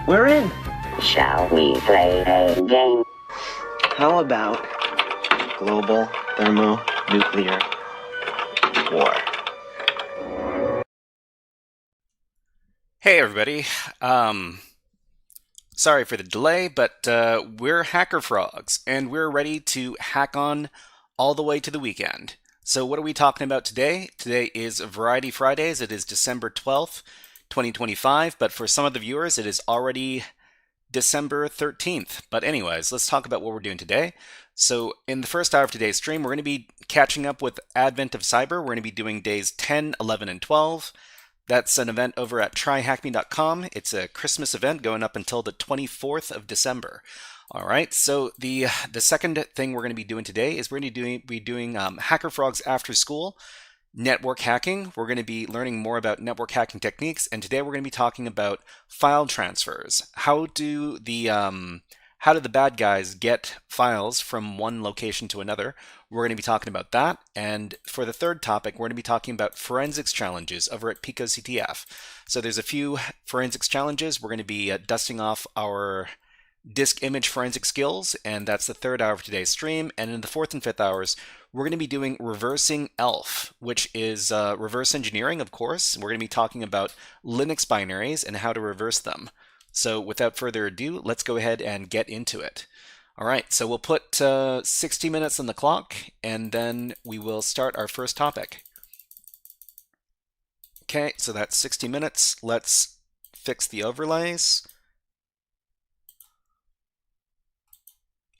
We're in. Shall we play a game? How about global thermonuclear war? Hey everybody, sorry for the delay, but we're HackerFrogs, and we're ready to hack on all the way to the weekend. So what are we talking about today? Today is Variety Fridays. It is December 12th, 2025, but for some of the viewers, it is already December 13th. But anyways, let's talk about what we're doing today. So in the first hour of today's stream, we're going to be catching up with Advent of Cyber. We're going to be doing days 10, 11, and 12. That's an event over at TryHackMe.com. It's a Christmas event going up until the 24th of December. All right, so the second thing we're going to be doing today is we're going to be doing HackerFrogs AfterSchool, network hacking. We're going to be learning more about network hacking techniques, and today we're going to be talking about file transfers. How do the bad guys get files from one location to another? We're going to be talking about that. And for the third topic, we're going to be talking about forensics challenges over at PicoCTF. So there's a few forensics challenges. We're going to be dusting off our disk image forensic skills, and that's the third hour of today's stream. And in the fourth and fifth hours, we're going to be doing reversing ELF, which is reverse engineering, of course. We're going to be talking about Linux binaries and how to reverse them. So without further ado, let's go ahead and get into it. All right, so we'll put 60 minutes on the clock, and then we will start our first topic. Okay, so that's 60 minutes. Let's fix the overlays.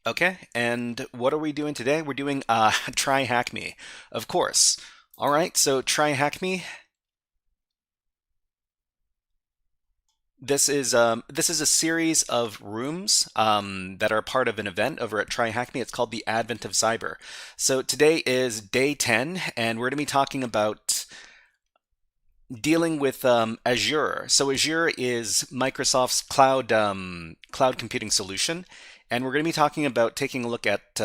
Okay, and what are we doing today? We're doing TryHackMe, of course. All right, so TryHackMe. This is a series of rooms that are part of an event over at TryHackMe. It's called the Advent of Cyber. So today is day 10, and we're going to be talking about dealing with Azure. So Azure is Microsoft's cloud computing solution, and we're going to be talking about taking a look at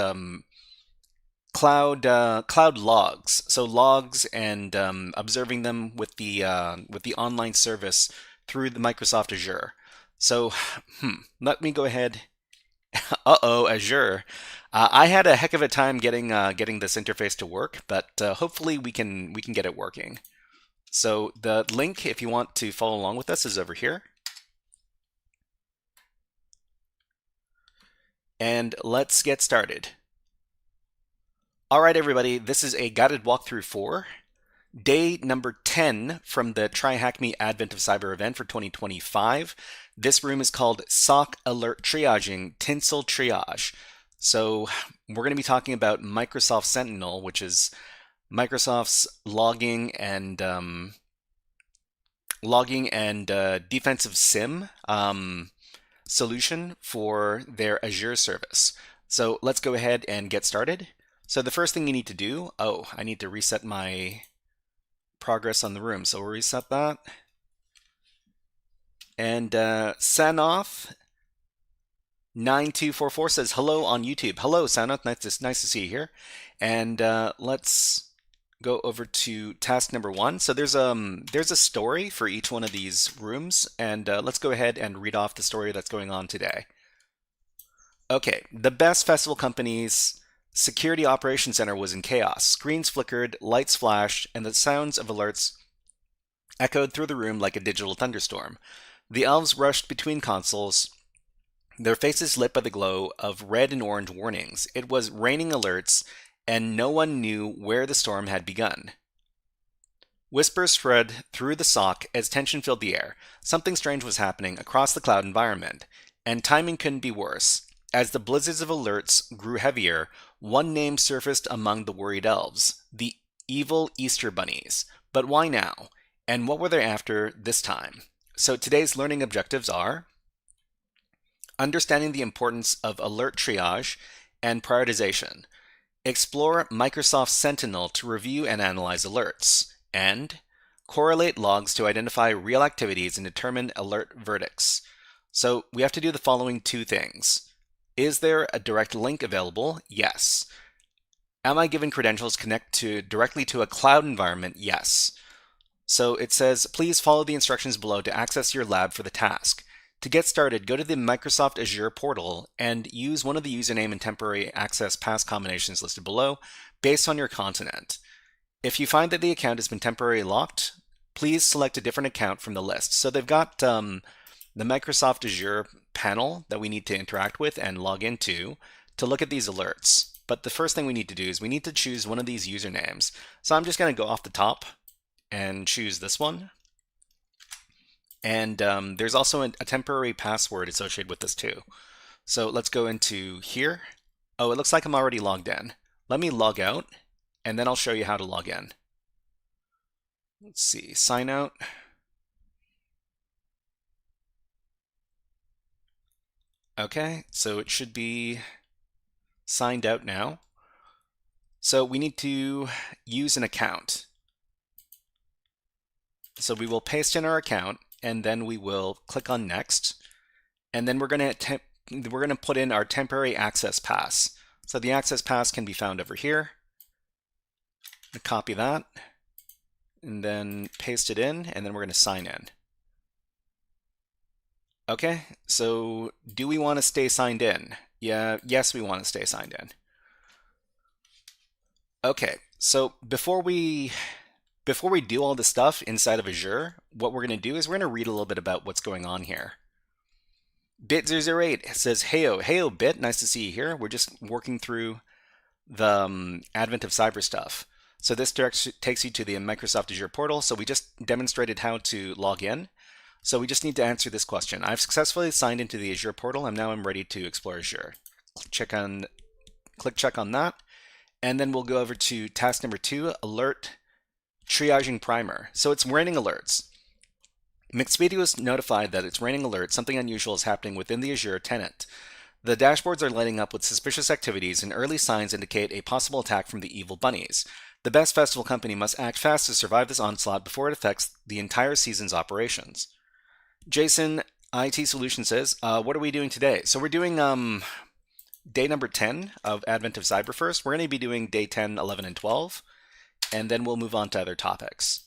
cloud logs. So logs and observing them with the online service through the Microsoft Azure. So, let me go ahead. Azure. I had a heck of a time getting this interface to work, but hopefully we can get it working. So the link, if you want to follow along with us, is over here. And let's get started. All right, everybody, this is a guided walkthrough for day number 10 from the TryHackMe Advent of Cyber event for 2025. This room is called SOC Alert Triaging Tinsel Triage. So we're going to be talking about Microsoft Sentinel, which is Microsoft's logging and defensive SIM solution for their Azure service. So let's go ahead and get started. So the first thing you need to do, I need to reset my progress on the room. So we'll reset that. And Sanoth 9244 says hello on YouTube. Hello, Sanoth. Nice to see you here. And let's go over to task number 1. So there's a story for each one of these rooms, and let's go ahead and read off the story that's going on today. Okay, the best festival company's Security Operations Center was in chaos. Screens flickered, lights flashed, and the sounds of alerts echoed through the room like a digital thunderstorm. The elves rushed between consoles, their faces lit by the glow of red and orange warnings. It was raining alerts, and no one knew where the storm had begun. Whispers spread through the SOC as tension filled the air. Something strange was happening across the cloud environment, and timing couldn't be worse. As the blizzards of alerts grew heavier, one name surfaced among the worried elves: the evil Easter bunnies. But why now? And what were they after this time? So today's learning objectives are understanding the importance of alert triage and prioritization, explore Microsoft Sentinel to review and analyze alerts, and correlate logs to identify real activities and determine alert verdicts. So we have to do the following 2 things. Is there a direct link available? Yes. Am I given credentials to connect directly to a cloud environment? Yes. So it says, please follow the instructions below to access your lab for the task. To get started, go to the Microsoft Azure portal and use one of the username and temporary access pass combinations listed below based on your continent. If you find that the account has been temporarily locked, please select a different account from the list. So they've got the Microsoft Azure panel that we need to interact with and log into to look at these alerts. But the first thing we need to do is we need to choose one of these usernames. So I'm just going to go off the top and choose this one. And there's also a temporary password associated with this too. So let's go into here. Oh, it looks like I'm already logged in. Let me log out, and then I'll show you how to log in. Let's see, sign out. Okay, so it should be signed out now. So we need to use an account. So we will paste in our account, and then we will click on next, and then we're going to put in our temporary access pass. So the access pass can be found over here. Copy that, and then paste it in, and then we're going to sign in. Okay, so do we want to stay signed in? Yes, we want to stay signed in. Okay, so before we do all this stuff inside of Azure, what we're going to do is we're going to read a little bit about what's going on here. Bit008 says, heyo Bit, nice to see you here. We're just working through the advent of cyber stuff. So this takes you to the Microsoft Azure portal. So we just demonstrated how to log in. So we just need to answer this question. I've successfully signed into the Azure portal, and now I'm ready to explore Azure. Click check on that. And then we'll go over to task number 2, alert triaging primer. So it's raining alerts. McSpeedy was notified that it's raining alerts. Something unusual is happening within the Azure tenant. The dashboards are lighting up with suspicious activities, and early signs indicate a possible attack from the evil bunnies. The best festival company must act fast to survive this onslaught before it affects the entire season's operations. Jason, IT Solutions says, what are we doing today? So we're doing day number 10 of Advent of Cyber first. We're going to be doing day 10, 11, and 12, and then we'll move on to other topics.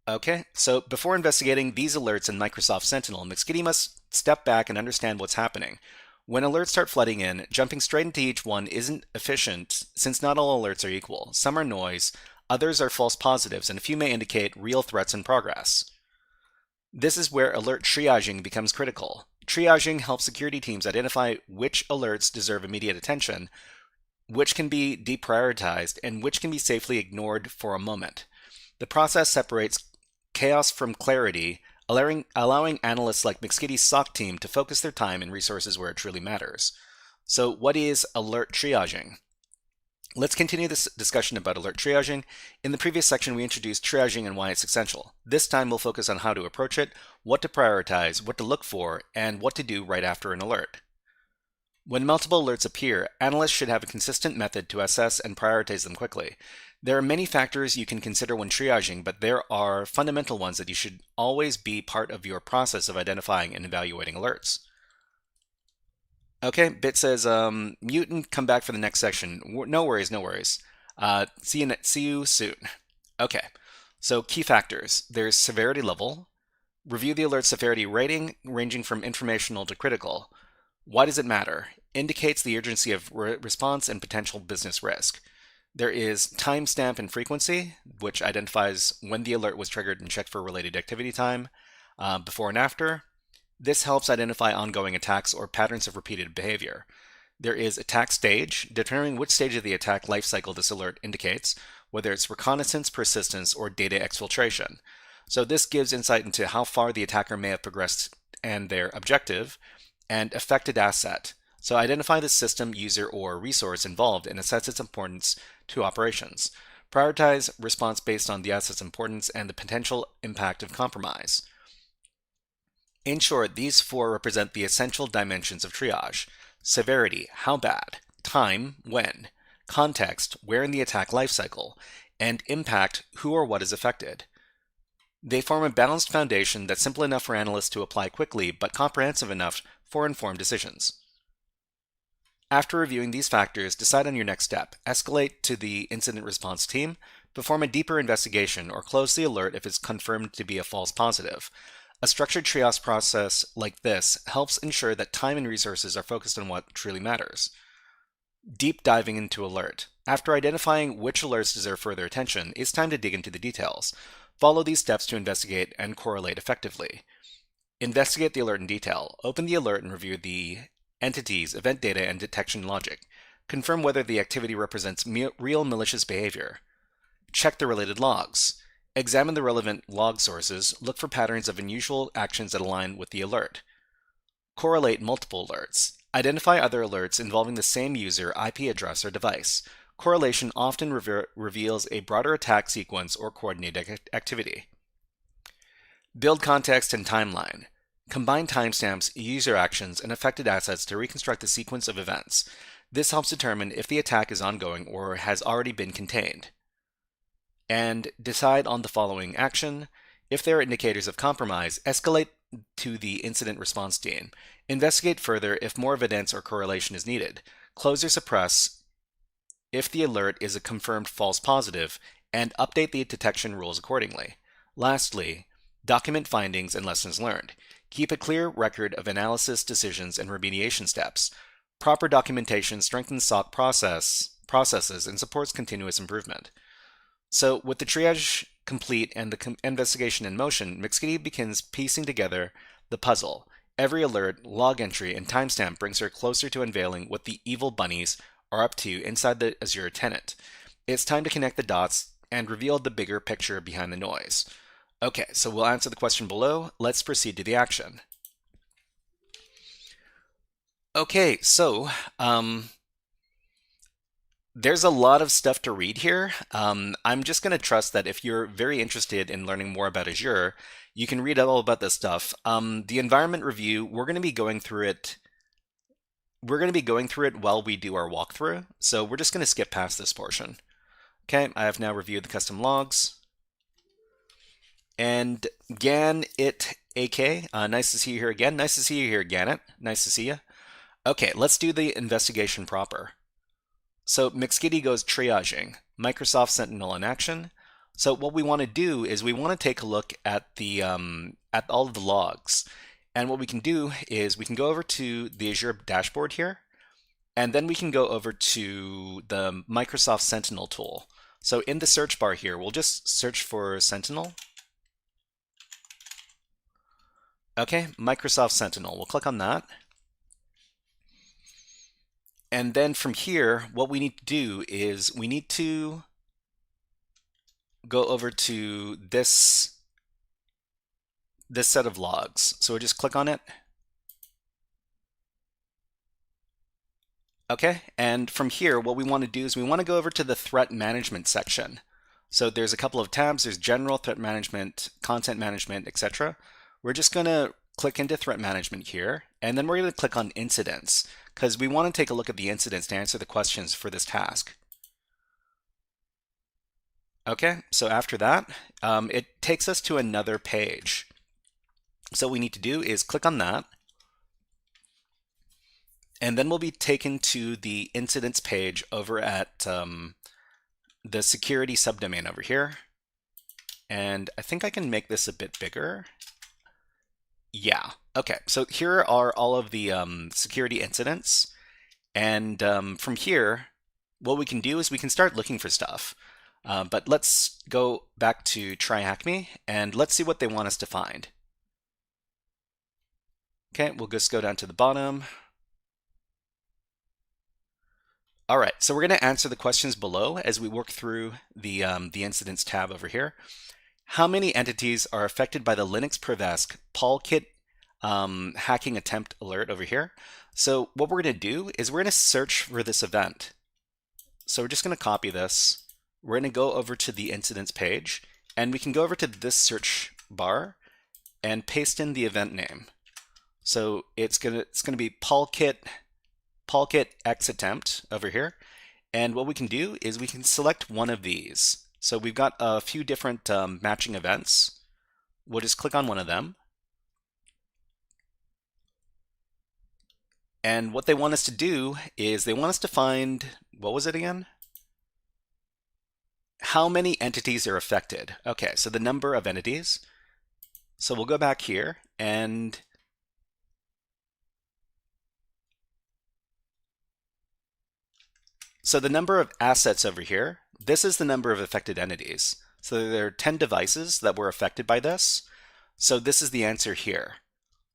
Okay, so before investigating these alerts in Microsoft Sentinel, McSkitty must step back and understand what's happening. When alerts start flooding in, jumping straight into each one isn't efficient since not all alerts are equal. Some are noise, others are false positives, and a few may indicate real threats in progress. This is where alert triaging becomes critical. Triaging helps security teams identify which alerts deserve immediate attention, which can be deprioritized, and which can be safely ignored for a moment. The process separates chaos from clarity, allowing analysts like McSkitty's SOC team to focus their time and resources where it truly matters. So what is alert triaging? Let's continue this discussion about alert triaging. In the previous section, we introduced triaging and why it's essential. This time, we'll focus on how to approach it, what to prioritize, what to look for, and what to do right after an alert. When multiple alerts appear, analysts should have a consistent method to assess and prioritize them quickly. There are many factors you can consider when triaging, but there are fundamental ones that you should always be part of your process of identifying and evaluating alerts. Okay, Bit says, mute and come back for the next section. No worries, no worries. See you soon. Okay, so key factors. There's severity level. Review the alert severity rating, ranging from informational to critical. Why does it matter? Indicates the urgency of response and potential business risk. There is timestamp and frequency, which identifies when the alert was triggered and checked for related activity time, before and after. This helps identify ongoing attacks or patterns of repeated behavior. There is attack stage, determining which stage of the attack lifecycle this alert indicates, whether it's reconnaissance, persistence, or data exfiltration. So this gives insight into how far the attacker may have progressed and their objective, and affected asset. So identify the system, user, or resource involved and assess its importance to operations. Prioritize response based on the asset's importance and the potential impact of compromise. In short, these 4 represent the essential dimensions of triage. Severity, how bad; time, when; context, where in the attack lifecycle; and impact, who or what is affected. They form a balanced foundation that's simple enough for analysts to apply quickly, but comprehensive enough for informed decisions. After reviewing these factors, decide on your next step. Escalate to the incident response team, perform a deeper investigation, or close the alert if it's confirmed to be a false positive. A structured triage process like this helps ensure that time and resources are focused on what truly matters. Deep diving into alert. After identifying which alerts deserve further attention, it's time to dig into the details. Follow these steps to investigate and correlate effectively. Investigate the alert in detail. Open the alert and review the entities, event data, and detection logic. Confirm whether the activity represents real malicious behavior. Check the related logs. Examine the relevant log sources. Look for patterns of unusual actions that align with the alert. Correlate multiple alerts. Identify other alerts involving the same user, IP address, or device. Correlation often reveals a broader attack sequence or coordinated activity. Build context and timeline. Combine timestamps, user actions, and affected assets to reconstruct the sequence of events. This helps determine if the attack is ongoing or has already been contained. And decide on the following action. If there are indicators of compromise, escalate to the incident response team. Investigate further if more evidence or correlation is needed. Close or suppress if the alert is a confirmed false positive, and update the detection rules accordingly. Lastly, document findings and lessons learned. Keep a clear record of analysis, decisions, and remediation steps. Proper documentation strengthens SOC processes and supports continuous improvement. So with the triage complete and the investigation in motion, McSkitty begins piecing together the puzzle. Every alert, log entry, and timestamp brings her closer to unveiling what the evil bunnies are up to inside the Azure tenant. It's time to connect the dots and reveal the bigger picture behind the noise. Okay, so we'll answer the question below. Let's proceed to the action. Okay, so there's a lot of stuff to read here. I'm just going to trust that if you're very interested in learning more about Azure, you can read all about this stuff. The environment review, we're going to be going through it. We're going to be going through it while we do our walkthrough, so we're just going to skip past this portion. Okay, I have now reviewed the custom logs. And Gan it AK, nice to see you here again. Nice to see you here, Ganit. Nice to see you. Okay, let's do the investigation proper. So McSkitty goes triaging, Microsoft Sentinel in action. So what we want to do is we want to take a look at the at all of the logs. And what we can do is we can go over to the Azure dashboard here, and then we can go over to the Microsoft Sentinel tool. So in the search bar here, we'll just search for Sentinel. Okay, Microsoft Sentinel. We'll click on that. And then from here, what we need to do is we need to go over to this set of logs. So we'll just click on it. Okay, and from here, what we want to do is we want to go over to the threat management section. So there's a couple of tabs. There's general threat management, content management, etc. We're just going to click into threat management here, and then we're going to click on incidents because we want to take a look at the incidents to answer the questions for this task. Okay, so after that, it takes us to another page. So what we need to do is click on that, and then we'll be taken to the incidents page over at the security subdomain over here. And I think I can make this a bit bigger. Yeah, okay, so here are all of the security incidents. And from here, what we can do is we can start looking for stuff. But let's go back to TryHackMe, and let's see what they want us to find. Okay, we'll just go down to the bottom. All right, so we're going to answer the questions below as we work through the incidents tab over here. How many entities are affected by the Linux Prevesc PaulKit hacking attempt alert over here? So what we're going to do is we're going to search for this event. So we're just going to copy this. We're going to go over to the incidents page, and we can go over to this search bar and paste in the event name. So it's going to be PaulKit X attempt over here. And what we can do is we can select one of these. So we've got a few different matching events. We'll just click on one of them. And what they want us to do is they want us to find, what was it again? How many entities are affected? Okay, so the number of entities. So we'll go back here and so the number of assets over here, this is the number of affected entities. So there are 10 devices that were affected by this. So this is the answer here.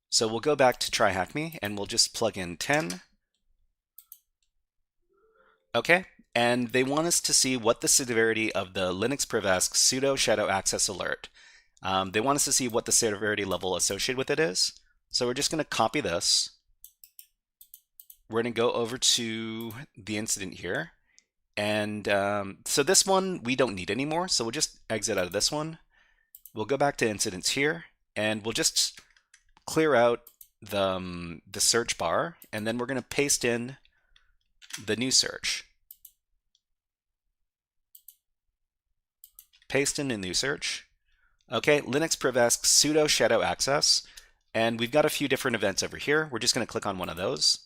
So we'll go back to TryHackMe and we'll just plug in 10. Okay, and they want us to see what the severity of the Linux Privask sudo shadow access alert. They want us to see what the severity level associated with it is. So we're just going to copy this. We're going to go over to the incident here. And so this one we don't need anymore. So we'll just exit out of this one. We'll go back to incidents here and we'll just clear out the search bar. And then we're going to paste in the new search. Paste in a new search. Okay, Linux Privask sudo shadow access. And we've got a few different events over here. We're just going to click on one of those.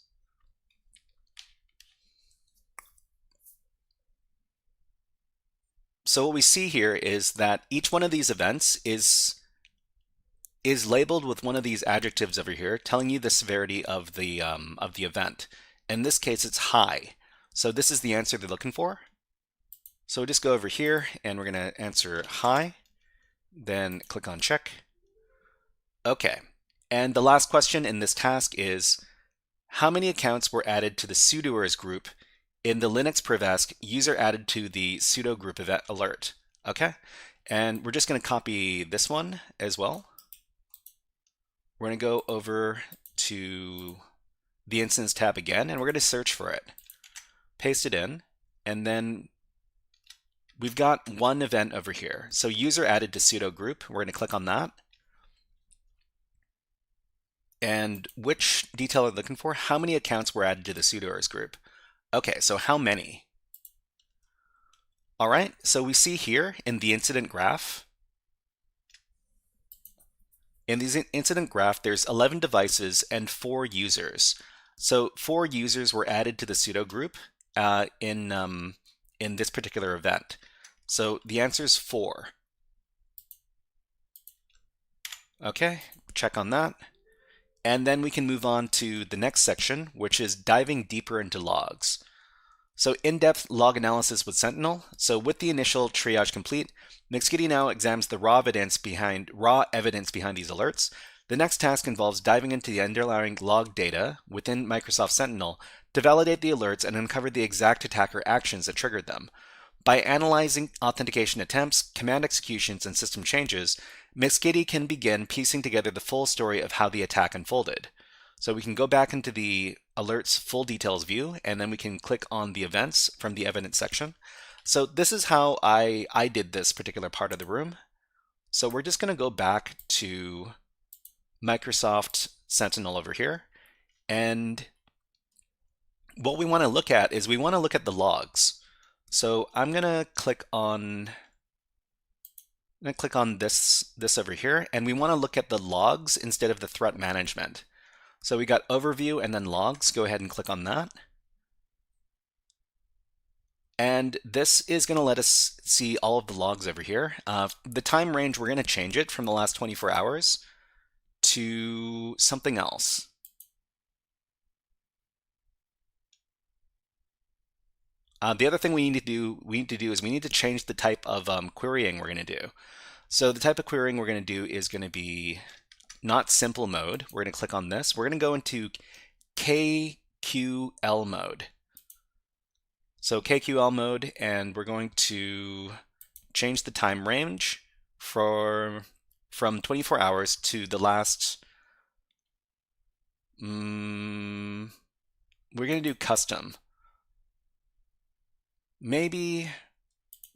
So what we see here is that each one of these events is labeled with one of these adjectives over here, telling you the severity of the event. In this case, it's high. So this is the answer they're looking for. So we'll just go over here and we're going to answer high. Then click on check. Okay. And the last question in this task is, how many accounts were added to the sudoers group in the Linux Privask user added to the sudo group event alert? Okay. And we're just going to copy this one as well. We're going to go over to the instance tab again, and we're going to search for it. Paste it in, and then we've got one event over here. So user added to sudo group, we're going to click on that. And which detail are we looking for? How many accounts were added to the sudoers group? Okay, so how many? All right, so we see here in the incident graph, there's 11 devices and 4 users. So 4 users were added to the sudo group in this particular event. So the answer is 4. Okay, check on that. And then we can move on to the next section, which is diving deeper into logs. So in-depth log analysis with Sentinel. So with the initial triage complete, McSkitty now examines the raw evidence behind these alerts. The next task involves diving into the underlying log data within Microsoft Sentinel to validate the alerts and uncover the exact attacker actions that triggered them. By analyzing authentication attempts, command executions, and system changes, McSkitty can begin piecing together the full story of how the attack unfolded. So we can go back into the alerts full details view, and then we can click on the events from the evidence section. So this is how I did this particular part of the room. So we're just going to go back to Microsoft Sentinel over here. And what we want to look at is we want to look at the logs. So I'm going to click on this over here, and we want to look at the logs instead of the threat management. So we got overview and then logs. Go ahead and click on that. And this is going to let us see all of the logs over here. The time range, we're going to change it from the last 24 hours to something else. The other thing we need to do is we need to change the type of querying we're going to do. So the type of querying we're going to do is going to be not simple mode. We're going to click on this. We're going to go into KQL mode. So KQL mode, and we're going to change the time range from 24 hours to the last. We're going to do custom. Maybe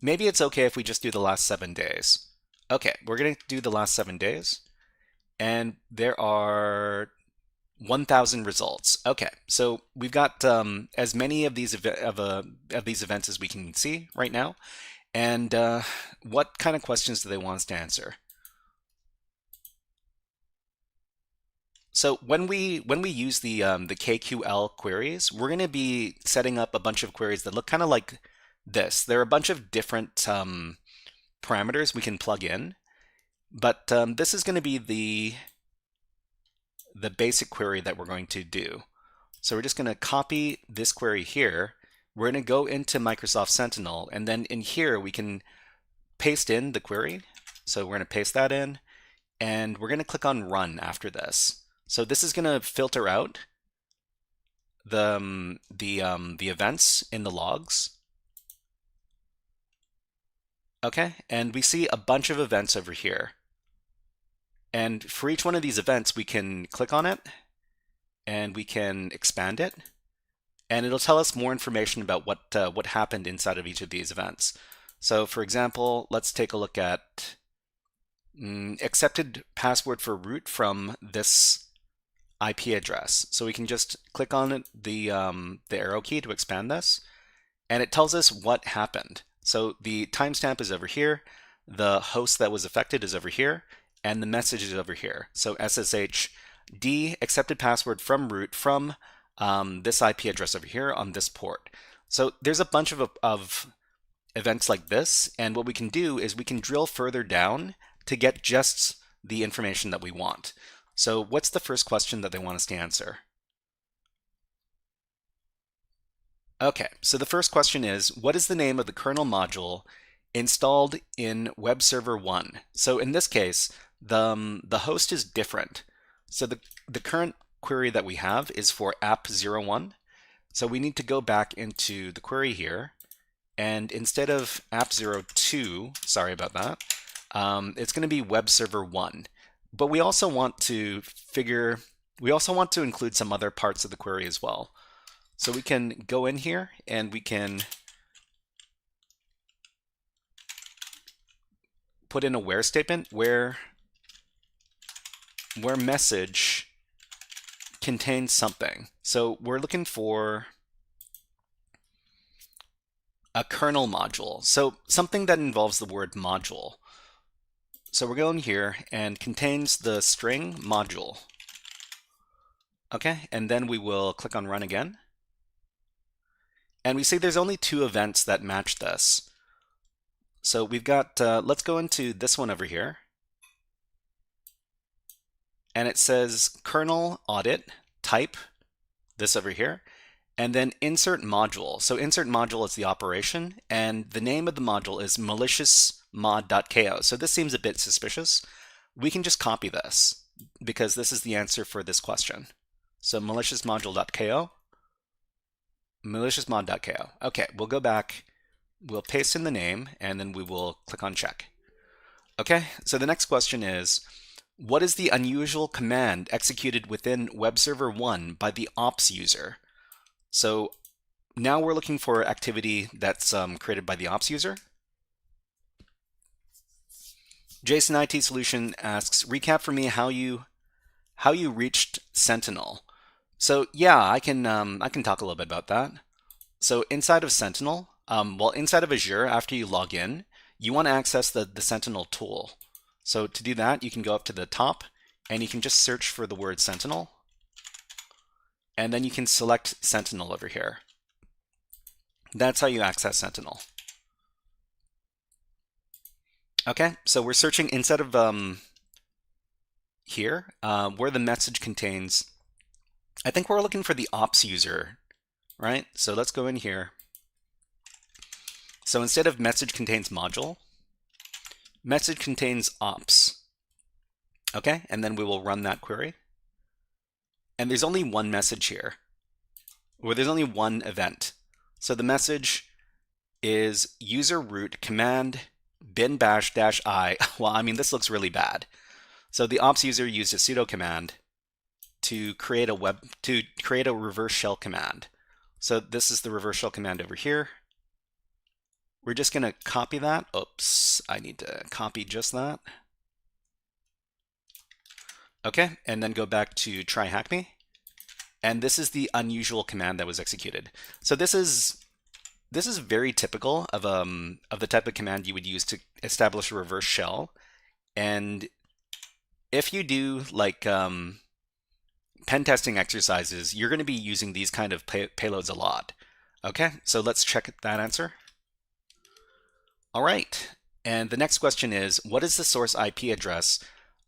it's okay if we just do the last 7 days. Okay, we're going to do the last 7 days. And there are 1,000 results. Okay, so we've got as many of these events as we can see right now. And what kind of questions do they want us to answer? So when we use the KQL queries, we're going to be setting up a bunch of queries that look kind of like this. There are a bunch of different parameters we can plug in, But this is going to be the basic query that we're going to do. So we're just going to copy this query here. We're going to go into Microsoft Sentinel, and then in here we can paste in the query. So we're going to paste that in, and we're going to click on Run after this. So this is going to filter out the events in the logs. Okay, and we see a bunch of events over here. And for each one of these events, we can click on it, and we can expand it, and it'll tell us more information about what happened inside of each of these events. So for example, let's take a look at accepted password for root from this IP address. So we can just click on the arrow key to expand this, and it tells us what happened. So the timestamp is over here, the host that was affected is over here, and the message is over here. So SSH D accepted password from root from this IP address over here on this port. So there's a bunch of events like this, and what we can do is we can drill further down to get just the information that we want. So what's the first question that they want us to answer? Okay, so the first question is, what is the name of the kernel module installed in Web Server 1? So in this case, the host is different. So the current query that we have is for app01. So we need to go back into the query here, and instead of app02, sorry about that, it's going to be Web Server 1. But we also want to include some other parts of the query as well. So we can go in here and we can put in a where statement where message contains something. So we're looking for a kernel module. So something that involves the word module. So we're going here and contains the string module. Okay, and then we will click on Run again. And we see there's only 2 events that match this. So we've got, let's go into this one over here. And it says kernel audit type, this over here, and then insert module. So insert module is the operation, and the name of the module is maliciousmod.ko. So this seems a bit suspicious. We can just copy this because this is the answer for this question. So maliciousmodule.ko. maliciousmod.ko. Okay, we'll go back, we'll paste in the name, and then we will click on check. Okay, so the next question is, what is the unusual command executed within Web Server 1 by the ops user? So now we're looking for activity that's created by the ops user. Jason IT Solution asks, recap for me how you reached Sentinel. So yeah, I can talk a little bit about that. So inside of Sentinel, inside of Azure, after you log in, you want to access the Sentinel tool. So to do that, you can go up to the top and you can just search for the word Sentinel. And then you can select Sentinel over here. That's how you access Sentinel. Okay, so we're searching instead of here, where the message contains, I think we're looking for the ops user, right? So let's go in here. So instead of message contains module, message contains ops. Okay, and then we will run that query. And there's only one message here, or there's only one event. So the message is user root command bin bash -i. Well, I mean, this looks really bad. So the ops user used a sudo command to create a reverse shell command. So this is the reverse shell command over here. We're just going to copy that. Oops, I need to copy just that. Okay, and then go back to TryHackMe. And this is the unusual command that was executed. So this is very typical of the type of command you would use to establish a reverse shell. And if you do like pen testing exercises, you're going to be using these kind of payloads a lot. Okay, so let's check that answer. All right, And the next question is, what is the source IP address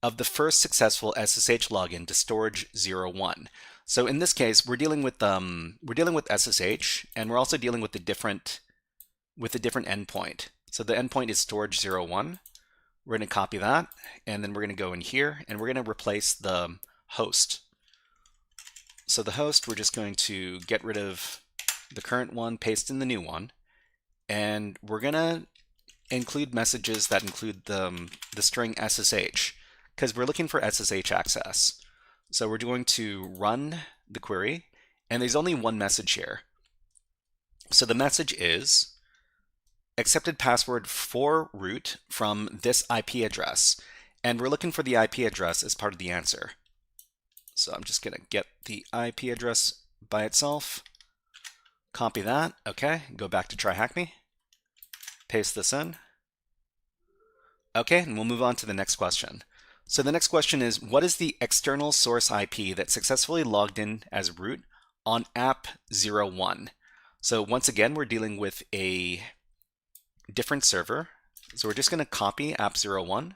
of the first successful SSH login to storage01? So in this case, we're dealing with SSH, and we're also dealing with a different endpoint. So the endpoint is storage01. We're going to copy that, and then we're going to go in here, and we're going to replace the host. So the host, we're just going to get rid of the current one, paste in the new one, and we're going to include messages that include the string SSH, because we're looking for SSH access. So we're going to run the query, and there's only one message here. So the message is accepted password for root from this IP address, and we're looking for the IP address as part of the answer. So I'm just going to get the IP address by itself, copy that, okay, go back to TryHackMe, paste this in. Okay, and we'll move on to the next question. So the next question is, what is the external source IP that successfully logged in as root on app01? So once again, we're dealing with a different server. So we're just going to copy app01,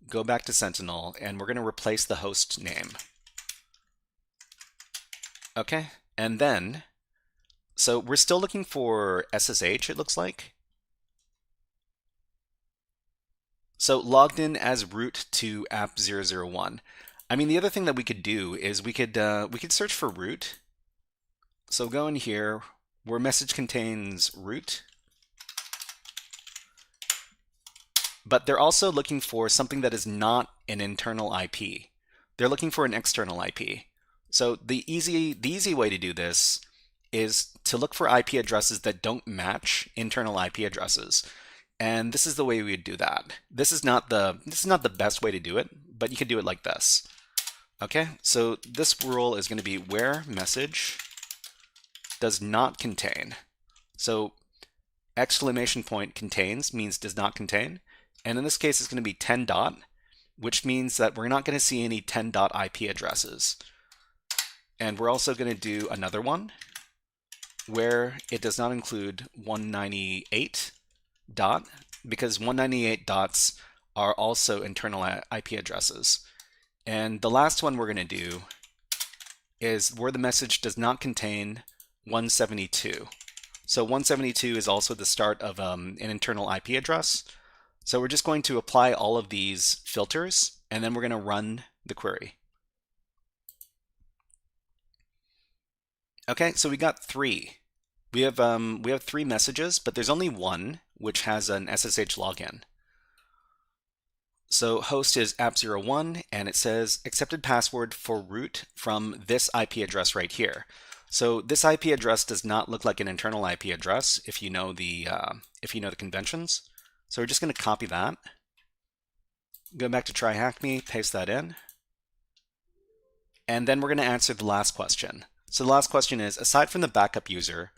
go back to Sentinel, and we're going to replace the host name. Okay, and then, so we're still looking for SSH, it looks like. So logged in as root to app001. I mean, the other thing that we could do is we could search for root. So go in here where message contains root. But they're also looking for something that is not an internal IP. They're looking for an external IP. So the easy way to do this is to look for IP addresses that don't match internal IP addresses. And this is the way we would do that. This is not the best way to do it, but you can do it like this. Okay, so this rule is going to be where message does not contain. So exclamation point contains means does not contain. And in this case, it's going to be 10 dot, which means that we're not going to see any 10 dot IP addresses. And we're also going to do another one where it does not include 198 dot, because 198 dots are also internal IP addresses. And the last one we're going to do is where the message does not contain 172. So 172 is also the start of an internal IP address. So we're just going to apply all of these filters, and then we're going to run the query. Okay, so we got three. We have 3 messages, but there's only one which has an SSH login. So host is app01, and it says accepted password for root from this IP address right here. So this IP address does not look like an internal IP address if you know the conventions. So we're just going to copy that, go back to TryHackMe, paste that in, and then we're going to answer the last question. So the last question is, aside from the backup user,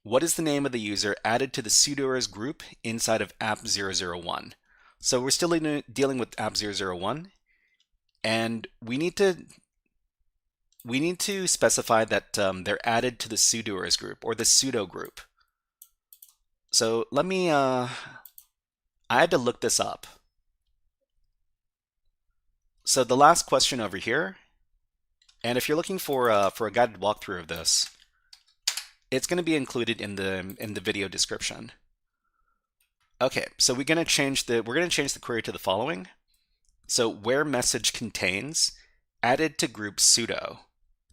what is the name of the user added to the sudoers group inside of app001? So we're still dealing with app001, and we need to specify that they're added to the sudoers group or the sudo group. So let me, I had to look this up. So the last question over here, and if you're looking for a guided walkthrough of this, it's going to be included in the video description. Okay, so we're going to change the query to the following. So where message contains added to group sudo.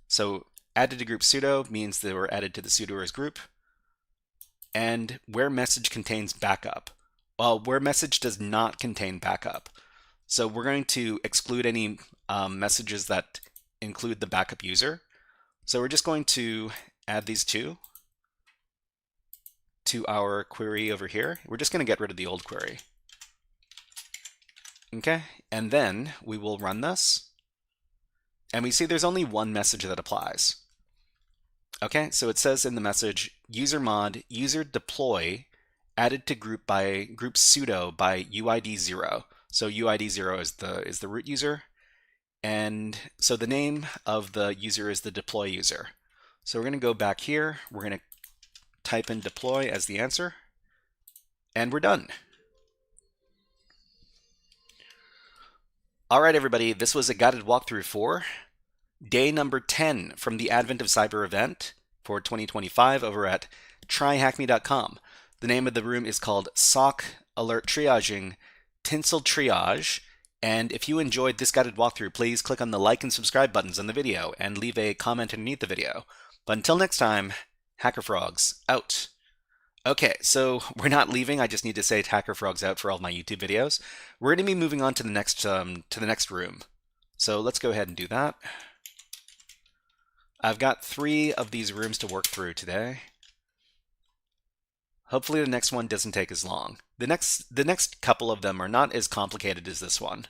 So added to group sudo means they were added to the sudoers group. And where message contains backup. Well, where message does not contain backup. So we're going to exclude any messages that include the backup user. So we're just going to add these two to our query over here. We're just going to get rid of the old query. Okay, and then we will run this. And we see there's only one message that applies. Okay, so it says in the message, user mod, user deploy, added to group sudo by UID 0. So UID 0 is the root user. And so the name of the user is the deploy user. So we're going to go back here. We're going to type in deploy as the answer. And we're done. All right, everybody, this was a guided walkthrough for day number 10 from the Advent of Cyber event for 2025 over at TryHackMe.com. The name of the room is called SOC Alert Triaging Tinsel Triage. And if you enjoyed this guided walkthrough, please click on the like and subscribe buttons on the video and leave a comment underneath the video. But until next time, HackerFrogs out. Okay, so we're not leaving. I just need to say HackerFrogs out for all my YouTube videos. We're going to be moving on to the next room. So let's go ahead and do that. I've got 3 of these rooms to work through today. Hopefully the next one doesn't take as long. The next couple of them are not as complicated as this one.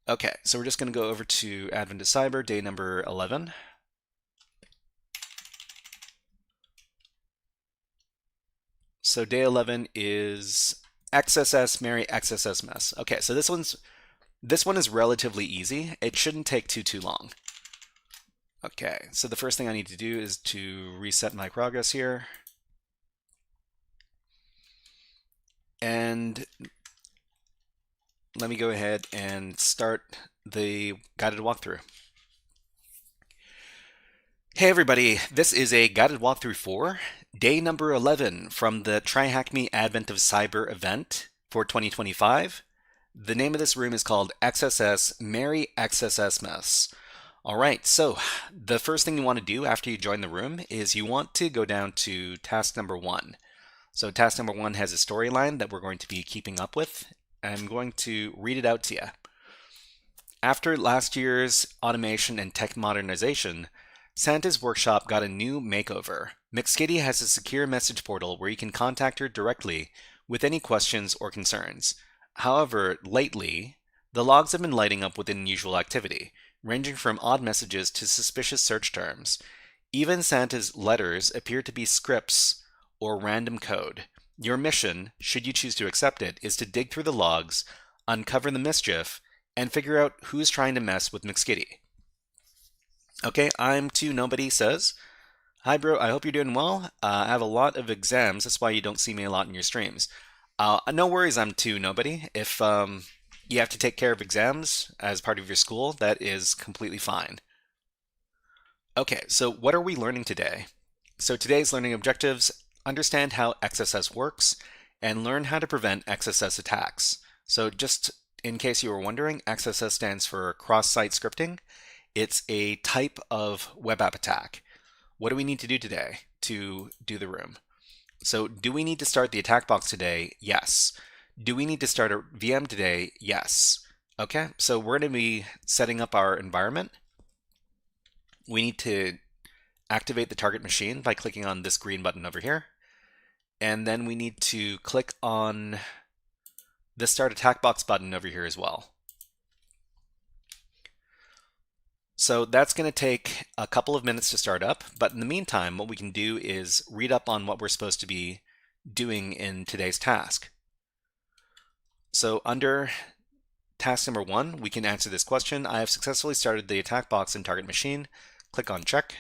Okay, so we're just going to go over to Advent of Cyber, day number 11. So day 11 is XSS Merry XSS Mess. Okay, so this one is relatively easy. It shouldn't take too long. Okay, so the first thing I need to do is to reset my progress here. And let me go ahead and start the guided walkthrough. Hey everybody, this is a guided walkthrough for day number 11 from the TryHackMe Advent of Cyber event for 2025. The name of this room is called XSS Merry XSS Mess. All right, so the first thing you want to do after you join the room is you want to go down to task number 1. So task number 1 has a storyline that we're going to be keeping up with. I'm going to read it out to you. After last year's automation and tech modernization, Santa's workshop got a new makeover. McSkitty has a secure message portal where you can contact her directly with any questions or concerns. However, lately, the logs have been lighting up with unusual activity, ranging from odd messages to suspicious search terms. Even Santa's letters appear to be scripts or random code. Your mission, should you choose to accept it, is to dig through the logs, uncover the mischief, and figure out who's trying to mess with McSkitty. Okay, I'm 2 Nobody says, "Hi bro, I hope you're doing well. I have a lot of exams, that's why you don't see me a lot in your streams." No worries, I'm 2 Nobody. If you have to take care of exams as part of your school, that is completely fine. Okay, so what are we learning today? So today's learning objectives: understand how XSS works and learn how to prevent XSS attacks. So just in case you were wondering, XSS stands for cross-site scripting. It's a type of web app attack. What do we need to do today to do the room? So do we need to start the attack box today? Yes. Do we need to start a VM today? Yes. Okay, so we're going to be setting up our environment. We need to activate the target machine by clicking on this green button over here. And then we need to click on the Start Attack Box button over here as well. So that's going to take a couple of minutes to start up, but in the meantime, what we can do is read up on what we're supposed to be doing in today's task. So under task number 1, we can answer this question: I have successfully started the attack box and target machine. Click on check.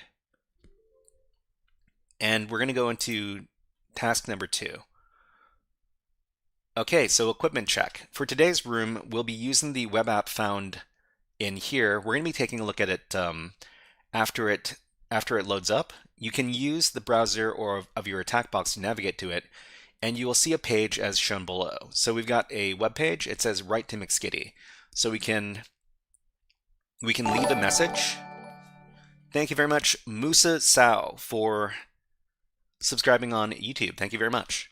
And we're going to go into task number 2. Okay, so equipment check. For today's room, we'll be using the web app found in here. We're going to be taking a look at it after it loads up. You can use the browser or of your attack box to navigate to it, and you will see a page as shown below. So we've got a web page. It says write to McSkitty. So we can leave a message. Thank you very much, Musa Sao, for subscribing on YouTube. Thank you very much.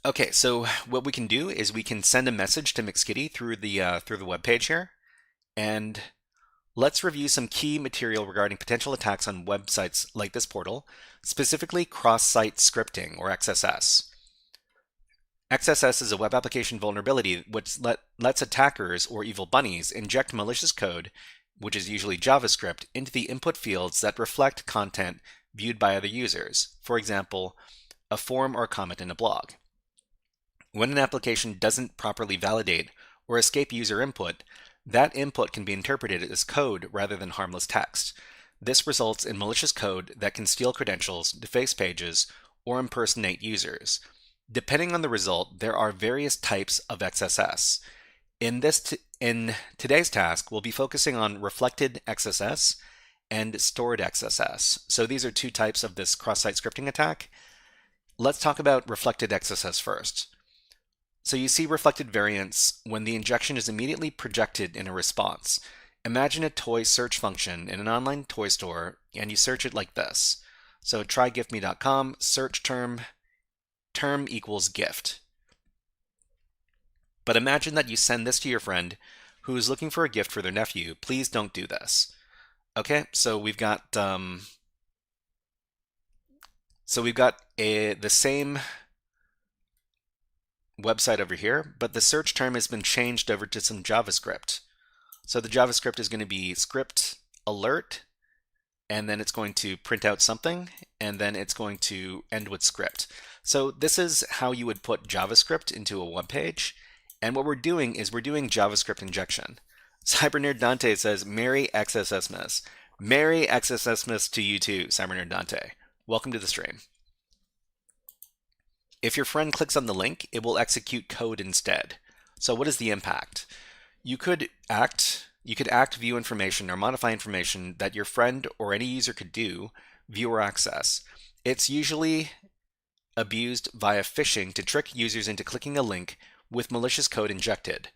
Okay, so what we can do is we can send a message to McSkitty through the web page here, and let's review some key material regarding potential attacks on websites like this portal, specifically cross-site scripting, or XSS. XSS is a web application vulnerability which lets attackers or evil bunnies inject malicious code, which is usually JavaScript, into the input fields that reflect content viewed by other users. For example, a form or a comment in a blog. When an application doesn't properly validate or escape user input, that input can be interpreted as code rather than harmless text. This results in malicious code that can steal credentials, deface pages, or impersonate users. Depending on the result, there are various types of XSS. In today's task, we'll be focusing on reflected XSS and stored XSS. So these are two types of this cross-site scripting attack. Let's talk about reflected XSS first. So you see reflected variants when the injection is immediately projected in a response. Imagine a toy search function in an online toy store, and you search it like this. So trygiftme.com, search term equals gift. But imagine that you send this to your friend who is looking for a gift for their nephew. Please don't do this. Okay, so we've got the same website over here, but the search term has been changed over to some JavaScript. So the JavaScript is going to be script alert, and then it's going to print out something, and then it's going to end with script. So this is how you would put JavaScript into a web page. And what we're doing is we're doing JavaScript injection. CyberNerd Dante says, Merry XSSmas. Merry XSSmas to you too, CyberNerd Dante. Welcome to the stream. If your friend clicks on the link, it will execute code instead. So what is the impact? You could act, view information, or modify information that your friend or any user could do, view or access. It's usually abused via phishing to trick users into clicking a link with malicious code injected.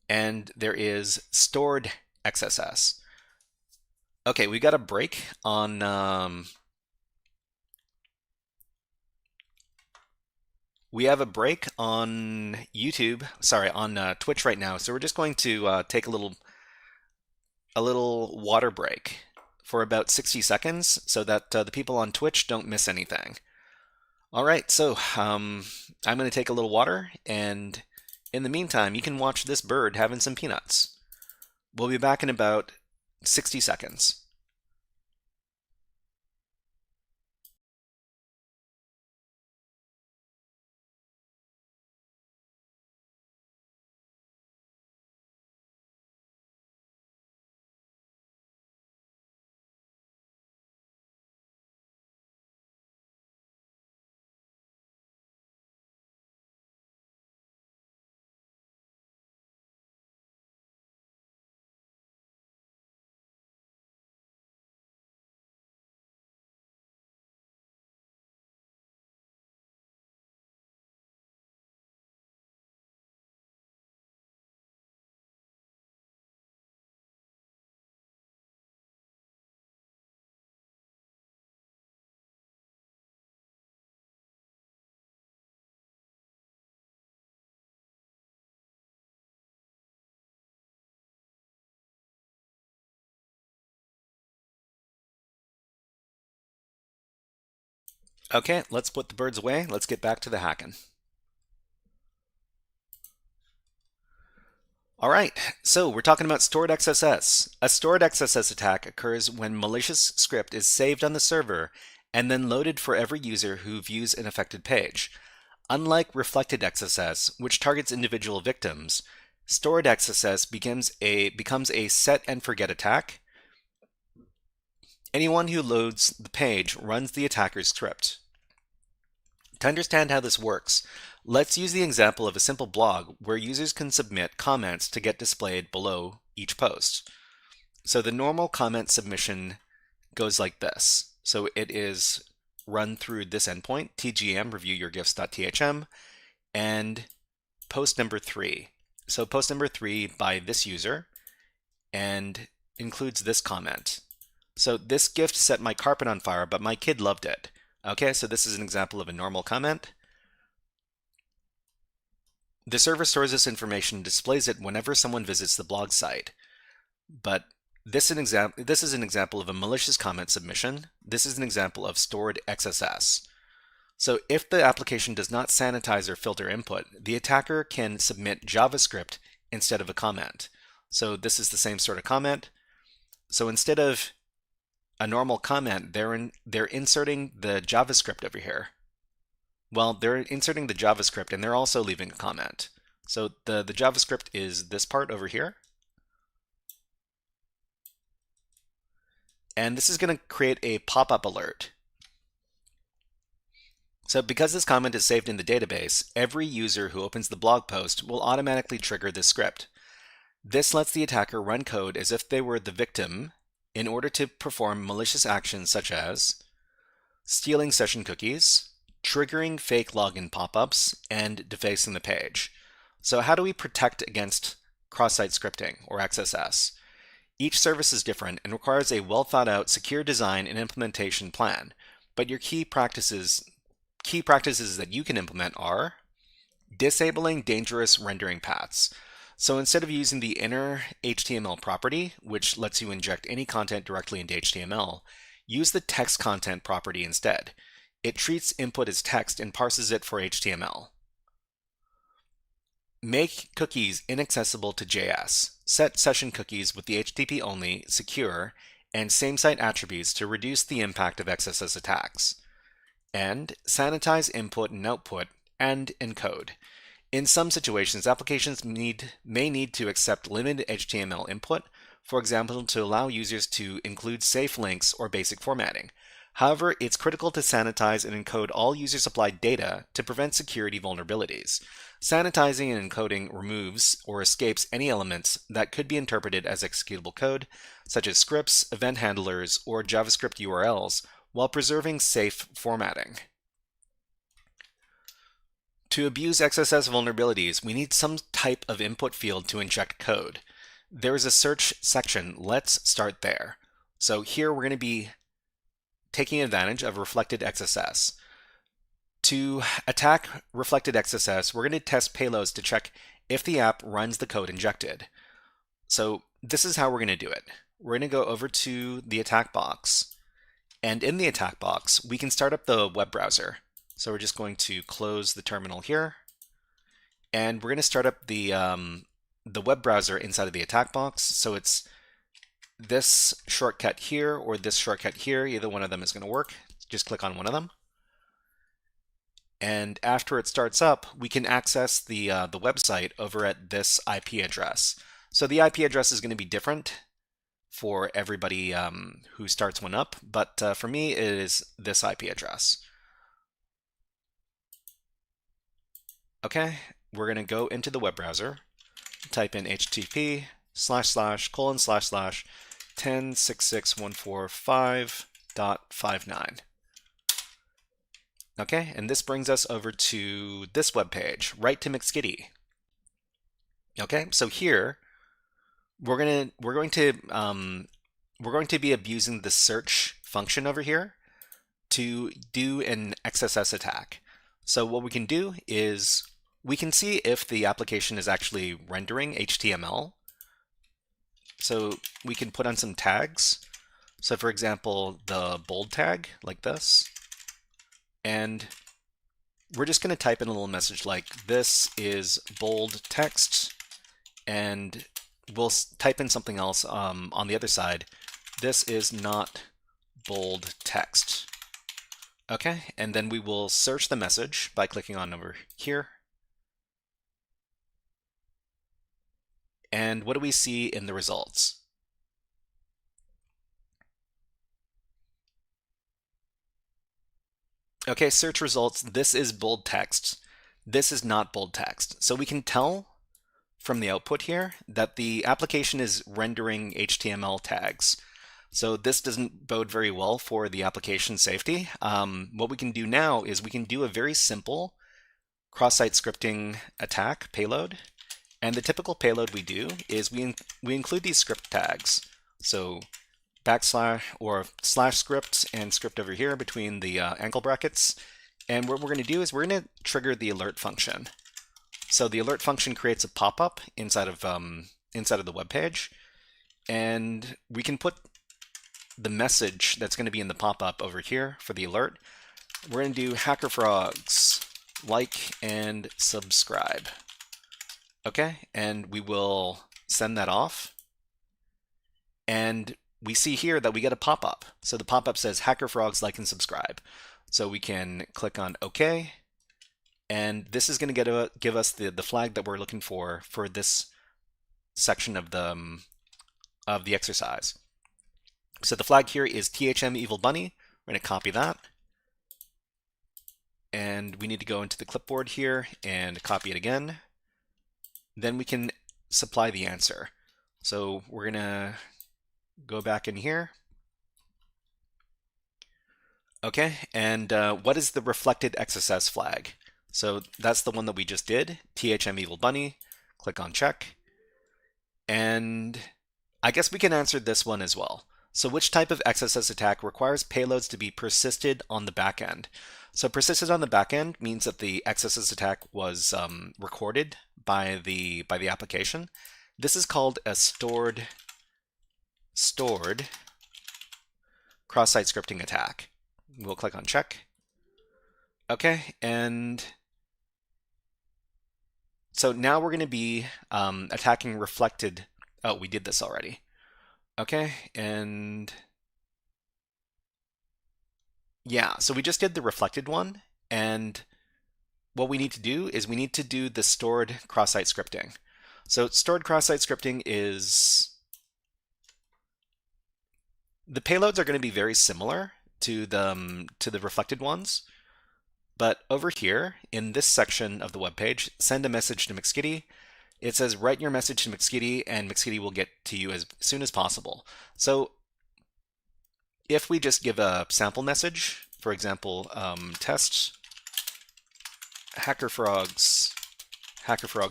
And there is stored XSS. Okay, we got a break on we have a break on YouTube, sorry, on Twitch right now. So we're just going to take a little water break for about 60 seconds so that the people on Twitch don't miss anything. All right, so I'm going to take a little water, and in the meantime, you can watch this bird having some peanuts. We'll be back in about 60 seconds. Okay, let's put the birds away. Let's get back to the hacking. All right, so we're talking about stored XSS. A stored XSS attack occurs when malicious script is saved on the server and then loaded for every user who views an affected page. Unlike reflected XSS, which targets individual victims, stored XSS becomes a set and forget attack. Anyone who loads the page runs the attacker's script. To understand how this works, let's use the example of a simple blog where users can submit comments to get displayed below each post. So the normal comment submission goes like this. So it is run through this endpoint, tgm reviewyourgifts.thm, and post number 3. So post number 3 by this user, and includes this comment. So this gift set my carpet on fire, but my kid loved it. Okay, so this is an example of a normal comment. The server stores this information and displays it whenever someone visits the blog site. But this is an example of a malicious comment submission. This is an example of stored XSS. So if the application does not sanitize or filter input, the attacker can submit JavaScript instead of a comment. So this is the same sort of comment. So instead of a normal comment, they're inserting the JavaScript over here. Well, they're inserting the JavaScript and they're also leaving a comment. So the JavaScript is this part over here. And this is going to create a pop-up alert. So because this comment is saved in the database, every user who opens the blog post will automatically trigger this script. This lets the attacker run code as if they were the victim in order to perform malicious actions such as stealing session cookies, triggering fake login pop-ups, and defacing the page. So how do we protect against cross-site scripting, or XSS? Each service is different and requires a well-thought-out, secure design and implementation plan, but your key practices that you can implement are disabling dangerous rendering paths. So instead of using the inner HTML property, which lets you inject any content directly into HTML, use the text content property instead. It treats input as text and parses it for HTML. Make cookies inaccessible to JS. Set session cookies with the HTTP only, secure, and same site attributes to reduce the impact of XSS attacks. And sanitize input and output and encode. In some situations, applications may need to accept limited HTML input, for example, to allow users to include safe links or basic formatting. However, it's critical to sanitize and encode all user-supplied data to prevent security vulnerabilities. Sanitizing and encoding removes or escapes any elements that could be interpreted as executable code, such as scripts, event handlers, or JavaScript URLs, while preserving safe formatting. To abuse XSS vulnerabilities, we need some type of input field to inject code. There is a search section. Let's start there. So here we're going to be taking advantage of reflected XSS. To attack reflected XSS, we're going to test payloads to check if the app runs the code injected. So this is how we're going to do it. We're going to go over to the attack box. And in the attack box, we can start up the web browser. So we're just going to close the terminal here. And we're going to start up the web browser inside of the attack box. So it's this shortcut here or this shortcut here. Either one of them is going to work. Just click on one of them. And after it starts up, we can access the website over at this IP address. So the IP address is going to be different for everybody who starts one up, but for me it is this IP address. Okay, we're going to go into the web browser, type in http://:10.66.145.59. Okay, and this brings us over to this web page, right to McSkitty. Okay, so here we're going to be abusing the search function over here to do an XSS attack. So what we can do is we can see if the application is actually rendering HTML. So we can put on some tags. So for example, the bold tag like this. And we're just going to type in a little message like this is bold text, and we'll type in something else on the other side. This is not bold text. Okay, and then we will search the message by clicking on over here. And what do we see in the results? Okay, search results. This is bold text. This is not bold text. So we can tell from the output here that the application is rendering HTML tags. So this doesn't bode very well for the application safety. What we can do now is we can do a very simple cross-site scripting attack payload. And the typical payload we do is we include these script tags. So backslash or slash script and script over here between the angle brackets. And what we're going to do is we're going to trigger the alert function. So the alert function creates a pop-up inside of the web page, and we can put the message that's going to be in the pop-up over here for the alert. We're going to do HackerFrogs like and subscribe. Okay, and we will send that off. And we see here that we get a pop-up. So the pop-up says HackerFrogs like and subscribe. So we can click on OK. And this is going to give us the flag that we're looking for this section of the exercise. So the flag here is THM Evil Bunny. We're going to copy that. and we need to go into the clipboard here and copy it again. Then we can supply the answer. So we're gonna go back in here. Okay, and what is the reflected XSS flag? So that's the one that we just did, THM Evil Bunny. Click on check. And I guess we can answer this one as well. So which type of XSS attack requires payloads to be persisted on the back end? So persisted on the back end means that the XSS attack was recorded by the application. This is called a stored cross-site scripting attack. We'll click on check. Okay, and so now we're going to be attacking reflected. Oh, we did this already. Okay, and yeah, so we just did the reflected one, and what we need to do is we need to do the stored cross-site scripting. So stored cross-site scripting is, the payloads are going to be very similar to the reflected ones, but over here in this section of the web page, send a message to McSkitty. It says write your message to McSkitty, and McSkitty will get to you as soon as possible. So if we just give a sample message, for example, test HackerFrogs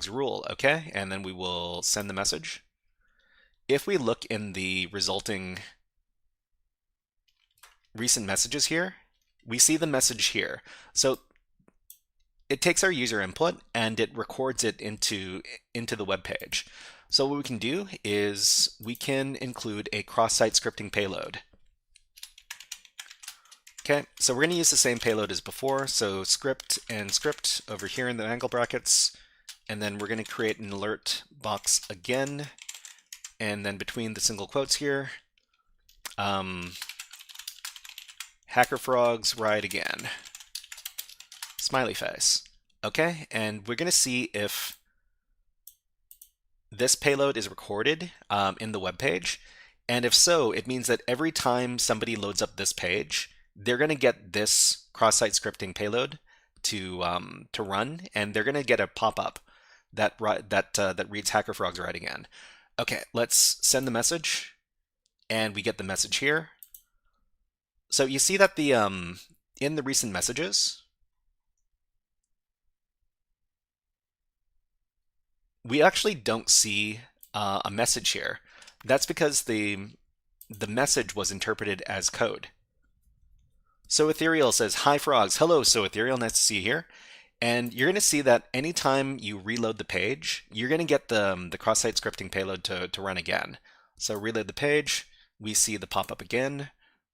rule, okay, and then we will send the message. If we look in the resulting recent messages here, we see the message here. So it takes our user input and it records it into the web page. So what we can do is we can include a cross-site scripting payload. Okay, so we're going to use the same payload as before. So script and script over here in the angle brackets, and then we're going to create an alert box again, and then between the single quotes here, HackerFrogs ride again. Smiley face. Okay, and we're going to see if this payload is recorded in the web page, and if so, it means that every time somebody loads up this page, they're going to get this cross-site scripting payload to run, and they're going to get a pop-up that reads HackerFrogs ride again. Okay, let's send the message, and we get the message here. So you see that the in the recent messages, we actually don't see a message here. That's because the message was interpreted as code. So Ethereal says, hi frogs. Hello, So Ethereal, nice to see you here. And you're going to see that anytime you reload the page, you're going to get the cross-site scripting payload to run again. So reload the page, we see the pop-up again.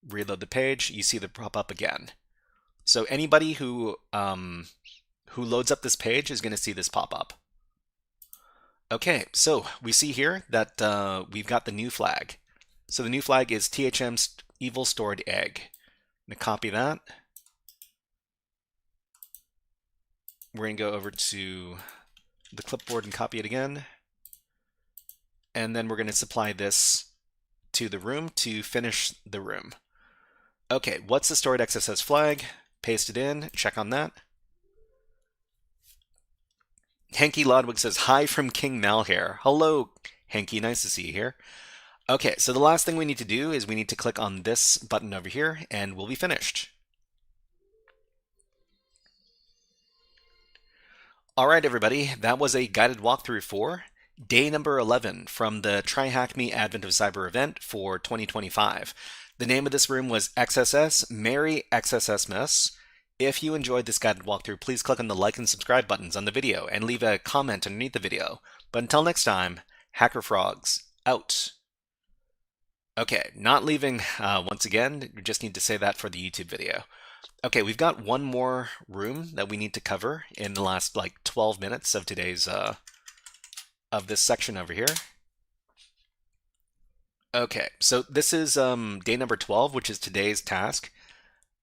Reload the page, you see the pop-up again. So anybody who loads up this page is going to see this pop-up. Okay, so we see here that we've got the new flag. So the new flag is THM evil stored egg. I'm going to copy that. We're going to go over to the clipboard and copy it again. And then we're going to supply this to the room to finish the room. Okay, what's the stored XSS flag? Paste it in, check on that. Hanky Lodwig says, hi from King Malhair. Hello, Hanky, nice to see you here. Okay, so the last thing we need to do is we need to click on this button over here and we'll be finished. All right, everybody, that was a guided walkthrough for day number 11 from the TryHackMe Advent of Cyber event for 2025. The name of this room was XSS, Merry XSSmas. If you enjoyed this guided walkthrough, please click on the like and subscribe buttons on the video and leave a comment underneath the video. But until next time, HackerFrogs out. Okay, not leaving once again, you just need to say that for the YouTube video. Okay, we've got one more room that we need to cover in the last like 12 minutes of today's of this section over here. Okay, so this is day number 12, which is today's task.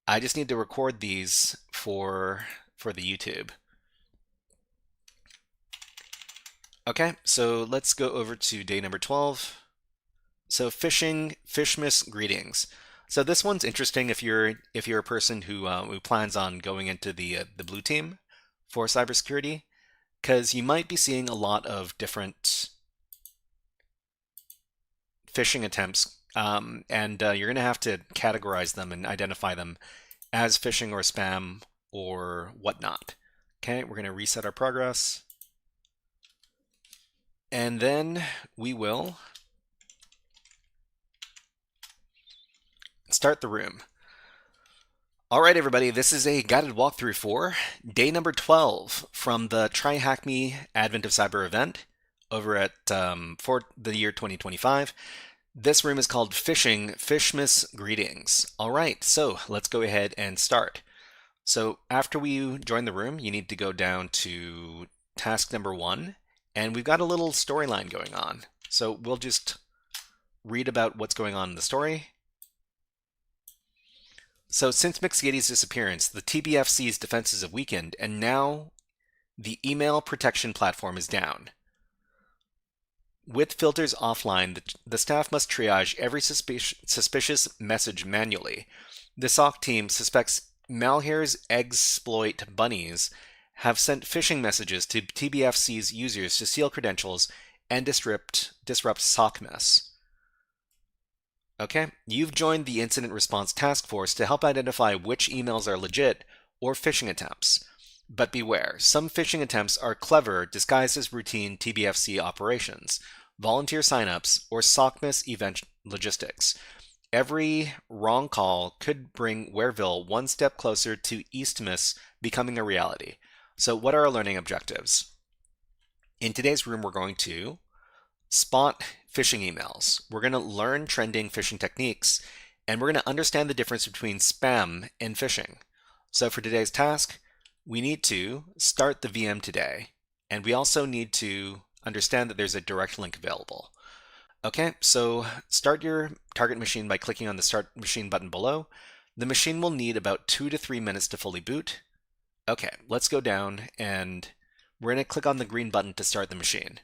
I just need to record these for the YouTube. Okay, so let's go over to day number 12. So phishing, Fishmas greetings. So this one's interesting if you're a person who plans on going into the blue team for cybersecurity, because you might be seeing a lot of different phishing attempts, and you're going to have to categorize them and identify them as phishing or spam or whatnot. Okay, we're going to reset our progress, and then we will start the room. All right, everybody, this is a guided walkthrough for day number 12 from the TryHackMe Advent of Cyber event over at for the year 2025. This room is called Phishing Fishmas Greetings. All right, so let's go ahead and start. So after we join the room, you need to go down to task number 1, and we've got a little storyline going on. So we'll just read about what's going on in the story. So since Mixghetti's disappearance, the TBFC's defenses have weakened, and now the email protection platform is down. With filters offline, the staff must triage every suspicious message manually. The SOC team suspects Malhair's exploit bunnies have sent phishing messages to TBFC's users to steal credentials and disrupt SOCMS. Okay, you've joined the Incident Response Task Force to help identify which emails are legit or phishing attempts. But beware, some phishing attempts are clever, disguised as routine TBFC operations, volunteer signups, or SOCMS event logistics. Every wrong call could bring Wareville one step closer to Eastmas becoming a reality. So what are our learning objectives? In today's room, we're going to spot phishing emails. We're going to learn trending phishing techniques, and we're going to understand the difference between spam and phishing. So for today's task, we need to start the VM today, and we also need to understand that there's a direct link available. Okay, so start your target machine by clicking on the Start Machine button below. The machine will need about 2 to 3 minutes to fully boot. Okay, let's go down, and we're going to click on the green button to start the machine.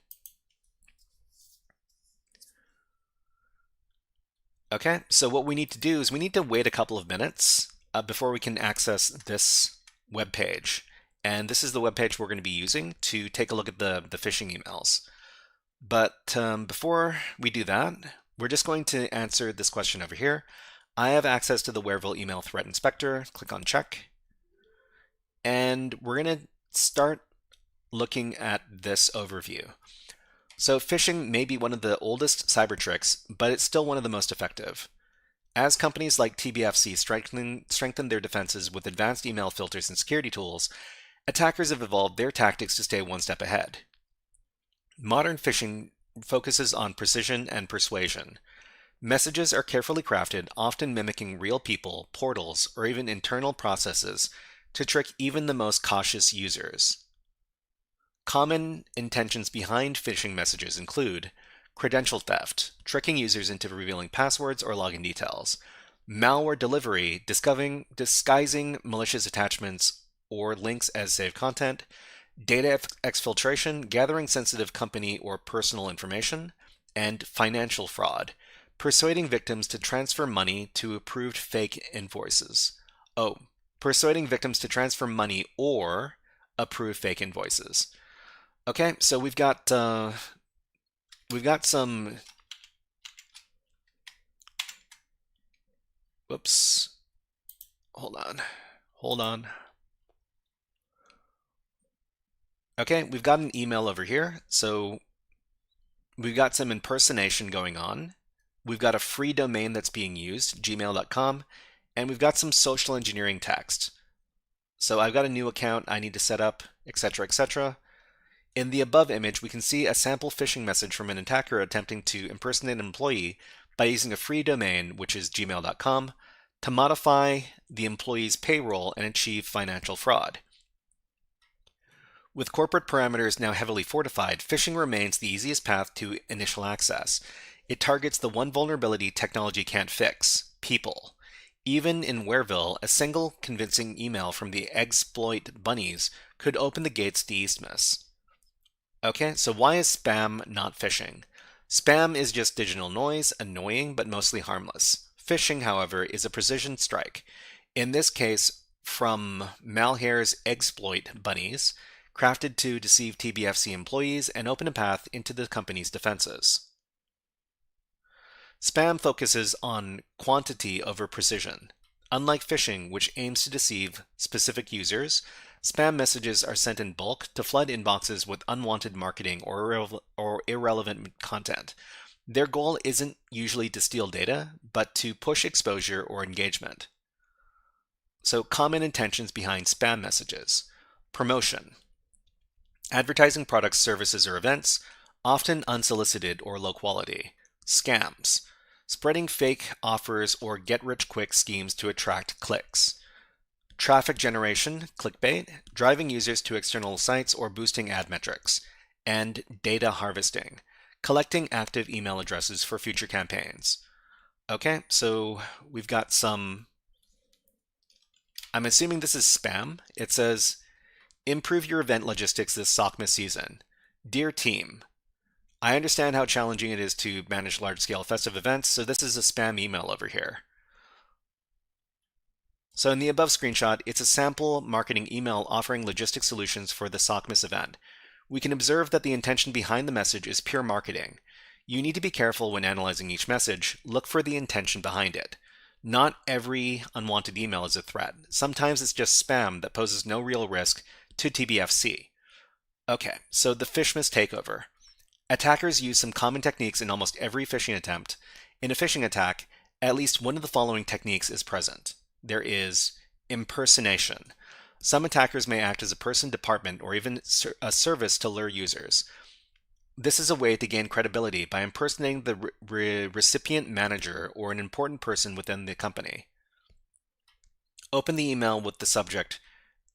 Okay, so what we need to do is we need to wait a couple of minutes before we can access this web page. And this is the web page we're going to be using to take a look at the phishing emails. But before we do that, we're just going to answer this question over here. I have access to the Wareville Email Threat Inspector. Click on Check. And we're going to start looking at this overview. So phishing may be one of the oldest cyber tricks, but it's still one of the most effective. As companies like TBFC strengthen their defenses with advanced email filters and security tools, attackers have evolved their tactics to stay one step ahead. Modern phishing focuses on precision and persuasion. Messages are carefully crafted, often mimicking real people, portals, or even internal processes to trick even the most cautious users. Common intentions behind phishing messages include credential theft, tricking users into revealing passwords or login details, malware delivery, disguising malicious attachments or links as saved content, data exfiltration, gathering sensitive company or personal information, and financial fraud, persuading victims to transfer money to approved fake invoices. Persuading victims to transfer money or approve fake invoices. Okay, so we've got some. Whoops. Hold on. Okay, we've got an email over here. So we've got some impersonation going on. We've got a free domain that's being used, gmail.com, and we've got some social engineering text. So I've got a new account I need to set up, etc., etc. In the above image, we can see a sample phishing message from an attacker attempting to impersonate an employee by using a free domain, which is gmail.com, to modify the employee's payroll and achieve financial fraud. With corporate parameters now heavily fortified, phishing remains the easiest path to initial access. It targets the one vulnerability technology can't fix: people. Even in Wareville, a single convincing email from the exploit bunnies could open the gates to Eastmas. Okay, so why is spam not phishing? Spam is just digital noise, annoying but mostly harmless. Phishing, however, is a precision strike. In this case, from Malhare's exploit bunnies, crafted to deceive TBFC employees and open a path into the company's defenses. Spam focuses on quantity over precision. Unlike phishing, which aims to deceive specific users, spam messages are sent in bulk to flood inboxes with unwanted marketing or irrelevant content. Their goal isn't usually to steal data, but to push exposure or engagement. So, common intentions behind spam messages. Promotion. Advertising products, services, or events, often unsolicited or low quality. Scams. Spreading fake offers or get-rich-quick schemes to attract clicks. Traffic generation, clickbait, driving users to external sites or boosting ad metrics. And data harvesting, collecting active email addresses for future campaigns. Okay, so we've got some, I'm assuming this is spam. It says, improve your event logistics this SOCMA season. Dear team, I understand how challenging it is to manage large-scale festive events, so this is a spam email over here. So in the above screenshot, it's a sample marketing email offering logistic solutions for the SOCMAS event. We can observe that the intention behind the message is pure marketing. You need to be careful when analyzing each message. Look for the intention behind it. Not every unwanted email is a threat. Sometimes it's just spam that poses no real risk to TBFC. Okay, so the Phishmas takeover. Attackers use some common techniques in almost every phishing attempt. In a phishing attack, at least one of the following techniques is present. There is impersonation. Some attackers may act as a person, department, or even a service to lure users. This is a way to gain credibility by impersonating the recipient manager or an important person within the company. Open the email with the subject,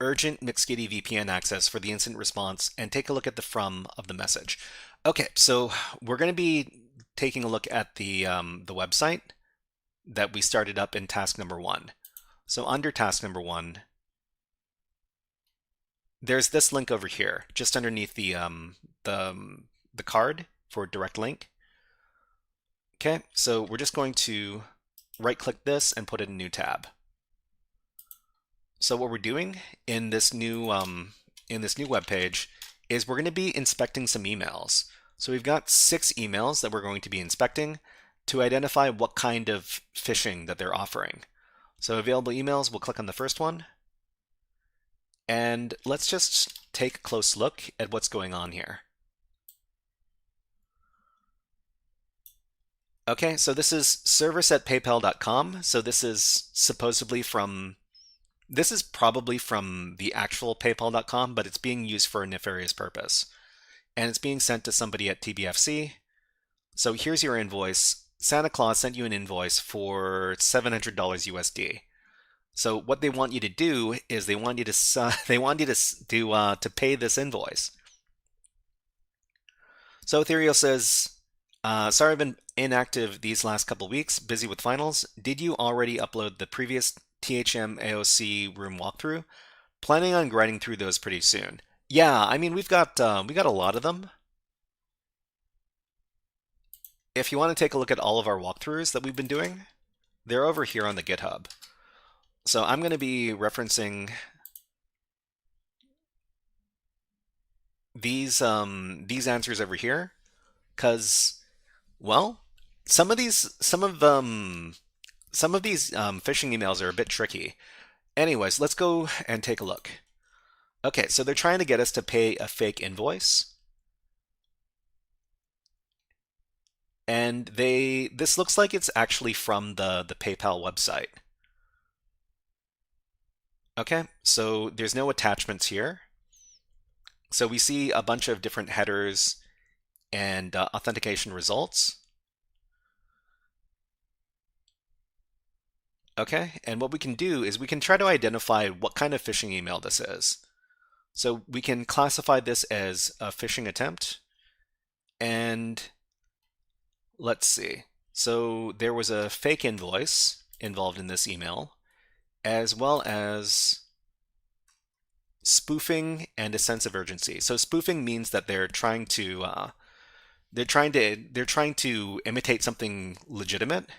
urgent Mixkitty VPN access for the instant response, and take a look at the from of the message. Okay, so we're going to be taking a look at the website that we started up in task number 1. So under task number 1, there's this link over here, just underneath the card for direct link. Okay, so we're just going to right-click this and put it in a new tab. So what we're doing in this new web page is we're going to be inspecting some emails. So we've got 6 emails that we're going to be inspecting to identify what kind of phishing that they're offering. So available emails, we'll click on the first one. And let's just take a close look at what's going on here. Okay, so this is service@paypal.com. So this is probably from the actual paypal.com, but it's being used for a nefarious purpose. And it's being sent to somebody at TBFC. So here's your invoice. Santa Claus sent you an invoice for $700 USD. So what they want you to do is they want you to pay this invoice. So Ethereal says, sorry I've been inactive these last couple weeks, busy with finals. Did you already upload the previous THM AOC room walkthrough? Planning on grinding through those pretty soon. Yeah, I mean we got a lot of them. If you want to take a look at all of our walkthroughs that we've been doing, they're over here on the GitHub. So I'm going to be referencing these answers over here, because, well, some of these phishing emails are a bit tricky. Anyways, let's go and take a look. Okay, so they're trying to get us to pay a fake invoice. And this looks like it's actually from the PayPal website. Okay, so there's no attachments here. So we see a bunch of different headers and authentication results. Okay, and what we can do is we can try to identify what kind of phishing email this is. So we can classify this as a phishing attempt. And let's see. So there was a fake invoice involved in this email, as well as spoofing and a sense of urgency. So spoofing means that they're trying to imitate something legitimate,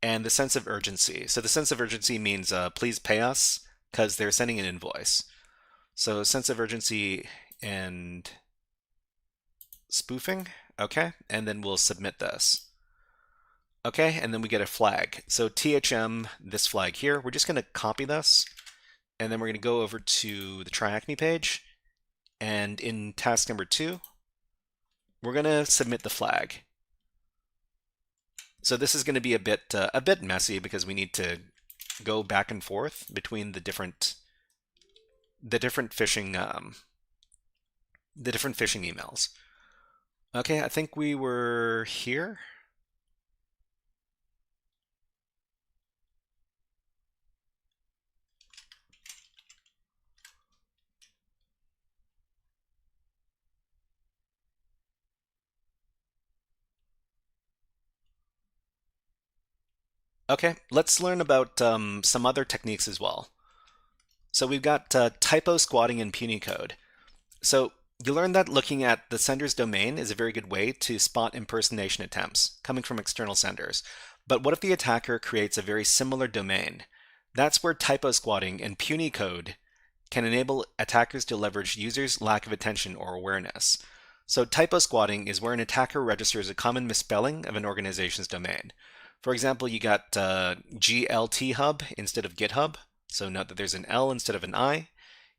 and the sense of urgency. So the sense of urgency means please pay us because they're sending an invoice. So sense of urgency and spoofing, okay, and then we'll submit this. Okay, and then we get a flag. So THM, this flag here, we're just going to copy this, and then we're going to go over to the TryHackMe page, and in task number 2, we're going to submit the flag. So this is going to be a bit messy because we need to go back and forth between the different phishing emails. Okay, I think we were here. Okay, let's learn about some other techniques as well. So we've got typo squatting in Punycode. So you learned that looking at the sender's domain is a very good way to spot impersonation attempts coming from external senders. But what if the attacker creates a very similar domain? That's where typo squatting in Punycode can enable attackers to leverage users' lack of attention or awareness. So typo squatting is where an attacker registers a common misspelling of an organization's domain. For example, you got GLT hub instead of GitHub. So note that there's an L instead of an I.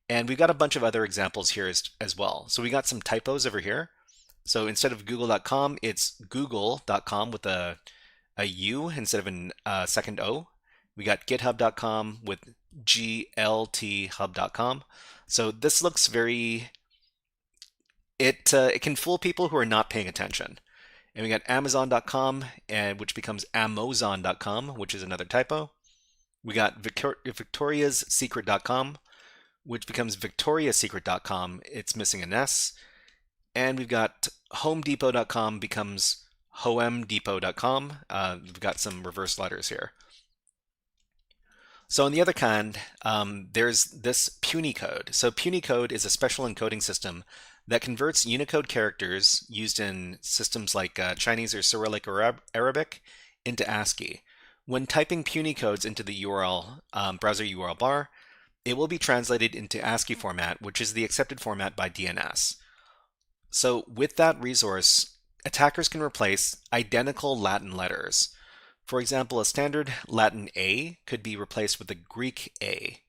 And we've got a bunch of other examples here as well. So we got some typos over here. So instead of google.com, it's google.com with a U instead of a second O. We got github.com with glthub.com. So this looks very, it can fool people who are not paying attention. And we got amazon.com, which becomes amazon.com, which is another typo. We got victoriassecret.com, which becomes victoriasecret.com. It's missing an S. And we've got homedepot.com becomes hoemdepot.com. We've got some reverse letters here. So on the other hand, there's this Punycode. So Punycode is a special encoding system that converts Unicode characters used in systems like Chinese or Cyrillic or Arabic into ASCII. When typing Punycodes into the URL browser URL bar, it will be translated into ASCII format, which is the accepted format by DNS. So with that resource, attackers can replace identical Latin letters. For example, a standard Latin A could be replaced with a Greek A.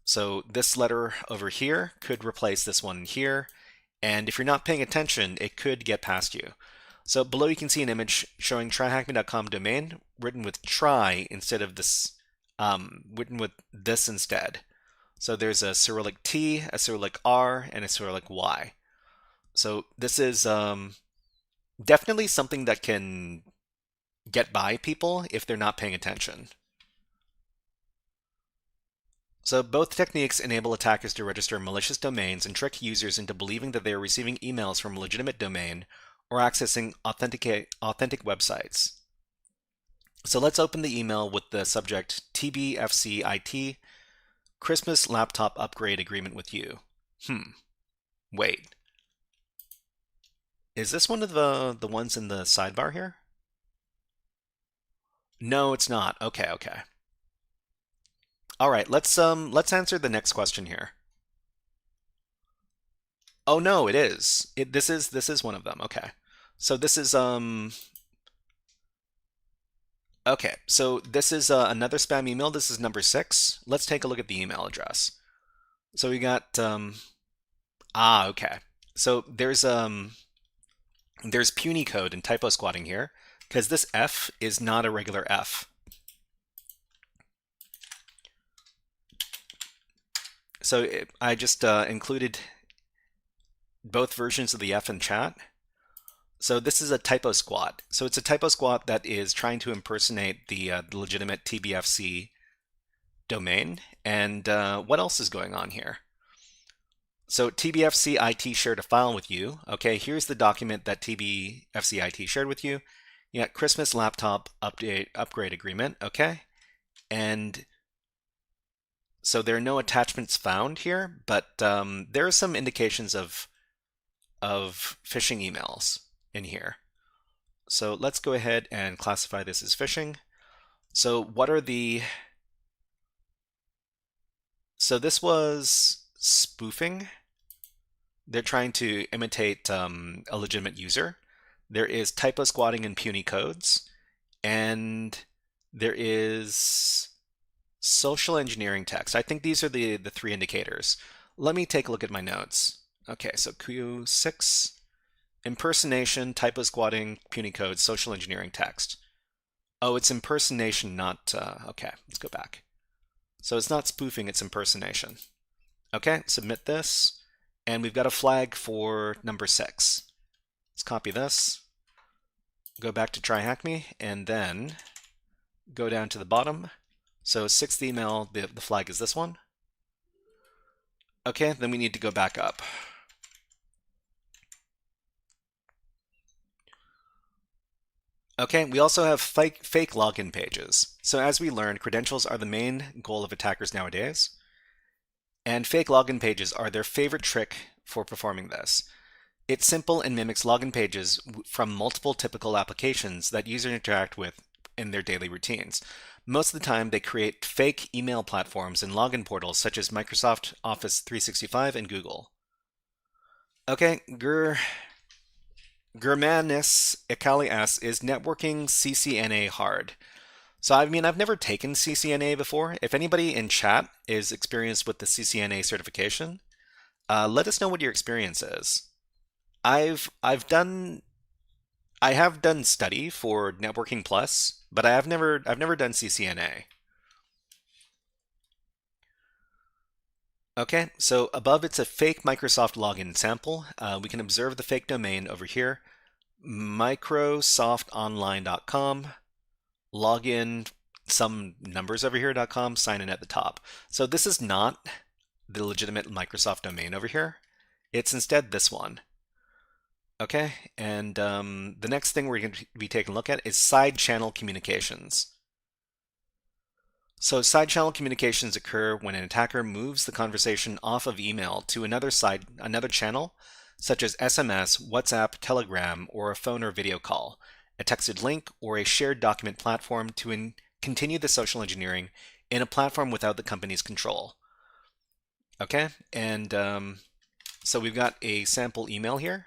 So this letter over here could replace this one here, and if you're not paying attention, it could get past you. So below you can see an image showing tryhackme.com domain written with try instead of this, written with this instead. So there's a Cyrillic T, a Cyrillic R, and a Cyrillic Y. So this is definitely something that can get by people if they're not paying attention. So both techniques enable attackers to register malicious domains and trick users into believing that they are receiving emails from a legitimate domain or accessing authentic websites. So let's open the email with the subject TBFCIT Christmas laptop upgrade agreement with you. Wait. Is this one of the ones in the sidebar here? No, it's not. Okay. All right, let's answer the next question here. Oh no, it is. This is one of them. Okay. So this is okay, so this is another spam email. This is number 6. Let's take a look at the email address. So we got okay. So there's Punycode and typo squatting here because this F is not a regular F. So I just included both versions of the F in chat. So this is a typo squat. So it's a typo squat that is trying to impersonate the legitimate TBFC domain. And what else is going on here? So TBFC IT shared a file with you. Okay, here's the document that TBFC IT shared with you. You got Christmas laptop upgrade agreement. Okay, and so there are no attachments found here, but there are some indications of phishing emails in here. So let's go ahead and classify this as phishing. So what are the... So this was spoofing. They're trying to imitate a legitimate user. There is typo squatting and puny codes. And there is social engineering text. I think these are the three indicators. Let me take a look at my notes. Okay, so Q6, impersonation, typo squatting, puny code, social engineering text. Oh, it's impersonation, not, okay, let's go back. So it's not spoofing, it's impersonation. Okay, submit this, and we've got a flag for number 6. Let's copy this, go back to TryHackMe, and then go down to the bottom. So 6th email, the flag is this one. Okay, then we need to go back up. Okay, we also have fake login pages. So as we learned, credentials are the main goal of attackers nowadays. And fake login pages are their favorite trick for performing this. It's simple and mimics login pages from multiple typical applications that users interact with in their daily routines. Most of the time, they create fake email platforms and login portals such as Microsoft Office 365 and Google. Okay, Germanis Ikalias is networking CCNA hard. So I mean, I've never taken CCNA before. If anybody in chat is experienced with the CCNA certification, let us know what your experience is. I have done study for Networking Plus, but I've never done CCNA. Okay, so above it's a fake Microsoft login sample. We can observe the fake domain over here, microsoftonline.com, login, some numbers over here.com, sign in at the top. So this is not the legitimate Microsoft domain over here. It's instead this one. Okay, and the next thing we're going to be taking a look at is side channel communications. So side channel communications occur when an attacker moves the conversation off of email to another channel, such as SMS, WhatsApp, Telegram, or a phone or video call, a texted link, or a shared document platform to continue the social engineering in a platform without the company's control. Okay, and so we've got a sample email here.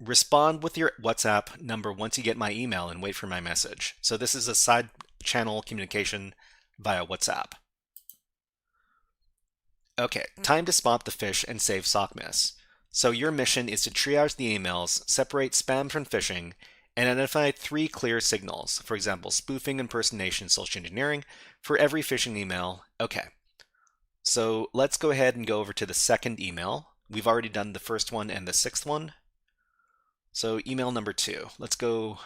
Respond with your WhatsApp number once you get my email and wait for my message. So this is a side channel communication via WhatsApp. Okay, time to spot the phish and save SOCMIS. So your mission is to triage the emails, separate spam from phishing, and identify 3 clear signals. For example, spoofing, impersonation, social engineering for every phishing email. Okay, so let's go ahead and go over to the second email. We've already done the first one and the 6th one. So email number 2, let's go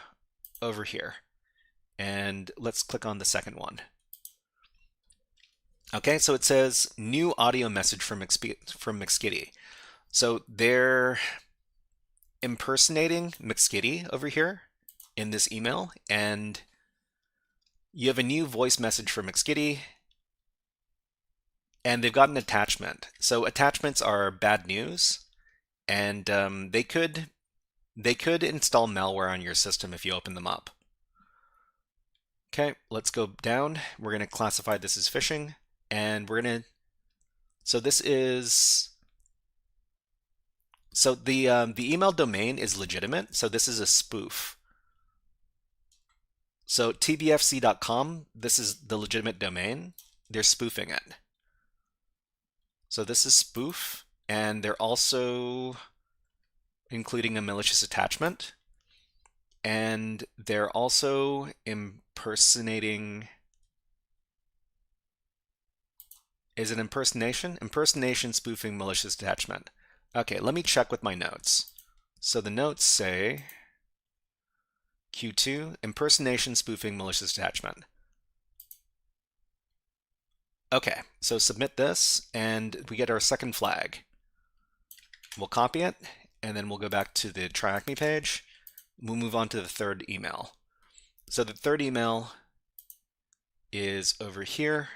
over here and let's click on the second one. Okay, so it says new audio message from McSkitty. So they're impersonating McSkitty over here in this email, and you have a new voice message from McSkitty, and they've got an attachment. So attachments are bad news, and they could install malware on your system if you open them up. Okay, let's go down. We're going to classify this as phishing, and we're going to, so this is, so the email domain is legitimate, so this is a spoof. So tbfc.com, this is the legitimate domain. They're spoofing it. So this is spoof, and they're also including a malicious attachment, and they're also impersonating. Is it impersonation? Impersonation, spoofing, malicious attachment. Okay, let me check with my notes. So the notes say Q2, impersonation, spoofing, malicious attachment. Okay, so submit this, and we get our second flag. We'll copy it, and then we'll go back to the TryHackMe page. We'll move on to the third email. So the third email is over here.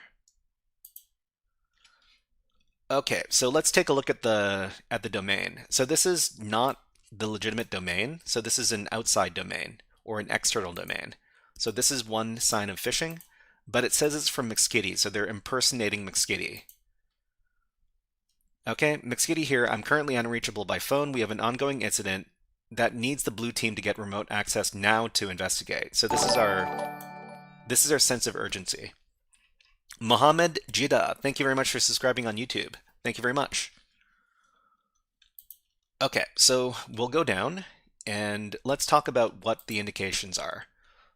Okay, so let's take a look at the domain. So this is not the legitimate domain. So this is an outside domain or an external domain. So this is one sign of phishing, but it says it's from McSkitty, so they're impersonating McSkitty. Okay, McSkitty here. I'm currently unreachable by phone. We have an ongoing incident that needs the blue team to get remote access now to investigate. So this is our sense of urgency. Mohammed Jida, thank you very much for subscribing on YouTube. Thank you very much. Okay, so we'll go down and let's talk about what the indications are.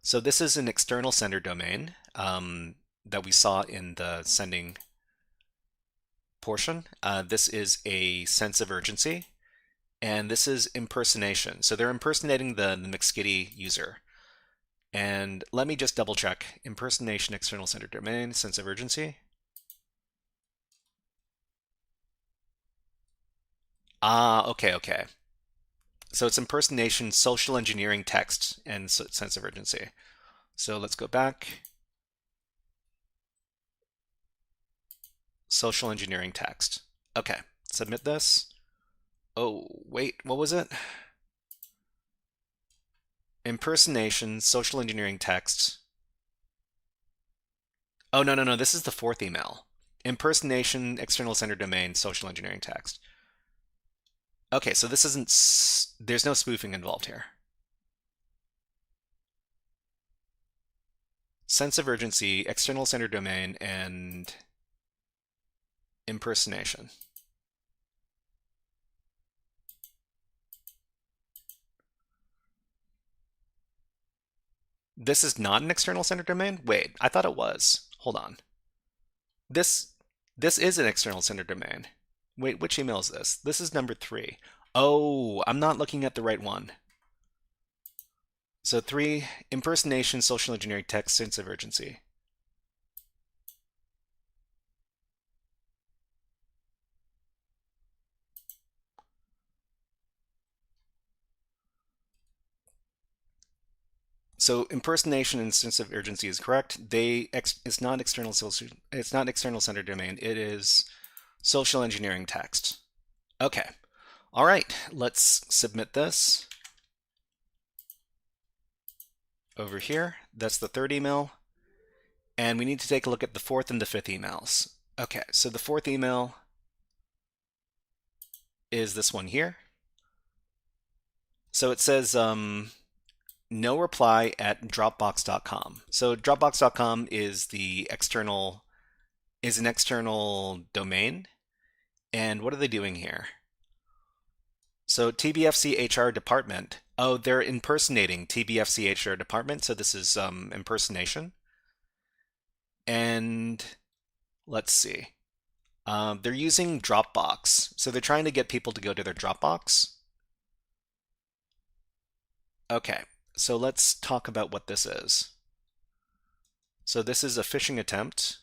So this is an external sender domain that we saw in the sending portion. This is a sense of urgency, and this is impersonation. So they're impersonating the McSkitty user. And let me just double check. Impersonation, external sender domain, sense of urgency. Okay. So it's impersonation, social engineering text, and sense of urgency. So let's go back. Social engineering text. Okay, submit this. Oh, wait, what was it? Impersonation, social engineering text. Oh, no, this is the fourth email. Impersonation, external sender domain, social engineering text. Okay, so this isn't, there's no spoofing involved here. Sense of urgency, external sender domain, and impersonation. This is not an external sender domain? Wait, I thought it was. Hold on. This is an external sender domain. Wait, which email is this? This is number 3. Oh, I'm not looking at the right one. So 3, impersonation, social engineering text, sense of urgency. So impersonation and sense of urgency is correct. It's not external sender domain. It is social engineering text. Okay. All right. Let's submit this over here. That's the 3rd email. And we need to take a look at the 4th and the 5th emails. Okay. So the 4th email is this one here. So it says no reply at dropbox.com. So dropbox.com is an external domain. And what are they doing here? So TBFC HR department. Oh, they're impersonating TBFC HR department. So this is impersonation. And let's see. They're using Dropbox. So they're trying to get people to go to their Dropbox. Okay, so let's talk about what this is. So this is a phishing attempt.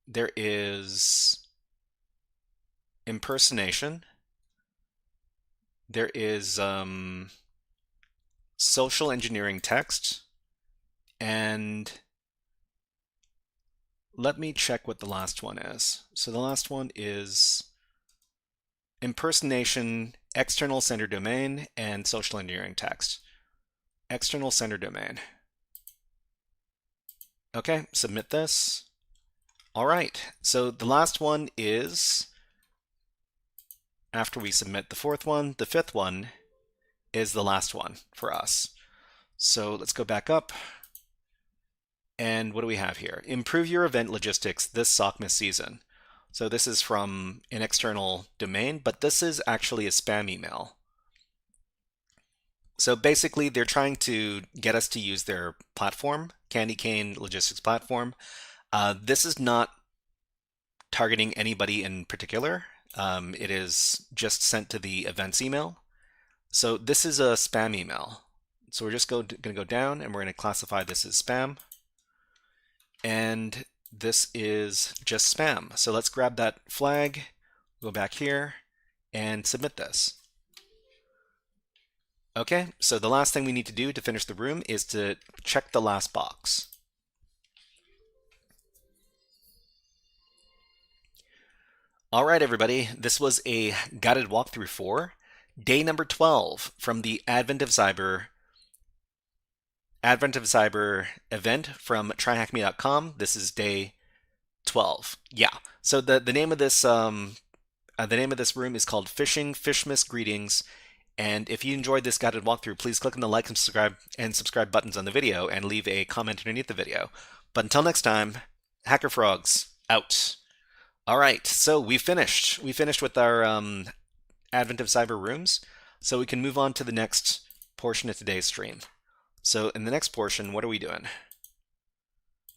There is impersonation. There is social engineering text. And let me check what the last one is. So the last one is impersonation, external sender domain, and social engineering text. External sender domain. Okay, submit this. All right, so the last one is, after we submit the 4th one, the 5th one is the last one for us. So let's go back up. And what do we have here? Improve your event logistics this SOCMAS season. So this is from an external domain, but this is actually a spam email. So basically, they're trying to get us to use their platform, Candy Cane Logistics Platform. This is not targeting anybody in particular. It is just sent to the events email. So this is a spam email. So we're just going to go down and we're going to classify this as spam. And this is just spam. So let's grab that flag, go back here, and submit this. Okay, so the last thing we need to do to finish the room is to check the last box. All right, everybody, this was a guided walkthrough for day number 12 from the Advent of Cyber Advent of Cyber event from TryHackMe.com. This is day 12. Yeah. So the name of this the name of this room is called Phishing Fishmas Greetings. And if you enjoyed this guided walkthrough, please click on the like and subscribe buttons on the video and leave a comment underneath the video. But until next time, HackerFrogs out. All right, so we finished. We finished with our Advent of Cyber rooms, so we can move on to the next portion of today's stream. So in the next portion, what are we doing?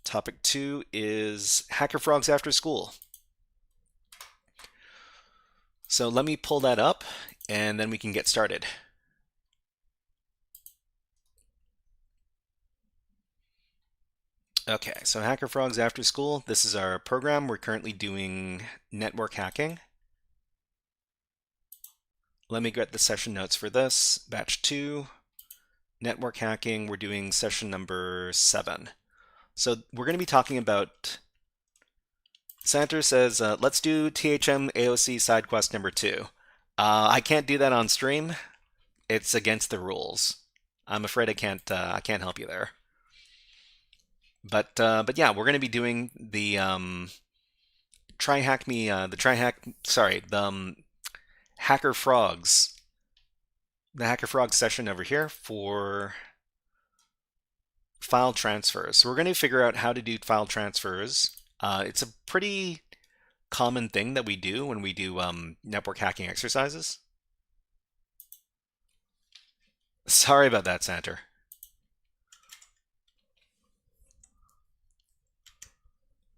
Topic 2 is HackerFrogs AfterSchool. So let me pull that up, and then we can get started. Okay, so HackerFrogs AfterSchool, this is our program. We're currently doing network hacking. Let me get the session notes for this. Batch 2, network hacking, we're doing session number 7. So we're going to be talking about, Santer says, let's do THM AOC side quest number 2. I can't do that on stream. It's against the rules. I'm afraid I can't help you there. But yeah, we're going to be doing the HackerFrogs, the HackerFrogs session over here for file transfers. So we're going to figure out how to do file transfers. It's a pretty common thing that we do when we do network hacking exercises. Sorry about that, Santer.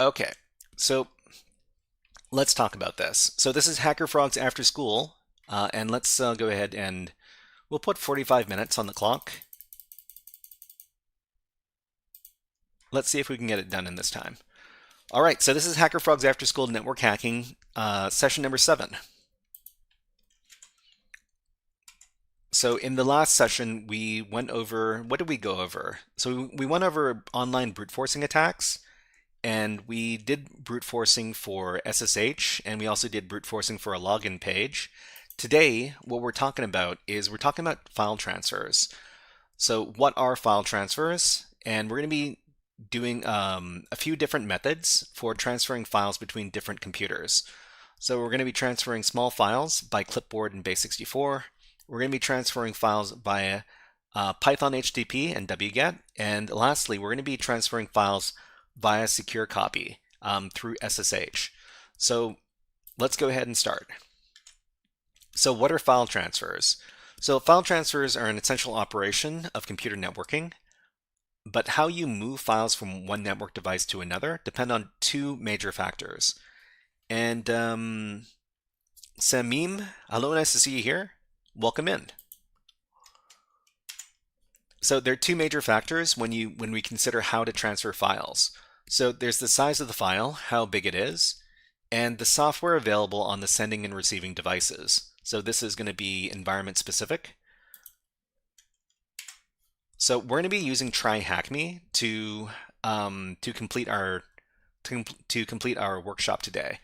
Okay, so let's talk about this. So this is HackerFrogs AfterSchool, and let's go ahead and we'll put 45 minutes on the clock. Let's see if we can get it done in this time. All right, so this is HackerFrogs AfterSchool Network Hacking, session number 7. So in the last session, we went over, what did we go over? So we went over online brute forcing attacks, and we did brute forcing for SSH, and we also did brute forcing for a login page. Today, what we're talking about is we're talking about file transfers. So what are file transfers? And we're going to be doing a few different methods for transferring files between different computers. So we're going to be transferring small files by clipboard and base64. We're going to be transferring files by Python HTTP and wget. And lastly, we're going to be transferring files via secure copy through SSH. So let's go ahead and start. So what are file transfers? So file transfers are an essential operation of computer networking, but how you move files from one network device to another depend on 2 major factors. And Samim, hello, nice to see you here. Welcome in. So there are 2 major factors when we consider how to transfer files. So there's the size of the file, how big it is, and the software available on the sending and receiving devices. So this is going to be environment specific. So we're going to be using TryHackMe to complete our workshop today.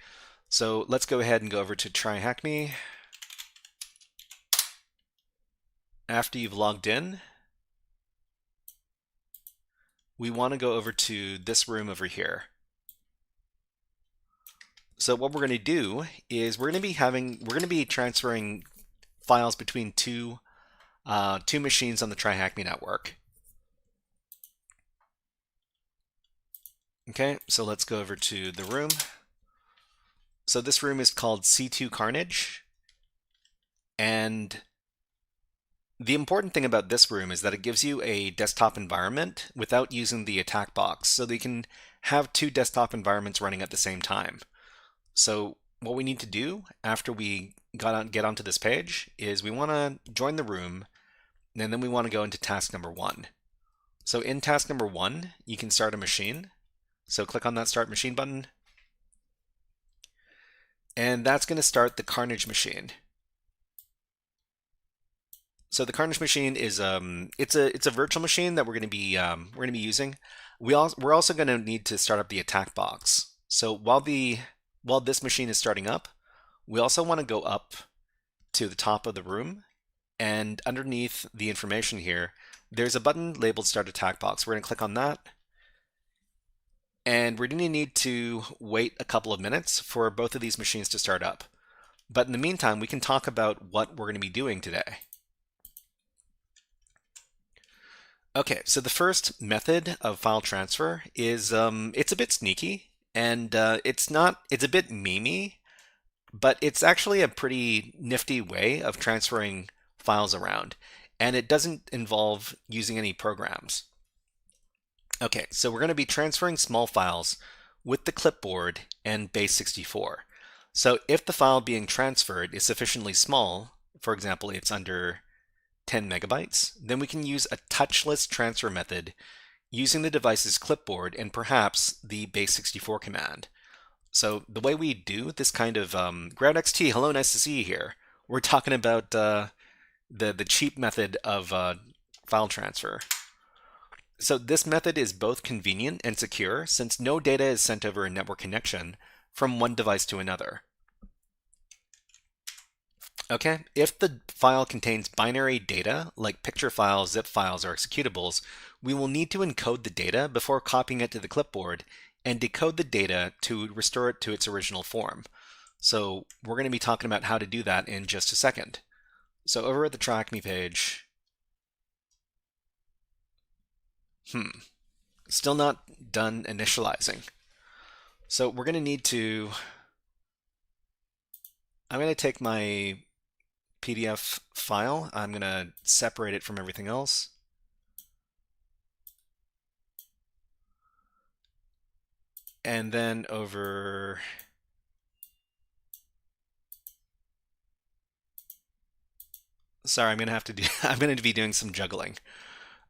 So let's go ahead and go over to TryHackMe. After you've logged in, we want to go over to this room over here. So what we're going to do is we're going to be transferring files between two machines on the TryHackMe network. Okay, so let's go over to the room. So this room is called C2 Carnage, and the important thing about this room is that it gives you a desktop environment without using the attack box, so that you can have 2 desktop environments running at the same time. So what we need to do after we get onto this page is we want to join the room, and then we want to go into task number 1. So in task number 1, you can start a machine. So click on that Start Machine button, and that's going to start the Carnage machine. So the Carnage machine is it's a virtual machine that we're going to be using. We're also going to need to start up the attack box. So while this machine is starting up, we also want to go up to the top of the room, and underneath the information here, there's a button labeled Start Attack Box. We're going to click on that. And we're going to need to wait a couple of minutes for both of these machines to start up. But in the meantime, we can talk about what we're going to be doing today. Okay, so the first method of file transfer is it's a bit sneaky, and it's a bit memey, but it's actually a pretty nifty way of transferring files around, and it doesn't involve using any programs. Okay, so we're going to be transferring small files with the clipboard and base64. So if the file being transferred is sufficiently small, for example, it's under 10 megabytes, then we can use a touchless transfer method using the device's clipboard and perhaps the base64 command. So the way we do this kind of GroundXT, hello, nice to see you here. We're talking about the cheap method of file transfer. So this method is both convenient and secure since no data is sent over a network connection from one device to another. Okay, if the file contains binary data, like picture files, zip files, or executables, we will need to encode the data before copying it to the clipboard and decode the data to restore it to its original form. So we're going to be talking about how to do that in just a second. So over at the TryHackMe page, still not done initializing. So we're going to need to, I'm going to take my PDF file. I'm going to separate it from everything else. And then over sorry, I'm going to have to do I'm going to be doing some juggling.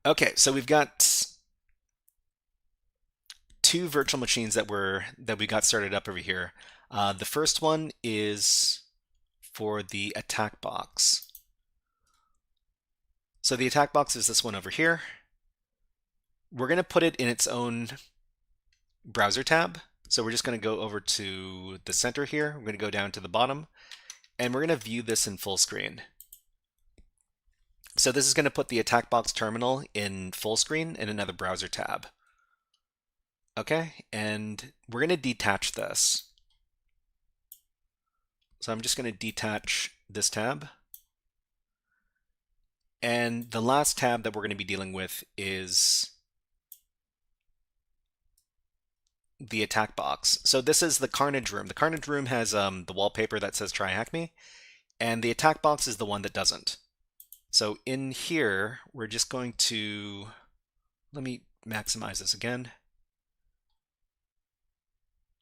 Okay, so we've got two virtual machines that we got started up over here. The first one is for the attack box. So the attack box is this one over here. We're going to put it in its own browser tab. So we're just going to go over to the center here. We're going to go down to the bottom, and we're going to view this in full screen. So this is going to put the attack box terminal in full screen in another browser tab. Okay, and we're going to detach this. So I'm just going to detach this tab. And the last tab that we're going to be dealing with is the attack box. So this is the Carnage room. The Carnage room has the wallpaper that says TryHackMe, and the attack box is the one that doesn't. So in here, we're just going to, let me maximize this again.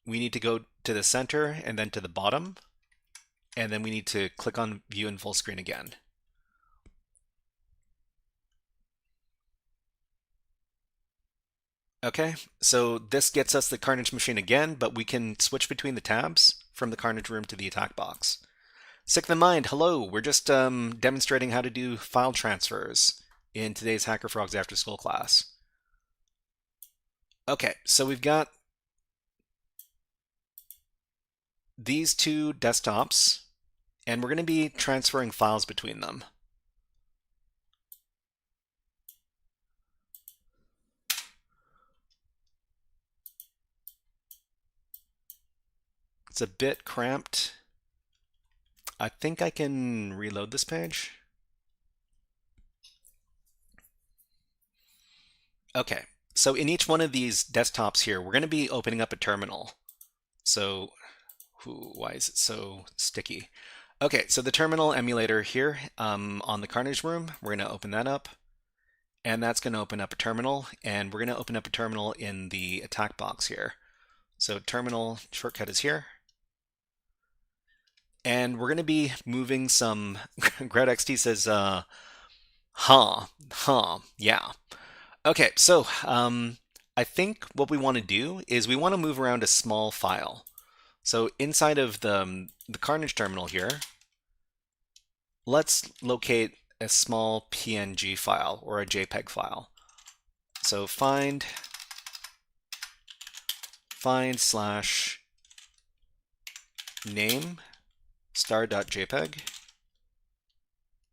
We need to go to the center and then to the bottom, and then we need to click on view in full screen again. Okay, so this gets us the Carnage machine again, but we can switch between the tabs from the Carnage room to the attack box. Sick in mind, hello, we're just demonstrating how to do file transfers in today's HackerFrogs AfterSchool class. Okay, so we've got these two desktops, and we're going to be transferring files between them. It's a bit cramped. I think I can reload this page. Okay, so in each one of these desktops here, we're going to be opening up a terminal. So, why is it so sticky? Okay, so the terminal emulator here on the Carnage room, we're going to open that up. And that's going to open up a terminal, and we're going to open up a terminal in the attack box here. So terminal shortcut is here. And we're going to be moving some, GroundXT says, yeah. Okay, so I think what we want to do is we want to move around a small file. So inside of the Carnage terminal here, let's locate a small PNG file or a JPEG file. So find slash name star.jpg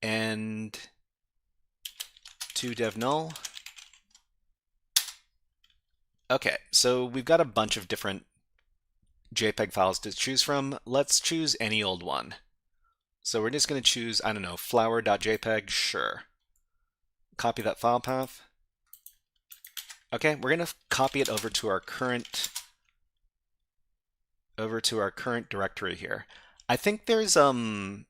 and to dev null. Okay, so we've got a bunch of different JPEG files to choose from. Let's choose any old one. So we're just going to choose, I don't know, flower.jpg, sure. Copy that file path. Okay, we're going to copy it over to our current directory here. I think there's in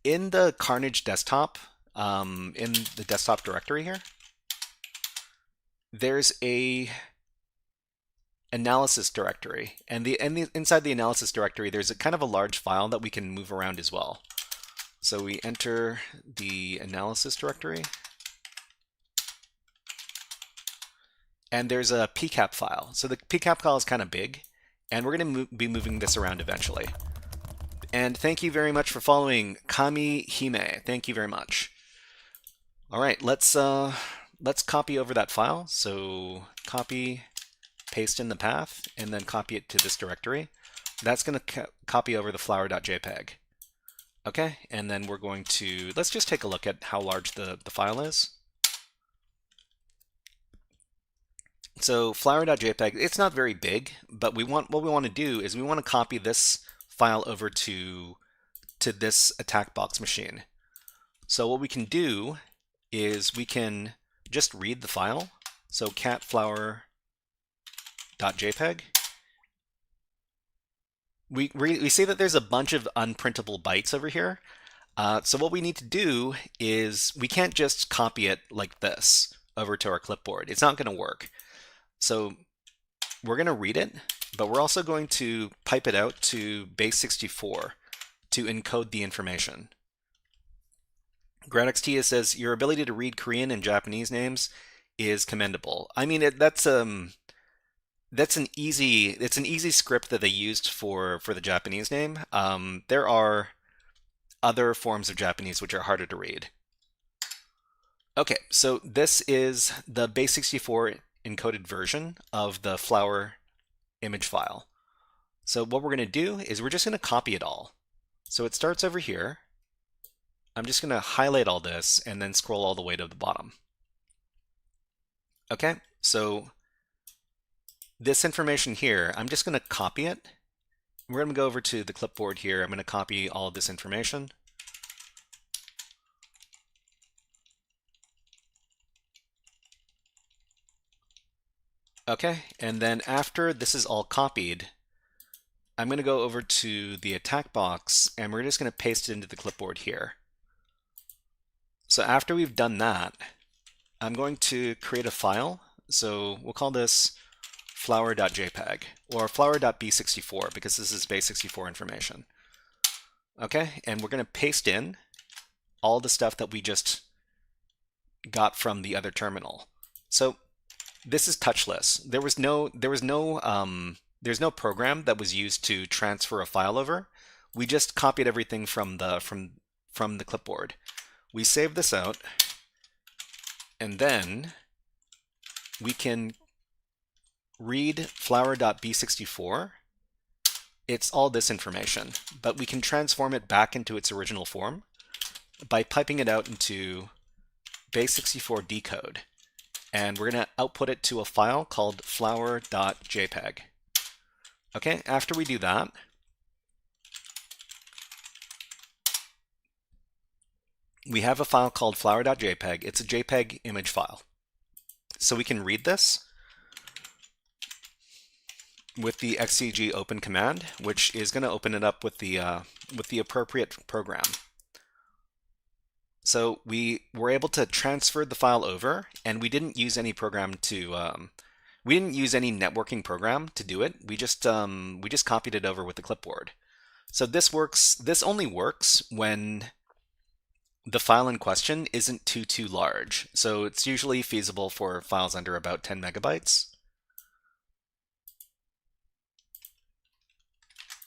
the Carnage desktop, in the desktop directory here, there's a analysis directory, and inside the analysis directory there's a kind of a large file that we can move around as well. So we enter the analysis directory, and there's a pcap file. So the pcap file is kind of big, and we're going to be moving this around eventually. And thank you very much for following Kami Hime. Thank you very much. All right, let's copy over that file. So copy, paste in the path, and then copy it to this directory. That's going to copy over the flower.jpg. Okay, and then we're going to, let's just take a look at how large the file is. So flower.jpg, it's not very big, but what we want to do is we want to copy this file over to this attack box machine. So what we can do is we can just read the file. So cat flower.jpg. We see that there's a bunch of unprintable bytes over here. So what we need to do is we can't just copy it like this over to our clipboard. It's not going to work. So we're going to read it, but we're also going to pipe it out to base64 to encode the information. GradXT says your ability to read Korean and Japanese names is commendable. I mean, that's an easy script that they used for the Japanese name. There are other forms of Japanese which are harder to read. Okay, so this is the base64 encoded version of the flower image file. So what we're going to do is we're just going to copy it all. So it starts over here. I'm just going to highlight all this and then scroll all the way to the bottom. Okay, so this information here, I'm just going to copy it. We're going to go over to the clipboard here. I'm going to copy all of this information. Okay, and then after this is all copied, I'm going to go over to the attack box and we're just going to paste it into the clipboard here. So after we've done that, I'm going to create a file. So we'll call this flower.jpg or flower.b64 because this is base64 information. Okay, and we're going to paste in all the stuff that we just got from the other terminal. So this is touchless. There's no program that was used to transfer a file over. We just copied everything from the clipboard. We save this out, and then we can read flower.b64. It's all this information, but we can transform it back into its original form by piping it out into base64 decode. And we're going to output it to a file called flower.jpg. Okay, after we do that, we have a file called flower.jpg. It's a JPEG image file. So we can read this with the xcg open command, which is going to open it up with the appropriate program. So we were able to transfer the file over, and we didn't use any program to we didn't use any networking program to do it. We just copied it over with the clipboard. So this works. This only works when the file in question isn't too large. So it's usually feasible for files under about 10 megabytes.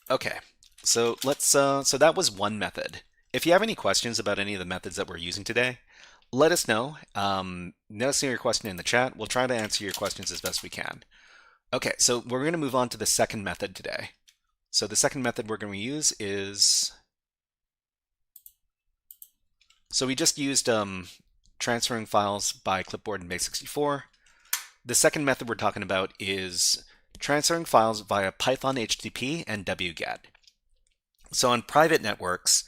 Okay, so let's so that was one method. If you have any questions about any of the methods that we're using today, let us know. Let us know your question in the chat. We'll try to answer your questions as best we can. Okay, so we're going to move on to the second method today. So the second method we're going to use is, so we just used transferring files by clipboard in base64. The second method we're talking about is transferring files via Python HTTP and wget. So on private networks,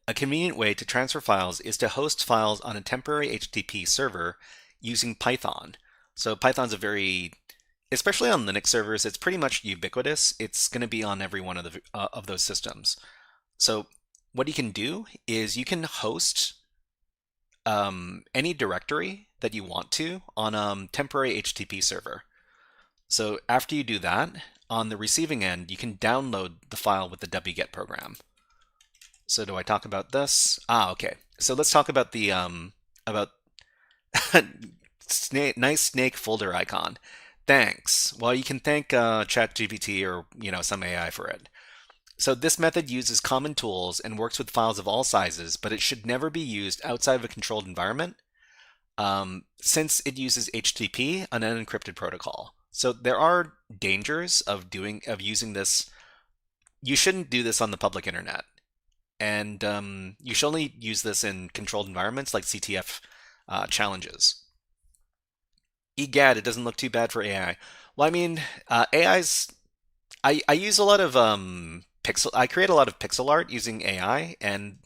a convenient way to transfer files is to host files on a temporary HTTP server using Python. So Python's especially on Linux servers, it's pretty much ubiquitous. It's going to be on every one of those systems. So what you can do is you can host any directory that you want to on a temporary HTTP server. So after you do that, on the receiving end, you can download the file with the wget program. So do I talk about this? Okay. So let's talk about the about nice snake folder icon. Thanks. Well, you can thank ChatGPT or some AI for it. So this method uses common tools and works with files of all sizes, but it should never be used outside of a controlled environment, since it uses HTTP, an unencrypted protocol. So there are dangers of using this. You shouldn't do this on the public internet, and you should only use this in controlled environments like CTF challenges. Egad, it doesn't look too bad for AI. Well, I mean, AI's. I use a lot of I create a lot of pixel art using AI, and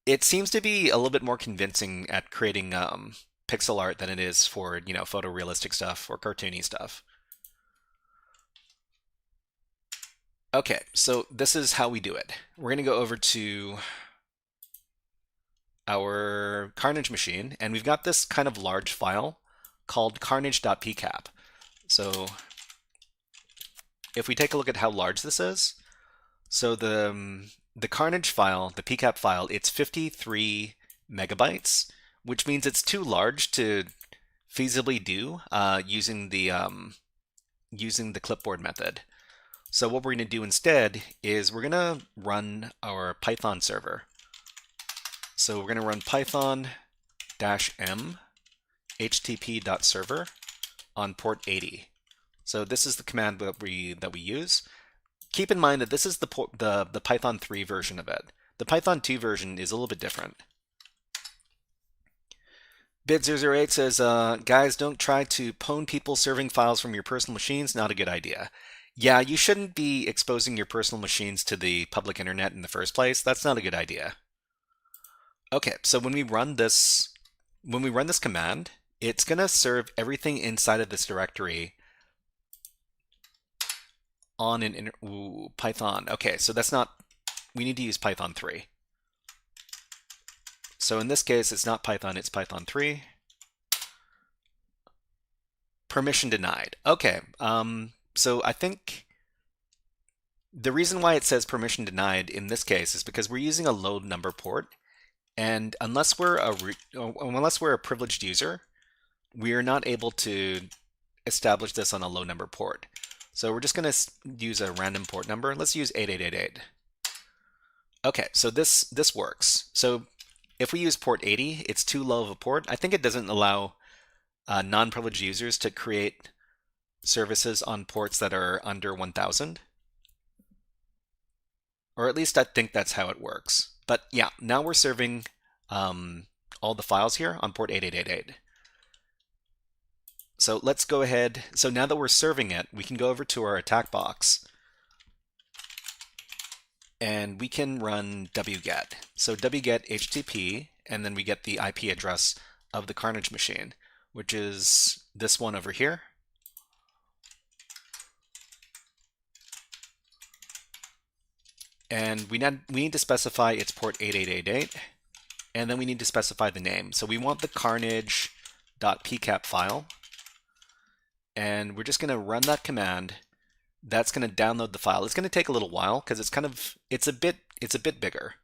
it seems to be a little bit more convincing at creating pixel art than it is for photorealistic stuff or cartoony stuff. Okay, so this is how we do it. We're going to go over to our Carnage machine, and we've got this kind of large file called carnage.pcap. So if we take a look at how large this is, so the Carnage file, the pcap file, it's 53 megabytes, which means it's too large to feasibly do using the clipboard method. So what we're going to do instead is we're going to run our Python server. So we're going to run python-m http.server on port 80. So this is the command that we use. Keep in mind that this is the Python 3 version of it. The Python 2 version is a little bit different. Bit008 says, guys, don't try to pwn people serving files from your personal machines. Not a good idea. Yeah, you shouldn't be exposing your personal machines to the public internet in the first place. That's not a good idea. Okay, so when we run this command, it's going to serve everything inside of this directory on an Python. Okay, so that's not, we need to use Python 3. So in this case, it's not Python, it's Python 3. Permission denied. Okay, so I think the reason why it says permission denied in this case is because we're using a low number port, and unless we're a privileged user, we are not able to establish this on a low number port. So we're just going to use a random port number. Let's use 8888. Okay, so this works. So if we use port 80, it's too low of a port. I think it doesn't allow non-privileged users to create services on ports that are under 1000. Or at least I think that's how it works. But yeah, now we're serving all the files here on port 8888. So let's go ahead. So now that we're serving it, we can go over to our attack box and we can run wget. So wget HTTP, and then we get the IP address of the Carnage machine, which is this one over here. And we need to specify its port 8888, and then we need to specify the name. So we want the carnage.pcap file, and we're just going to run that command. That's going to download the file. It's going to take a little while because it's a bit bigger.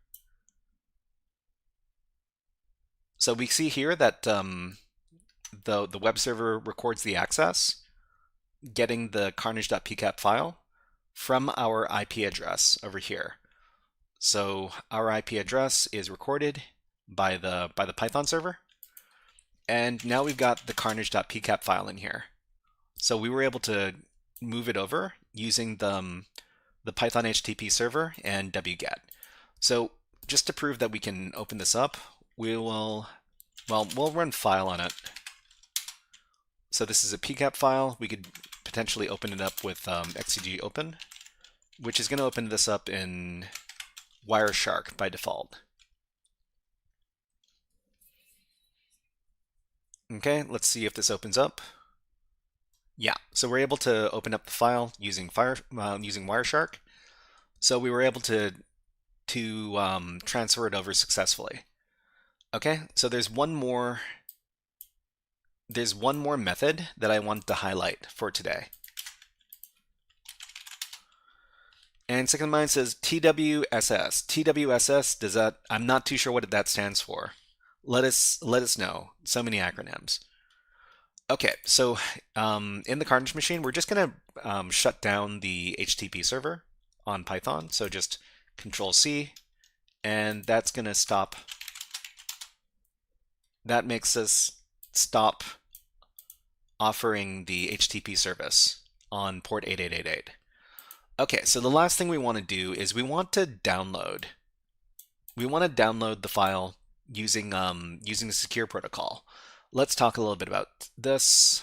So we see here that the web server records the access, getting the carnage.pcap file from our IP address over here. So our IP address is recorded by the Python server, and now we've got the carnage.pcap file in here. So we were able to move it over using the Python HTTP server and wget. So just to prove that we can open this up, we will well, we'll run file on it. So this is a PCAP file. We could potentially open it up with XCG open, which is going to open this up in Wireshark by default. Okay, let's see if this opens up. Yeah, so we're able to open up the file using Wireshark. So we were able to transfer it over successfully. Okay, so there's one more method that I want to highlight for today. And second mine says TWSS. TWSS, does that, I'm not too sure what that stands for. Let us know. So many acronyms. Okay, so in the Carnage machine, we're just going to shut down the HTTP server on Python. So just Control C, and that's going to stop. That makes us stop offering the HTTP service on port 8888. Okay, so the last thing we want to do is we want to download. We want to download the file using the secure protocol. Let's talk a little bit about this.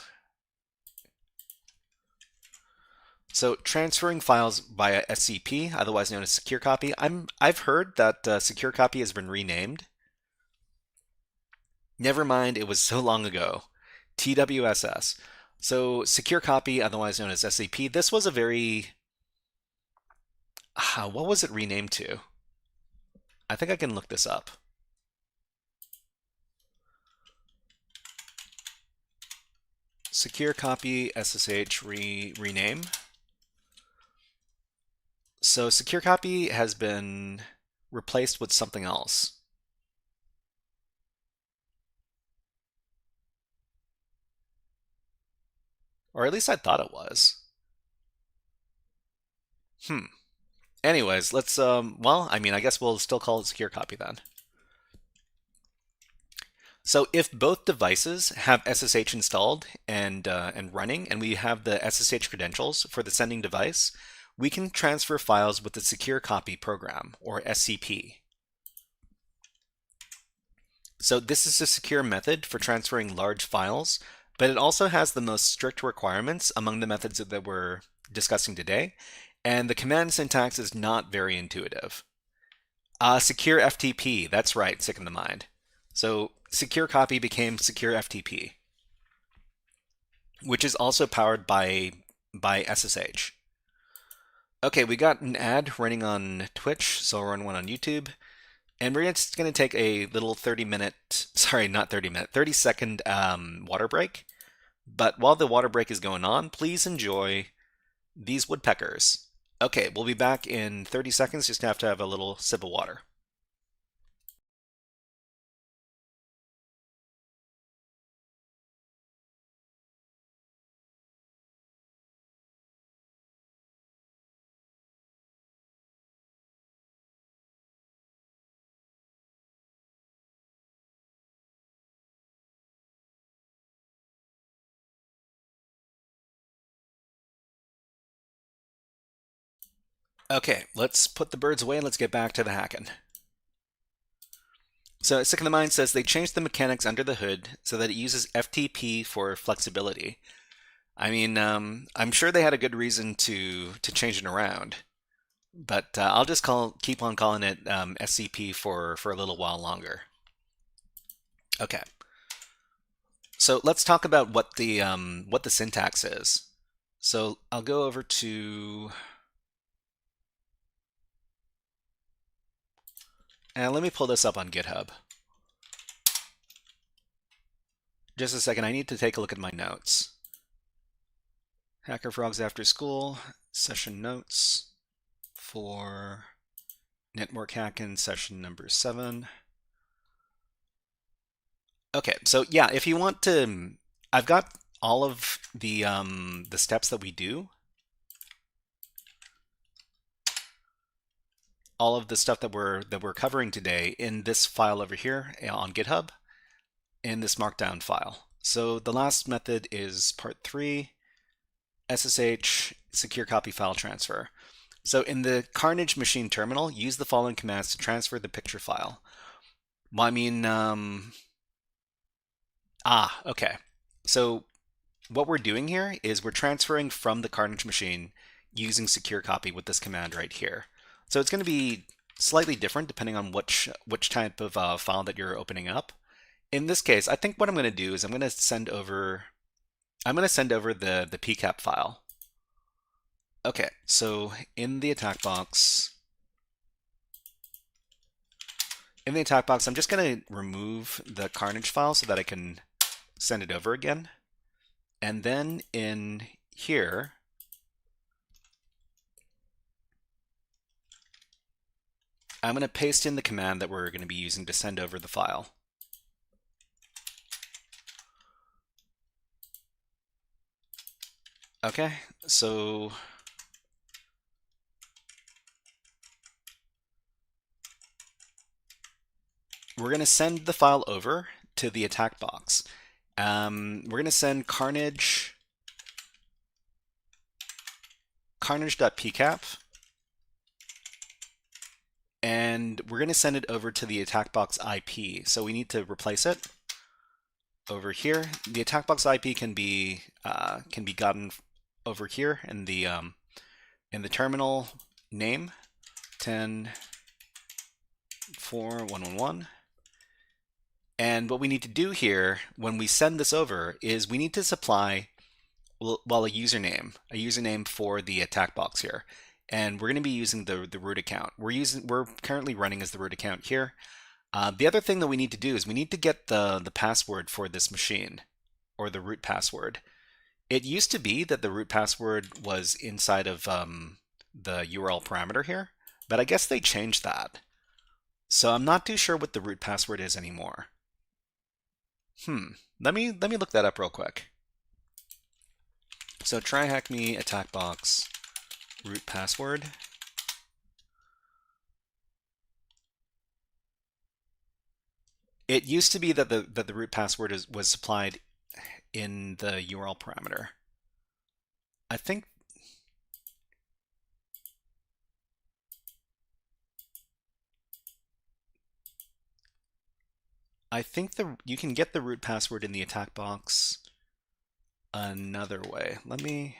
So transferring files via SCP, otherwise known as secure copy. I've heard that secure copy has been renamed. Never mind, it was so long ago. TWSS. So secure copy, otherwise known as SCP. This was a very what was it renamed to? I think I can look this up. Secure copy SSH rename. So secure copy has been replaced with something else. Or at least I thought it was. Anyways, let's well, I mean, I guess we'll still call it secure copy then. So if both devices have SSH installed and running, and we have the SSH credentials for the sending device, we can transfer files with the secure copy program, or SCP. So this is a secure method for transferring large files, but it also has the most strict requirements among the methods that we're discussing today, and the command syntax is not very intuitive. Secure FTP, that's right, sick in the mind. So secure copy became secure FTP, which is also powered by SSH. Okay, we got an ad running on Twitch, so I'll run one on YouTube. And we're just going to take a little 30-second water break. But while the water break is going on, please enjoy these woodpeckers. Okay, we'll be back in 30 seconds, just have to have a little sip of water. Okay, let's put the birds away and let's get back to the hacking. So Sick in the Mind says they changed the mechanics under the hood so that it uses FTP for flexibility. I mean, I'm sure they had a good reason to change it around, but I'll just keep on calling it SCP for a little while longer. Okay. So let's talk about what the syntax is. So I'll go over to and let me pull this up on GitHub. Just a second, I need to take a look at my notes. HackerFrogs AfterSchool session notes for network hacking session number 7. Okay, so yeah, if you want to, I've got all of the steps that we do, all of the stuff that we're covering today in this file over here on GitHub, in this markdown file. So the last method is part 3, SSH secure copy file transfer. So in the Carnage machine terminal, use the following commands to transfer the picture file. Well, I mean, Ah, okay. So what we're doing here is we're transferring from the Carnage machine using secure copy with this command right here. So it's going to be slightly different depending on which type of file that you're opening up. In this case, I think what I'm going to do is I'm going to send over the PCAP file. Okay, so in the attack box, I'm just going to remove the Carnage file so that I can send it over again. And then in here, I'm going to paste in the command that we're going to be using to send over the file. Okay, so we're going to send the file over to the attack box. We're going to send carnage.pcap, and we're going to send it over to the attack box IP. So we need to replace it over here. The attack box IP can be gotten over here in the terminal name 10.4.1.1.1. And what we need to do here when we send this over is we need to supply a username for the attack box here. And we're going to be using the root account. We're currently running as the root account here. The other thing that we need to do is we need to get the password for this machine, or the root password. It used to be that the root password was inside of the URL parameter here, but I guess they changed that. So I'm not too sure what the root password is anymore. Let me look that up real quick. So TryHackMe attack box root password. It used to be that the root password was supplied in the URL parameter. I think you can get the root password in the attack box another way. Let me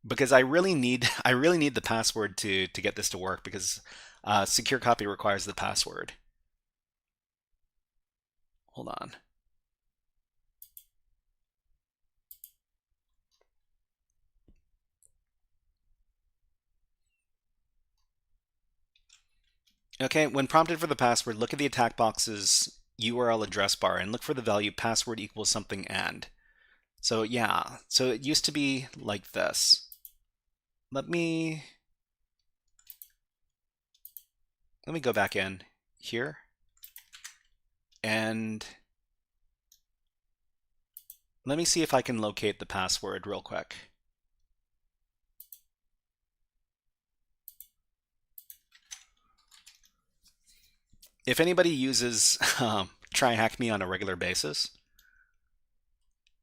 because I really need the password to get this to work, because secure copy requires the password. Hold on. Okay, when prompted for the password, look at the attack box's URL address bar and look for the value password equals something and. So yeah, so it used to be like this. Let me go back in here and let me see if I can locate the password real quick. If anybody uses TryHackMe on a regular basis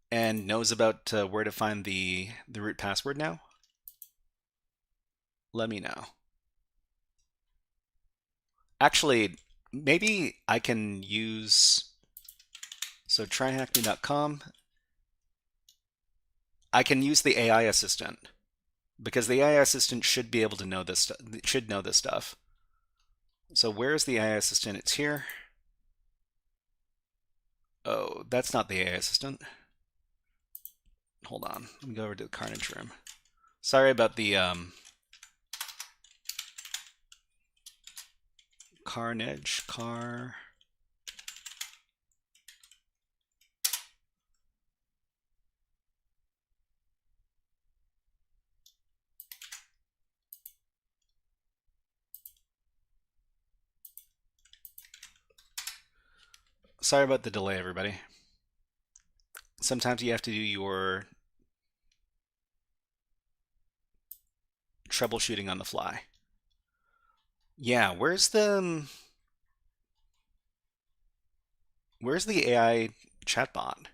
and knows about where to find the root password now, let me know. Actually, maybe I can use, so tryhackme.com. I can use the AI assistant, because the AI assistant should be able to know this. Should know this stuff. So where's the AI assistant? It's here. Oh, that's not the AI assistant. Hold on. Let me go over to the Carnage room. Sorry about the Carnage. Sorry about the delay, everybody. Sometimes you have to do your troubleshooting on the fly. Yeah, where's the AI chatbot?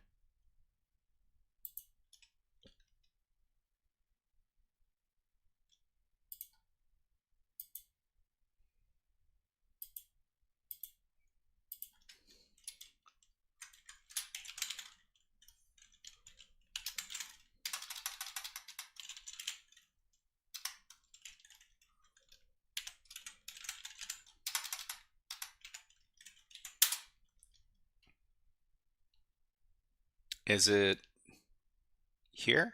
Is it here?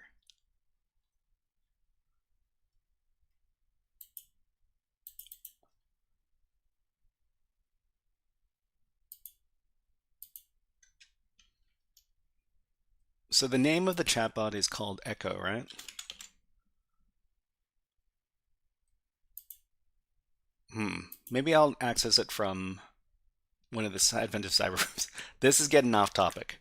So the name of the chatbot is called Echo, right? Maybe I'll access it from one of the adventive cyber rooms. This is getting off topic.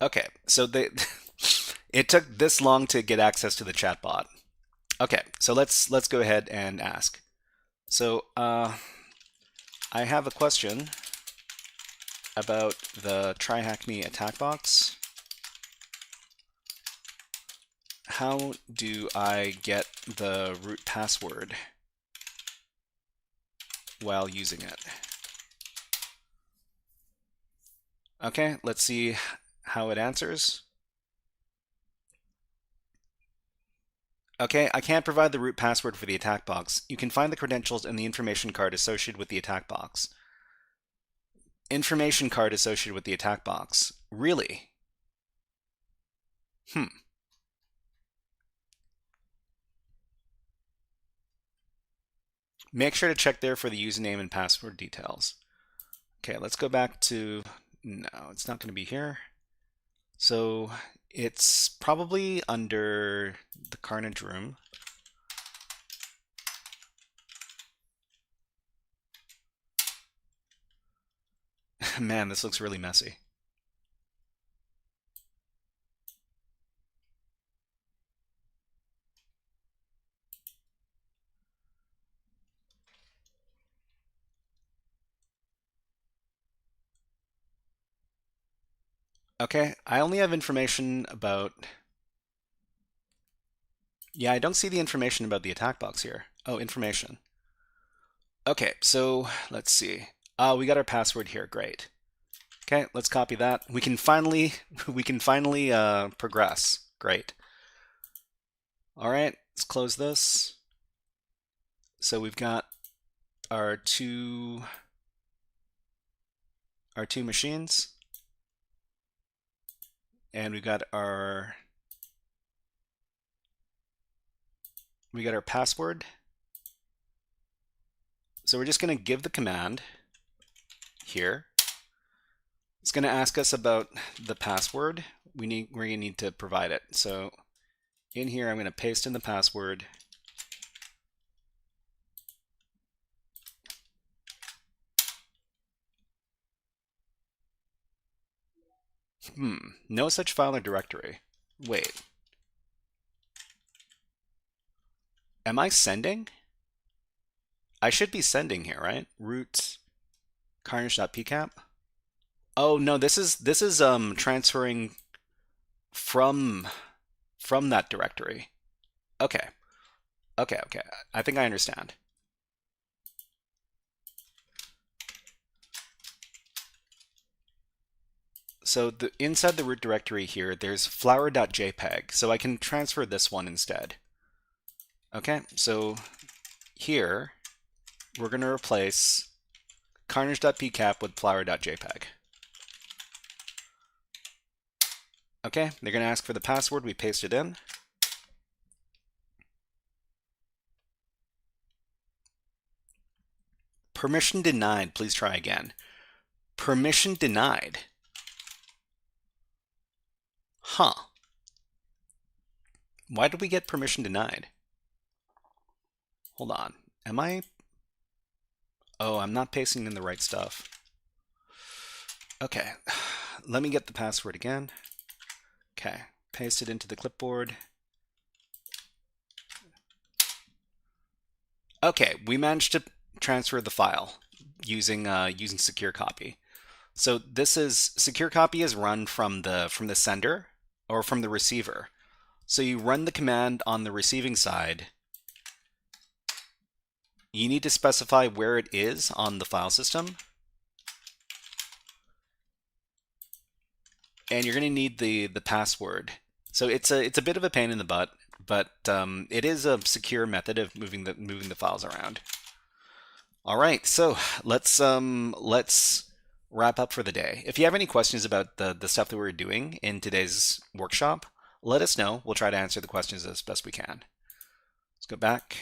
Okay, so it took this long to get access to the chatbot. Okay, so let's go ahead and ask. So I have a question about the TryHackMe attack box. How do I get the root password while using it? Okay, let's see how it answers. Okay, I can't provide the root password for the attack box. You can find the credentials in the information card associated with the attack box. Information card associated with the attack box. Really? Make sure to check there for the username and password details. Okay, let's go back to, no, it's not going to be here. So it's probably under the Carnage room. Man, this looks really messy. Okay, I only have information about... Yeah, I don't see the information about the attack box here. Oh, information. Okay, so let's see. We got our password here. Great. Okay, let's copy that. We can finally progress. Great. All right, let's close this. So we've got our two machines, and we've got our password. So we're just going to give the command here. It's going to ask us about the password. We're going to need to provide it. So in here, I'm going to paste in the password. No such file or directory. Wait. Am I sending? I should be sending here, right? Root carnage.pcap. Oh no, this is transferring from that directory. Okay. Okay. I think I understand. So inside the root directory here, there's flower.jpg, so I can transfer this one instead. Okay, so here we're going to replace carnage.pcap with flower.jpg. Okay, they're going to ask for the password. We paste it in. Permission denied. Please try again. Permission denied. Huh. Why did we get permission denied? Hold on. Am I... Oh, I'm not pasting in the right stuff. Okay. Let me get the password again. Okay. Paste it into the clipboard. Okay, we managed to transfer the file using secure copy. So this is secure copy is run from the sender or from the receiver. So you run the command on the receiving side. You need to specify where it is on the file system. and you're going to need the password. So it's a bit of a pain in the butt, but it is a secure method of moving the files around. All right, so let's wrap up for the day. If you have any questions about the stuff that we're doing in today's workshop, let us know. We'll try to answer the questions as best we can. Let's go back.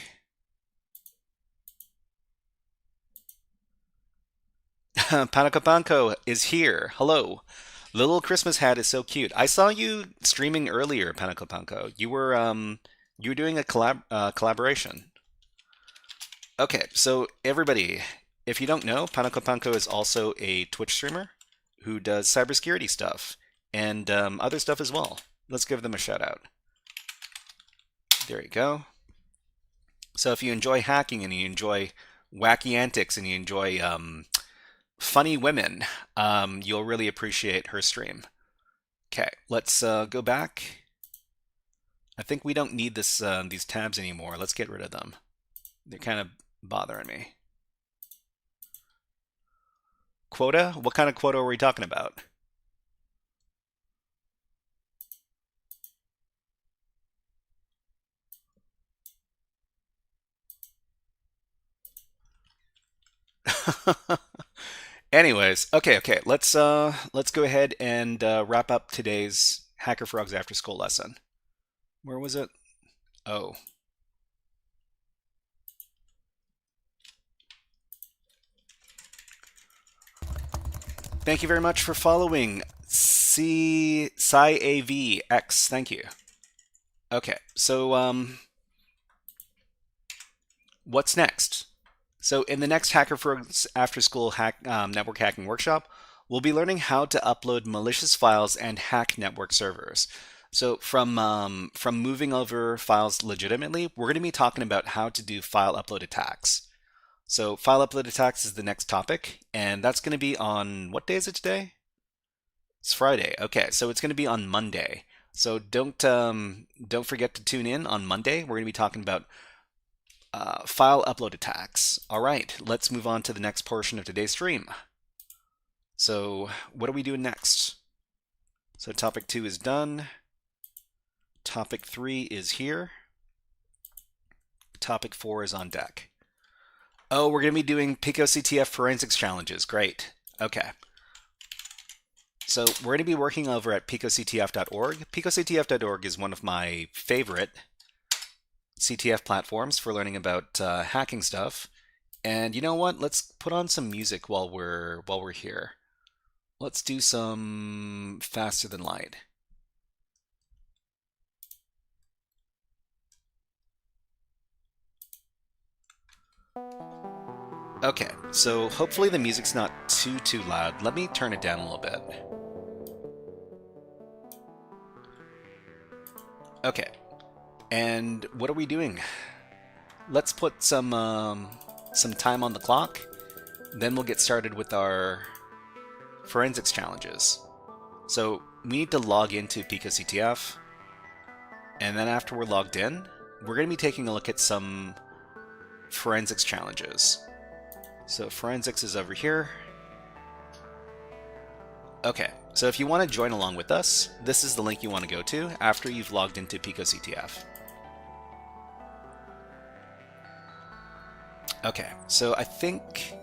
Panacapanco is here. Hello. The little Christmas hat is so cute. I saw you streaming earlier, Panacapanco. You were doing a collaboration. Okay, so everybody, if you don't know, Panacapanco is also a Twitch streamer who does cybersecurity stuff and other stuff as well. Let's give them a shout out. There you go. So if you enjoy hacking and you enjoy wacky antics and you enjoy funny women, you'll really appreciate her stream. Okay, let's go back. I think we don't need these tabs anymore. Let's get rid of them. They're kind of bothering me. Quota? What kind of quota are we talking about? Anyways, okay, let's go ahead and wrap up today's HackerFrogs After School lesson. Where was it? Oh. Thank you very much for following CIAVX. Thank you. Okay, so what's next? So in the next HackerFrogs After School network hacking workshop, we'll be learning how to upload malicious files and hack network servers. So from moving over files legitimately, we're going to be talking about how to do file upload attacks. So file upload attacks is the next topic, and that's going to be on, what day is it today? It's Friday. Okay, so it's going to be on Monday. So don't forget to tune in on Monday. We're going to be talking about file upload attacks. All right, let's move on to the next portion of today's stream. So what are we doing next? So topic 2 is done. Topic 3 is here. Topic 4 is on deck. Oh, we're going to be doing PicoCTF Forensics challenges. Great. Okay. So we're going to be working over at PicoCTF.org. PicoCTF.org is one of my favorite CTF platforms for learning about hacking stuff. And you know what? Let's put on some music while we're here. Let's do some Faster Than Light. Okay, so hopefully the music's not too loud. Let me turn it down a little bit. Okay, and what are we doing? Let's put some time on the clock. Then we'll get started with our forensics challenges. So we need to log into PicoCTF, and then after we're logged in, we're going to be taking a look at some forensics challenges. So forensics is over here. Okay, so if you want to join along with us, this is the link you want to go to after you've logged into PicoCTF. Okay, so I think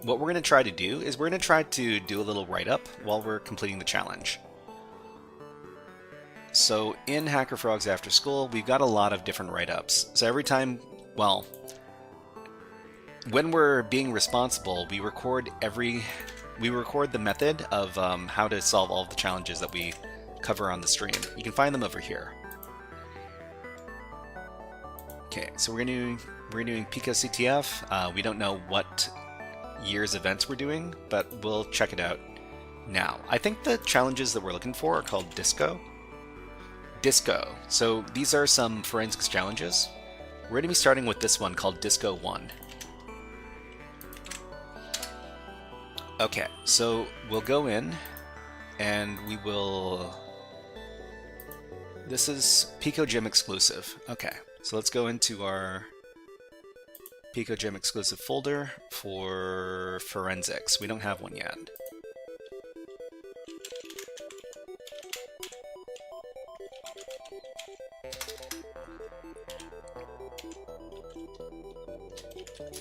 what we're going to try to do is we're going to try to do a little write-up while we're completing the challenge. So in HackerFrogs After School, we've got a lot of different write-ups. So every time, well, when we're being responsible, we record the method of how to solve all of the challenges that we cover on the stream. You can find them over here. Okay, so we're doing PicoCTF. We don't know what year's events we're doing, but we'll check it out now. I think the challenges that we're looking for are called Disco. So these are some forensics challenges. We're going to be starting with this one called Disco 1. Okay, so we'll go in and we will... This is PicoGem exclusive. Okay, so let's go into our PicoGem exclusive folder for forensics. We don't have one yet.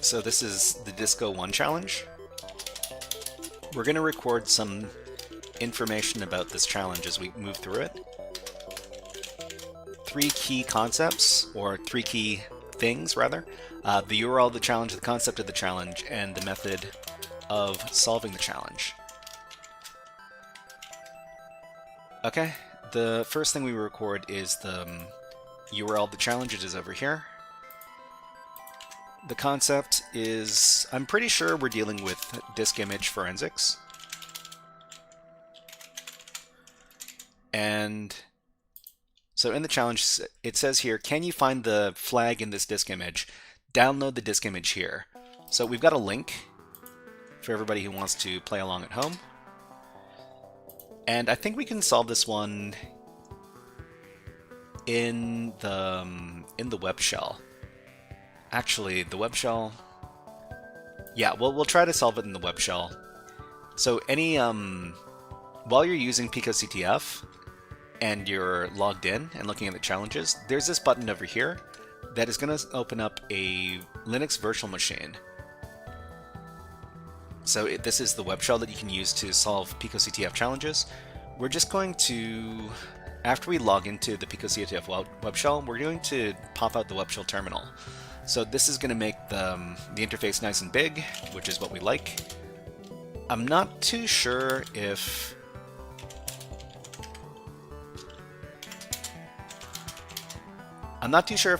So this is the Disco 1 challenge. We're going to record some information about this challenge as we move through it. 3 key concepts, or 3 key things rather. The URL of the challenge, the concept of the challenge, and the method of solving the challenge. Okay, the first thing we record is the URL of the challenge. It is over here. The concept is, I'm pretty sure we're dealing with disk image forensics. And so in the challenge, it says here, can you find the flag in this disk image? Download the disk image here. So we've got a link for everybody who wants to play along at home. And I think we can solve this one in the web shell. Actually, the web shell, yeah, we'll try to solve it in the web shell. So any, while you're using PicoCTF and you're logged in and looking at the challenges, there's this button over here that is going to open up a Linux virtual machine. So this is the web shell that you can use to solve PicoCTF challenges. We're just going to, after we log into the PicoCTF web shell, we're going to pop out the web shell terminal. So this is going to make the interface nice and big, which is what we like. I'm not too sure if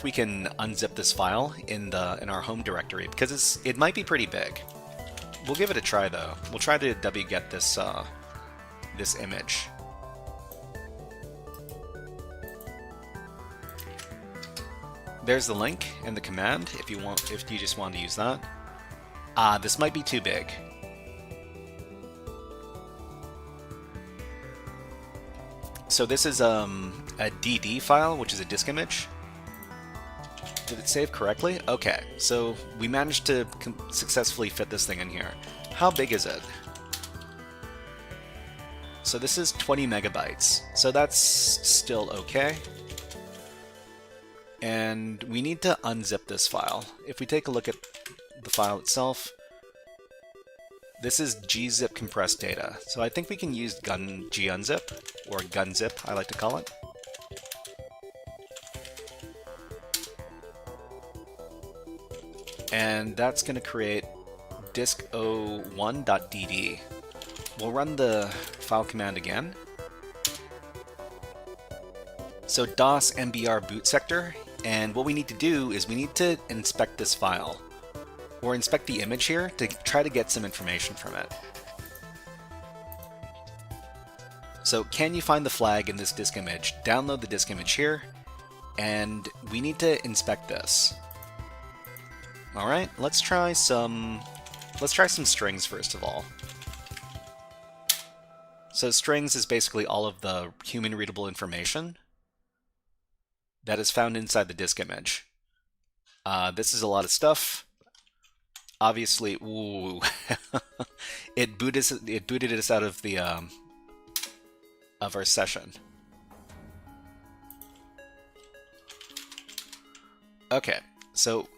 we can unzip this file in our home directory, because it might be pretty big. We'll give it a try though. We'll try to wget this this image. There's the link and the command if you just want to use that. This might be too big. So this is a DD file, which is a disk image. Did it save correctly? Okay, so we managed to successfully fit this thing in here. How big is it? So this is 20 megabytes. So that's still okay. And we need to unzip this file. If we take a look at the file itself, this is gzip compressed data. So I think we can use gunzip, or gunzip, I like to call it. And that's going to create disk01.dd. We'll run the file command again. So DOS mbr boot sector, and what we need to do is we need to inspect this file, or inspect the image here to try to get some information from it. So can you find the flag in this disk image? Download the disk image here, and we need to inspect this. Alright, let's try some strings first of all. So strings is basically all of the human readable information that is found inside the disk image. This is a lot of stuff. Obviously, ooh, it booted us out of the of our session. Okay, so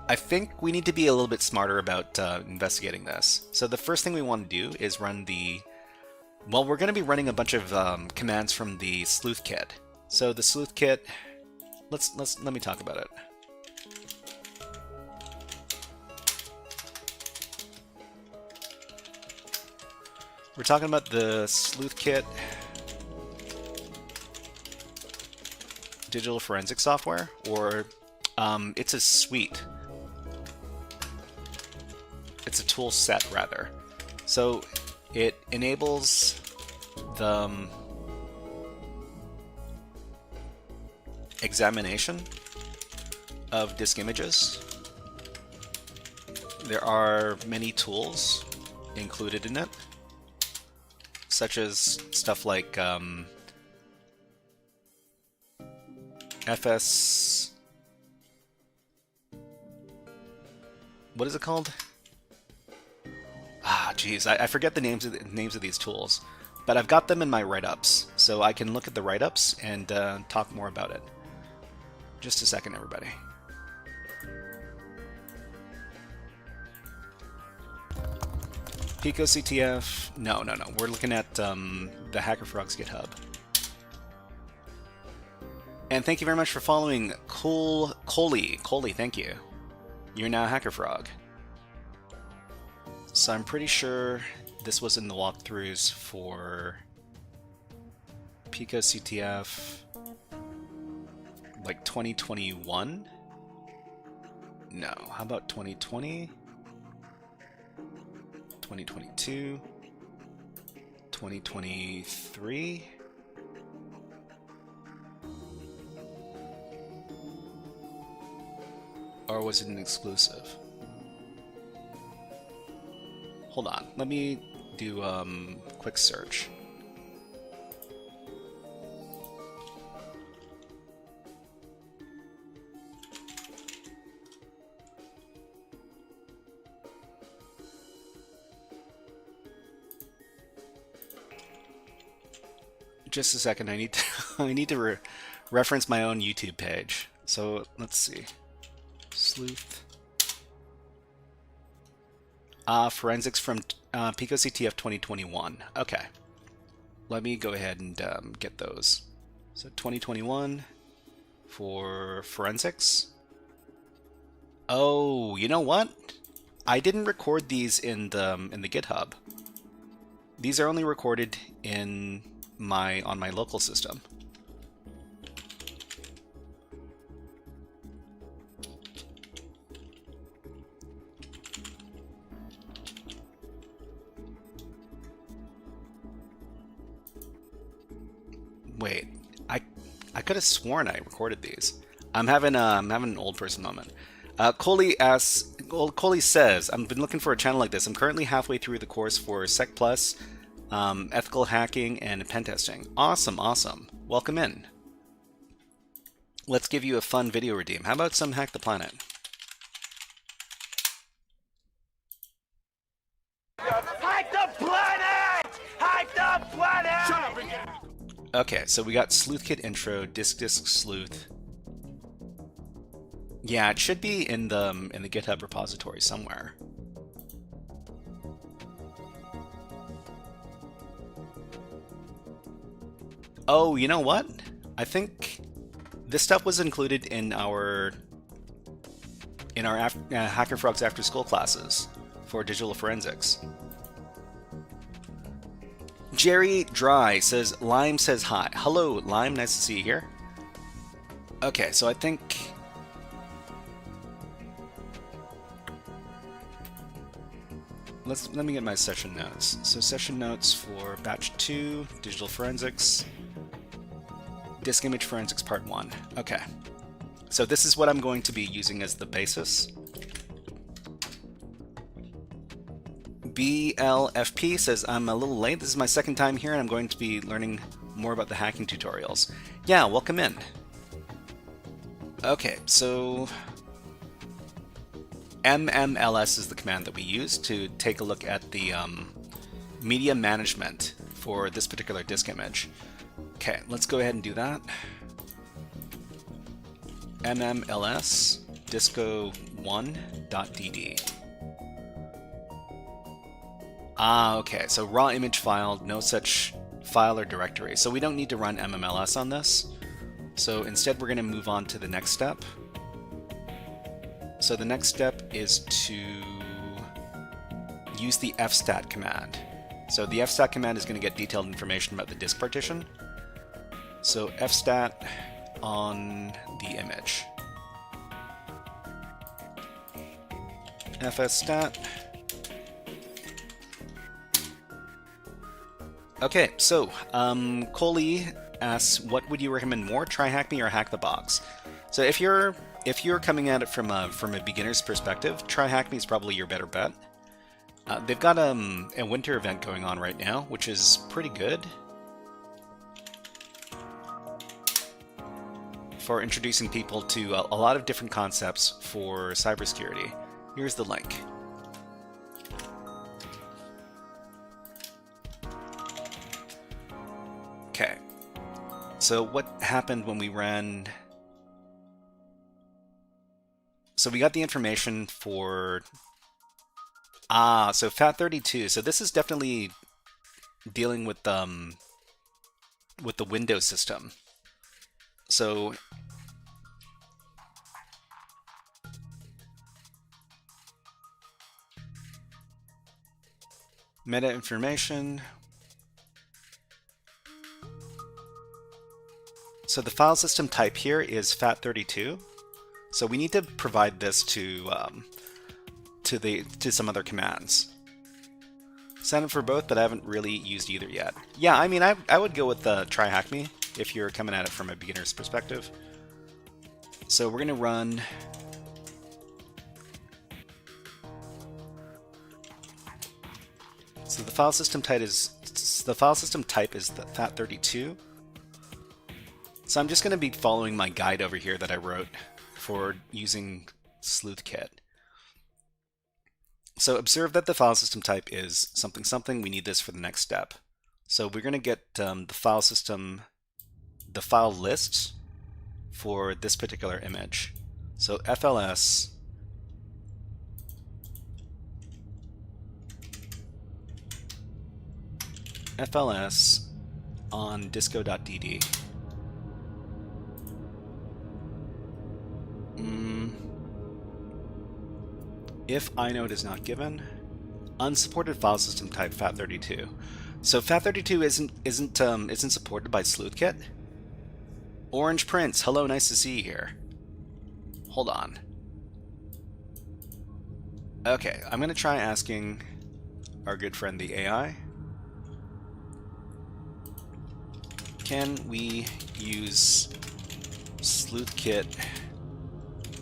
I think we need to be a little bit smarter about investigating this. So the first thing we want to do is run the, well, we're going to be running a bunch of commands from the sleuth kit. So the sleuth kit, let me talk about it. We're talking about the sleuth kit digital forensic software, or it's a suite. It's a tool set, rather. So it enables the examination of disk images. There are many tools included in it, such as stuff like FS... what is it called? Geez, I forget the names of these tools, but I've got them in my write-ups, so I can look at the write-ups and talk more about it. Just a second, everybody. PicoCTF. No. We're looking at the HackerFrogs GitHub. And thank you very much for following Coley, thank you. You're now HackerFrog. So I'm pretty sure this was in the walkthroughs for PicoCTF like 2021? No, how about 2020? 2022? 2023? Or was it an exclusive? Hold on, let me do quick search. Just a second, I need to I need to reference my own YouTube page. So let's see. Sleuth. Forensics from PicoCTF 2021. Okay. Let me go ahead and get those. So 2021 for forensics. Oh, you know what? I didn't record these in the GitHub. These are only recorded in on my local system. Wait, I could have sworn I recorded these. I'm having an old person moment. Coley says, I've been looking for a channel like this. I'm currently halfway through the course for Sec Plus, ethical hacking, and pen testing. Awesome. Welcome in. Let's give you a fun video redeem. How about some Hack the Planet? Hack the planet! Hack the planet! Shut up again! Okay, so we got Sleuth Kit intro, Disk Sleuth. Yeah, it should be in the GitHub repository somewhere. Oh, you know what? I think this stuff was included in our HackerFrogs AfterSchool classes for digital forensics. Jerry Dry says, Lime says hi. Hello, Lime. Nice to see you here. Okay, so I think... Let me get my session notes. So session notes for batch 2, digital forensics, disk image forensics part 1. Okay. So this is what I'm going to be using as the basis. BLFP says, I'm a little late. This is my second time here and I'm going to be learning more about the hacking tutorials. Yeah, welcome in. Okay, so MMLS is the command that we use to take a look at the media management for this particular disk image. Okay, let's go ahead and do that. MMLS disco1.dd. Okay, so raw image file, no such file or directory. So we don't need to run MMLS on this. So instead we're going to move on to the next step. So the next step is to use the fstat command. So the fstat command is going to get detailed information about the disk partition. So fstat on the image. fstat. Okay, so Coley asks, what would you recommend more, TryHackMe or Hack the Box? So if you're coming at it from a beginner's perspective, TryHackMe is probably your better bet. They've got a winter event going on right now, which is pretty good for introducing people to a lot of different concepts for cybersecurity. Here's the link. Okay, so what happened when we ran... So we got the information for Ah, so FAT32. So this is definitely dealing with the Windows system. So meta information. So the file system type here is FAT32. So we need to provide this to some other commands. Send it for both, but I haven't really used either yet. Yeah, I mean, I would go with TryHackMe if you're coming at it from a beginner's perspective. So we're gonna run. So the file system type is the FAT32. So I'm just going to be following my guide over here that I wrote for using sleuthkit. So observe that the file system type is something something. We need this for the next step. So we're going to get the file list for this particular image. So FLS on disco.dd. If inode is not given, unsupported file system type FAT32. So FAT32 isn't supported by sleuthkit. Orange Prince, hello, nice to see you here. Hold on. Okay, I'm gonna try asking our good friend the AI. Can we use sleuthkit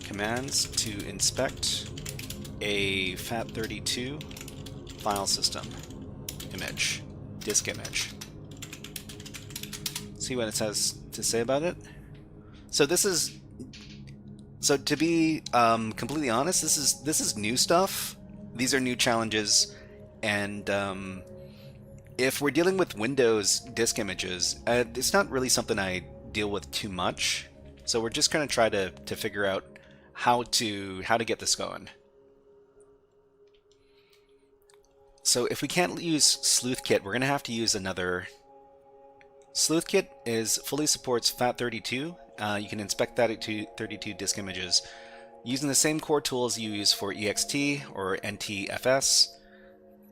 commands to inspect a FAT32 file system image, disk image? See what it has to say about it. So to be completely honest, this is new stuff. These are new challenges, and if we're dealing with Windows disk images, it's not really something I deal with too much. So we're just going to try to figure out how to get this going. So if we can't use sleuthkit, we're going to have to use another. Sleuthkit fully supports FAT32. You can inspect FAT32 disk images using the same core tools you use for EXT or NTFS.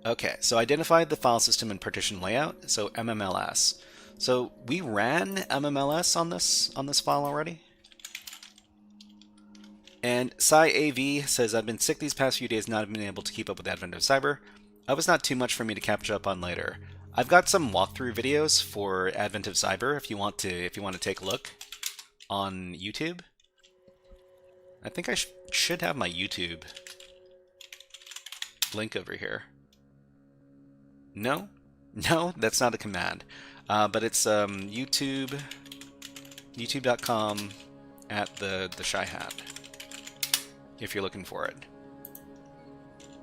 Okay, so identify the file system and partition layout. So MMLS. So we ran MMLS on this file already. And SciAV says, I've been sick these past few days, not been able to keep up with the advent of cyber. That was not too much for me to catch up on later. I've got some walkthrough videos for Advent of Cyber if you want to take a look on YouTube. I think I should have my YouTube link over here. No, that's not a command, but it's youtube.com at the shy hat if you're looking for it.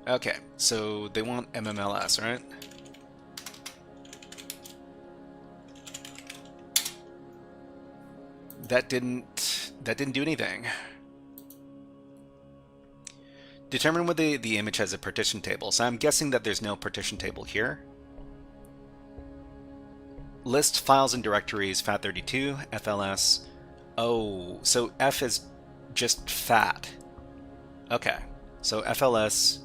Okay, so they want MMLS, right? That didn't do anything. Determine whether the image has a partition table. So I'm guessing that there's no partition table here. List files and directories, FAT32, FLS. Oh, so F is just FAT. Okay, so FLS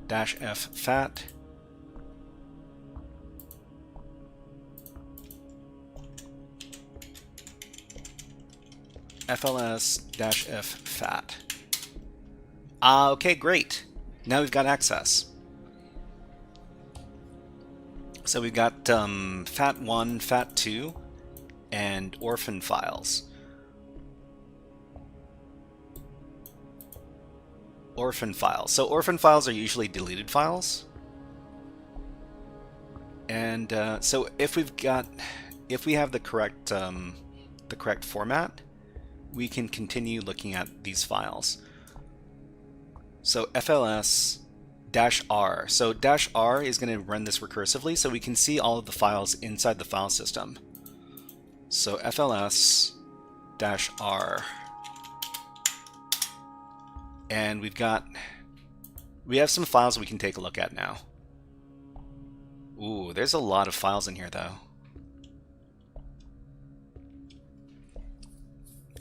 -F FAT. FLS-F FAT. Okay, great. Now we've got access. So we've got FAT1, FAT2, and orphan files. Orphan files. So orphan files are usually deleted files. And so if we have the correct format, we can continue looking at these files. So FLS-R. So -R is going to run this recursively, so we can see all of the files inside the file system. So FLS-R. And we've got We have some files we can take a look at now. Ooh, there's a lot of files in here, though.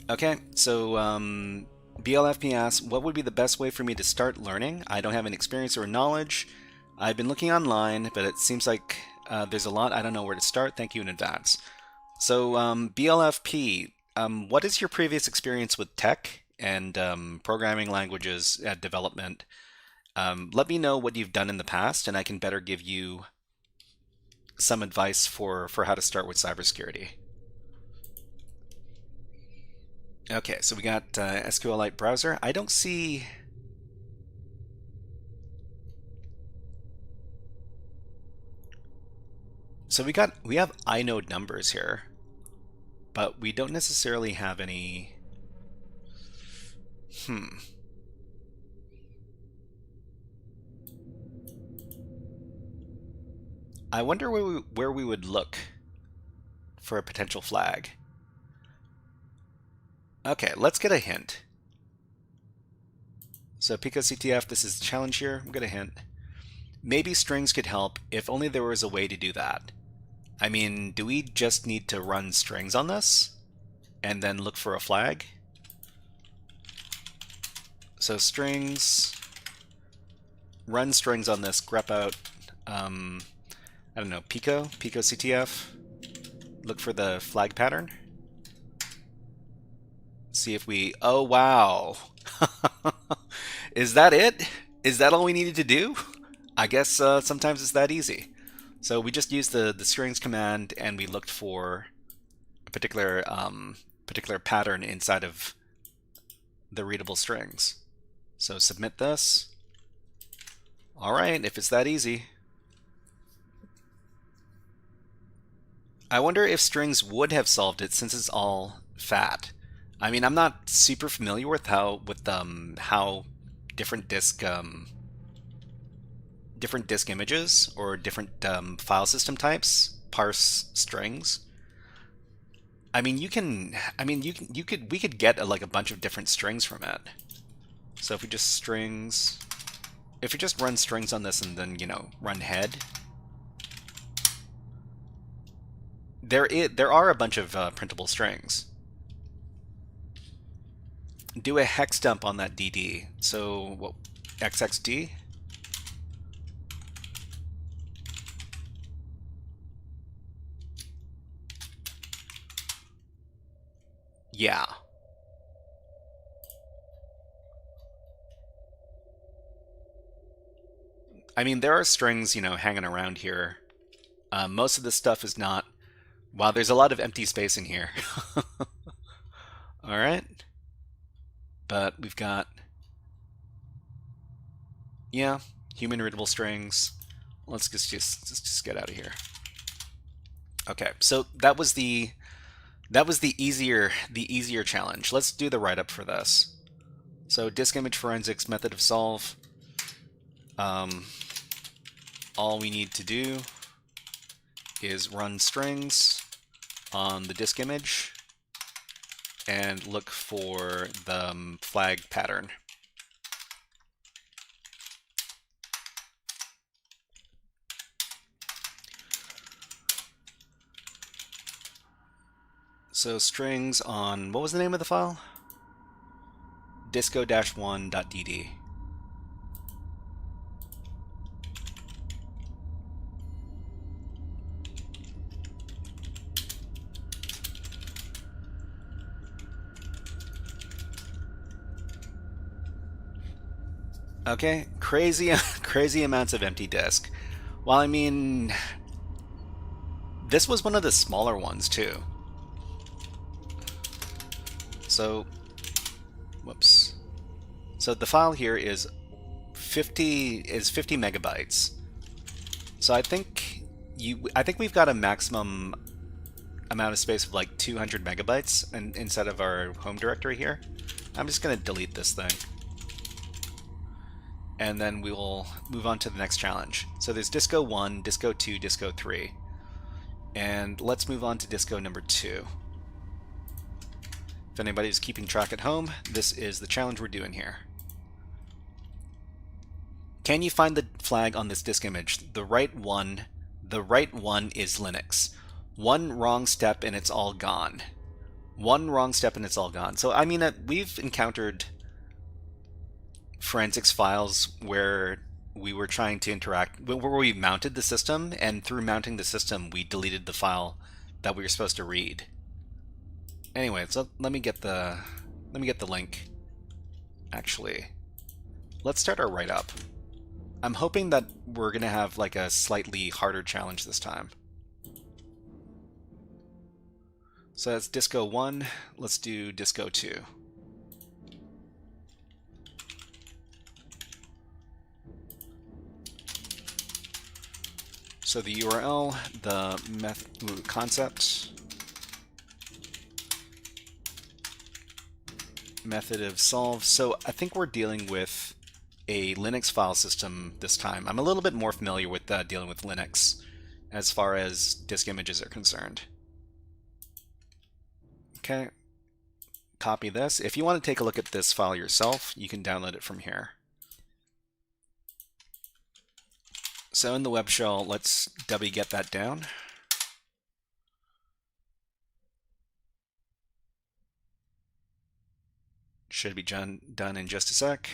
Okay, so BLFP asks, what would be the best way for me to start learning? I don't have any experience or knowledge. I've been looking online, but it seems like there's a lot I don't know where to start. Thank you in advance. So BLFP, what is your previous experience with tech and programming languages development? Let me know what you've done in the past, and I can better give you some advice for how to start with cybersecurity. Okay, so we got SQLite browser. I don't see... So we have inode numbers here, but we don't necessarily have any... I wonder where we would look for a potential flag. Okay, let's get a hint. So PicoCTF, this is the challenge here. I'm going to hint. Maybe strings could help if only there was a way to do that. I mean, do we just need to run strings on this and then look for a flag? So strings, run strings on this, grep out, I don't know, PicoCTF, look for the flag pattern. See if we, oh wow. Is that it? Is that all we needed to do? I guess sometimes it's that easy. So we just used the strings command and we looked for a particular pattern inside of the readable strings. So submit this. All right, if it's that easy. I wonder if strings would have solved it since it's all fat. I mean, I'm not super familiar with how different disk images or different file system types parse strings. I mean, we could get like a bunch of different strings from it. So if we just run strings on this and then, you know, run head, there are a bunch of printable strings. Do a hex dump on that DD. So what, XXD? Yeah. I mean, there are strings, you know, hanging around here. Most of this stuff is not... Wow, there's a lot of empty space in here. All right. But we've got... Yeah, human readable strings. Let's just get out of here. Okay, so that was the easier challenge. Let's do the write-up for this. So disk image forensics method of solve. All we need to do is run strings on the disk image and look for the flag pattern. So strings on, what was the name of the file? disco-1.dd. Okay, crazy amounts of empty disk. Well, I mean, this was one of the smaller ones too. So, whoops. So the file here is 50 megabytes. So I think we've got a maximum amount of space of like 200 megabytes inside of our home directory here. I'm just going to delete this thing. And then we will move on to the next challenge. So there's Disco 1, Disco 2, Disco 3. And let's move on to Disco number 2. If anybody's keeping track at home, this is the challenge we're doing here. Can you find the flag on this disk image? The right one is Linux. One wrong step and it's all gone. One wrong step and it's all gone. So I mean, we've encountered forensics files where we were trying to interact, where we mounted the system, and through mounting the system, we deleted the file that we were supposed to read. Anyway, so let me get the link. Actually, let's start our write-up. I'm hoping that we're gonna have like a slightly harder challenge this time. So that's Disco 1. Let's do Disco 2. So the URL, the concept, method of solve. So I think we're dealing with a Linux file system this time. I'm a little bit more familiar with dealing with Linux as far as disk images are concerned. Okay, copy this. If you want to take a look at this file yourself, you can download it from here. So in the web shell, let's wget that down. Should be done in just a sec.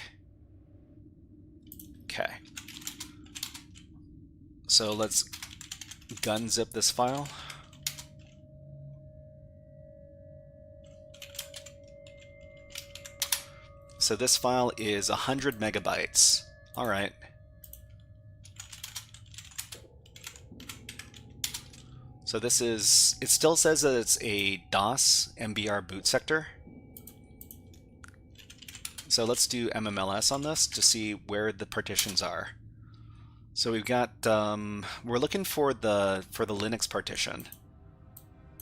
Okay. So let's gun zip this file. So this file is 100 megabytes. All right. So this is, it still says that it's a DOS MBR boot sector. So let's do MMLS on this to see where the partitions are. So we've got, we're looking for the Linux partition.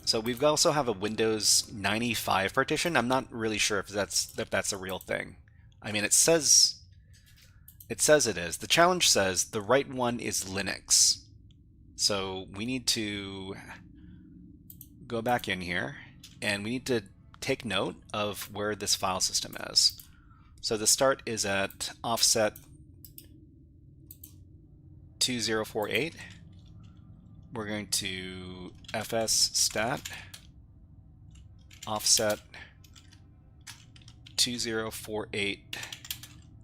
So we've also have a Windows 95 partition. I'm not really sure if that's a real thing. I mean, it says it is. The challenge says the right one is Linux. So we need to go back in here and we need to take note of where this file system is. So the start is at offset 2048. We're going to fs stat offset 2048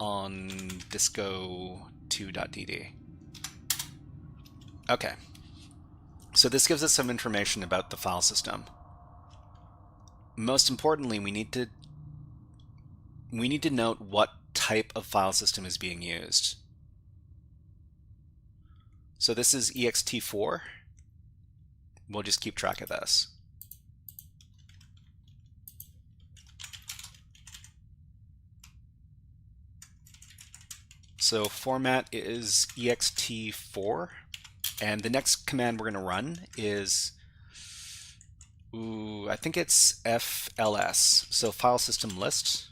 on disco2.dd. Okay, so this gives us some information about the file system. Most importantly, we need to note what type of file system is being used. So this is ext4. We'll just keep track of this. So format is ext4. And the next command we're going to run is, I think it's fls, so file system list.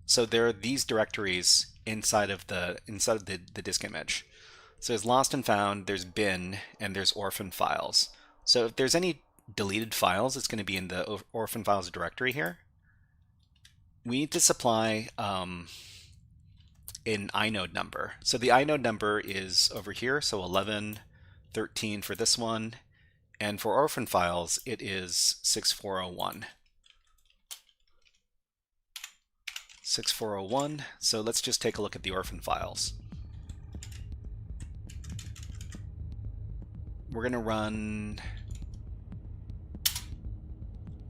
So there are these directories inside of the disk image. So there's lost and found, there's bin, and there's orphan files. So if there's any deleted files, it's going to be in the orphan files directory here. We need to supply an inode number. So the inode number is over here, so 1113 for this one, and for orphan files it is 6401. 6401. So let's just take a look at the orphan files. We're going to run,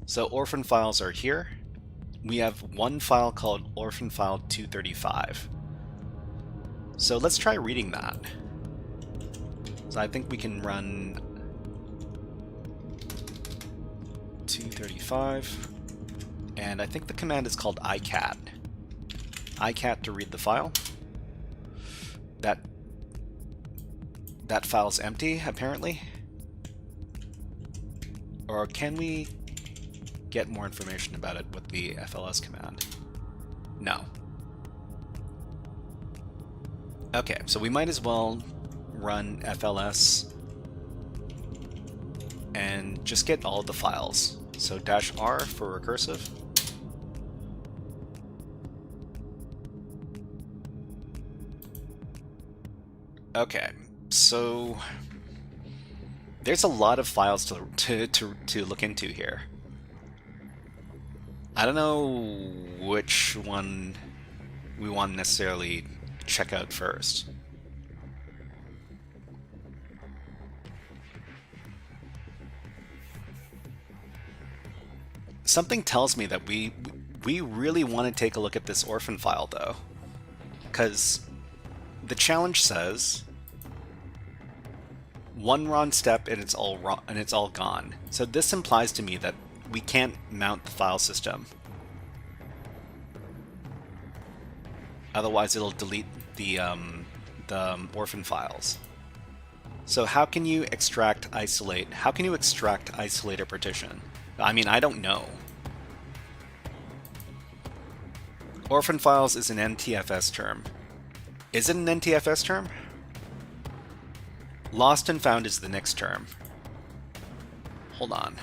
so orphan files are here. We have one file called orphan file 235. So let's try reading that. So I think we can run 235, and I think the command is called icat. icat to read the file. That file's empty, apparently. Or can we get more information about it with the fls command? No. Okay, so we might as well run fls and just get all of the files. So -r for recursive. Okay, so there's a lot of files to look into here. I don't know which one we want to necessarily check out first. Something tells me that we really want to take a look at this orphan file, though, because the challenge says one wrong step and it's all wrong, and it's all gone. So this implies to me that we can't mount the file system. Otherwise, it'll delete the orphan files. So how can you extract, isolate? How can you extract, isolate a partition? I mean, I don't know. Orphan files is an NTFS term. Is it an NTFS term? Lost and found is the next term. Hold on.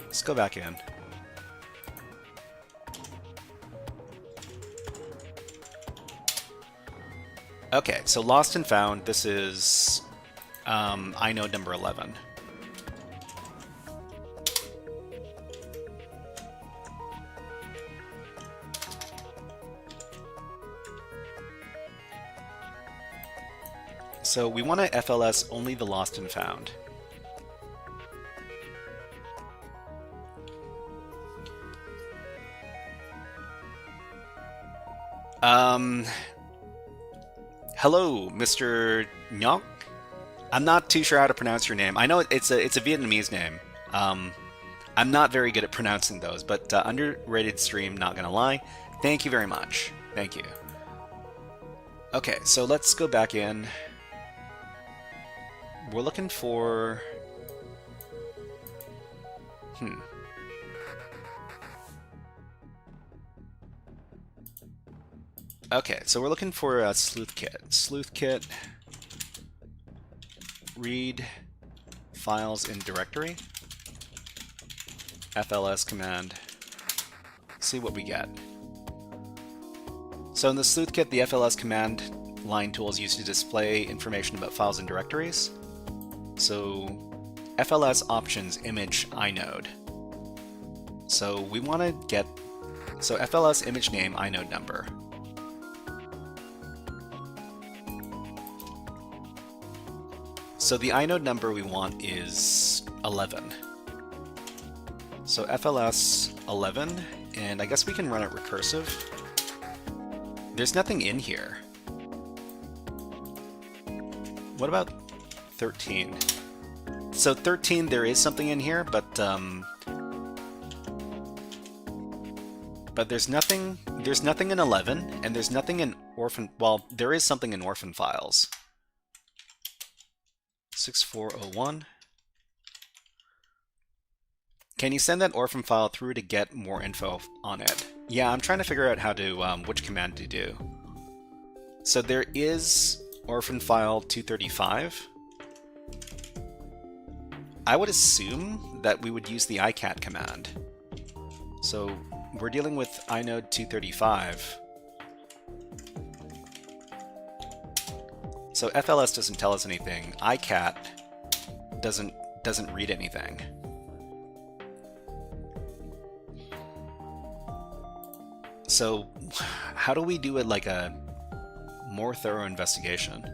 Let's go back in. Okay, so lost and found, this is inode number 11. So we want to FLS only the lost and found. Hello, Mr. Nyok? I'm not too sure how to pronounce your name. I know it's a Vietnamese name. I'm not very good at pronouncing those, but underrated stream, not gonna lie. Thank you very much. Thank you. Okay, so let's go back in. We're looking for... Okay, so we're looking for a sleuth kit. Sleuth kit, read files in directory, FLS command, see what we get. So in the sleuth kit, the FLS command line tool is used to display information about files and directories. So FLS options image inode. So we want to get, so FLS image name inode number. So the inode number we want is 11. So FLS 11, and I guess we can run it recursive. There's nothing in here. What about 13? So 13, there is something in here, but there's nothing in 11, and there's nothing in orphan, well, there is something in orphan files. 6401. Can you send that orphan file through to get more info on it? Yeah, I'm trying to figure out how to, which command to do. So there is orphan file 235. I would assume that we would use the icat command. So we're dealing with inode 235. So FLS doesn't tell us anything. icat doesn't read anything. So how do we do it like a more thorough investigation?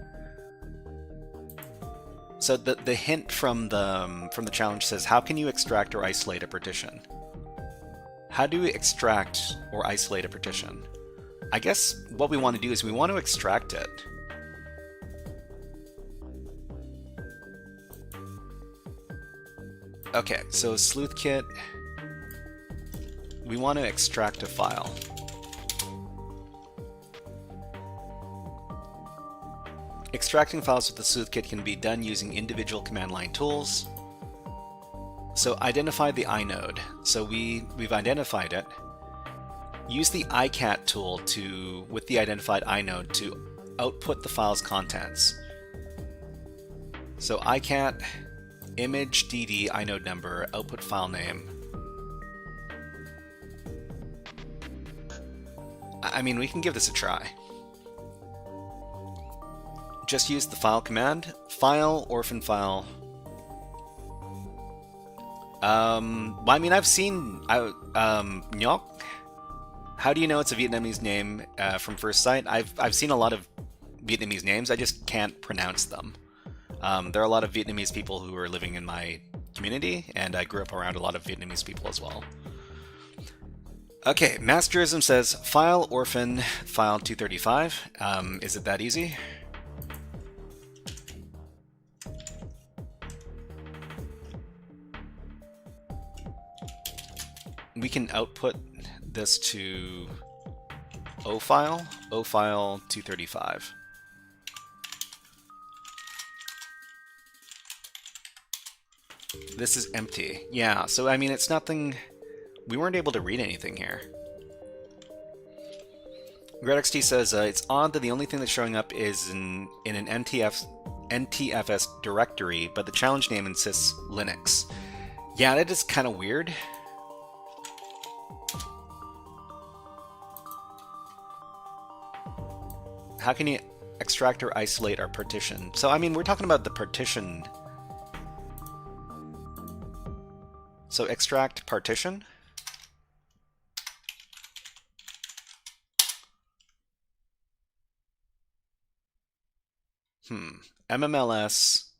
So the hint from the challenge says, how can you extract or isolate a partition? How do we extract or isolate a partition? I guess what we want to do is we want to extract it. Okay, so sleuth kit, we want to extract a file. Extracting files with the sleuth kit can be done using individual command line tools. So identify the inode. So we've identified it. Use the icat tool with the identified inode to output the file's contents. So icat image dd inode number output file name. I mean, we can give this a try. just use the file command. File, orphan file. Well, I mean, I've seen Nhok. How do you know it's a Vietnamese name from first sight? I've seen a lot of Vietnamese names. I just can't pronounce them. There are a lot of Vietnamese people who are living in my community, and I grew up around a lot of Vietnamese people as well. Okay, Masterism says file orphan file 235. Is it that easy? We can output this to O file 235. This is empty. Yeah, so I mean, it's nothing. We weren't able to read anything here. GredXT says it's odd that the only thing that's showing up is in an NTFS directory, but the challenge name insists Linux. Yeah, that is kind of weird. How can you extract or isolate our partition? So, I mean, we're talking about the partition. So, extract partition. MMLS.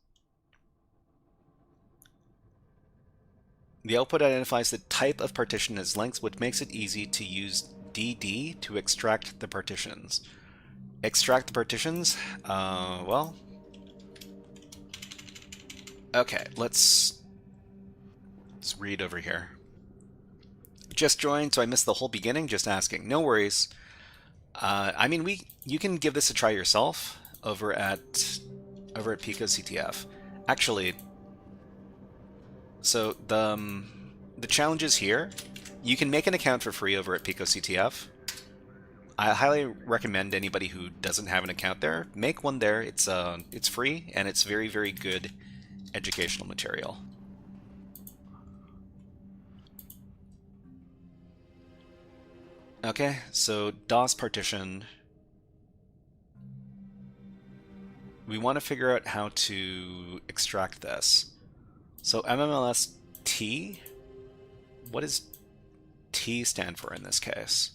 The output identifies the type of partition as length, which makes it easy to use DD to extract the partitions. Extract the partitions? Well... Okay, let's read over here. Just joined, so I missed the whole beginning, just asking. No worries. I mean, you can give this a try yourself over at PicoCTF. Actually, so the challenges here, you can make an account for free over at PicoCTF. I highly recommend anybody who doesn't have an account there, make one there. It's free, and it's very, very good educational material. Okay, so DOS partition. We want to figure out how to extract this. So MMLS T, what does T stand for in this case?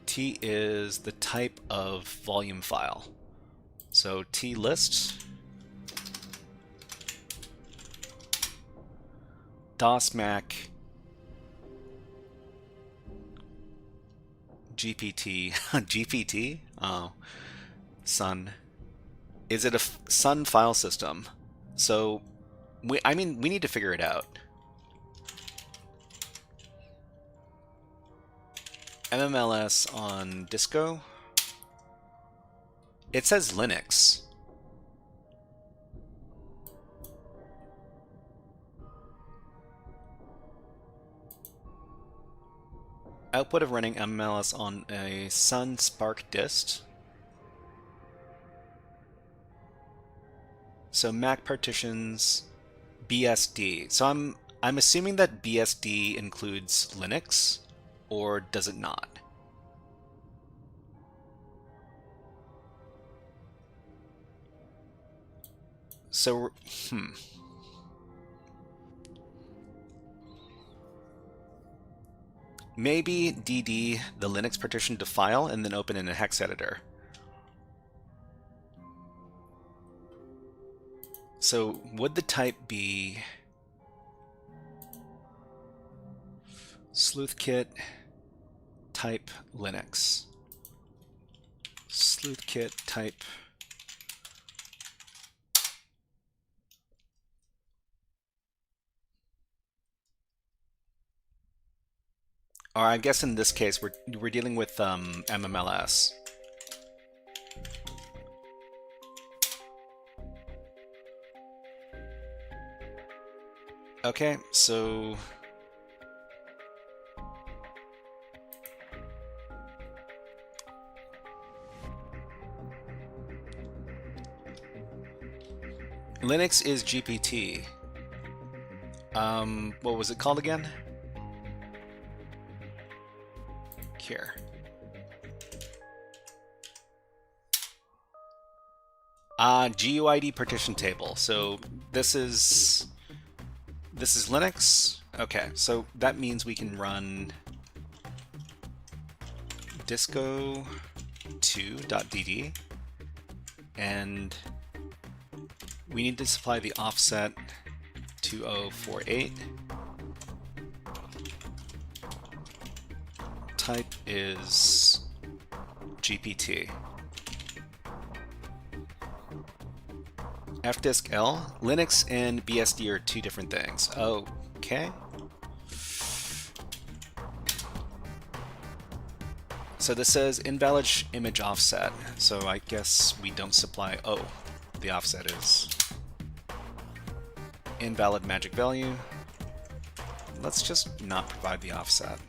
T is the type of volume file. So T list DOS Mac GPT GPT? Oh, Sun. Is it a Sun file system? So I mean, we need to figure it out. MMLS on Disco. It says Linux. Output of running MMLS on a Sun Spark dist. So Mac partitions, BSD. So I'm assuming that BSD includes Linux, or does it not? So, Maybe DD the Linux partition to file and then open in a hex editor. So would the type be sleuthkit type Linux? Sleuthkit type or I guess in this case we're dealing with MMLS. Okay, so Linux is GPT. What was it called again? here. GUID partition table. So this is Linux. Okay, so that means we can run disco2.dd, and we need to supply the offset 2048. Type is GPT. fdisk L. Linux and BSD are two different things. Okay. So this says invalid image offset. So I guess we don't supply. Oh, the offset is invalid magic value. Let's just not provide the offset.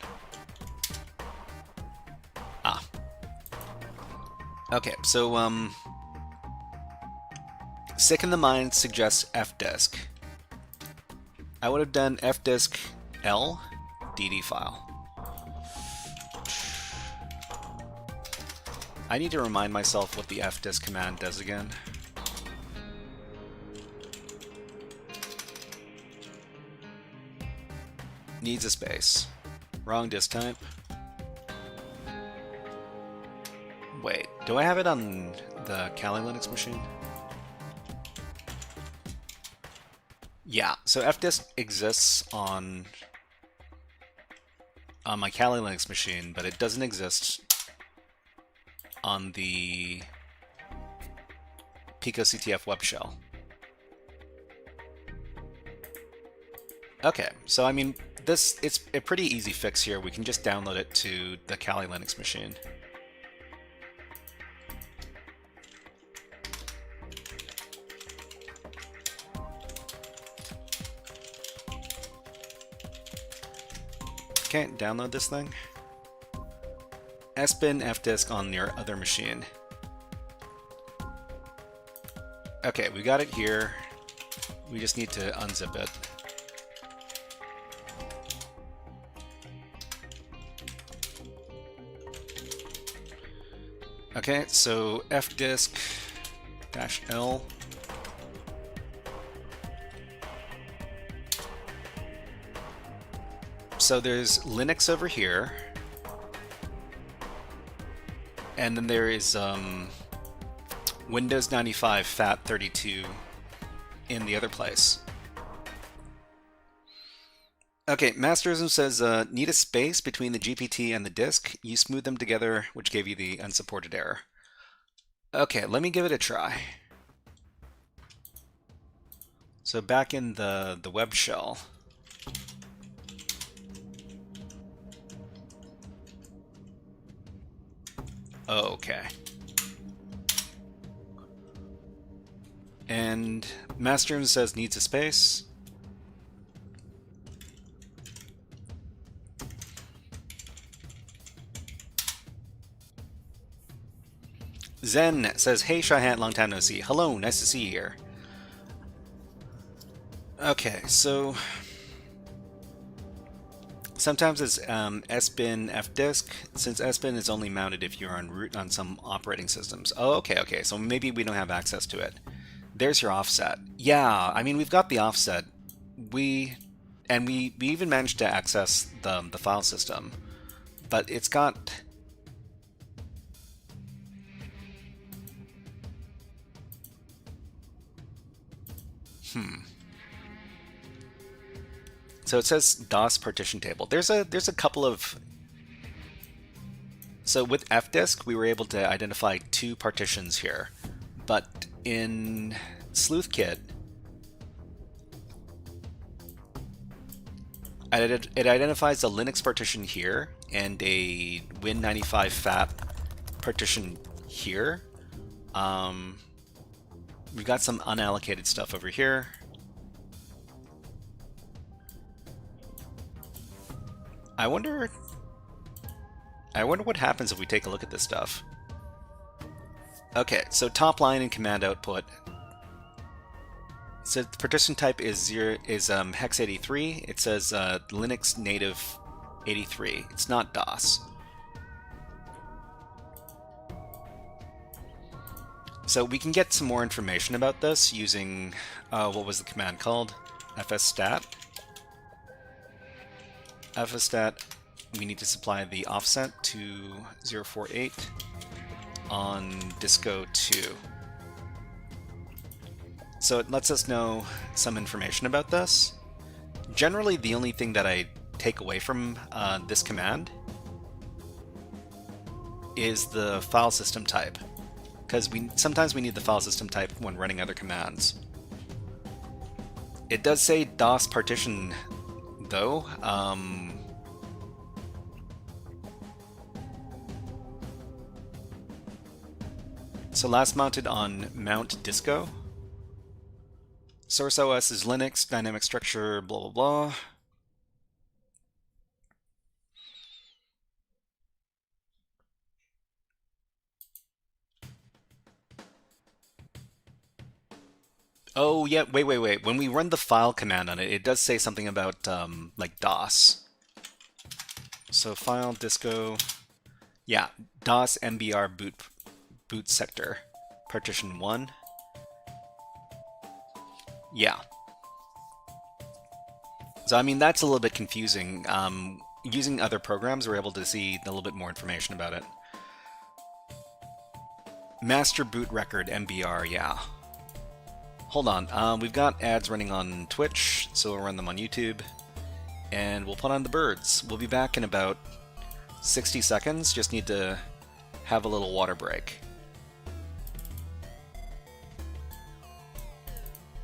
Okay, so Sick in the Mind suggests fdisk. I would have done fdisk L dd file. I need to remind myself what the fdisk command does again. Needs a space. Wrong disk type. Wait, do I have it on the Kali Linux machine? Yeah, so fdisk exists on my Kali Linux machine, but it doesn't exist on the PicoCTF web shell. Okay, so I mean, it's a pretty easy fix here. We can just download it to the Kali Linux machine. Okay, download this thing. sbin fdisk on your other machine. Okay, we got it here. We just need to unzip it. Okay, so fdisk-L. So there's Linux over here, and then there is Windows 95 FAT32 in the other place. Okay, Masterism says, need a space between the GPT and the disk. You smooth them together, which gave you the unsupported error. Okay, let me give it a try. So back in the web shell. Oh, okay. And Masterism says needs a space. Zen says, hey Shahant, long time no see. Hello, nice to see you here. Okay, so sometimes it's sbin fdisk, since sbin is only mounted if you're on root on some operating systems. Oh, okay, so maybe we don't have access to it. There's your offset. Yeah, I mean, we've got the offset. We even managed to access the file system, but it's got... So it says DOS partition table. There's a couple of... So with fdisk, we were able to identify two partitions here, but in SleuthKit, it identifies a Linux partition here and a Win95 FAT partition here. We've got some unallocated stuff over here. I wonder what happens if we take a look at this stuff. Okay, so top line and command output. So the partition type is hex 83. It says Linux native 83. It's not DOS. So we can get some more information about this using, what was the command called? fstat. fstat, we need to supply the offset to 048 on disco 2. So it lets us know some information about this. Generally, the only thing that I take away from this command is the file system type, because sometimes we need the file system type when running other commands. It does say DOS partition, though. So last mounted on mount disco. Source OS is Linux, dynamic structure, blah blah blah. Oh yeah, wait. When we run the file command on it, it does say something about like DOS. So file disco, yeah, DOS mbr boot sector, partition 1. Yeah. So I mean that's a little bit confusing. Using other programs, we're able to see a little bit more information about it. Master boot record mbr, yeah. Hold on, we've got ads running on Twitch, so we'll run them on YouTube. And we'll put on the birds. We'll be back in about 60 seconds, just need to have a little water break.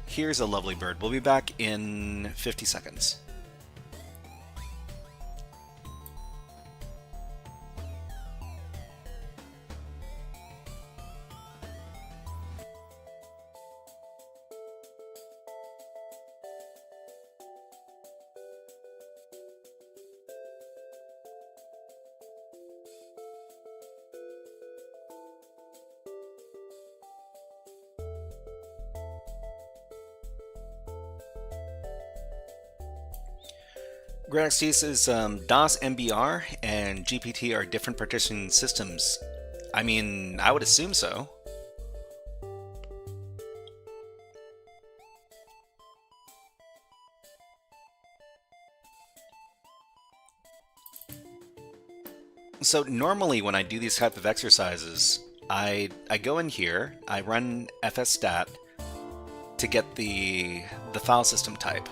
Here's a lovely bird. We'll be back in 50 seconds. Graxis says DOS MBR and GPT are different partition systems. I mean, I would assume so. So normally when I do these type of exercises, I go in here, I run fstat to get the file system type.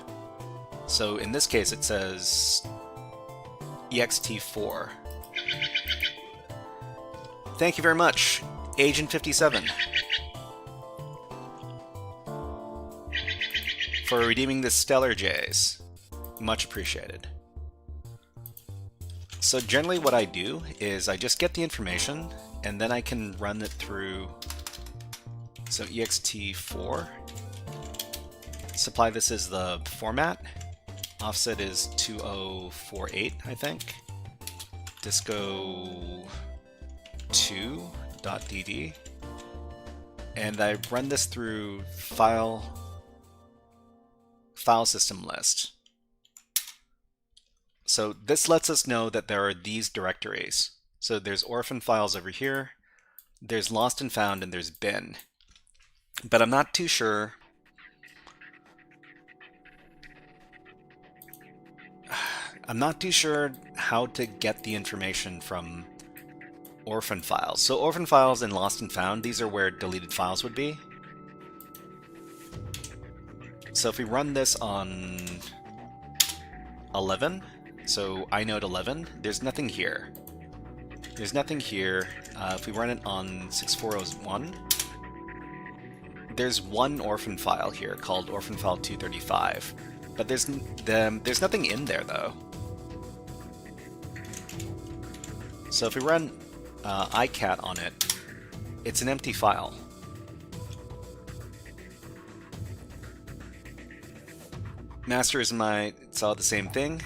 So in this case it says ext4. Thank you very much, Agent 57, for redeeming the Stellar Jays. Much appreciated. So generally what I do is I just get the information and then I can run it through. So ext4, supply this as the format. Offset is 2048, I think. Disco 2.dd. And I run this through file system list. So this lets us know that there are these directories. So there's orphan files over here, there's lost and found, and there's bin. But I'm not too sure. I'm not too sure how to get the information from orphan files. So orphan files and lost and found, these are where deleted files would be. So if we run this on 11, so inode 11, there's nothing here. There's nothing here. If we run it on 6401, there's one orphan file here called orphan file 235, but there's nothing in there though. So if we run icat on it, it's an empty file. Master is it's all the same thing.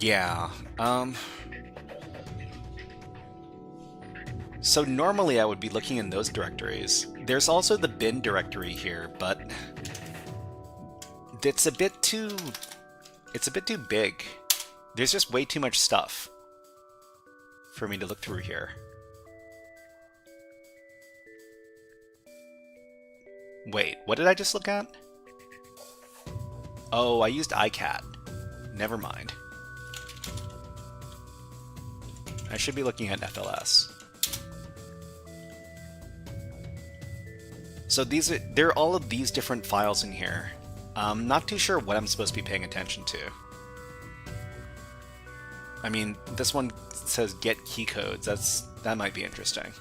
Yeah. So normally I would be looking in those directories. There's also the bin directory here, but it's a bit too big. There's just way too much stuff for me to look through here. Wait, what did I just look at? Oh, I used iCat. Never mind. I should be looking at FLS. So there are all of these different files in here. I'm not too sure what I'm supposed to be paying attention to. I mean, this one says get keycodes. That might be interesting.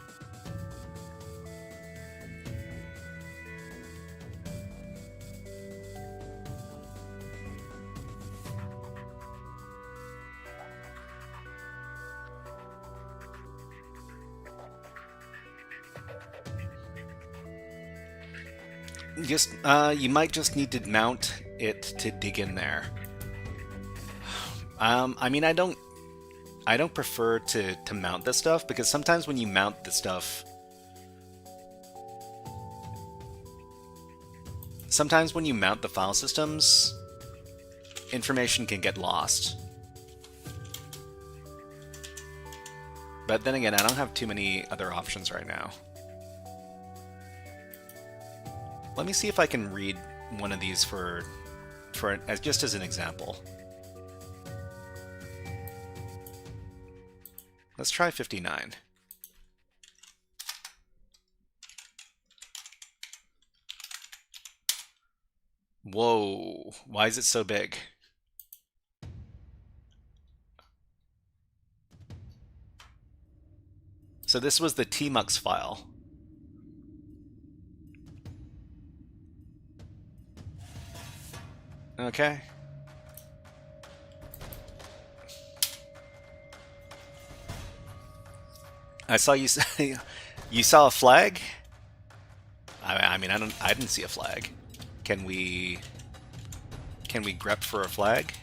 You might just need to mount it to dig in there. I mean, I don't prefer to mount this stuff, because sometimes when you mount the stuff, sometimes when you mount the file systems, information can get lost. But then again, I don't have too many other options right now. Let me see if I can read one of these just as an example. Let's try 59. Whoa, why is it so big? So this was the tmux file. Okay. I saw you say you saw a flag? I mean, I didn't see a flag. Can we grep for a flag?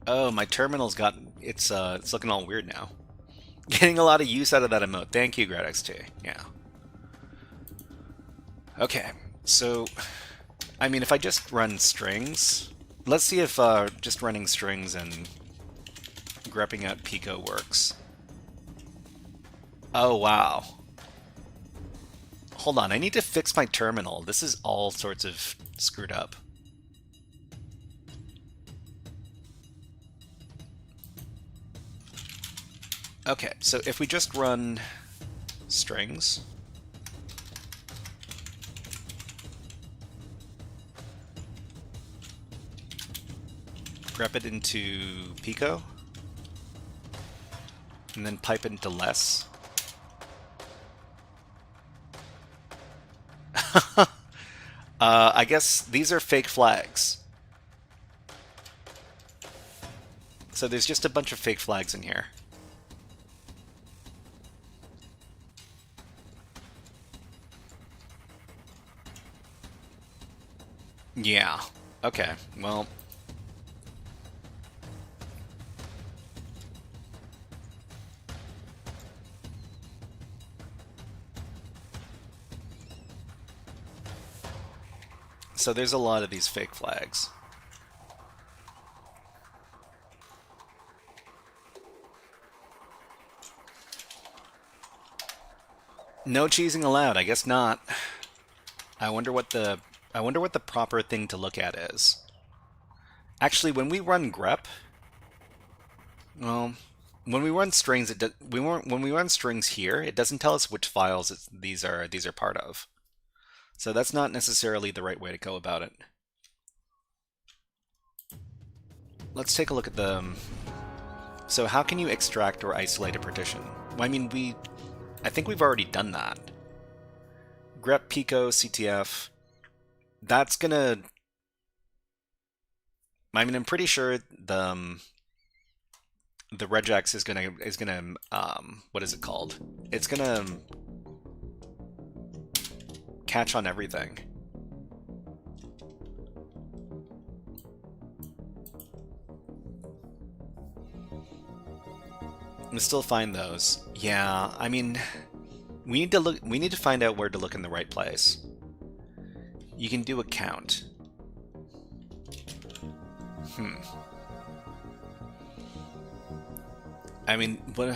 Oh, my terminal's it's looking all weird now. Getting a lot of use out of that emote. Thank you, GradXT. Yeah. Okay, so I mean, if I just run strings, let's see if just running strings and grepping out Pico works. Oh, wow. Hold on, I need to fix my terminal. This is all sorts of screwed up. Okay, so if we just run strings, grep it into Pico, and then pipe it into less. I guess these are fake flags. So there's just a bunch of fake flags in here. Yeah. Okay. Well. So there's a lot of these fake flags. No cheesing allowed. I guess not. I wonder what the proper thing to look at is. Actually, when we run grep, well, when we run strings, when we run strings here, it doesn't tell us which files these are part of. So that's not necessarily the right way to go about it. Let's take a look at the. So how can you extract or isolate a partition? Well, I mean, I think we've already done that. Grep PicoCTF. That's gonna. I mean, I'm pretty sure the regex is gonna what is it called? It's gonna catch on everything. I'm still find those. Yeah, I mean, we need to look. We need to find out where to look in the right place. You can do a count. I mean, what?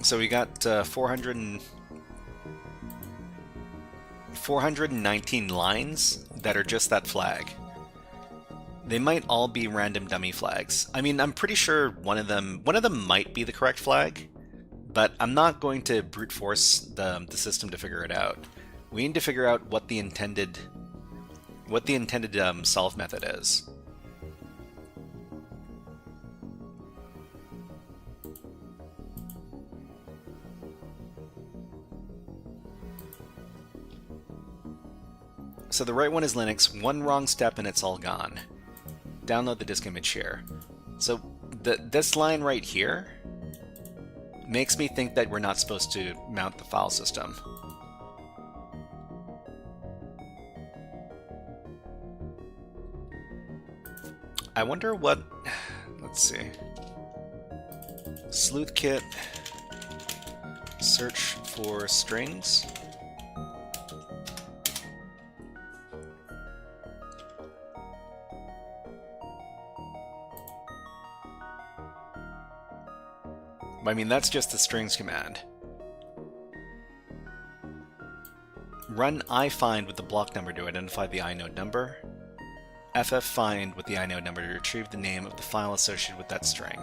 So we got 419 lines that are just that flag. They might all be random dummy flags. I mean, I'm pretty sure one of them might be the correct flag, but I'm not going to brute force the system to figure it out. We need to figure out what the intended solve method is. So the right one is Linux. One wrong step and it's all gone. Download the disk image here. So this line right here makes me think that we're not supposed to mount the file system. I wonder what... Let's see. Sleuthkit. Search for strings. I mean, that's just the strings command. Run ifind with the block number to identify the inode number. fffind with the inode number to retrieve the name of the file associated with that string.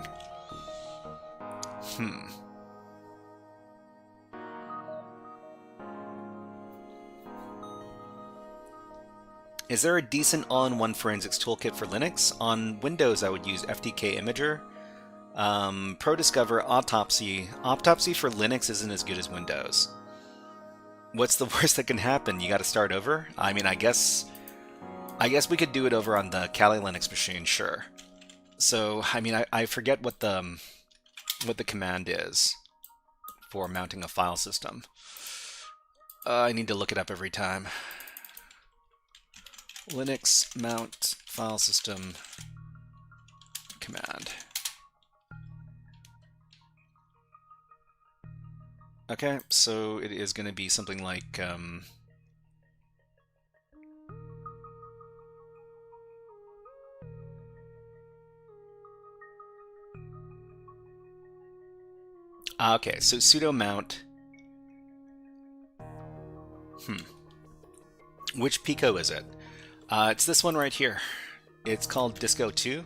Is there a decent all-in-one forensics toolkit for Linux? On Windows, I would use FTK Imager. ProDiscover, Autopsy. Autopsy for Linux isn't as good as Windows. What's the worst that can happen? You gotta start over? I mean, I guess we could do it over on the Kali Linux machine, sure. So, I mean, I forget what the command is for mounting a file system. I need to look it up every time. Linux mount file system command. Okay, so it is going to be something like okay, so sudo mount. Which Pico is it? It's this one right here. It's called Disco 2.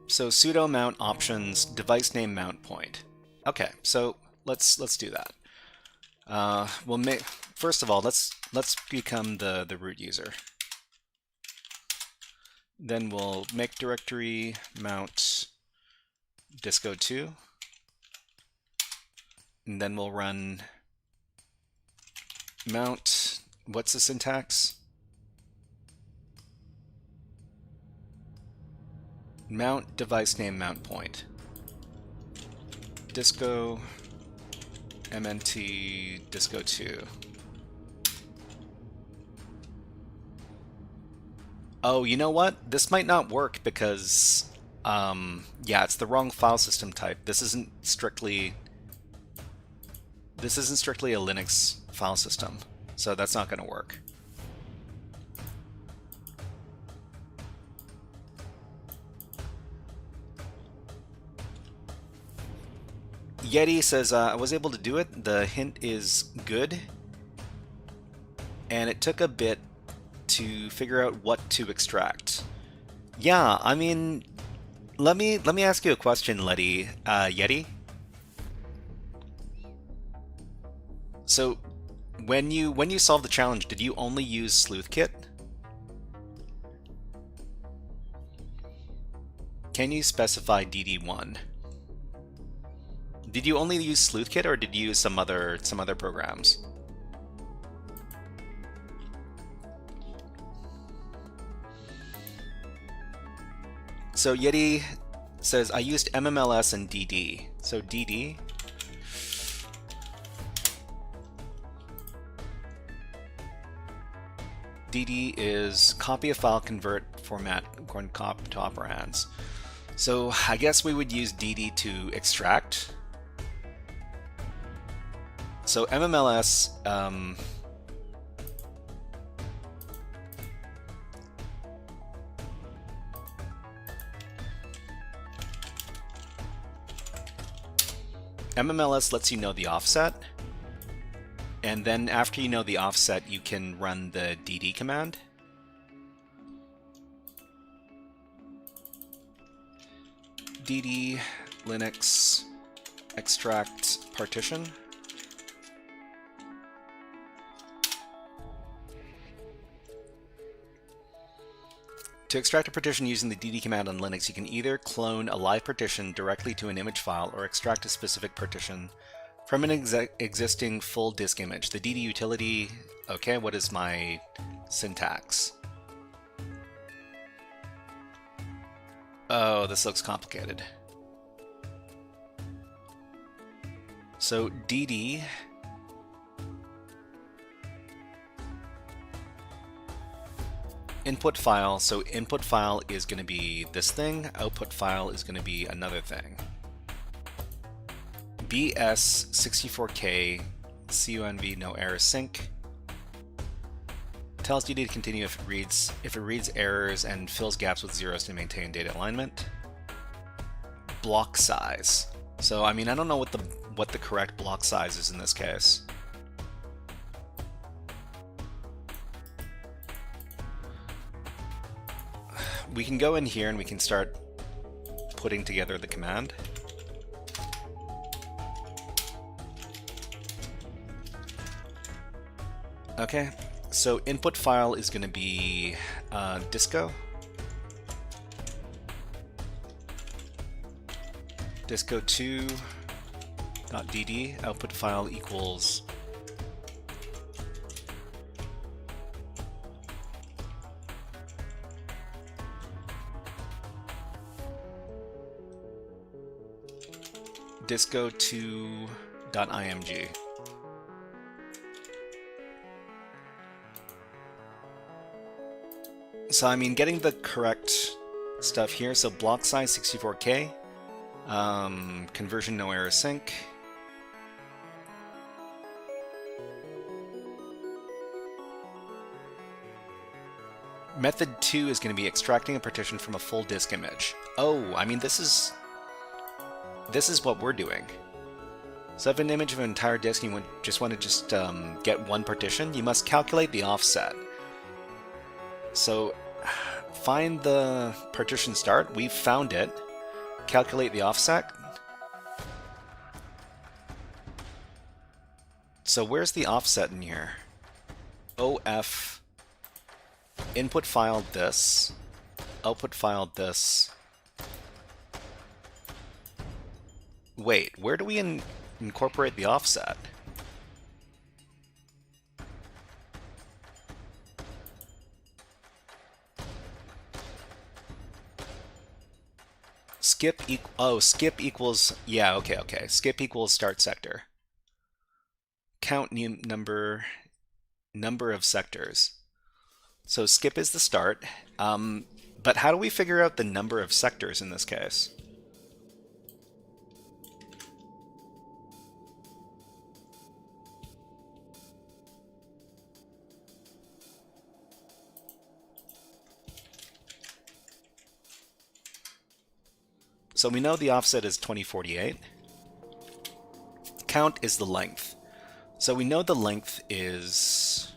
So sudo mount options device name mount point. Okay, so let's do that. We'll make first of all let's become the root user. Then we'll make directory mount disco 2, and then we'll run mount. What's the syntax? Mount device name mount point. Disco mnt disco 2. Oh, you know what? This might not work because yeah, it's the wrong file system type. This isn't strictly a Linux file system, so that's not going to work. Yeti says, I was able to do it. The hint is good. And it took a bit to figure out what to extract. Yeah, I mean, let me ask you a question, Yeti. So, when you solved the challenge, did you only use Sleuthkit? Can you specify DD1? Did you only use Sleuthkit, or did you use some other programs? So Yeti says, I used MMLS and DD. So DD. dd is copy a file, convert, format, according to operands. So I guess we would use dd to extract. So mmls, mmls lets you know the offset, and then after you know the offset, you can run the dd command. dd linux extract partition. To extract a partition using the dd command on Linux, you can either clone a live partition directly to an image file or extract a specific partition from an existing full disk image. The dd utility, okay, what is my syntax? Oh, this looks complicated. So dd input file, so input file is going to be this thing, output file is going to be another thing. BS64K CUNV no error sync tells DD to continue if it reads errors and fills gaps with zeros to maintain data alignment. Block size. So I mean, I don't know what the correct block size is in this case. We can go in here and we can start putting together the command. Okay, so input file is going to be disco. disco2.dd, output file equals disco2.img. So I mean, getting the correct stuff here. So block size 64K, conversion no error sync. Method 2 is going to be extracting a partition from a full disk image. Oh, I mean, this is what we're doing. So if an image of an entire disk and you want to get one partition, you must calculate the offset. So find the partition start. We've found it. Calculate the offset. So where's the offset in here? OF input file this, output file this. Wait, where do we incorporate the offset? Skip equals, yeah, okay. Skip equals start sector. Count number of sectors. So skip is the start, but how do we figure out the number of sectors in this case? So we know the offset is 2048. Count is the length. So we know the length is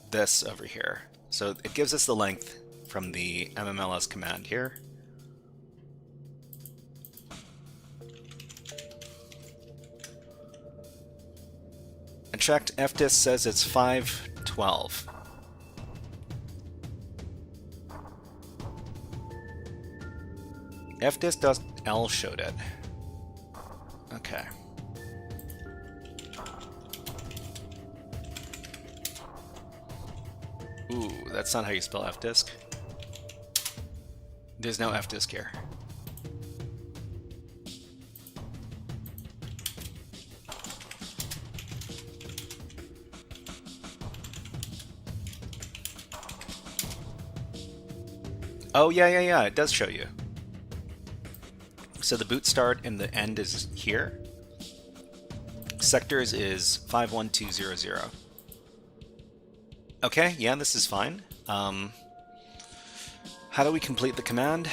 this over here. So it gives us the length from the mmls command here. And checked, fdisk says it's 512. fdisk.l showed it. Okay. Ooh, that's not how you spell fdisk. There's no fdisk here. Oh, yeah, it does show you. So the boot start and the end is here. Sectors is 51200. Okay, yeah, this is fine. How do we complete the command?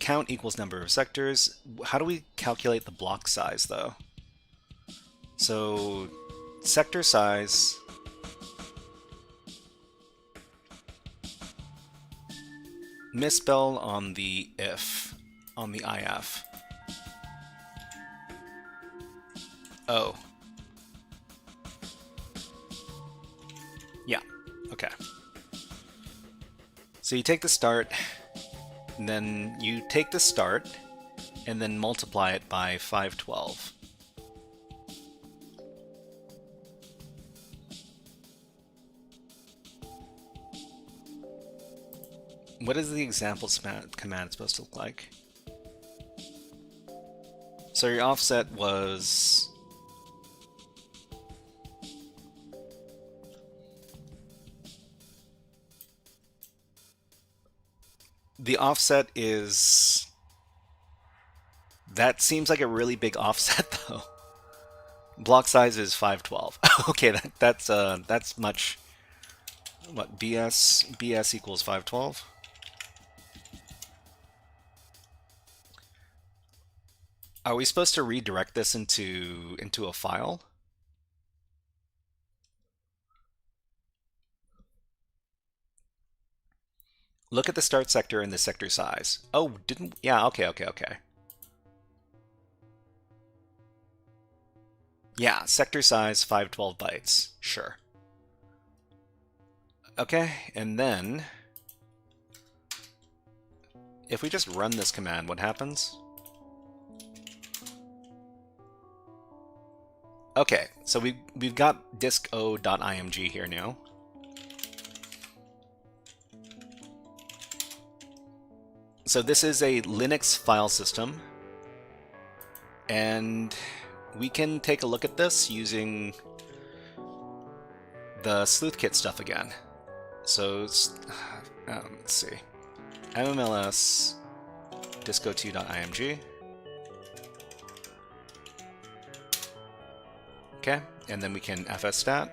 Count equals number of sectors. How do we calculate the block size, though? So, sector size... Misspell on the if, on the if. Oh. Yeah, okay. So you take the start, and then you take the start, and then multiply it by 512. What is the example command supposed to look like? So your offset was... The offset is... That seems like a really big offset, though. Block size is 512. Okay, that's much... What, BS equals 512? Are we supposed to redirect this into a file? Look at the start sector and the sector size. Oh, didn't... Yeah, okay. Yeah, sector size 512 bytes. Sure. Okay, and then... If we just run this command, what happens? Okay, so we've got disk-o.img here now. So this is a Linux file system, and we can take a look at this using the sleuthkit stuff again. So let's see, mmls disko2.img. Okay, and then we can fsstat.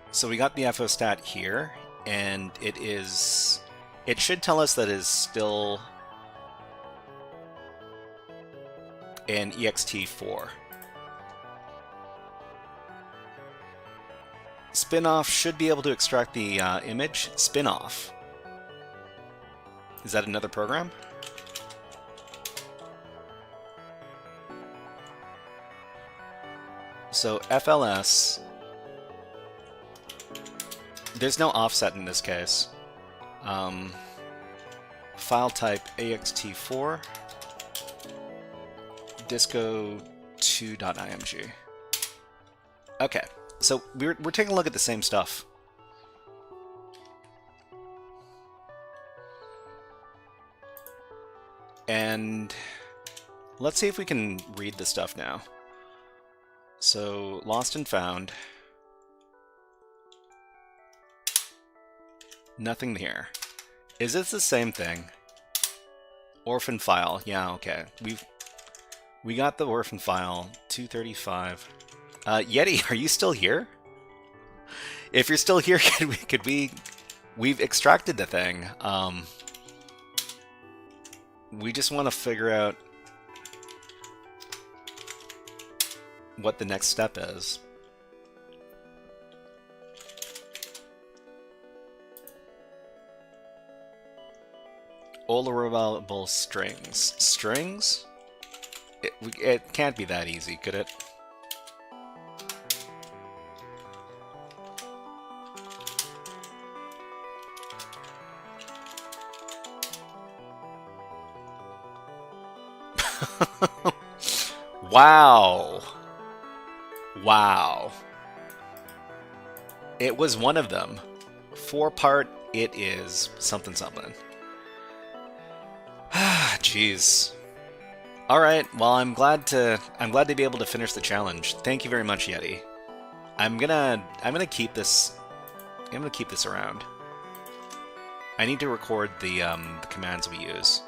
So we got the fstat here, and it should tell us that it is still an ext4. Spinoff should be able to extract the image. Spinoff. Is that another program? So FLS, there's no offset in this case. File type AXT4, disco2.img. Okay, so we're taking a look at the same stuff. And let's see if we can read the stuff now. So, lost and found. Nothing here. Is this the same thing? Orphan file. Yeah, okay. We got the orphan file. 235. Yeti, are you still here? If you're still here, we've extracted the thing. We just want to figure out what the next step is. All reliable strings. Strings? It can't be that easy, could it? Wow. Wow. It was one of them. 4-part, it is something something. Jeez. All right. Well, I'm glad to be able to finish the challenge. Thank you very much, Yeti. I'm gonna keep this. I'm gonna keep this around. I need to record the commands we use.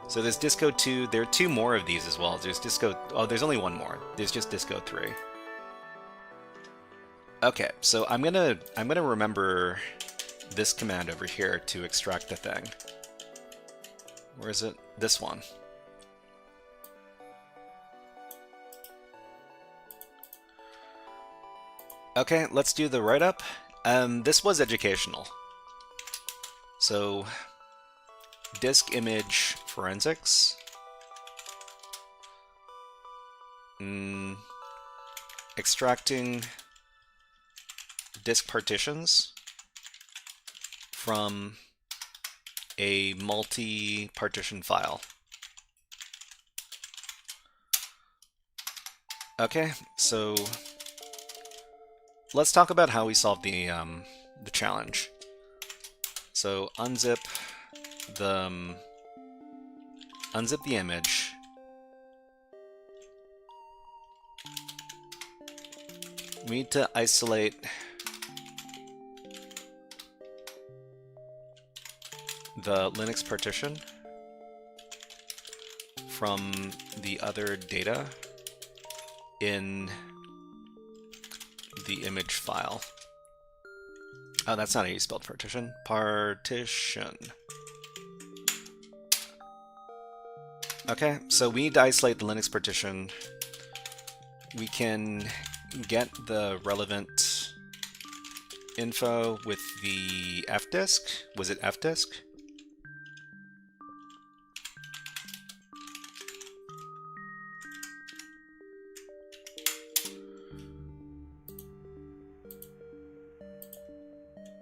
So there's Disco 2. There are 2 more of these as well. There's Disco. Oh, there's only 1 more. There's just Disco 3. Okay, so I'm gonna remember this command over here to extract the thing. Where is it? This one. Okay, let's do the write-up. This was educational. So, disk image forensics. Extracting disk partitions from a multi-partition file. Okay, so let's talk about how we solved the challenge. So unzip the image. We need to isolate the Linux partition from the other data in the image file. Oh, that's not how you spelled partition. Partition. Okay, so we need to isolate the Linux partition. We can get the relevant info with the fdisk. Was it fdisk?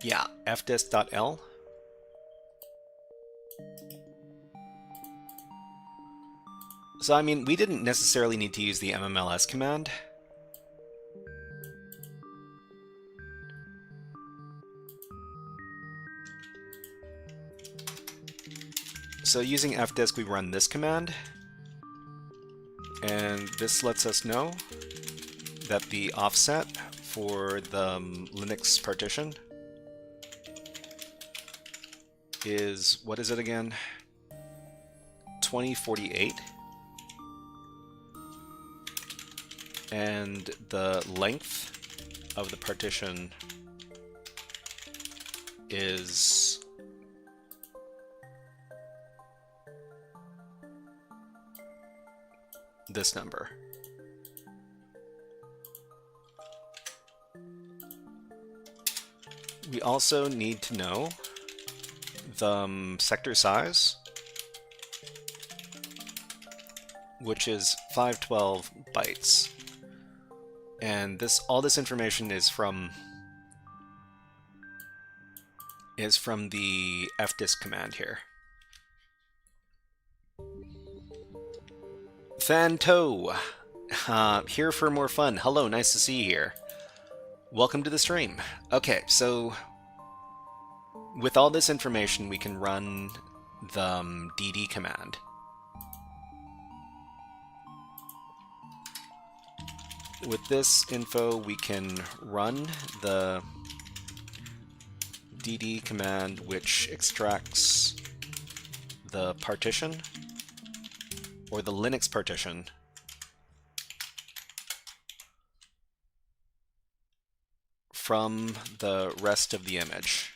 Yeah, fdisk.l. So, I mean, we didn't necessarily need to use the mmls command. So using fdisk, we run this command, and this lets us know that the offset for the Linux partition is, what is it again? 2048. And the length of the partition is this number. We also need to know the sector size, which is 512 bytes. And all this information is from the fdisk command here. Fanto, here for more fun. Hello, nice to see you here. Welcome to the stream. Okay, so with all this information, we can run the dd command. With this info, we can run the dd command, which extracts the partition, or the Linux partition, from the rest of the image.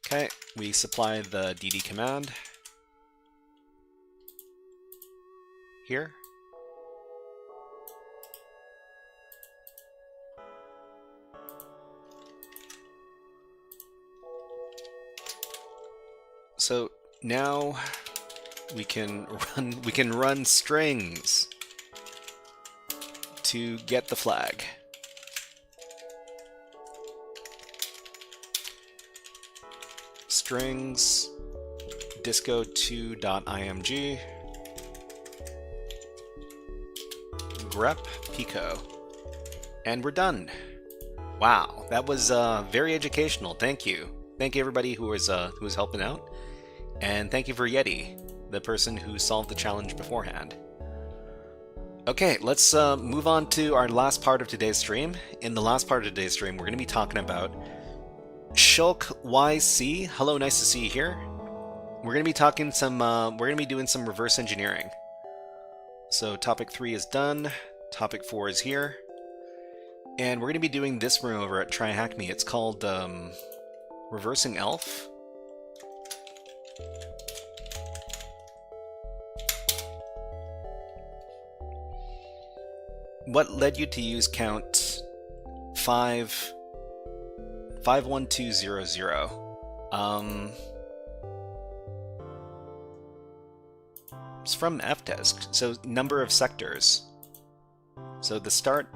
Okay, we supply the dd command here. So now we can run strings to get the flag. Strings disco2.img grep pico, and we're done. Wow, that was very educational. Thank you. Thank you everybody who was helping out, and thank you for Yeti. the person who solved the challenge beforehand. Okay, let's move on to our last part of today's stream. In the last part of today's stream, we're going to be talking about Shulk YC. Hello, nice to see you here. We're going to be talking some. We're going to be doing some reverse engineering. So topic 3 is done. Topic 4 is here, and we're going to be doing this room over at TryHackMe. It's called Reversing Elf. What led you to use count 51200? It's from Fdisk. So number of sectors. So the start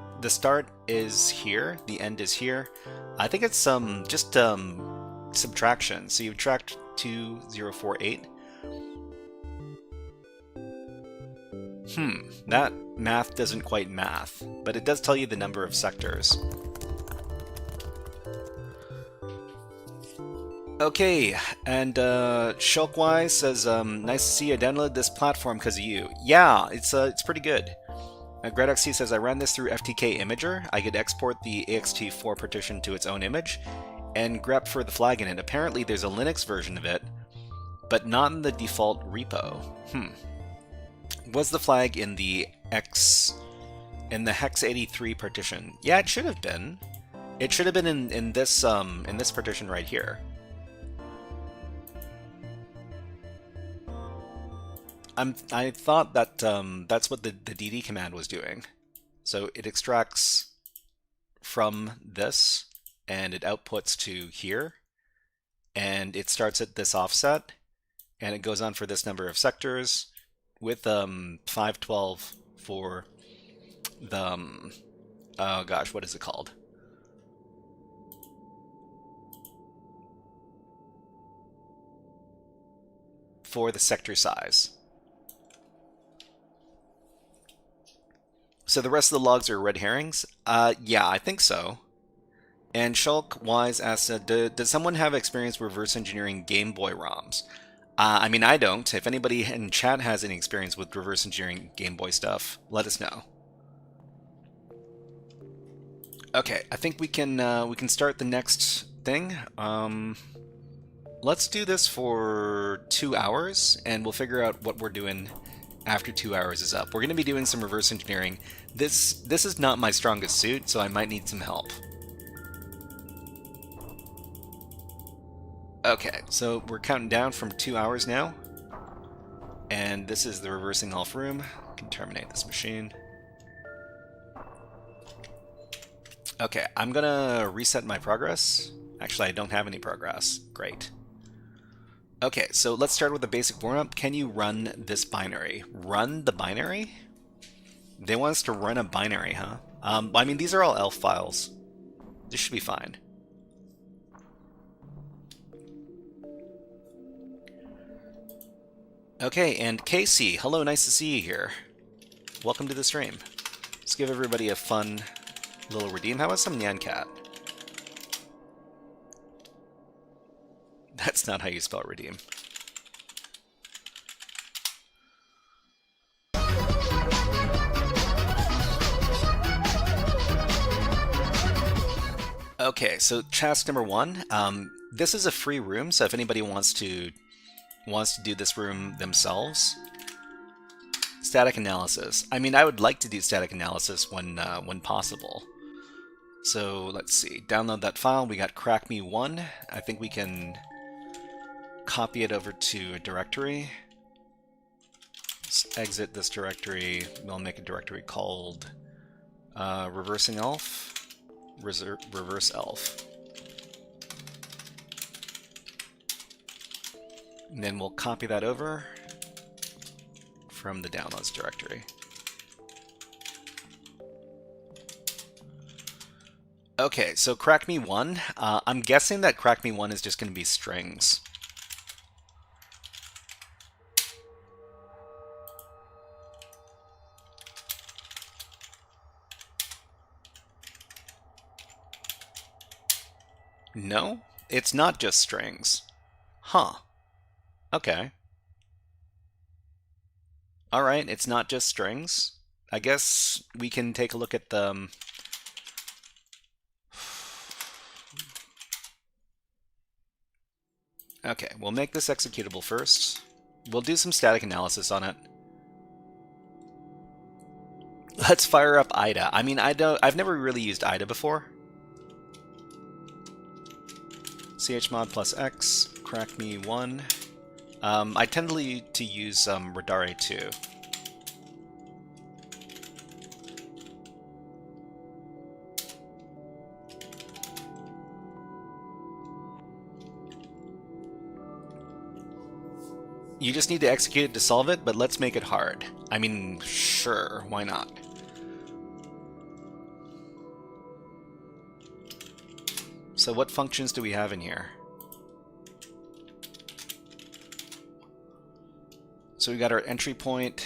is here, the end is here. I think it's just subtraction. So you subtract 2048. That math doesn't quite math, but it does tell you the number of sectors. Okay, and Shulkwise says, nice to see you. I downloaded this platform because of you. Yeah, it's pretty good. GredXT says, I ran this through FTK Imager. I could export the ext4 partition to its own image and grep for the flag in it. Apparently there's a Linux version of it, but not in the default repo. Was the flag in the hex83 partition? Yeah, it should have been. It should have been in this partition right here. I thought that that's what the dd command was doing. So it extracts from this and it outputs to here, and it starts at this offset and it goes on for this number of sectors with 512 for the oh gosh, what is it called? For the sector size. So the rest of the logs are red herrings? Yeah, I think so. And Shulk Wise asks, does someone have experience reverse engineering Game Boy ROMs? I mean, I don't. If anybody in chat has any experience with reverse engineering Game Boy stuff, let us know. Okay, I think we can start the next thing. Let's do this for 2 hours, and we'll figure out what we're doing after 2 hours is up. We're going to be doing some reverse engineering. This is not my strongest suit, so I might need some help. Okay, so we're counting down from 2 hours now. And this is the reversing elf room. I can terminate this machine. Okay, I'm gonna reset my progress. Actually, I don't have any progress. Great. Okay, so let's start with a basic warm-up. Can you run this binary? Run the binary? They want us to run a binary, huh? I mean, these are all elf files. This should be fine. Okay, and Casey, hello, nice to see you here. Welcome to the stream. Let's give everybody a fun little redeem. How about some Nyan Cat? That's not how you spell redeem. Okay, so task number 1. This is a free room, so if anybody wants to do this room themselves, static analysis. I mean, I would like to do static analysis when possible. So let's see. Download that file. We got crackme1. I think we can copy it over to a directory. Let's exit this directory. We'll make a directory called reversing elf. Reverse elf. And then we'll copy that over from the downloads directory. Okay, so crackme1. I'm guessing that crackme1 is just going to be strings. No, it's not just strings. Huh. Okay. Alright, it's not just strings. I guess we can take a look at the... Okay, we'll make this executable first. We'll do some static analysis on it. Let's fire up IDA. I mean, I've never really used IDA before. chmod plus x, crackme 1. I tend to use Radare 2. You just need to execute it to solve it, but let's make it hard. I mean, sure, why not? So what functions do we have in here? So we got our entry point,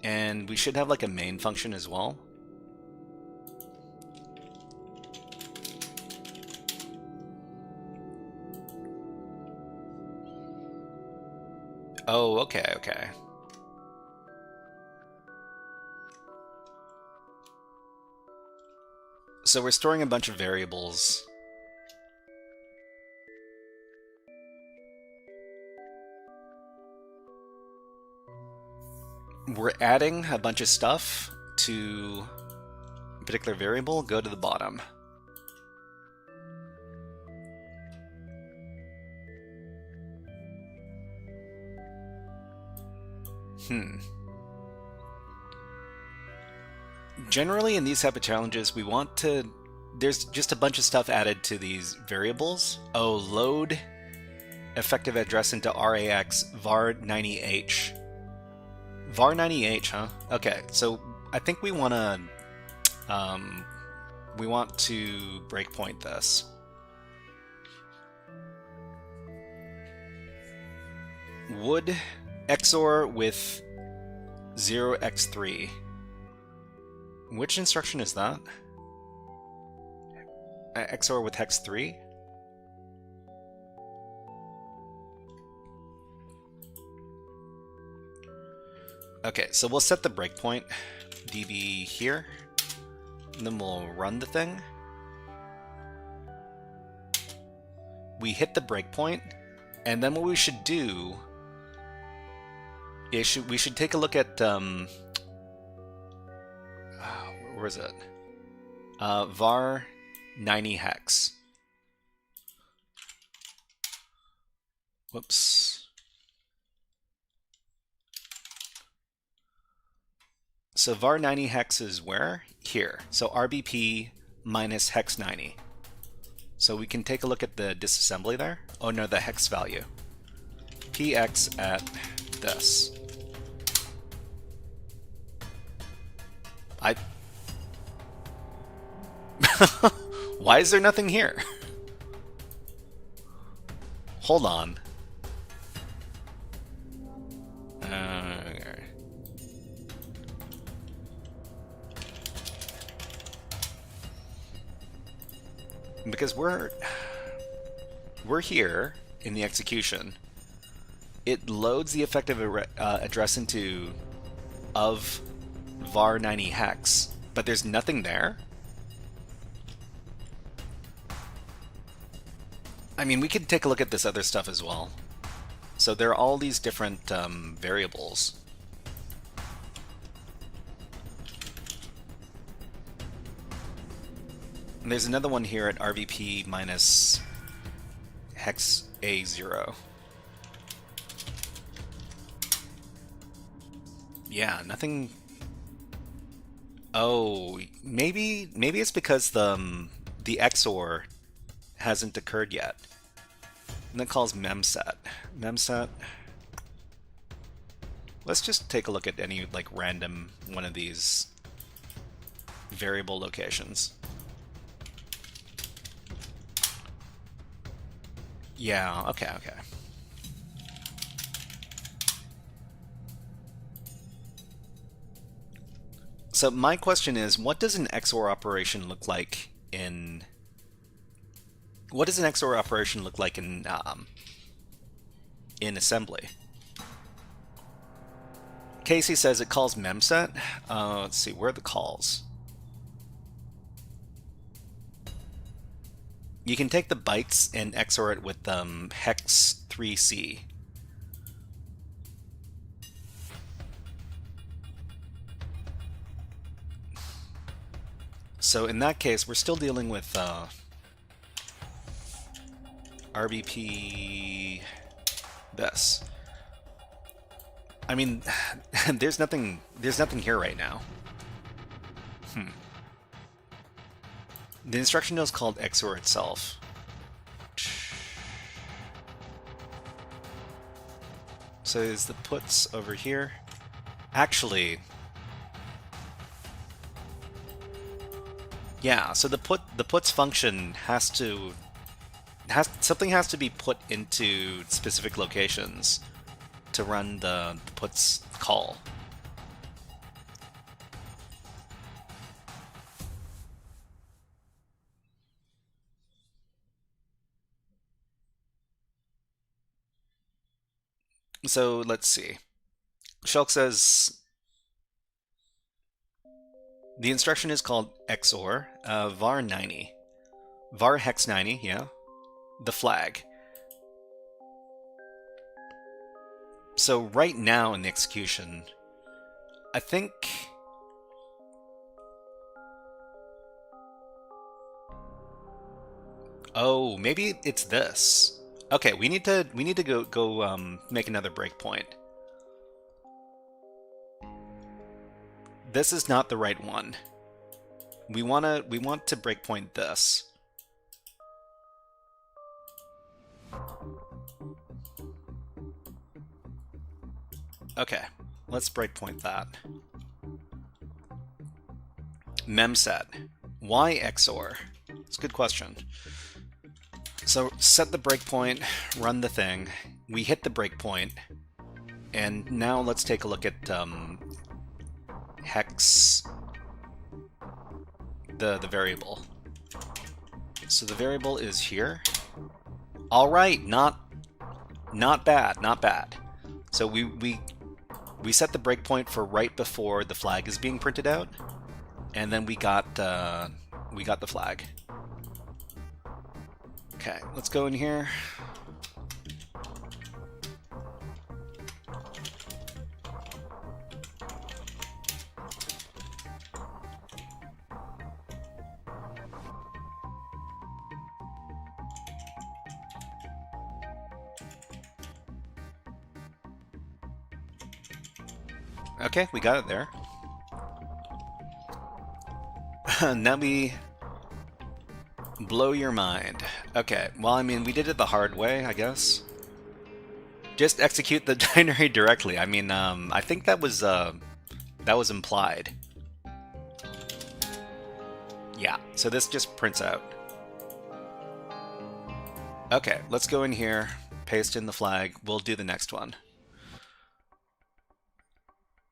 and we should have like a main function as well. Oh, okay, okay. So we're storing a bunch of variables. We're adding a bunch of stuff to a particular variable. Go to the bottom. Generally, in these type of challenges, we want to... There's just a bunch of stuff added to these variables. Oh, load effective address into RAX var90h. var90h, huh? Okay, so I think we want to breakpoint this. Would XOR with 0x3. Which instruction is that? XOR with hex 3? Okay, so we'll set the breakpoint db here, and then we'll run the thing. We hit the breakpoint, and then what we should do is we should take a look at where is it? Var 90 hex. Whoops. So var 90 hex is where? Here. So RBP minus hex 90. So we can take a look at the disassembly there. Oh no, the hex value. PX at this. Why is there nothing here? Hold on. Because we're here in the execution. It loads the effective address into of var 90 hex, but there's nothing there. I mean, we could take a look at this other stuff as well. So there are all these different variables. And there's another one here at RVP minus hex A0. Yeah, nothing... Oh, maybe it's because the XOR hasn't occurred yet. And that calls memset. Memset. Let's just take a look at any like random one of these variable locations. Yeah, okay. So my question is, what does an XOR operation look like in... What does an XOR operation look like in assembly? Casey says it calls memset. Let's see, where are the calls? You can take the bytes and XOR it with hex 3C. So in that case, we're still dealing with RBP this. I mean, there's nothing here right now. The instruction is called XOR itself. So is the puts over here? Actually, yeah. So the puts function something has to be put into specific locations to run the puts call. So let's see. Shulk says the instruction is called XOR var 90, var hex 90, yeah, the flag. So right now in the execution, I think oh, maybe it's this. Okay, we need to go make another breakpoint. This is not the right one. We want to breakpoint this. Okay, let's breakpoint that. Memset. Why XOR? It's a good question. So set the breakpoint, run the thing. We hit the breakpoint, and now let's take a look at hex the variable. So the variable is here. All right, not bad, not bad. So we set the breakpoint for right before the flag is being printed out, and then we got the flag. Okay, let's go in here. Okay, we got it there. Now we blow your mind. Okay, well, I mean, we did it the hard way, I guess. Just execute the binary directly. I mean, I think that was implied. Yeah, so this just prints out. Okay, let's go in here, paste in the flag. We'll do the next one.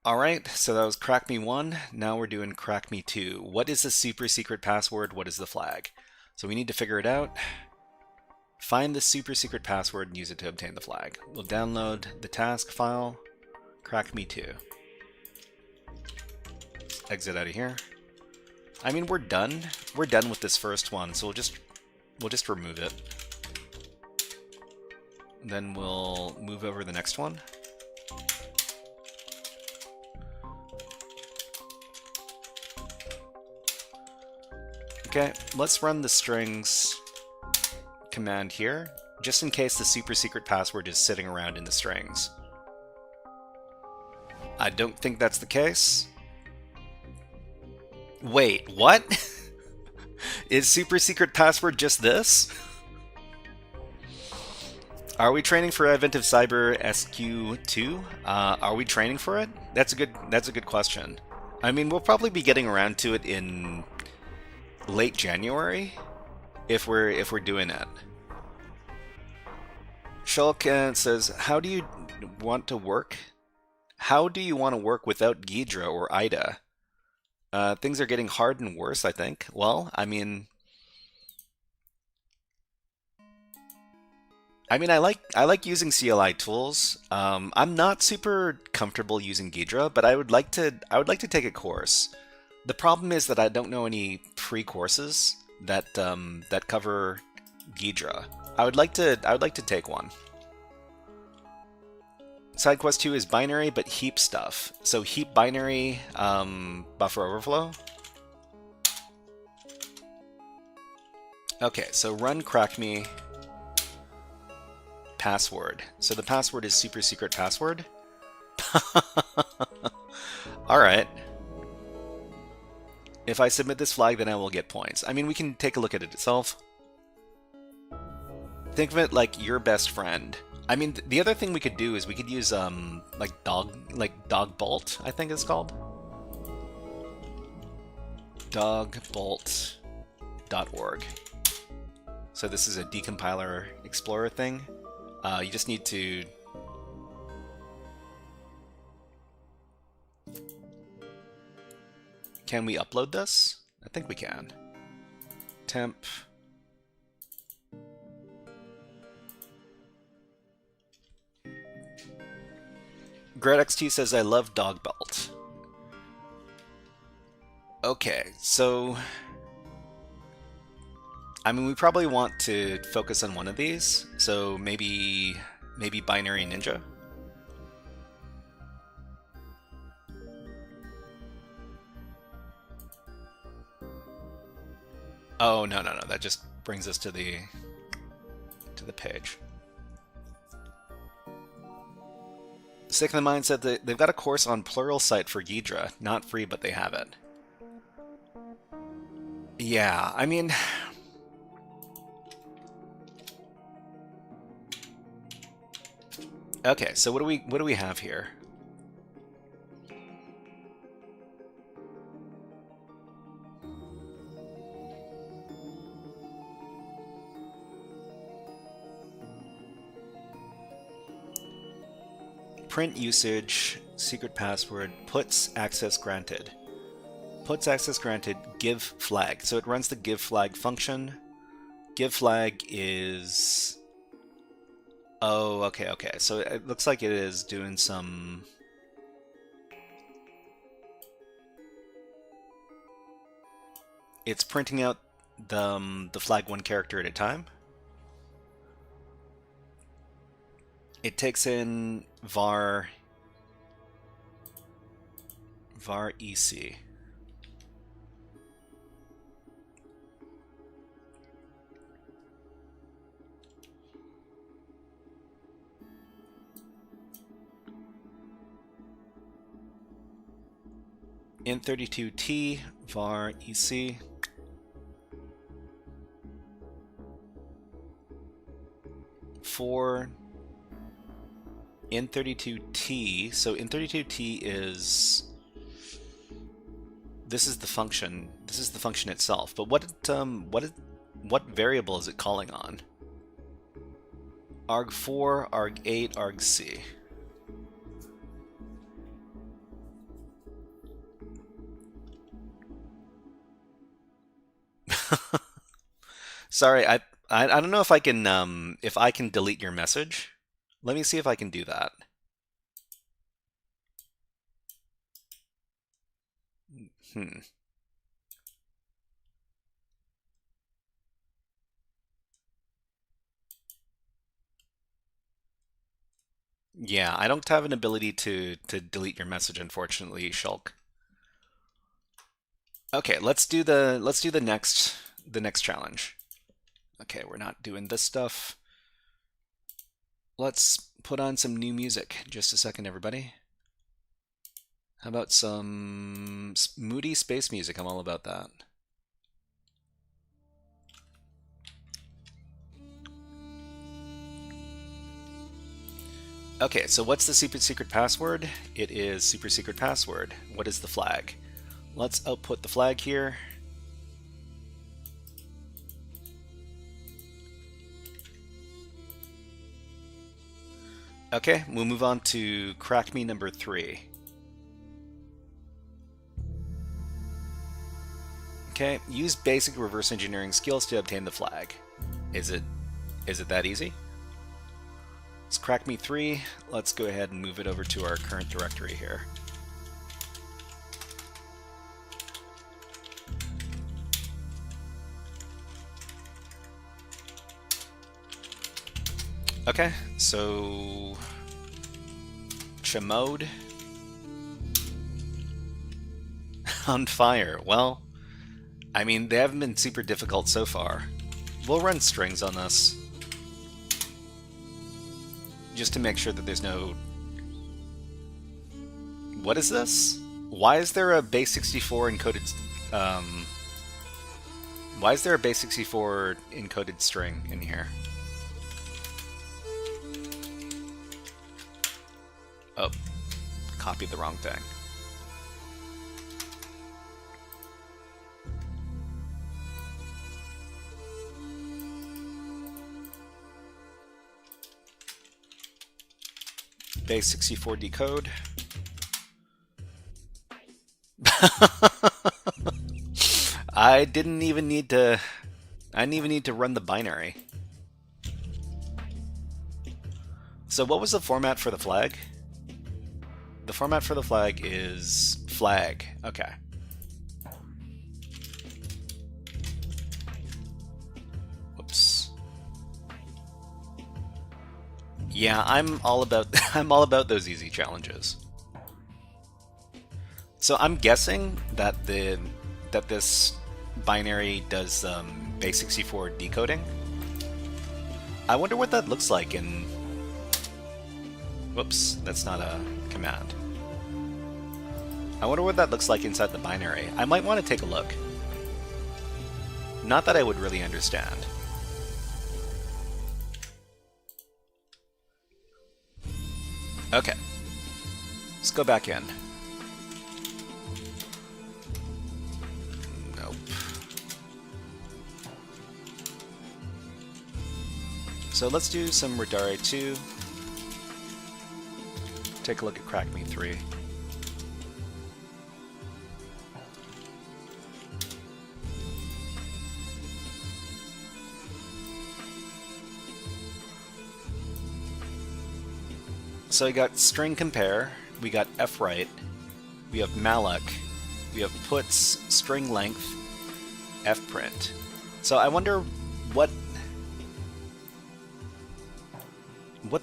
Alright, so that was CrackMe 1, now we're doing CrackMe 2. What is the super secret password? What is the flag? So we need to figure it out. Find the super secret password and use it to obtain the flag. We'll download the task file, CrackMe 2. Exit out of here. I mean, we're done. We're done with this first one, so we'll just remove it. Then we'll move over to the next one. Okay, let's run the strings command here, just in case the super secret password is sitting around in the strings. I don't think that's the case. Wait, what? Is super secret password just this? Are we training for Inventive Cyber SQ2? Are we training for it? That's a good question. I mean, we'll probably be getting around to it in late January, if we're doing it. Shulk says, how do you want to work? How do you want to work without Ghidra or Ida? Things are getting hard and worse, I think. Well, I mean, I mean, I like using CLI tools. I'm not super comfortable using Ghidra, but I would like to take a course. The problem is that I don't know any free courses that cover Ghidra. I would like to take one. Side quest 2 is binary, but heap stuff. So heap binary buffer overflow. Okay, so run CrackMe password. So the password is super secret password. All right. If I submit this flag, then I will get points. I mean, we can take a look at it itself. Think of it like your best friend. I mean, the other thing we could do is we could use dog bolt, I think it's called. Dogbolt.org. So this is a decompiler explorer thing. You just need to Can we upload this? I think we can. Temp. GradXT says, I love dog belt. Okay, so I mean, we probably want to focus on one of these. So maybe binary ninja. Oh, no. That just brings us to the page. Sick in the Mind said that they've got a course on Pluralsight for Ghidra. Not free, but they have it. Yeah, I mean... Okay, so what do we have here? Print usage, secret password, puts access granted. Puts access granted, give flag. So it runs the give flag function. Give flag is... Oh, okay. So it looks like it is doing some... It's printing out the flag one character at a time. It takes in var EC. In32T var EC. For in32T, so in32T is... This is the function. This is the function itself. But what variable is it calling on? arg4, arg8, argc. Sorry, I don't know if I can delete your message. Let me see if I can do that. Yeah, I don't have an ability to delete your message, unfortunately, Shulk. Okay, let's do the next challenge. Okay, we're not doing this stuff. Let's put on some new music. Just a second, everybody. How about some moody space music? I'm all about that. Okay, so what's the super secret password? It is super secret password. What is the flag? Let's output the flag here. Okay, we'll move on to CrackMe number 3. Okay, use basic reverse engineering skills to obtain the flag. Is it that easy? It's CrackMe3. Let's go ahead and move it over to our current directory here. Okay, so Chmode on fire. Well, I mean, they haven't been super difficult so far. We'll run strings on this, just to make sure that there's no... What is this? Why is there a base64 encoded... Why is there a base64 encoded string in here? Oh, copied the wrong thing. Base64 decode. I didn't even need to run the binary. So what was the format for the flag? The format for the flag is flag. Okay. Whoops. Yeah, I'm all about those easy challenges. So I'm guessing that this binary does base64 decoding. I wonder what that looks like in... Whoops, that's not a command. I wonder what that looks like inside the binary. I might want to take a look. Not that I would really understand. Okay. Let's go back in. Nope. So let's do some Radare 2. Take a look at CrackMe3. So we got string compare, we got fwrite, we have malloc, we have puts, string length, fprint. So I wonder what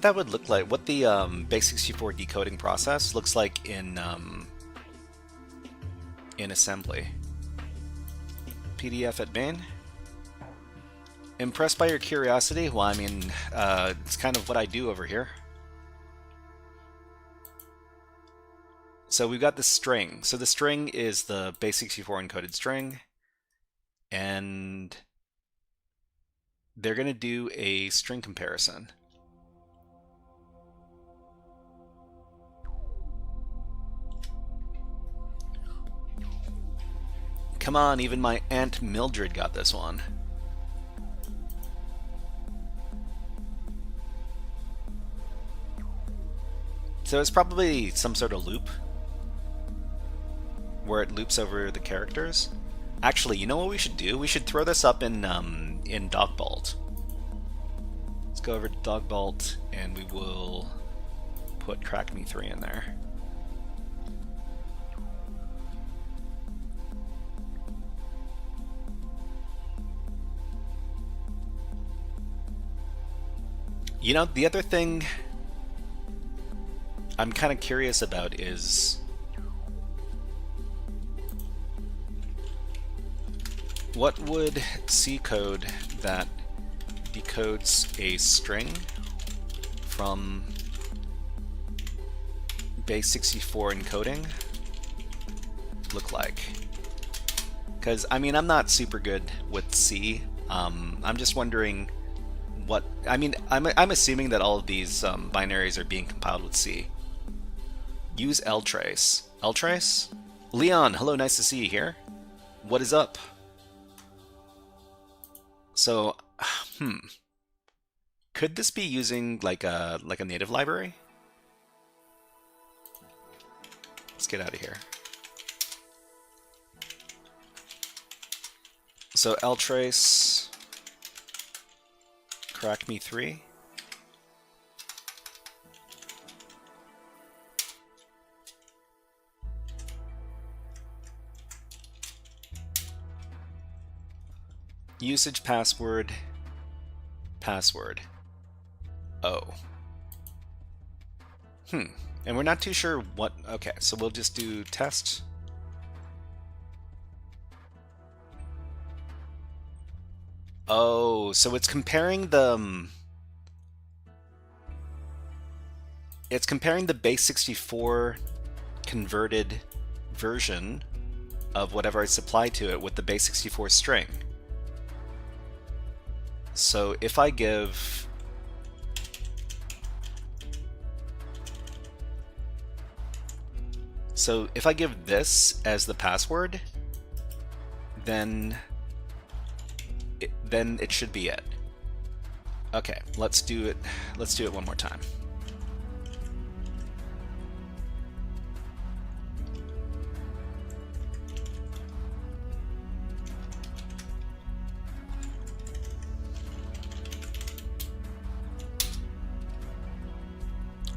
that would look like, what the base64 decoding process looks like in assembly. PDF at main. Impressed by your curiosity? Well, I mean, it's kind of what I do over here. So we've got the string. So the string is the base64 encoded string, and they're going to do a string comparison. Come on, even my Aunt Mildred got this one. So it's probably some sort of loop, where it loops over the characters. Actually, you know what we should do? We should throw this up in Dogbolt. Let's go over to Dogbolt, and we will put CrackMe3 in there. You know, the other thing I'm kind of curious about is what would C code that decodes a string from base64 encoding look like? Because, I mean, I'm not super good with C. I'm just wondering what... I mean, I'm assuming that all of these binaries are being compiled with C. Use ltrace. Ltrace? Leon, hello, nice to see you here. What is up? So, could this be using like a native library? Let's get out of here. So ltrace CrackMe3. Usage password. Oh. And we're not too sure what... Okay, so we'll just do test. Oh, so it's comparing the... It's comparing the base 64 converted version of whatever I supply to it with the base 64 string. So if I give... So if I give this as the password, then it should be it. Okay, let's do it. Let's do it one more time.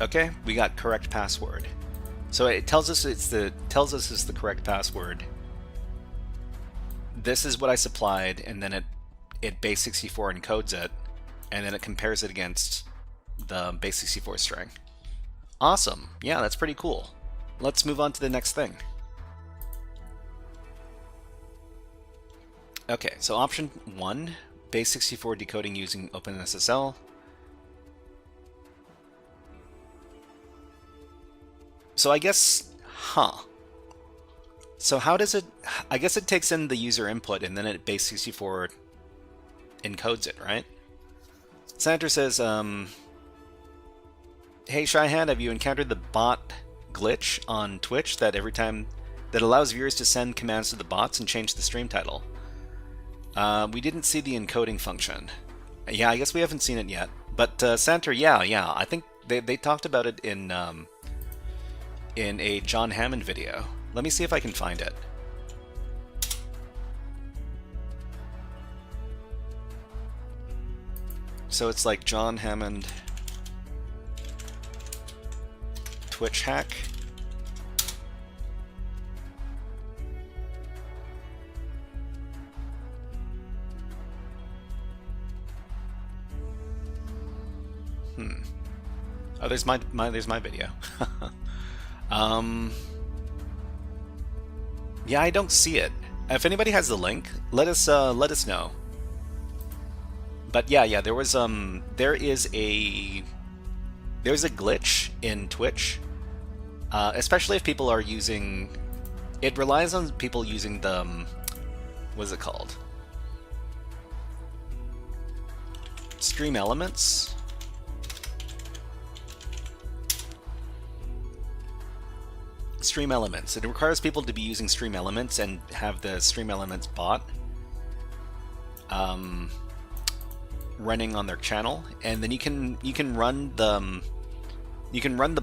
Okay, we got correct password. So it tells us it's the correct password. This is what I supplied, and then it base 64 encodes it, and then it compares it against the base 64 string. Awesome. Yeah, that's pretty cool. Let's move on to the next thing. Okay, so option 1, base 64 decoding using OpenSSL. So I guess, So how does it, I guess it takes in the user input and then it base 64 encodes it, right? Senator says, hey Shyhan, have you encountered the bot glitch on Twitch that every time, that allows viewers to send commands to the bots and change the stream title? We didn't see the encoding function. Yeah, I guess we haven't seen it yet. But Senator, yeah, I think they talked about it in a John Hammond video. Let me see if I can find it. So it's like John Hammond Twitch hack. Oh, there's my video. Yeah, I don't see it. If anybody has the link, let us know. But yeah, there's a glitch in Twitch, especially if people are using. It relies on people using the what is it called? Stream Elements. Stream Elements. It requires people to be using Stream Elements and have the Stream Elements bot running on their channel, and then you can run the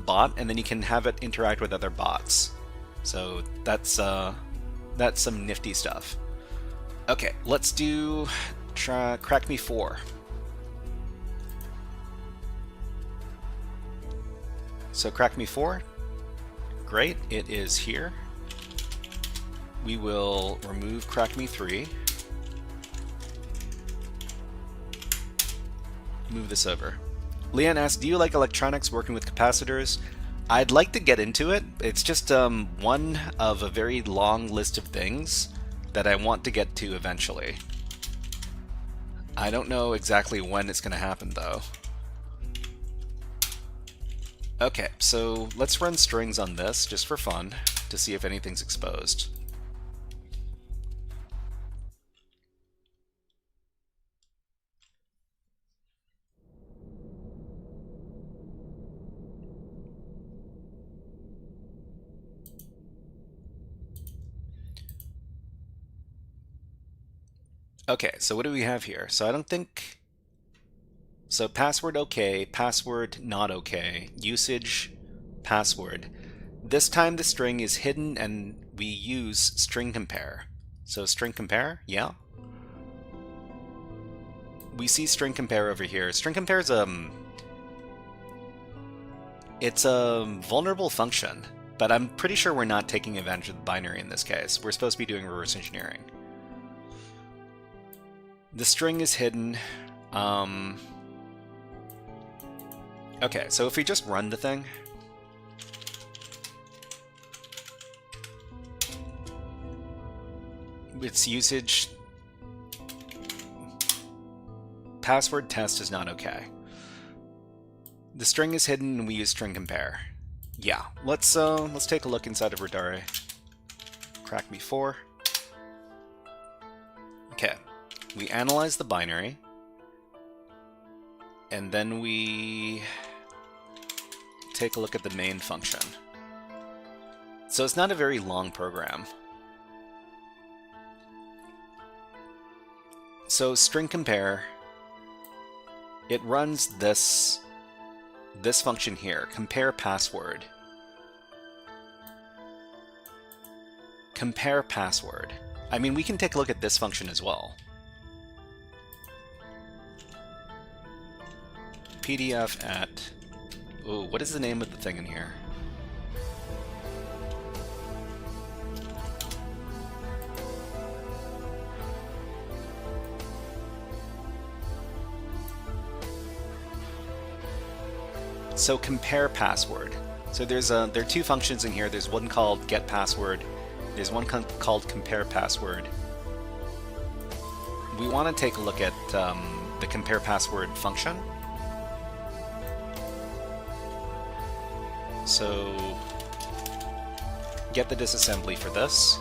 bot, and then you can have it interact with other bots. So that's some nifty stuff. Okay, let's do TryHackMe 4. So TryHackMe 4. Great, it is here. We will remove TryHackMe 3. Move this over. Leanne asks, do you like electronics working with capacitors? I'd like to get into it. It's just one of a very long list of things that I want to get to eventually. I don't know exactly when it's going to happen though. Okay, so let's run strings on this just for fun to see if anything's exposed. Okay, so what do we have here? So I don't think... So password okay, password not okay, usage, password. This time the string is hidden and we use string compare. So string compare, yeah. We see string compare over here. String compare is it's a vulnerable function, but I'm pretty sure we're not taking advantage of the binary in this case. We're supposed to be doing reverse engineering. The string is hidden. Okay, so if we just run the thing, its usage, password test is not okay. The string is hidden and we use string compare. Yeah, let's take a look inside of Radare. HackerFrogs 4. Okay, we analyze the binary, and then we take a look at the main function. So it's not a very long program. So string compare, it runs this function here, compare password. Compare password. I mean, we can take a look at this function as well. PDF at... Ooh, what is the name of the thing in here? So compare password. So there are two functions in here. There's one called get password. There's one called compare password. We want to take a look at the compare password function. So get the disassembly for this.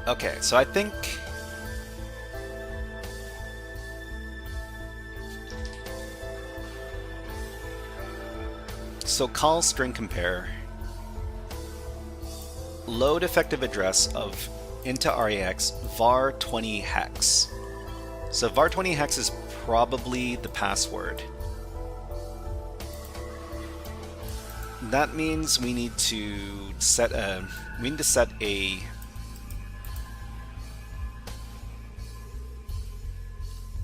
Okay, so I think so call string compare, load effective address of into REX var 20 hex. So var 20 hex is probably the password. That means we need to set a we need to set a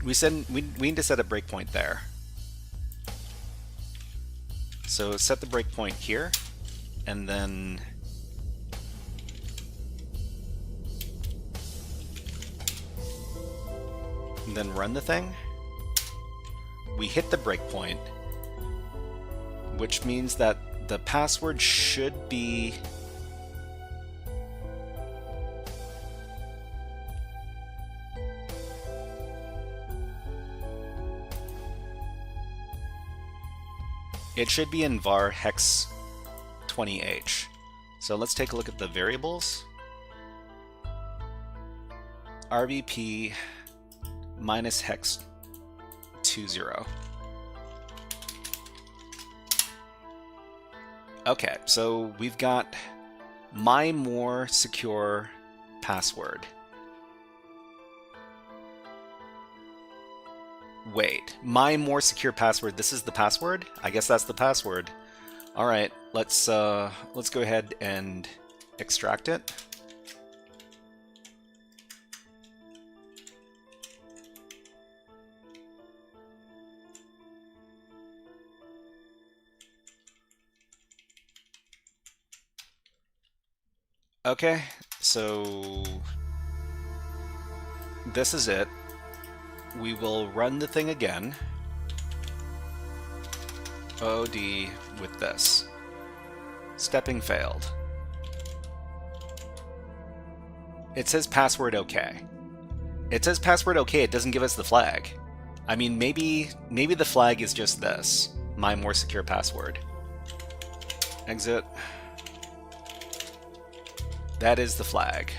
we need to set a breakpoint there. So set the breakpoint here, and then run the thing. We hit the breakpoint, which means that the password should be in var hex 20h. So let's take a look at the variables. RBP minus hex 20. Okay, so we've got my more secure password. Wait, my more secure password, this is the password? I guess that's the password. All right, let's go ahead and extract it. Okay, so this is it. We will run the thing again. OD with this. Stepping failed. It says password okay. It says password okay, it doesn't give us the flag. I mean, maybe the flag is just this. My more secure password. Exit. That is the flag.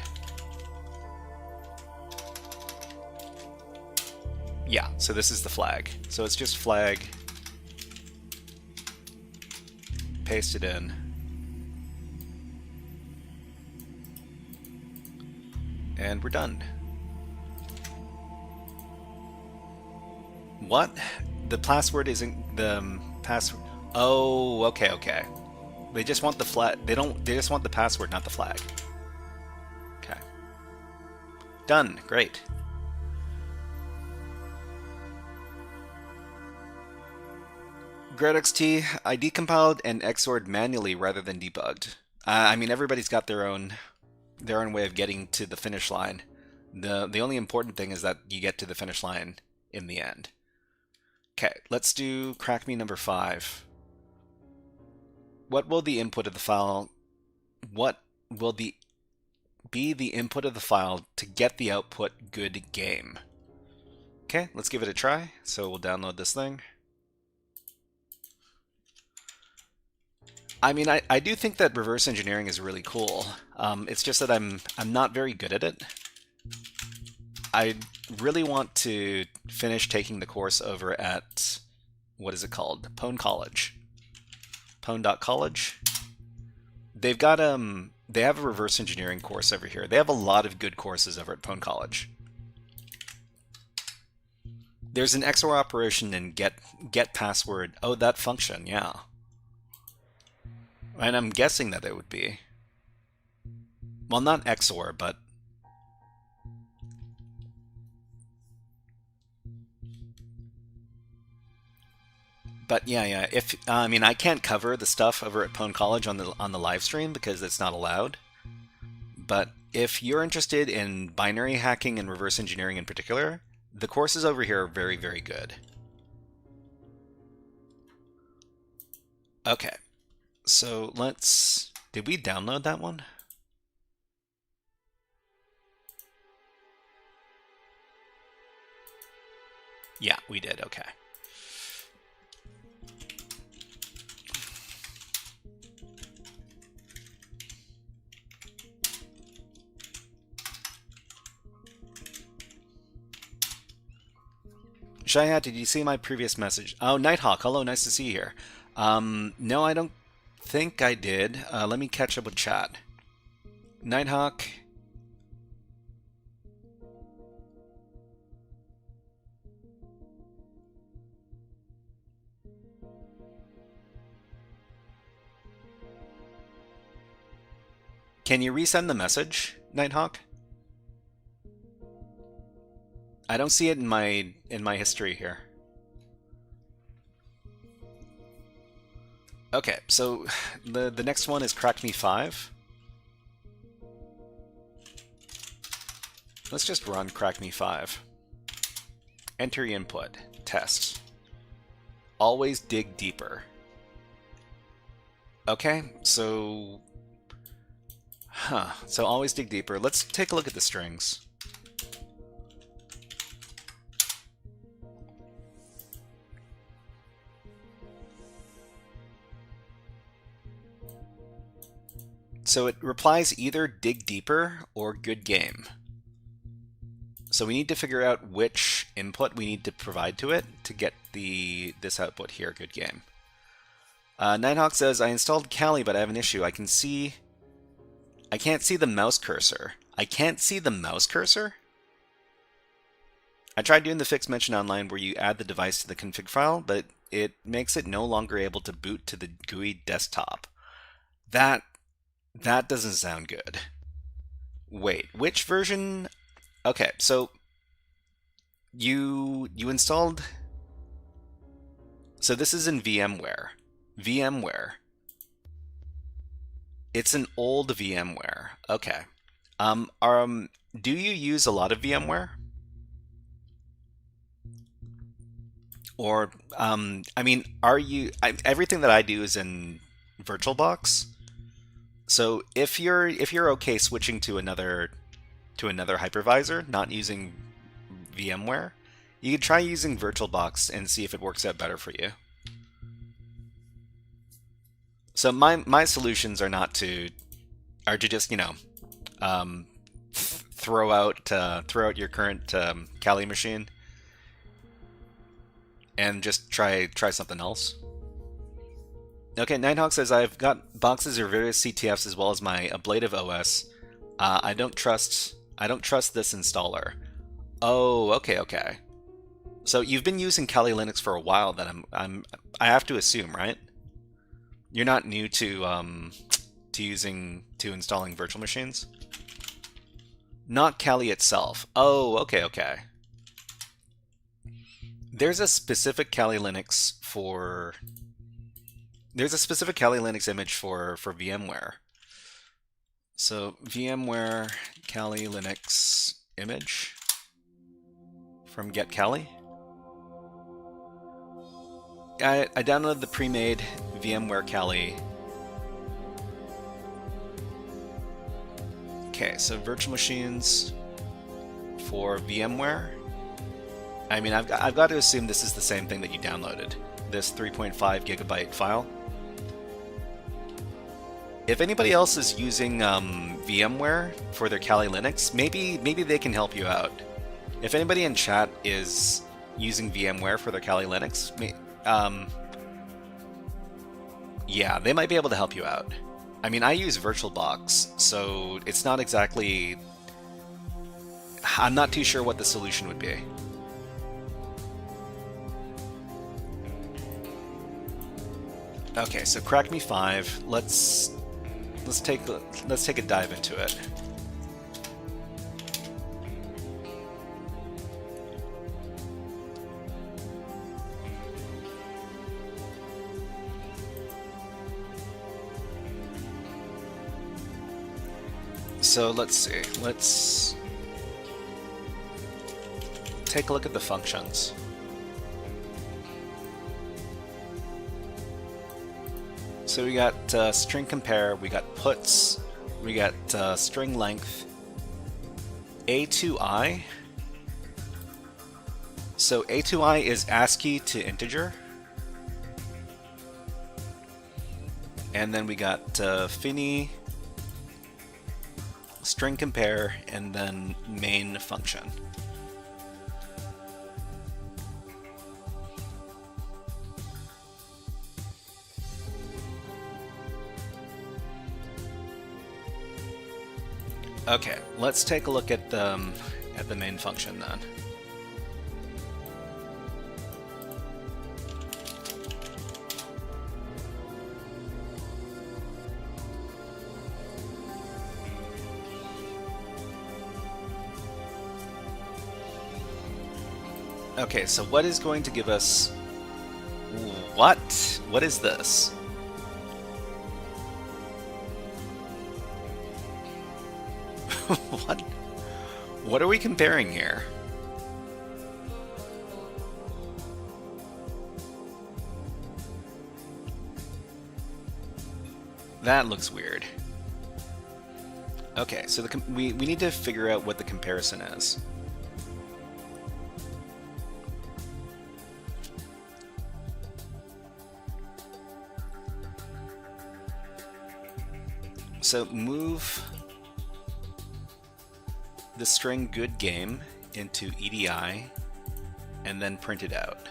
Yeah, so this is the flag. So it's just flag. Paste it in. And we're done. What? The password isn't the password. Oh, okay. They just want the flag. They just want the password, not the flag. Okay. Done. Great. GradXT, I decompiled and XOR'd manually rather than debugged. I mean, everybody's got their own way of getting to the finish line. The only important thing is that you get to the finish line in the end. Okay, let's do CrackMe number 5. What will the input of the file? What will be the input of the file to get the output good game? Okay, let's give it a try. So we'll download this thing. I mean, I do think that reverse engineering is really cool. It's just that I'm not very good at it. I really want to finish taking the course over at, what is it called? Pwn College. Pwn.college. They've got they have a reverse engineering course over here. They have a lot of good courses over at Pwn College. There's an XOR operation in get password. Oh, that function, yeah. And I'm guessing that it would be. Well, not XOR, but yeah. If I mean, I can't cover the stuff over at Pwn College on the live stream because it's not allowed. But if you're interested in binary hacking and reverse engineering in particular, the courses over here are very, very good. Okay, so let's. Did we download that one? Yeah, we did. Okay. Shayat, did you see my previous message? Oh, Nighthawk, hello, nice to see you here. No, I don't think I did. Let me catch up with chat. Nighthawk. Can you resend the message, Nighthawk? I don't see it in my history here. Okay, so the next one is CrackMe 5. Let's just run CrackMe 5. Enter input. Test. Always dig deeper. Okay, so so always dig deeper. Let's take a look at the strings. So it replies either dig deeper or good game. So we need to figure out which input we need to provide to it to get this output here, good game. Nighthawk says, I installed Kali, but I have an issue. I can't see the mouse cursor. I can't see the mouse cursor? I tried doing the fix mentioned online where you add the device to the config file, but it makes it no longer able to boot to the GUI desktop. That doesn't sound good. Wait, which version? Okay, so you installed. So this is in VMware. VMware. It's an old VMware. Okay. Do you use a lot of VMware? Or I mean, everything that I do is in VirtualBox. So if you're okay switching to another hypervisor, not using VMware, you could try using VirtualBox and see if it works out better for you. So my solutions are to just throw out your current Kali machine and just try something else. Okay, Nighthawk says, I've got boxes of various CTFs as well as my ablative OS. I don't trust this installer. Oh, okay. So you've been using Kali Linux for a while then, I have to assume, right? You're not new to installing virtual machines? Not Kali itself. Oh, okay. There's a specific Kali Linux for There's a specific Kali Linux image for VMware. So VMware Kali Linux image from Get Kali. I downloaded the pre-made VMware Kali. Okay, so virtual machines for VMware. I mean, I've got to assume this is the same thing that you downloaded. This 3.5 gigabyte file. If anybody else is using VMware for their Kali Linux, maybe they can help you out. If anybody in chat is using VMware for their Kali Linux, yeah, they might be able to help you out. I mean, I use VirtualBox, so it's not exactly... I'm not too sure what the solution would be. Okay, so CrackMe 5. Let's take a dive into it. So let's see. Let's take a look at the functions. So we got string compare, we got puts, we got string length, A2I. So A2I is ASCII to integer. And then we got fini, string compare, and then main function. Okay, let's take a look at the main function then. Okay, so what is going to give us... What? What is this? What are we comparing here? That looks weird. Okay, so we need to figure out what the comparison is. So move the string good game into EDI and then print it out.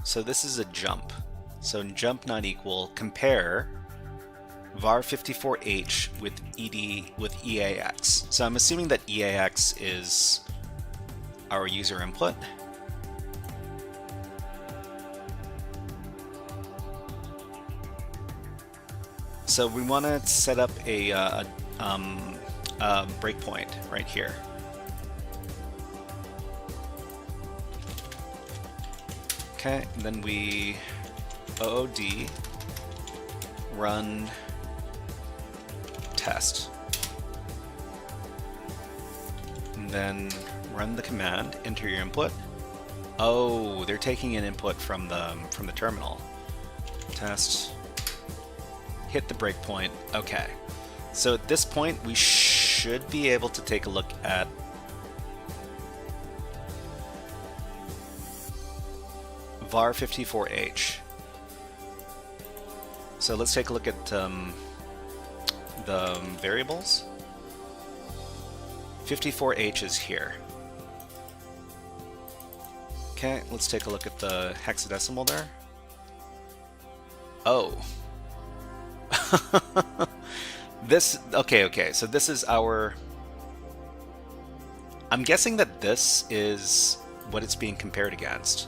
So this is a jump. So jump not equal, compare var54h with EAX. So I'm assuming that EAX is our user input. So we want to set up a breakpoint right here. Okay, and then we OOD run test, and then run the command. Enter your input. Oh, they're taking an input from the terminal. Test. Hit the breakpoint. Okay. So at this point, we should be able to take a look at var54h. So let's take a look at the variables. 54h is here. Okay, let's take a look at the hexadecimal there. Oh. Okay, so this is our... I'm guessing that this is what it's being compared against.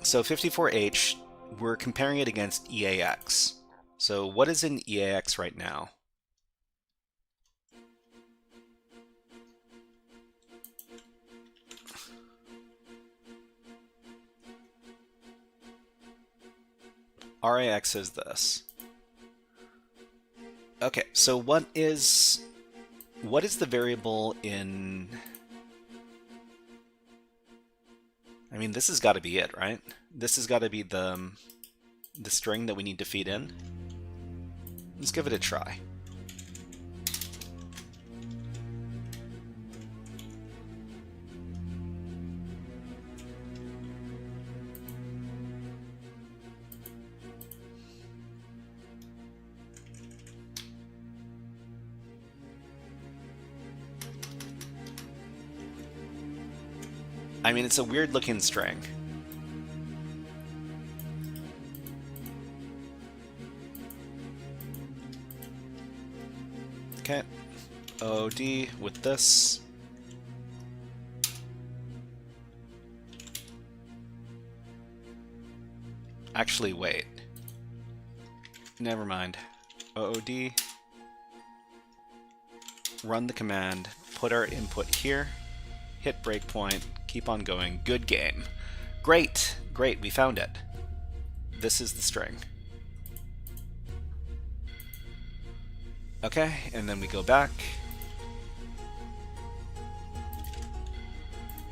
So 54H, we're comparing it against EAX. So what is in EAX right now? RAX is this. Okay, so what is the variable in... I mean, this has got to be it, right? This has got to be the string that we need to feed in. Let's give it a try. I mean, it's a weird looking string. Okay, OD with this. Actually, wait. Never mind. OOD. Run the command, put our input here, hit breakpoint, keep on going. Good game. Great, great, we found it. This is the string. Okay, and then we go back.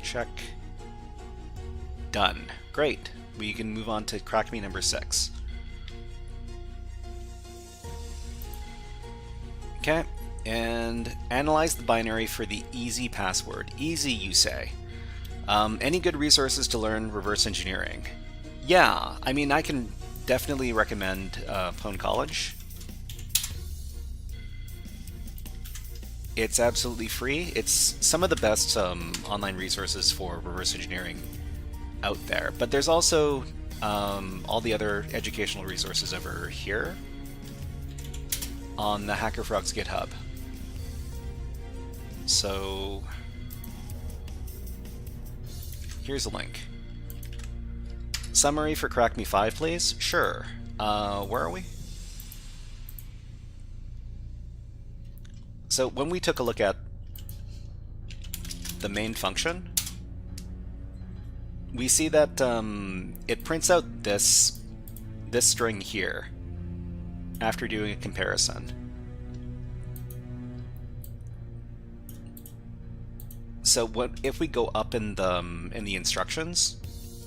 Check. Done. Great. We can move on to HackerFrogs number 6. Okay, and analyze the binary for the easy password. Easy, you say. Any good resources to learn reverse engineering? Yeah, I mean, I can definitely recommend Pwn College. It's absolutely free. It's some of the best online resources for reverse engineering out there. But there's also all the other educational resources over here on the HackerFrogs GitHub. So here's a link. Summary for HackerFrogs 5, please? Sure. Where are we? So when we took a look at the main function, we see that it prints out this string here after doing a comparison. So what if we go up in the instructions,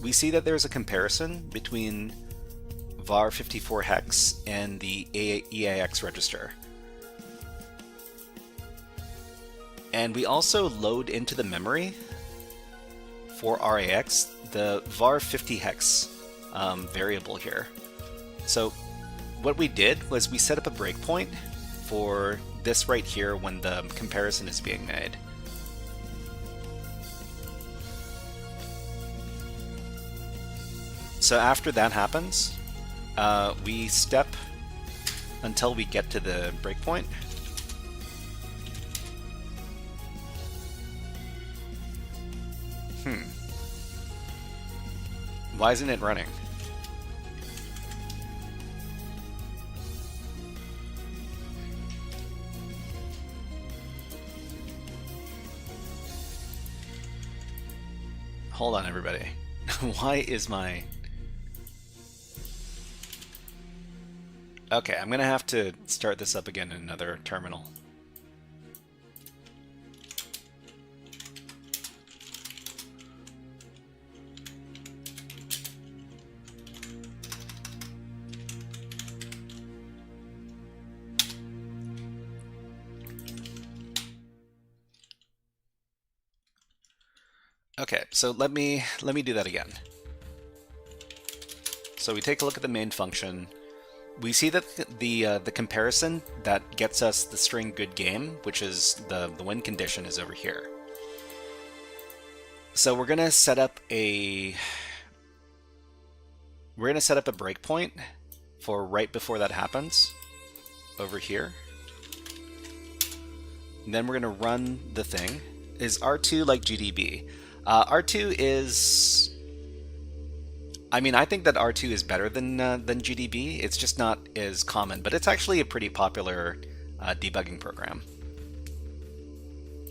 we see that there's a comparison between var54 hex and the EAX register. And we also load into the memory for RAX the var50 hex variable here. So what we did was we set up a breakpoint for this right here when the comparison is being made. So after that happens, we step until we get to the breakpoint. Why isn't it running? Hold on, everybody. Why is my... Okay, I'm gonna have to start this up again in another terminal. Okay, so let me do that again. So we take a look at the main function. We see that the comparison that gets us the string good game, which is the win condition, is over here. So we're gonna set up a breakpoint for right before that happens over here. And then we're gonna run the thing. Is R2 like GDB? R2 is... I mean, I think that R2 is better than GDB. It's just not as common, but it's actually a pretty popular debugging program.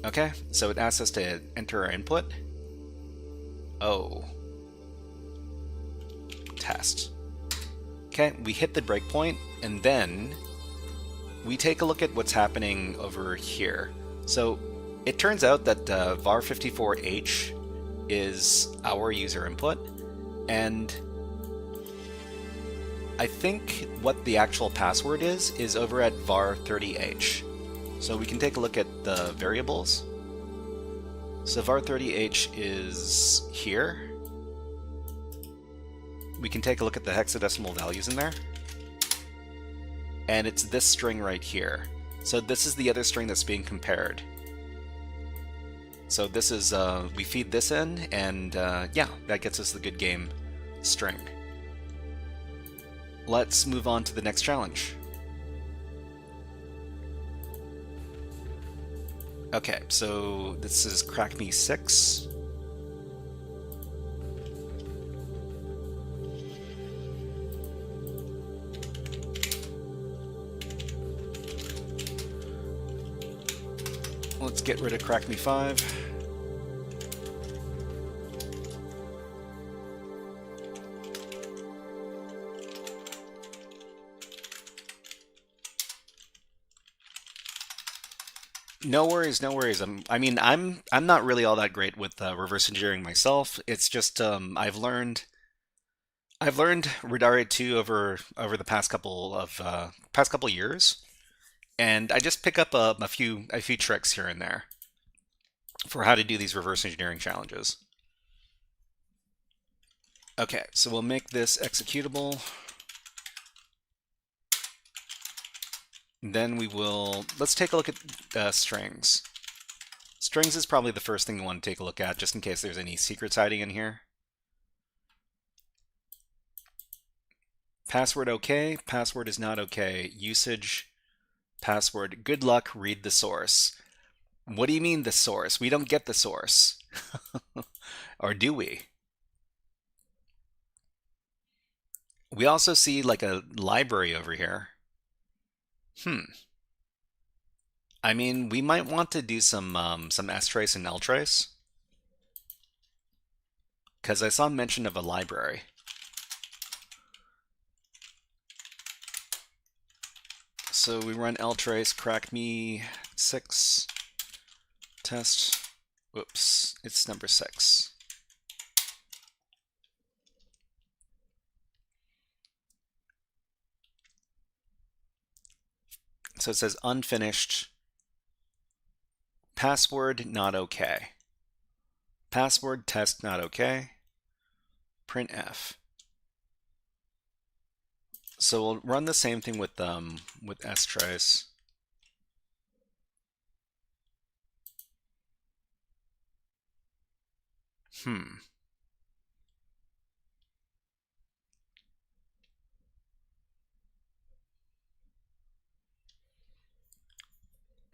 Okay, so it asks us to enter our input. Oh. Test. Okay, we hit the breakpoint, and then we take a look at what's happening over here. So it turns out that var54h is our user input, and I think what the actual password is over at var30h. So we can take a look at the variables. So var30h is here. We can take a look at the hexadecimal values in there. And it's this string right here. So this is the other string that's being compared. So this is, we feed this in, and yeah, that gets us the good game string. Let's move on to the next challenge. Okay, so this is HackerFrogs 6. Let's get rid of HackerFrogs 5. No worries, no worries. I'm not really all that great with reverse engineering myself. It's just I've learned Redare 2 over the past couple of years, and I just pick up a few tricks here and there for how to do these reverse engineering challenges. Okay, so we'll make this executable. Then let's take a look at strings. Strings is probably the first thing we want to take a look at, just in case there's any secrets hiding in here. Password okay, password is not okay. Usage, password, good luck, read the source. What do you mean the source? We don't get the source. Or do we? We also see like a library over here. I mean, we might want to do some strace and ltrace, because I saw mention of a library. So we run ltrace HackerFrogs 6 test. Whoops, it's number 6. So it says unfinished. Password not okay. Password test not okay. Printf. So we'll run the same thing with strace.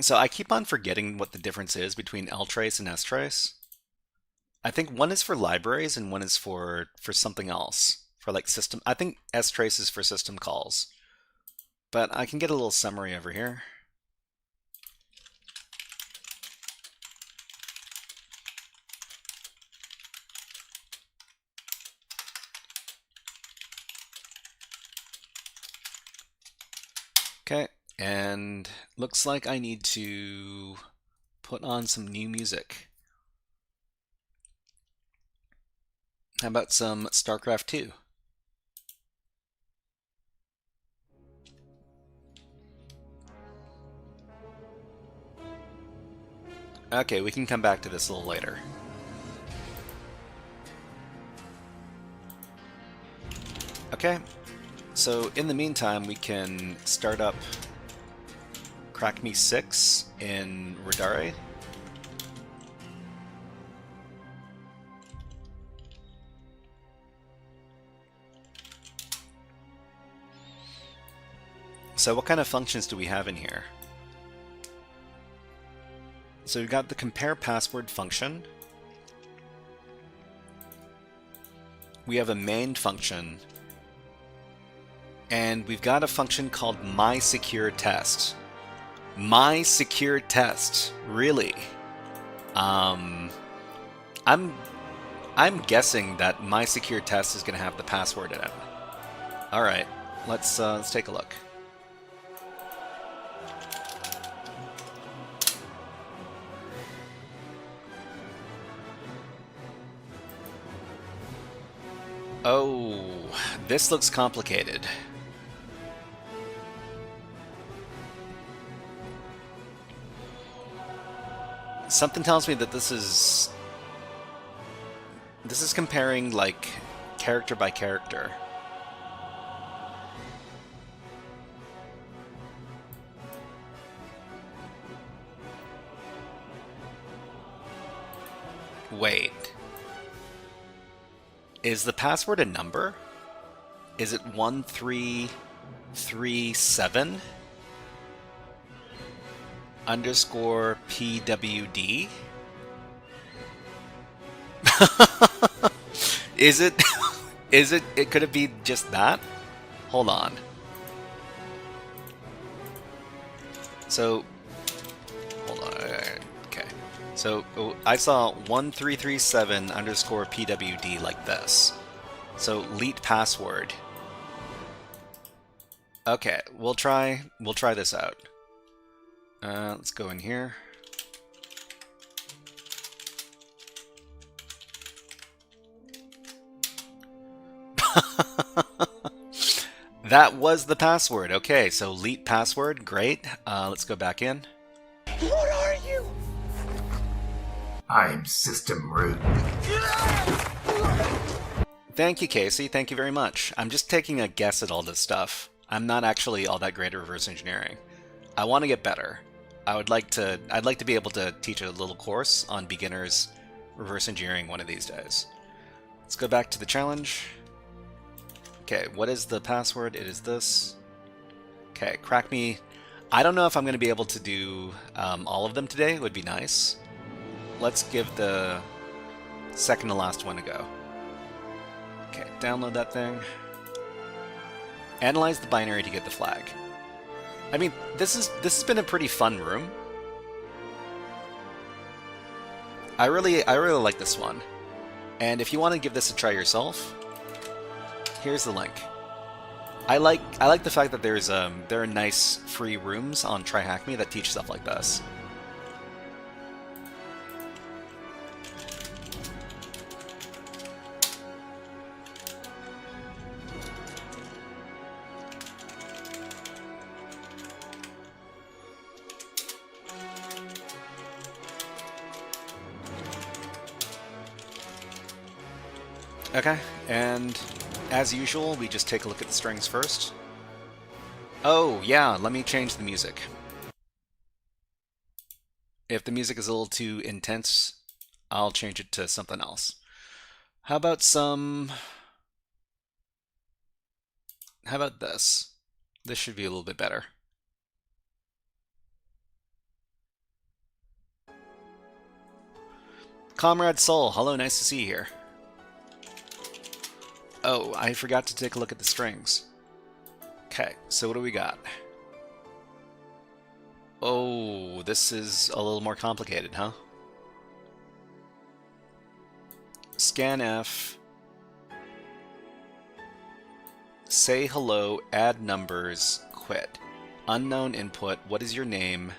So I keep on forgetting what the difference is between ltrace and strace. I think one is for libraries and one is for something else. For like system, I think strace is for system calls. But I can get a little summary over here. Okay, and looks like I need to put on some new music. How about some StarCraft 2? Okay, we can come back to this a little later. Okay, so in the meantime, we can start up HackerFrogs 6 in Redare. So what kind of functions do we have in here? So we've got the compare password function. We have a main function. And we've got a function called mySecureTest. mySecureTest, really? I'm guessing that mySecureTest is going to have the password in it. All right, Let's take a look. Oh, this looks complicated. Something tells me that this is comparing like character by character. Wait. Is the password a number? Is it 1337 underscore PWD? Is it? Is it? Could it be just that? Hold on. So, hold on. Okay. So I saw 1337 underscore PWD like this. So leet password. Okay, we'll try this out. Let's go in here. That was the password. Okay, so leet password, great. Let's go back in. What are you? I'm system root. Thank you, Casey. Thank you very much. I'm just taking a guess at all this stuff. I'm not actually all that great at reverse engineering. I want to get better. I'd like to be able to teach a little course on beginners reverse engineering one of these days. Let's go back to the challenge. Okay, what is the password? It is this. Okay, crack me. I don't know if I'm going to be able to do all of them today. It would be nice. Let's give the second to last one a go. Okay, download that thing. Analyze the binary to get the flag. I mean, this has been a pretty fun room. I really like this one. And if you want to give this a try yourself, here's the link. I like the fact that there are nice free rooms on TryHackMe that teach stuff like this. Okay, and as usual, we just take a look at the strings first. Oh, yeah, let me change the music. If the music is a little too intense, I'll change it to something else. How about this? This should be a little bit better. Comrade Soul, hello, nice to see you here. Oh, I forgot to take a look at the strings. Okay, so what do we got? Oh, this is a little more complicated, huh? Scanf. Say hello, add numbers, quit. Unknown input, what is your name?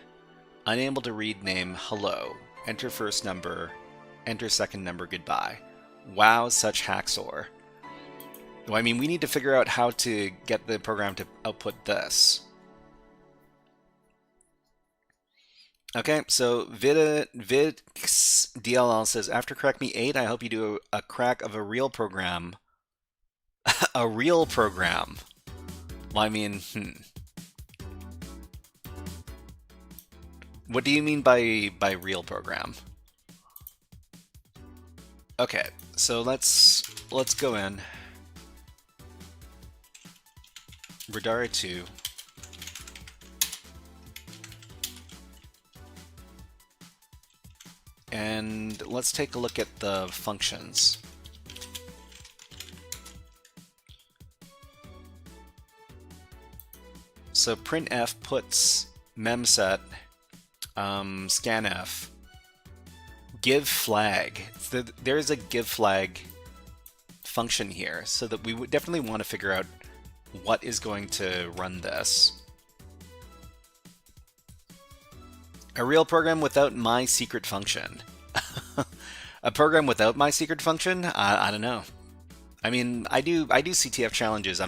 Unable to read name, hello. Enter first number, enter second number, goodbye. Wow, such hacksaw. Well, I mean, we need to figure out how to get the program to output this. Okay, so VidXDLL says, after crack me 8, I hope you do a crack of a real program. A real program. Well, I mean, What do you mean by real program? Okay, so let's go in. Radar 2. And let's take a look at the functions. So printf puts memset scanf give flag. So there's a give flag function here, so that we would definitely want to figure out what is going to run this. A real program without my secret function. A program without my secret function? I don't know. I mean, I do CTF challenges. I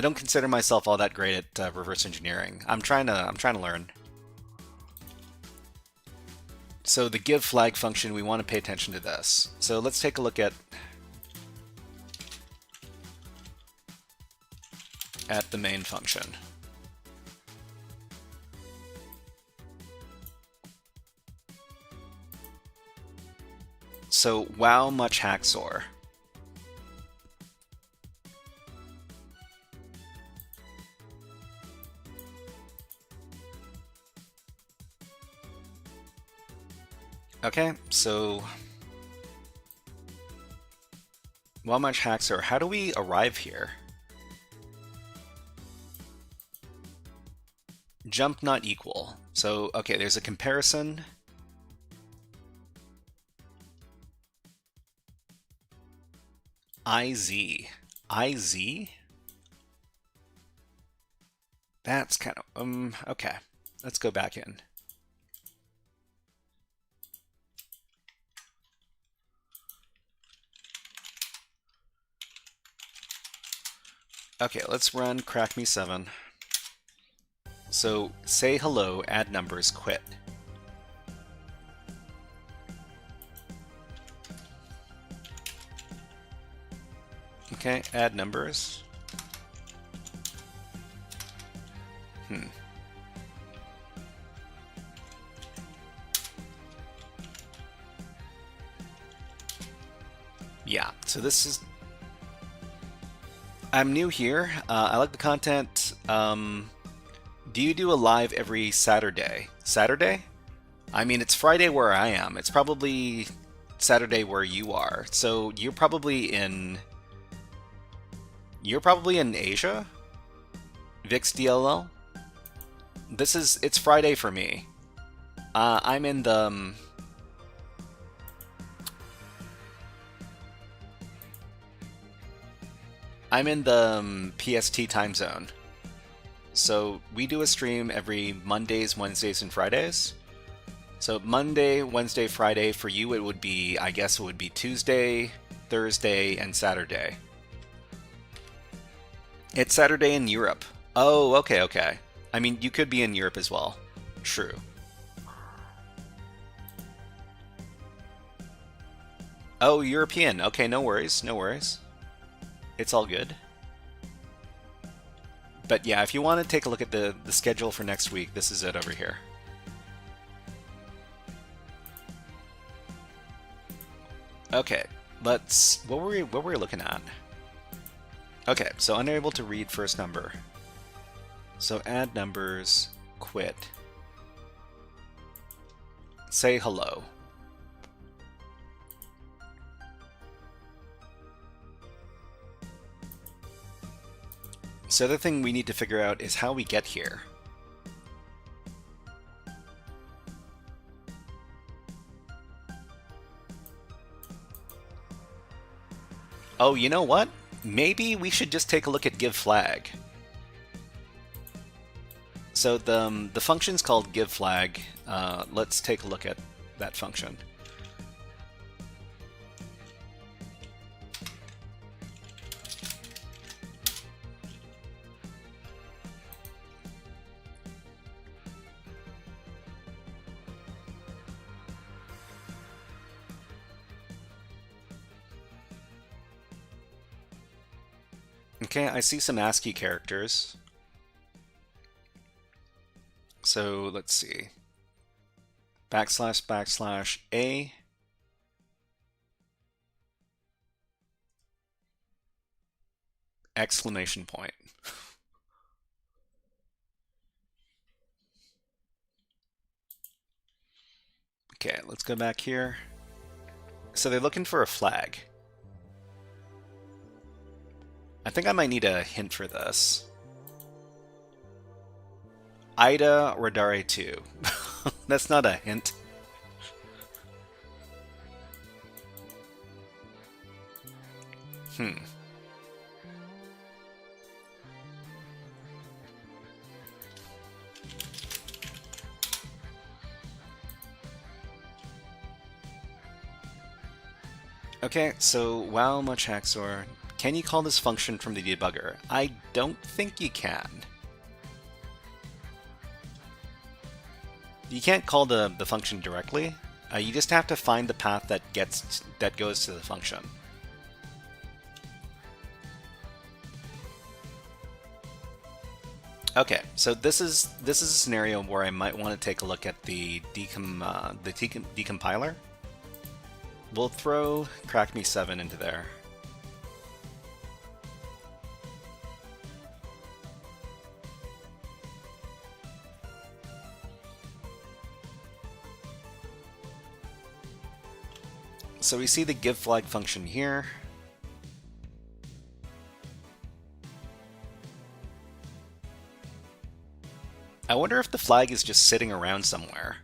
don't consider myself all that great at reverse engineering. I'm trying to learn. So the give flag function, we want to pay attention to this. So let's take a look at the main function. So wow much hacksaw. Okay, so wow much hacksaw. How do we arrive here? Jump not equal. So okay, there's a comparison. IZ? That's kind of, okay. Let's go back in. Okay, let's run crack me 7. So say hello, add numbers, quit. Okay, add numbers. Yeah, so this is... I'm new here. I like the content. Do you do a live every Saturday? Saturday? I mean, it's Friday where I am. It's probably Saturday where you are. So you're probably in... You're probably in Asia? VIX DLL? It's Friday for me. I'm in the... I'm in the PST time zone. So we do a stream every Mondays, Wednesdays, and Fridays. So Monday, Wednesday, Friday, for you it would be, I guess it would be Tuesday, Thursday, and Saturday. It's Saturday in Europe. Oh, okay, okay. I mean, you could be in Europe as well. True. Oh, European. Okay, no worries, no worries. It's all good. But yeah, if you want to take a look at the schedule for next week, this is it over here. Okay, let's... What were we looking at? Okay, so unable to read first number. So add numbers, quit. Say hello. So the other thing we need to figure out is how we get here. Oh, you know what? Maybe we should just take a look at give flag. So the function's called give flag. Let's take a look at that function. Okay, I see some ASCII characters. So let's see. Backslash, backslash, A. Exclamation point. Okay, let's go back here. So they're looking for a flag. I think I might need a hint for this. Ida Radare 2. That's not a hint. Okay, so wow, much hacksaw. Can you call this function from the debugger? I don't think you can. You can't call the function directly. You just have to find the path that goes to the function. Okay, so this is a scenario where I might want to take a look at the decompiler. We'll throw CrackMe 7 into there. So we see the give flag function here. I wonder if the flag is just sitting around somewhere.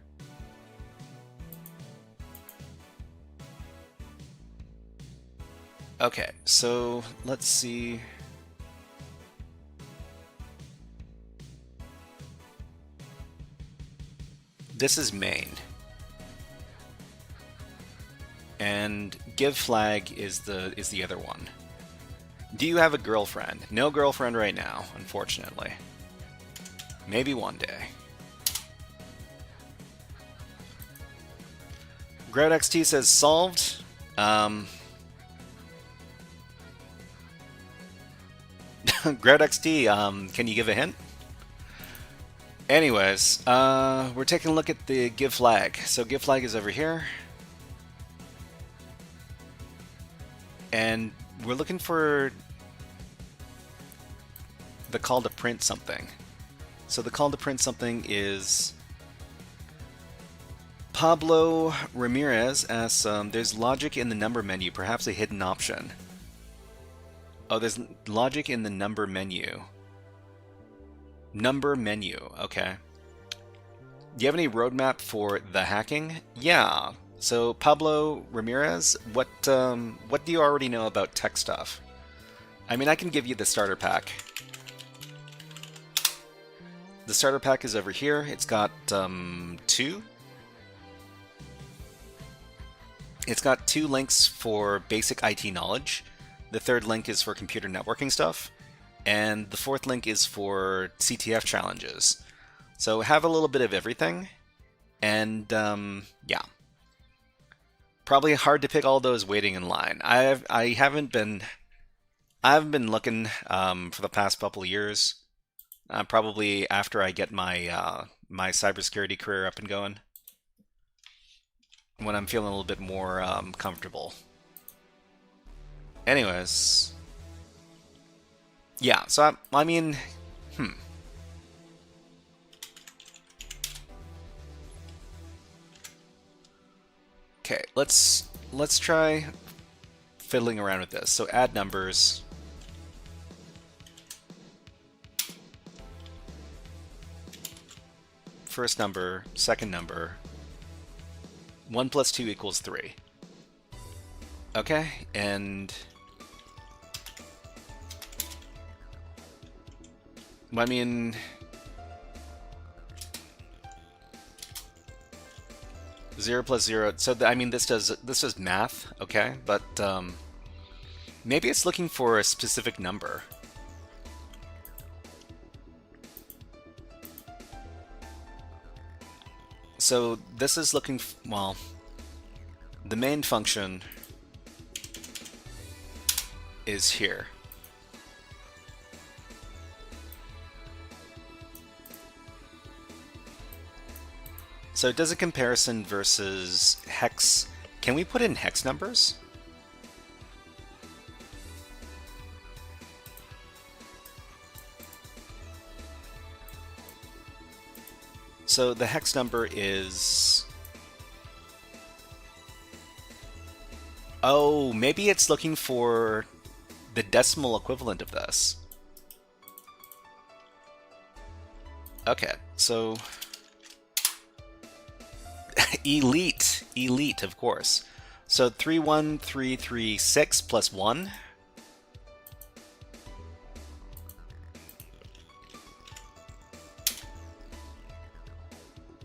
Okay, so let's see. This is main. And give flag is the other one. Do you have a girlfriend? No girlfriend right now, unfortunately. Maybe one day. GroutXT says solved. GroutXT, can you give a hint? Anyways, we're taking a look at the give flag. So give flag is over here. And we're looking for the call to print something. So the call to print something is Pablo Ramirez asks, there's logic in the number menu, perhaps a hidden option. Oh, there's logic in the number menu. Number menu, okay. Do you have any roadmap for the hacking? Yeah. So Pablo Ramirez, what do you already know about tech stuff? I mean, I can give you the starter pack. The starter pack is over here. It's got two. It's got 2 links for basic IT knowledge. The third link is for computer networking stuff. And the fourth link is for CTF challenges. So have a little bit of everything. And yeah. Probably hard to pick all those waiting in line. I haven't been looking for the past couple of years. Probably after I get my my cybersecurity career up and going, when I'm feeling a little bit more comfortable. Anyways, yeah. So I mean, Okay, let's try fiddling around with this. So add numbers. First number, second number. 1 plus 2 equals 3. Okay, and I mean, 0 plus 0. So I mean, this does math, okay, but maybe it's looking for a specific number. So this is looking, well, the main function is here. So it does a comparison versus hex. Can we put in hex numbers? So the hex number is... Oh, maybe it's looking for the decimal equivalent of this. Okay, so... Elite, of course. So 31336 plus 1.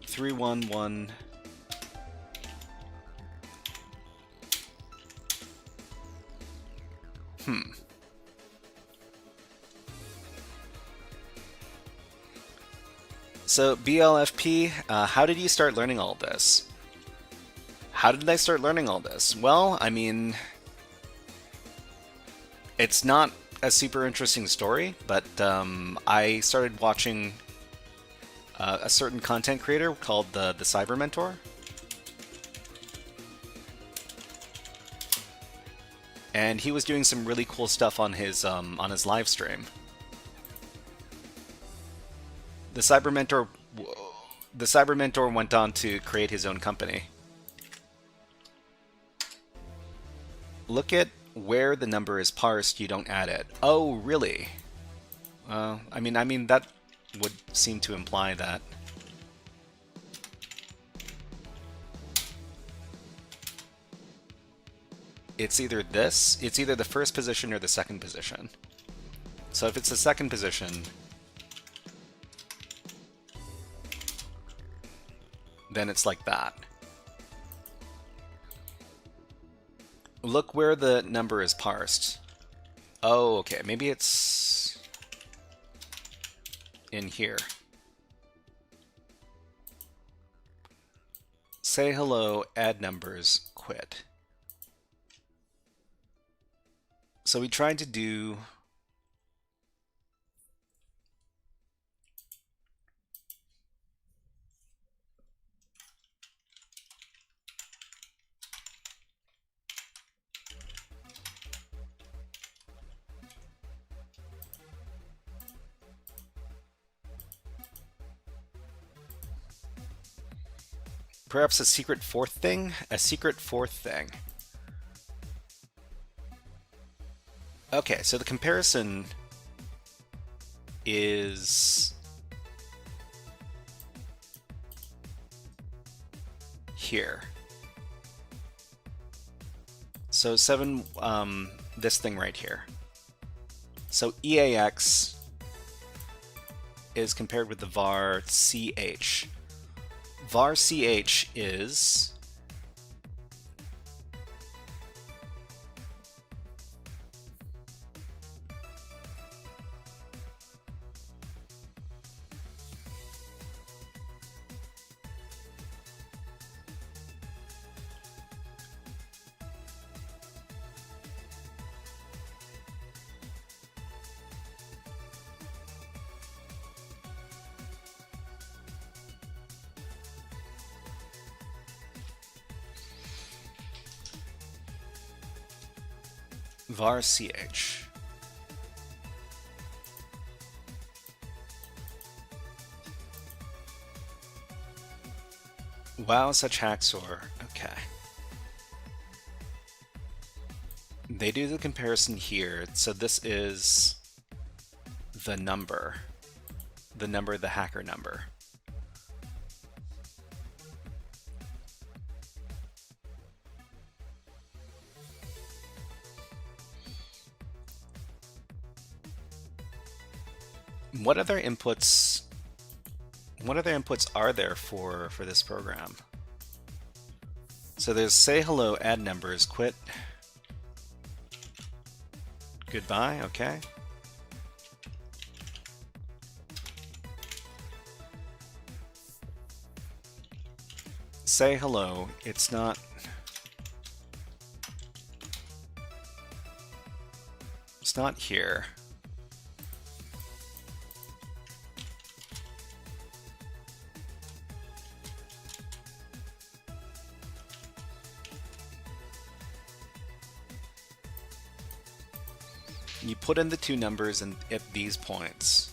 Three, one, one. So, BLFP, how did you start learning all this? How did I start learning all this? Well, I mean, it's not a super interesting story, but I started watching a certain content creator called the Cyber Mentor. And he was doing some really cool stuff on his live stream. The Cyber Mentor went on to create his own company. Look at where the number is parsed, you don't add it. Oh, really? I mean that would seem to imply that. It's either the first position or the second position. So if it's the second position, then it's like that. Look where the number is parsed. Oh, okay, maybe it's in here. Say hello, add numbers, quit. So we tried to do perhaps a secret fourth thing? A secret fourth thing. Okay, so the comparison is here. So 7, this thing right here. So EAX is compared with the var CH. Var CH is var ch. Wow, such hacksaw. Okay. They do the comparison here. So this is the number, the hacker number. What other inputs are there for this program? So there's say hello, add numbers, quit, goodbye, okay. Say hello, it's not here. You put in the two numbers and at these points.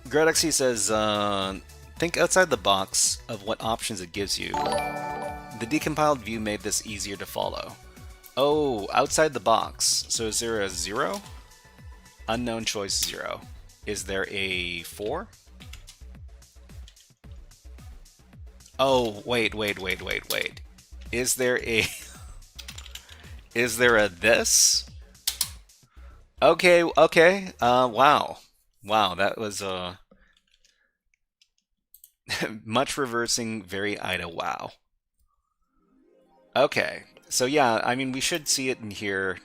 Gradexy says, think outside the box of what options it gives you. The decompiled view made this easier to follow. Oh, outside the box. So is there a 0? Unknown choice 0. Is there a 4? Oh, wait. Is there a is there a this? Okay. Wow, that was Much reversing, very IDA wow. Okay, so yeah, I mean, we should see it in here.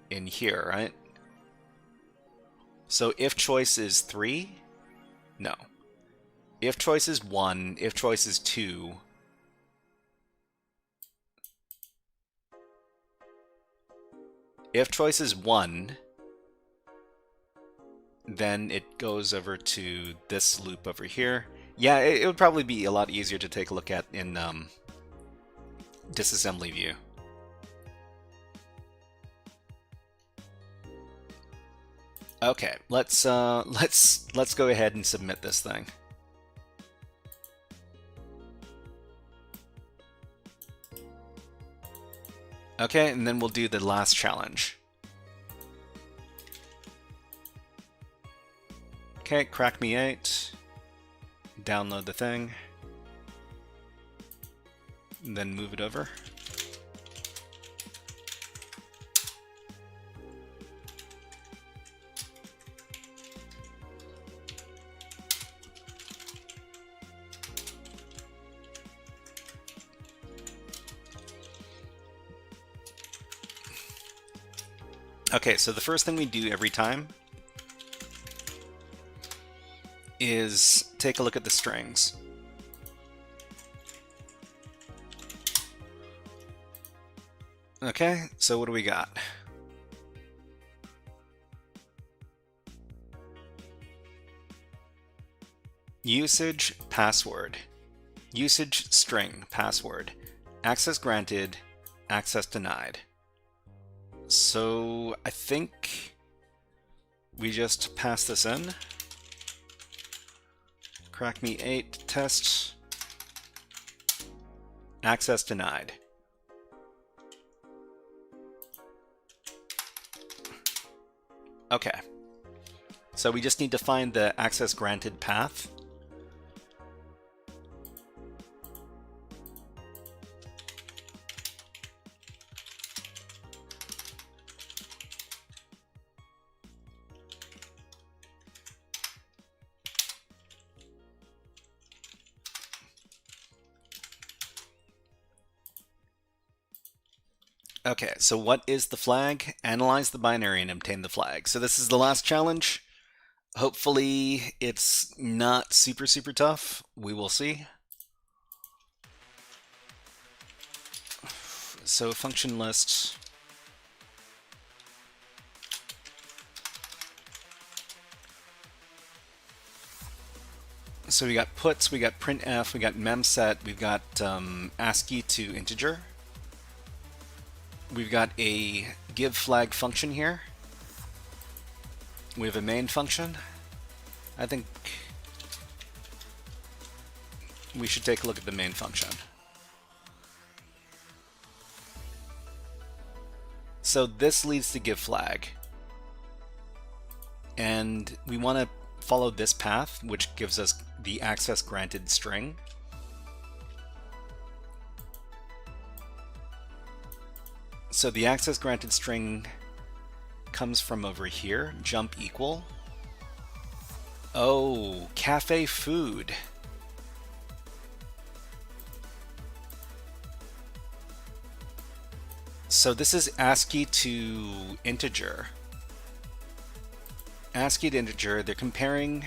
Right? So if choice is 3, no. If choice is 1, if choice is 2, if choice is 1, then it goes over to this loop over here. Yeah, it would probably be a lot easier to take a look at in disassembly view. Okay, let's go ahead and submit this thing. Okay, and then we'll do the last challenge. Okay, CrackMe 8. Download the thing. And then move it over. Okay, so the first thing we do every time is take a look at the strings. Okay, so what do we got? Usage password. Usage string password. Access granted, access denied. So I think we just pass this in. CrackMe 8 test. Access denied. Okay. So we just need to find the access granted path. Okay, so what is the flag? Analyze the binary and obtain the flag. So this is the last challenge. Hopefully it's not super tough. We will see. So function list. So we got puts, we got printf, we got memset, we've got ASCII to integer. We've got a give flag function here. We have a main function. I think we should take a look at the main function. So this leads to give flag. And we want to follow this path, which gives us the access granted string. So the access granted string comes from over here, jump equal. Oh, cafe food. So this is ASCII to integer. ASCII to integer, they're comparing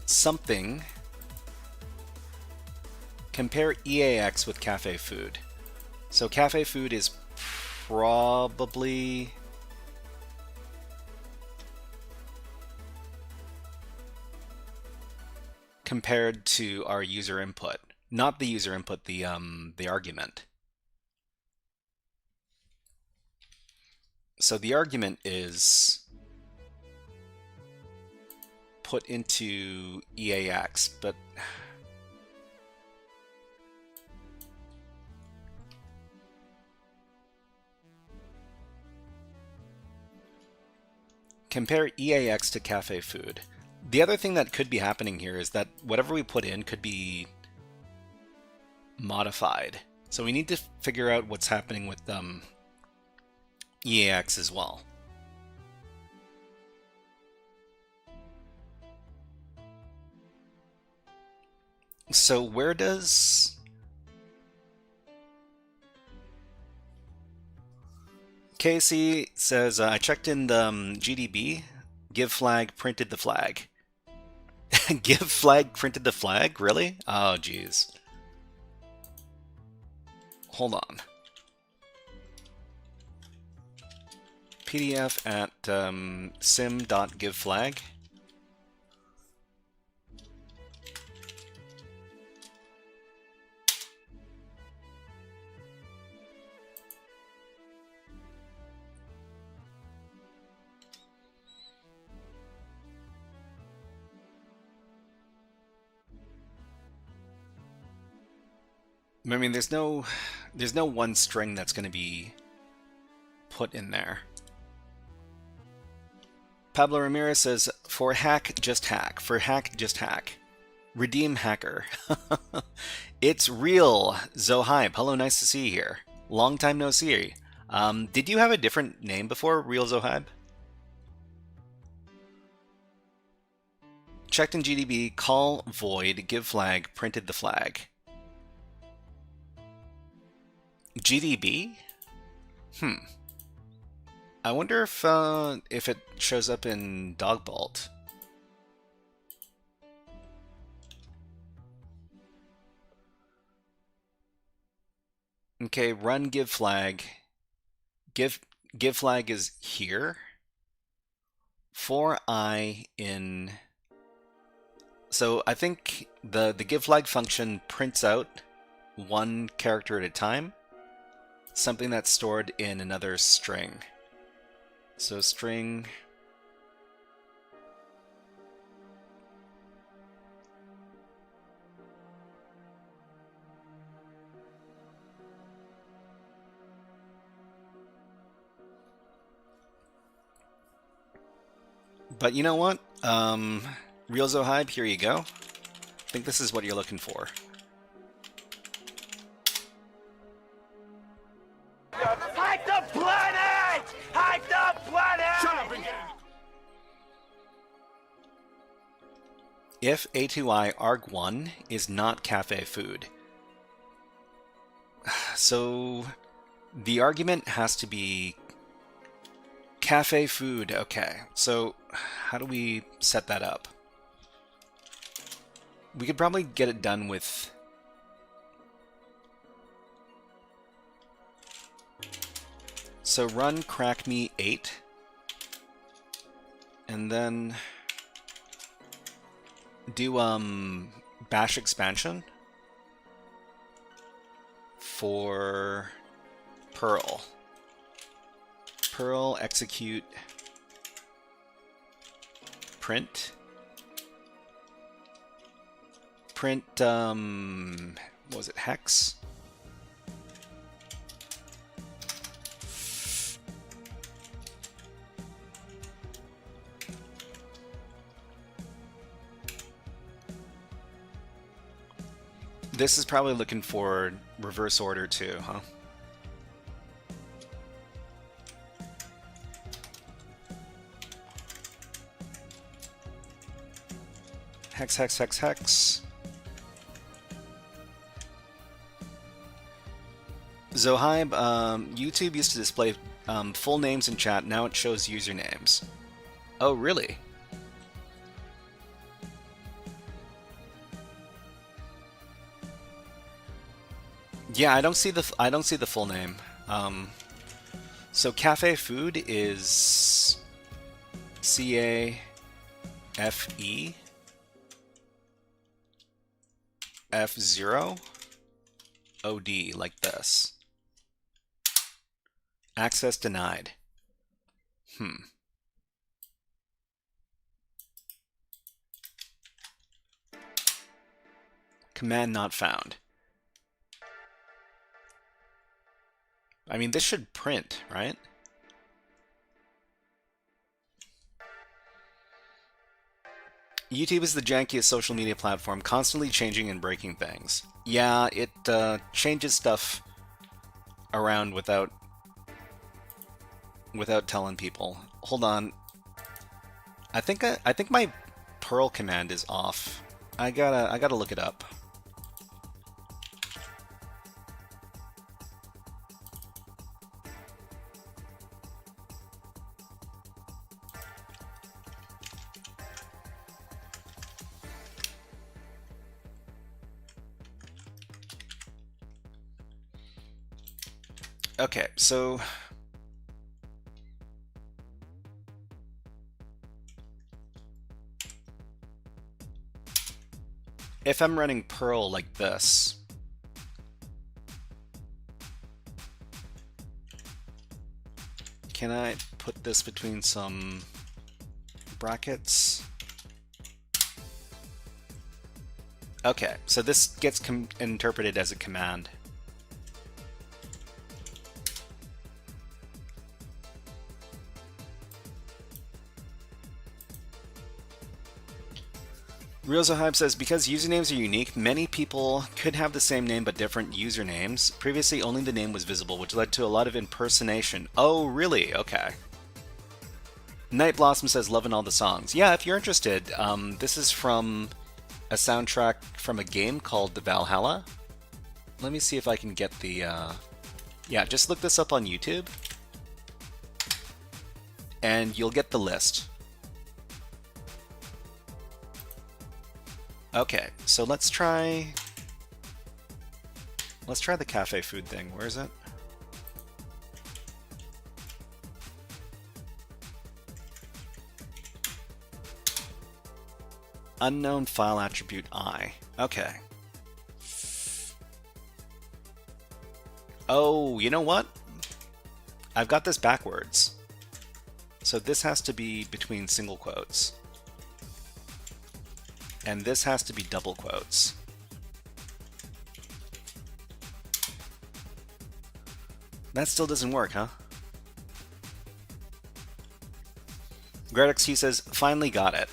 something. Compare EAX with cafe food. So cafe food is probably compared to our user input, not the user input, the argument. So the argument is put into EAX, but compare EAX to cafe food. The other thing that could be happening here is that whatever we put in could be modified. So we need to figure out what's happening with EAX as well. So where does... Casey says, I checked in the GDB. Give flag printed the flag. Give flag printed the flag? Really? Oh, geez. Hold on. PDF at sim.giveflag. I mean, there's no one string that's going to be put in there. Pablo Ramirez says, for hack, just hack. For hack, just hack. Redeem hacker. It's real, Zohype. Hello, nice to see you here. Long time no see. Did you have a different name before, Real Zohype? Checked in GDB, call void, give flag, printed the flag. GDB? I wonder if it shows up in Dogbolt. Okay, run give flag. Give flag is here. For I in... So I think the give flag function prints out one character at a time. Something that's stored in another string. So string... But you know what? Real Zohype, here you go. I think this is what you're looking for. Hack the planet! Hack the planet! Shut up again! If A2I arg1 is not cafe food. So the argument has to be cafe food. Okay, so how do we set that up? We could probably get it done with... So run crackme 8, and then do bash expansion for Perl. Perl execute print. Print what was it, hex? This is probably looking for reverse order too, huh? Hex, hex, hex, hex. Zohybe, YouTube used to display full names in chat, now it shows usernames. Oh, really? Yeah, I don't see the full name. So cafe food is CAFE F0 OD, like this. Access denied. Command not found. I mean, this should print, right? YouTube is the jankiest social media platform, constantly changing and breaking things. Yeah, it changes stuff around without telling people. Hold on. I think my Perl command is off. I gotta look it up. Okay, so if I'm running Perl like this, can I put this between some brackets? Okay, so this gets interpreted as a command. RealZoHype says, because usernames are unique, many people could have the same name but different usernames. Previously, only the name was visible, which led to a lot of impersonation. Oh, really? Okay. Night Blossom says, loving all the songs. Yeah, if you're interested, this is from a soundtrack from a game called The Valhalla. Let me see if I can get the... Yeah, just look this up on YouTube, and you'll get the list. Okay, so let's try the cafe food thing. Where is it? Unknown file attribute I. Okay. Oh, you know what? I've got this backwards. So this has to be between single quotes. And this has to be double quotes. That still doesn't work, huh? GradXT says, finally got it.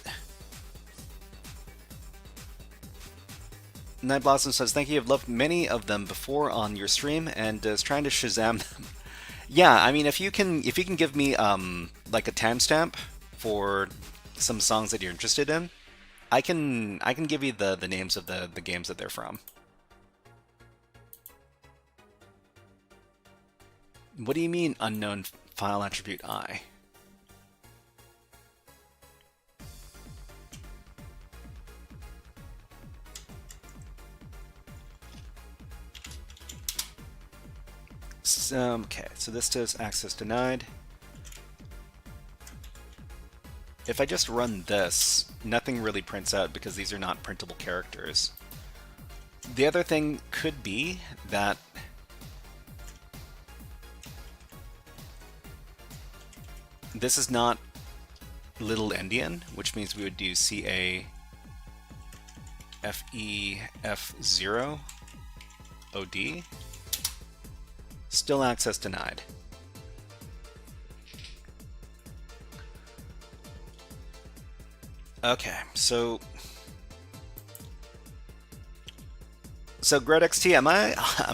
Night Blossom says, thank you. I've loved many of them before on your stream and is trying to Shazam them. Yeah, I mean, if you can give me like a timestamp for some songs that you're interested in, I can give you the names of the games that they're from. What do you mean unknown file attribute I? Okay, so this does access denied. If I just run this, nothing really prints out because these are not printable characters. The other thing could be that this is not little endian, which means we would do CAFEF0 OD. Still access denied. Okay, so GradXT, am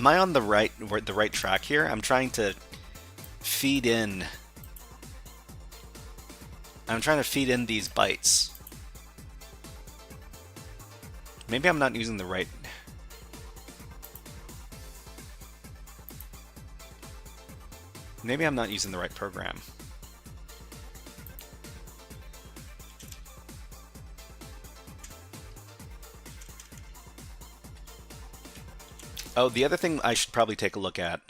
I on the right track here? I'm trying to feed in. I'm trying to feed in these bytes. Maybe I'm not using the right. Maybe I'm not using the right program. Oh, the other thing I should probably take a look at.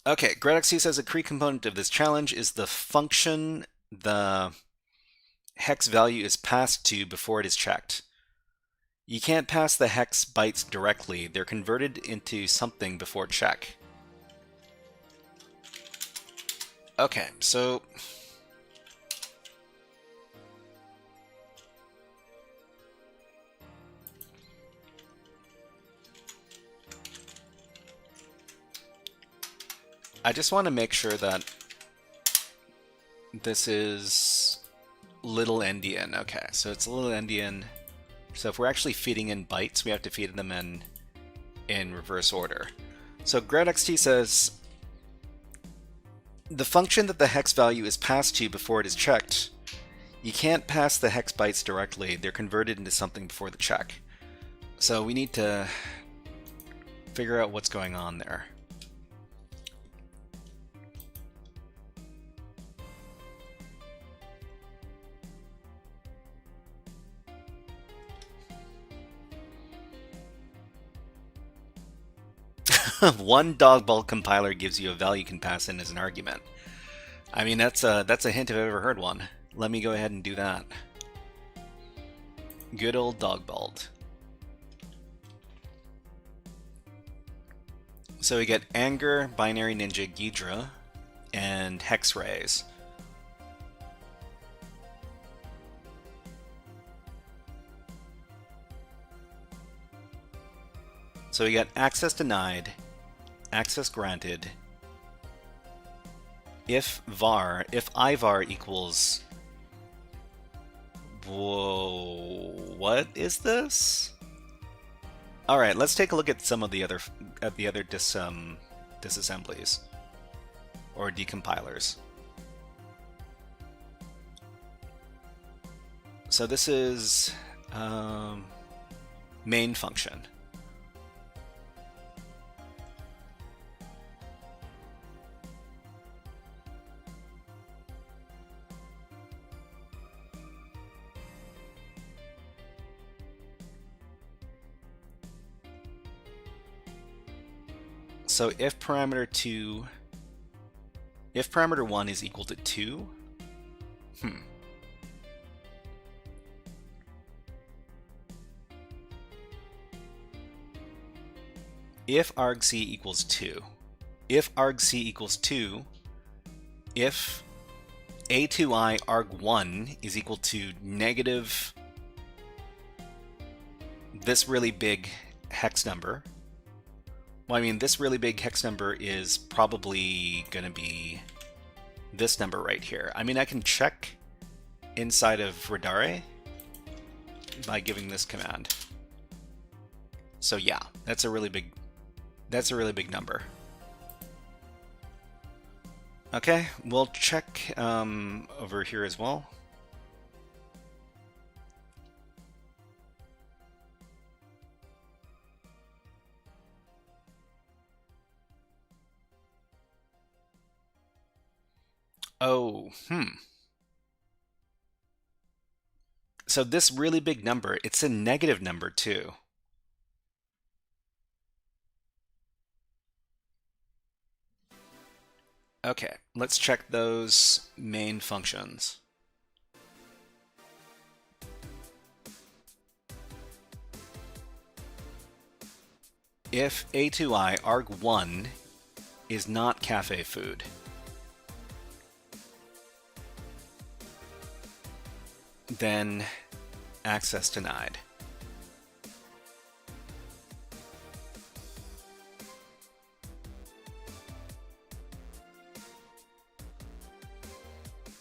Okay, GradXT says a key component of this challenge is the function the hex value is passed to before it is checked. You can't pass the hex bytes directly. They're converted into something before check. Okay, so I just want to make sure that this is little endian. Okay, so it's little endian. So if we're actually feeding in bytes, we have to feed them in reverse order. So GradXT says the function that the hex value is passed to before it is checked. You can't pass the hex bytes directly. They're converted into something before the check. So we need to figure out what's going on there. One dogball compiler gives you a value you can pass in as an argument. I mean, that's a hint if I've ever heard one. Let me go ahead and do that. Good old dogbald. So we get Anger, Binary Ninja, Ghidra, and Hex Rays. So we got access denied, access granted, if ivar equals... Whoa, what is this? All right, let's take a look at some of the other disassemblies or decompilers. So this is main function. So if parameter 1 is equal to 2, if argc equals 2, if argc equals 2, if a2i arg1 is equal to negative this really big hex number. Well, I mean, this really big hex number is probably going to be this number right here. I mean, I can check inside of Radare by giving this command. So yeah, that's a really big number. Okay, we'll check over here as well. Oh, So this really big number, it's a negative number too. Okay, let's check those main functions. If a2i arg1 is not cafe food, then access denied.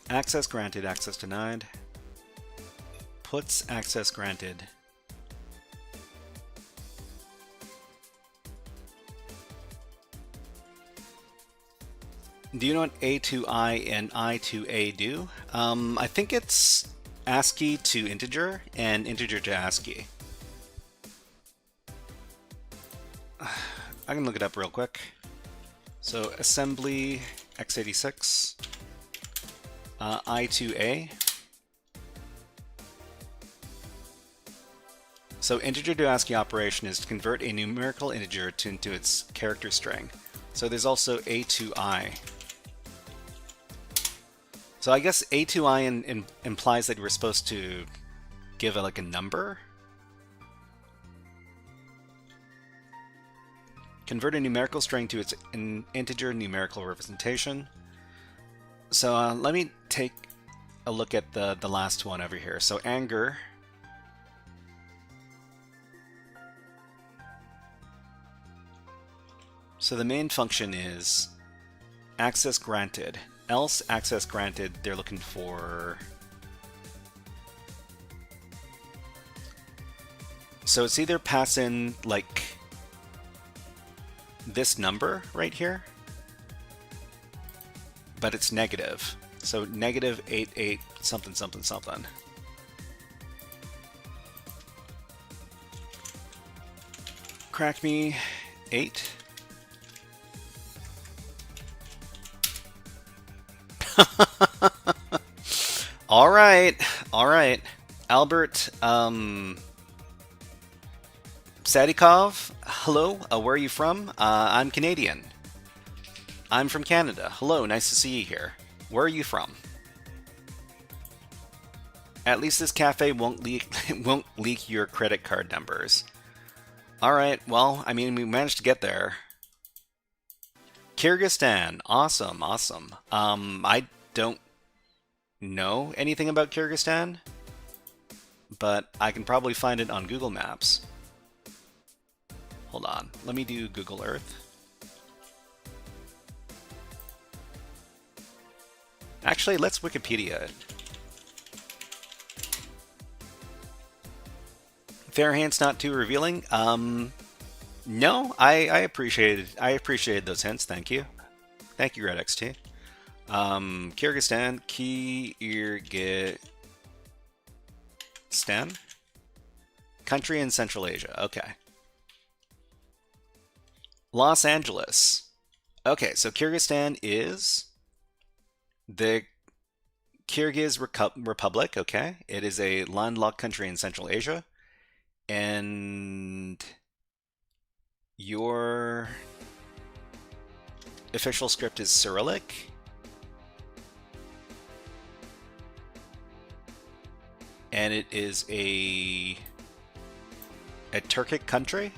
Access granted, access denied. Puts access granted. Do you know what A2I and I2A do? I think it's ASCII to integer and integer to ASCII. I can look it up real quick. So assembly x86 I2A. So integer to ASCII operation is to convert a numerical integer into its character string. So there's also A2I. So I guess A2I implies that we're supposed to give like a number. Convert a numerical string to its integer numerical representation. So let me take a look at the last one over here. So anger. So the main function is access granted. Else access granted, they're looking for... So it's either pass in like this number right here, but it's negative. So negative 88 something something something. Crack me 8. All right. Albert, Sadikov, hello. Where are you from? I'm Canadian. I'm from Canada. Hello, nice to see you here. Where are you from? At least this cafe won't leak won't leak your credit card numbers. All right. Well, I mean, we managed to get there. Kyrgyzstan. Awesome, awesome. I don't know anything about Kyrgyzstan, but I can probably find it on Google Maps. Hold on. Let me do Google Earth. Actually, let's Wikipedia it. Fairhand's not too revealing. No, I appreciated those hints. Thank you. Thank you, RedXT. Kyrgyzstan, Kyrgyzstan, country in Central Asia. Okay. Los Angeles. Okay, so Kyrgyzstan is the Kyrgyz Republic. Okay, it is a landlocked country in Central Asia, and your official script is Cyrillic. And it is a Turkic country.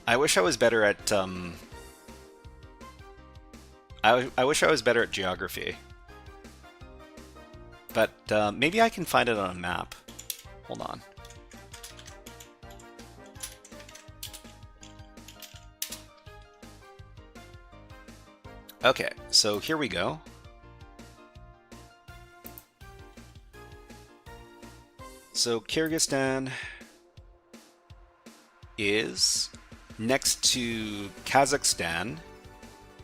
I wish I was better at I wish I was better at geography. But maybe I can find it on a map. Hold on. Okay, so here we go. So Kyrgyzstan is next to Kazakhstan,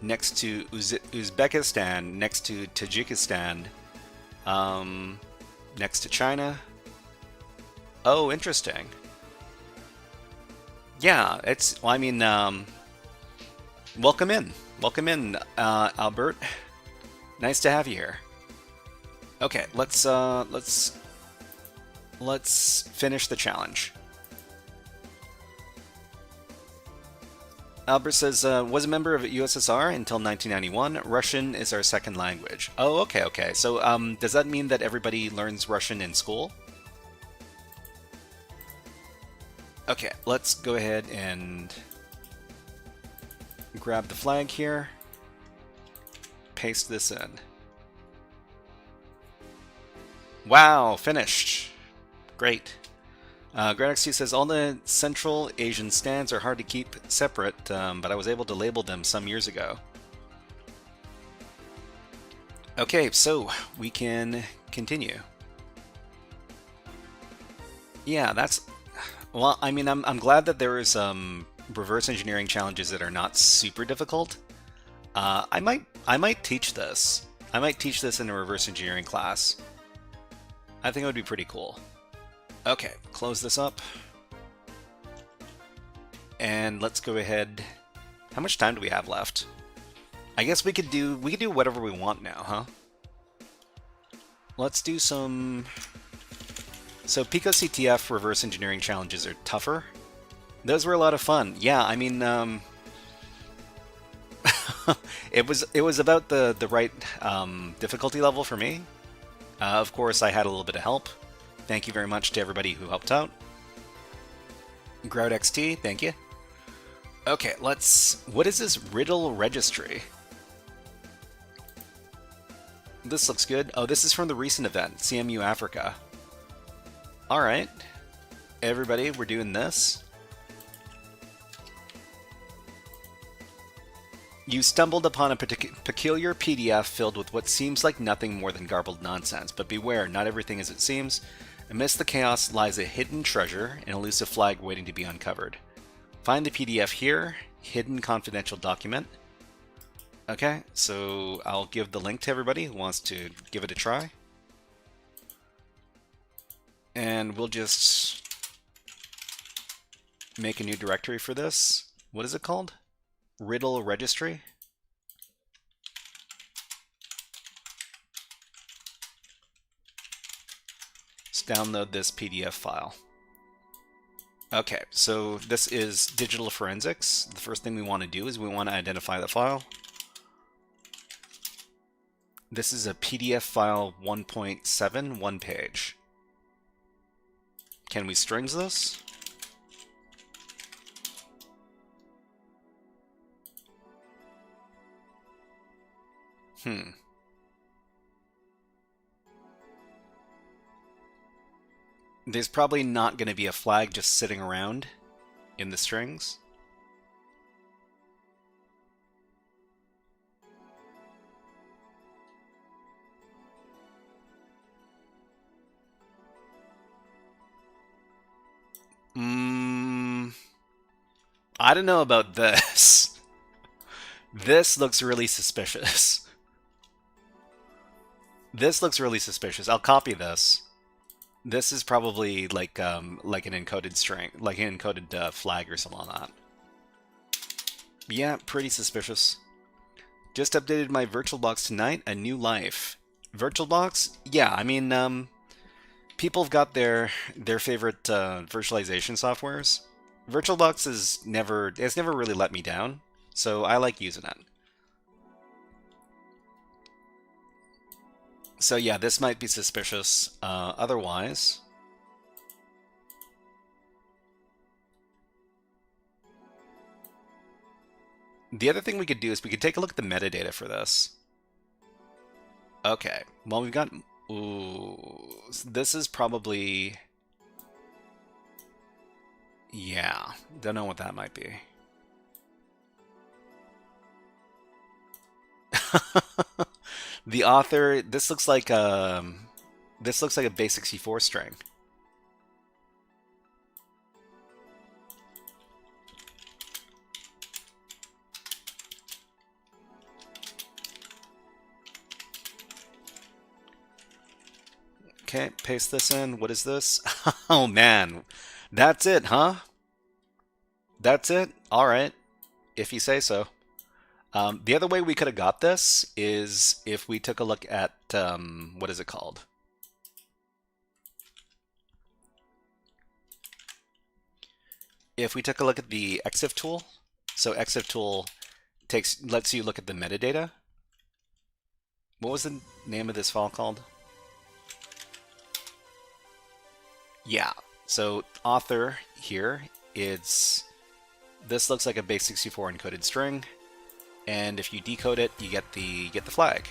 next to Uzbekistan, next to Tajikistan, next to China. Oh, interesting. Yeah, it's, well, I mean, welcome in. Welcome in, Albert. Nice to have you here. Okay, let's finish the challenge. Albert says, was a member of USSR until 1991. Russian is our second language. Oh, okay, okay. So, does that mean that everybody learns Russian in school? Okay, let's go ahead and grab the flag here. Paste this in. Wow, finished. Great. GradXT says, all the Central Asian stands are hard to keep separate, but I was able to label them some years ago. Okay, so we can continue. Yeah, that's... Well, I mean, I'm glad that there is reverse engineering challenges that are not super difficult. I might teach this. I might teach this in a reverse engineering class. I think it would be pretty cool. Okay, close this up. And let's go ahead. How much time do we have left? I guess we could do whatever we want now, huh? Let's do some... So PicoCTF reverse engineering challenges are tougher. Those were a lot of fun. Yeah, I mean, it was about the right difficulty level for me. Of course, I had a little bit of help. Thank you very much to everybody who helped out. GroudXT, thank you. Okay, what is this riddle registry? This looks good. Oh, this is from the recent event, CMU Africa. Alright. Everybody, we're doing this. You stumbled upon a peculiar PDF filled with what seems like nothing more than garbled nonsense, but beware, not everything is it seems. Amidst the chaos lies a hidden treasure, an elusive flag waiting to be uncovered. Find the PDF here, hidden confidential document. Okay, so I'll give the link to everybody who wants to give it a try. And we'll just make a new directory for this. What is it called? Riddle registry. download this PDF file. Okay, so this is digital forensics. The first thing we want to do is we want to identify the file. This is a PDF file 1.7, 1 page. Can we strings this? There's probably not going to be a flag just sitting around in the strings. I don't know about this. This looks really suspicious. This looks really suspicious. I'll copy this. This is probably like an encoded string, like an encoded flag or something like that. Yeah, pretty suspicious. Just updated my VirtualBox tonight. A new life. VirtualBox? Yeah, I mean, people have got their favorite virtualization softwares. VirtualBox has never really let me down, so I like using it. So yeah, this might be suspicious. Otherwise, the other thing we could do is we could take a look at the metadata for this. Okay, well we've got... Ooh, this is probably... Yeah, don't know what that might be. The author, this looks like a base64 string. Okay, paste this in. What is this? Oh man, that's it, huh? That's it? All right, if you say so. The other way we could have got this is if we took a look at, what is it called? If we took a look at the EXIF tool, so EXIF tool lets you look at the metadata. What was the name of this file called? Yeah, so author here, this looks like a base64 encoded string. And if you decode it, you get the flag.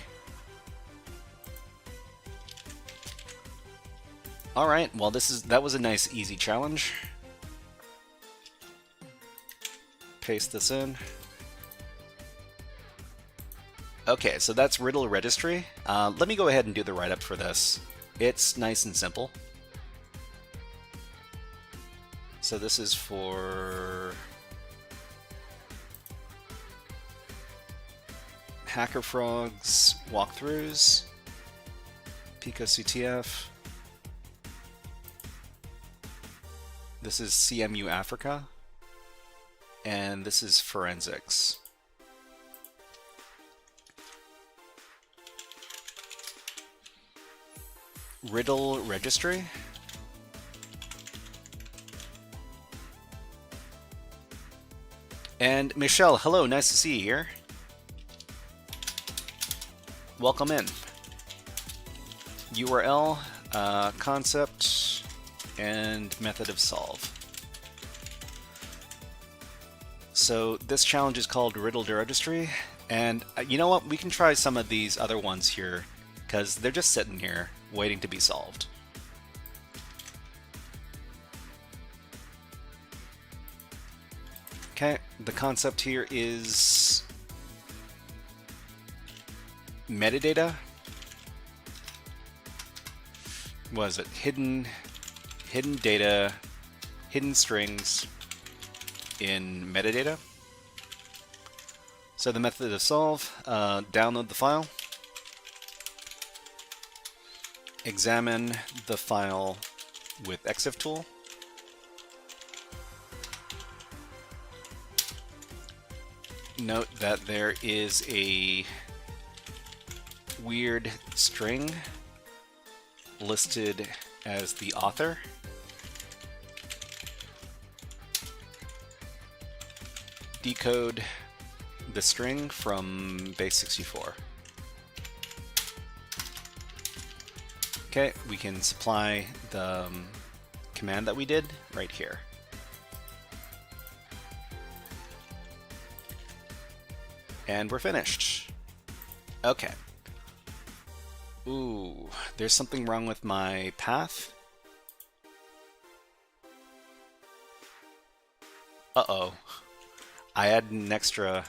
All right, well that was a nice easy challenge. Paste this in. Okay, so that's riddle registry. Let me go ahead and do the write-up for this. It's nice and simple. So this is for HackerFrogs walkthroughs, PicoCTF. This is CMU Africa, and this is forensics. Riddle registry. And Michelle, hello, nice to see you here. Welcome in. URL, concept, and method of solve. So this challenge is called Riddle Registry, and you know what? We can try some of these other ones here, because they're just sitting here waiting to be solved. Okay, the concept here is metadata. What is it? Hidden data, hidden strings in metadata. So the method to solve, download the file, examine the file with EXIF tool, note that there is a weird string listed as the author. Decode the string from base64. Okay, we can supply the command that we did right here. And we're finished. Okay. Ooh, there's something wrong with my path. Uh-oh. I had an extra...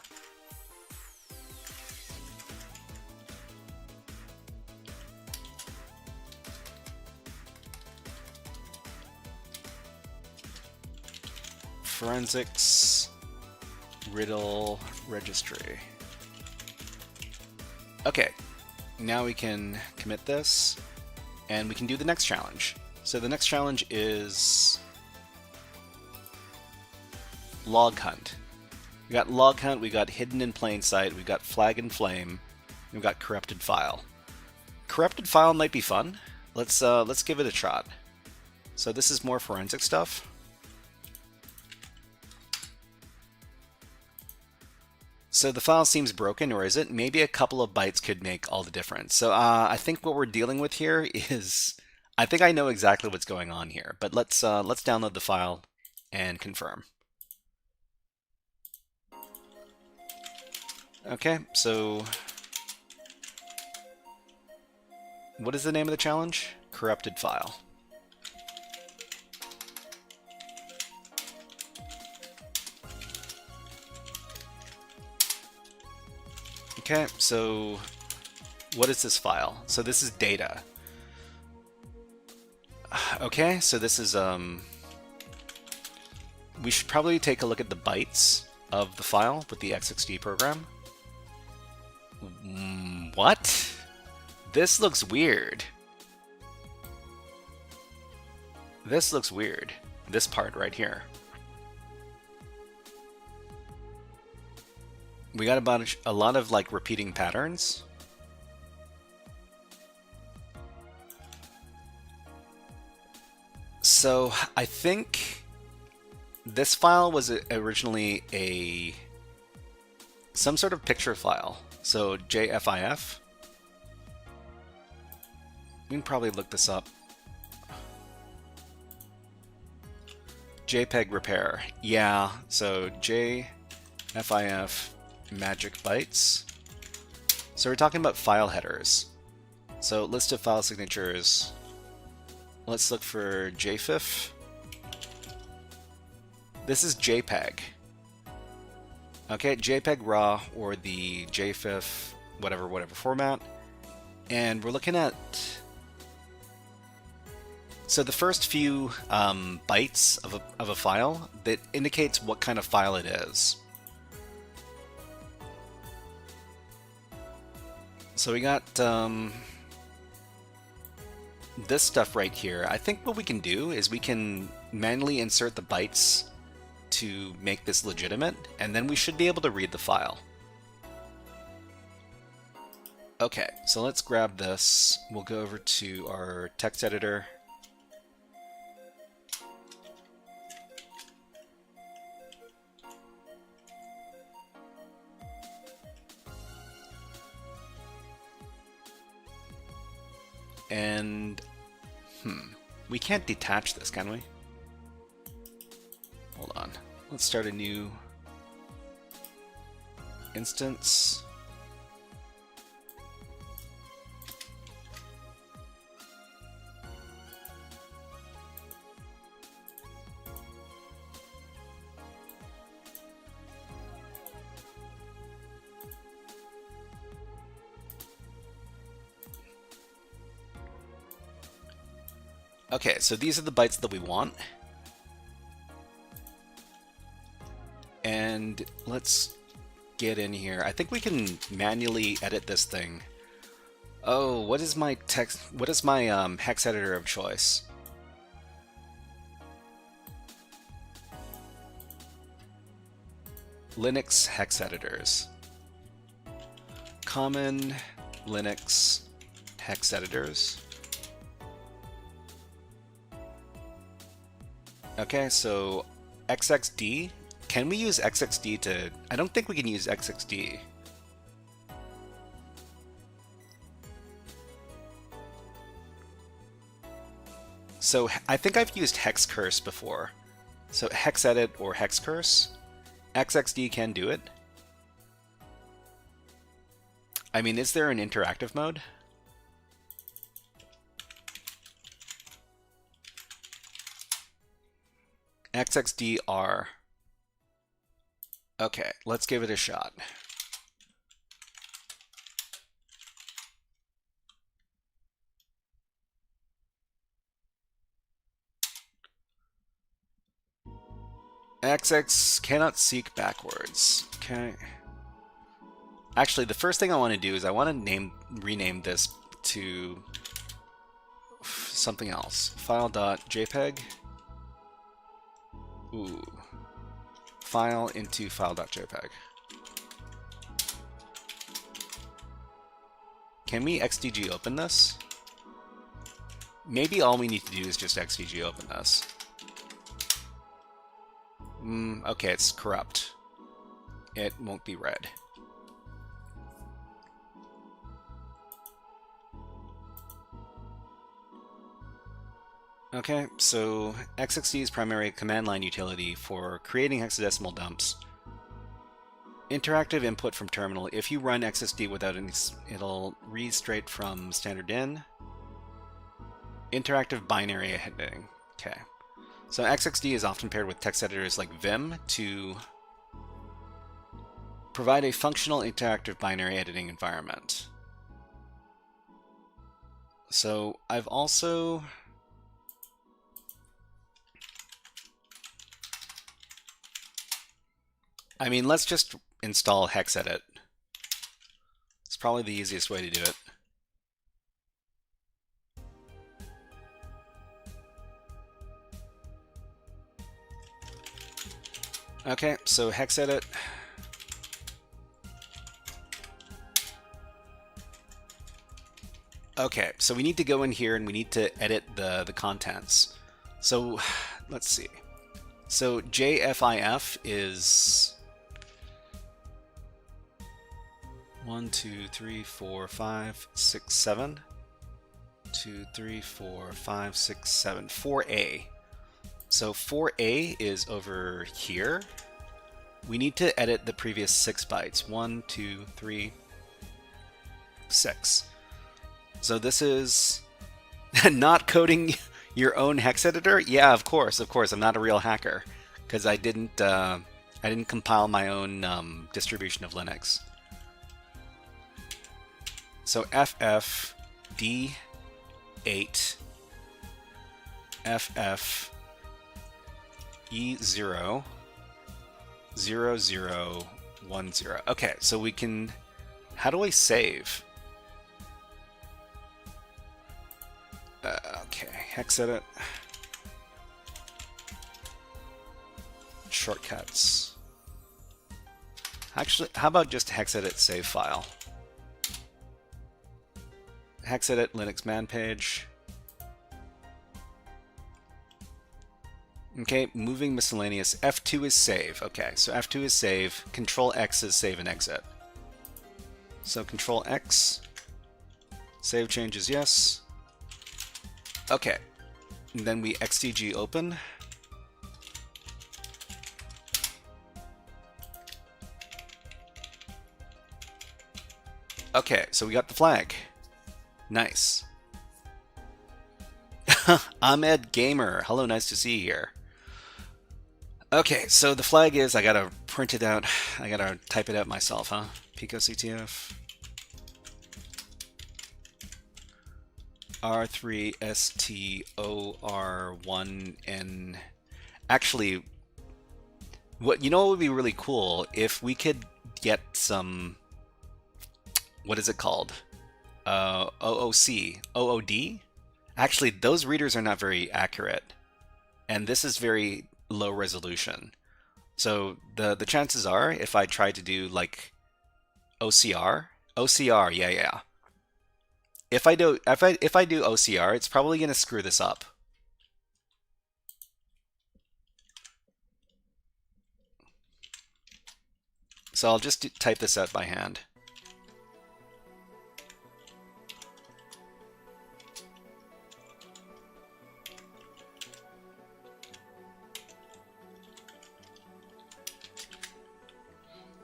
Forensics riddle registry. Okay, now we can commit this, and we can do the next challenge. So the next challenge is log hunt. We got log hunt, we got hidden in plain sight, we got flag and flame, we got corrupted file. Corrupted file might be fun. Let's give it a shot. So this is more forensic stuff. So the file seems broken, or is it? Maybe a couple of bytes could make all the difference. So I think what we're dealing with here is, I think I know exactly what's going on here, but let's download the file and confirm. Okay, so what is the name of the challenge? Corrupted file. Okay, so what is this file? So this is data. Okay, so this is, we should probably take a look at the bytes of the file with the XXD program. What? This looks weird. This looks weird. This part right here. We got a lot of like repeating patterns. So I think this file was originally some sort of picture file. So JFIF. We can probably look this up. JPEG repair. Yeah, so JFIF magic bytes. So we're talking about file headers. So list of file signatures. Let's look for JFIF. This is JPEG. Okay, JPEG RAW or the JFIF, whatever format. And we're looking at... So the first few bytes of a file, that indicates what kind of file it is. So we got this stuff right here. I think what we can do is we can manually insert the bytes to make this legitimate, and then we should be able to read the file. Okay, so let's grab this. We'll go over to our text editor. And, we can't detach this, can we? Hold on. Let's start a new instance. Okay, so these are the bytes that we want. And let's get in here. I think we can manually edit this thing. Oh, what is my text? What is my hex editor of choice? Linux hex editors. Common Linux hex editors. Okay, so XXD. Can we use XXD to... I don't think we can use XXD. So I think I've used hex curse before. So hex edit or hex curse. XXD can do it. I mean, is there an interactive mode? XXDR. Okay, let's give it a shot. XX cannot seek backwards. Okay. Actually, the first thing I want to do is I want to rename this to something else. File.jpg. Ooh. File into file.jpg. Can we XDG open this? Maybe all we need to do is just XDG open this. Okay, it's corrupt. It won't be read. Okay, so XXD's primary command line utility for creating hexadecimal dumps. Interactive input from terminal. If you run XSD without any, it'll read straight from standard in. Interactive binary heading. Okay. So XXD is often paired with text editors like Vim to provide a functional interactive binary editing environment. So I've also... I mean, let's just install hexedit. It's probably the easiest way to do it. Okay, so hexedit. Okay, so we need to go in here and we need to edit the contents. So let's see. So JFIF is 1, 2, 3, 4, 5, 6, 7. 2, 3, 4, 5, 6, 7. 4A. So 4A is over here. We need to edit the previous 6 bytes. 1, 2, 3, 6. So this is not coding your own hex editor? Yeah, of course. I'm not a real hacker because I didn't compile my own distribution of Linux. So FF D8 FF E0 0010. Okay, so we can... How do I save? Okay, hex edit. Shortcuts. Actually, how about just hex edit save file? Hex edit Linux man page. Okay, moving miscellaneous. F2 is save. Okay, so F2 is save. Control X is save and exit. So Control X. Save changes, yes. Okay, and then we XDG open. Okay, so we got the flag. Nice. Ahmed Gamer. Hello, nice to see you here. Okay, so the flag is, I gotta print it out. I gotta type it out myself, huh? PicoCTF. R3STOR1N. Actually, what would be really cool if we could get some, what is it called? OOD? Actually, those readers are not very accurate, and this is very low resolution. So the chances are, if I try to do like OCR, yeah. If I do OCR, it's probably going to screw this up. So I'll just type this out by hand.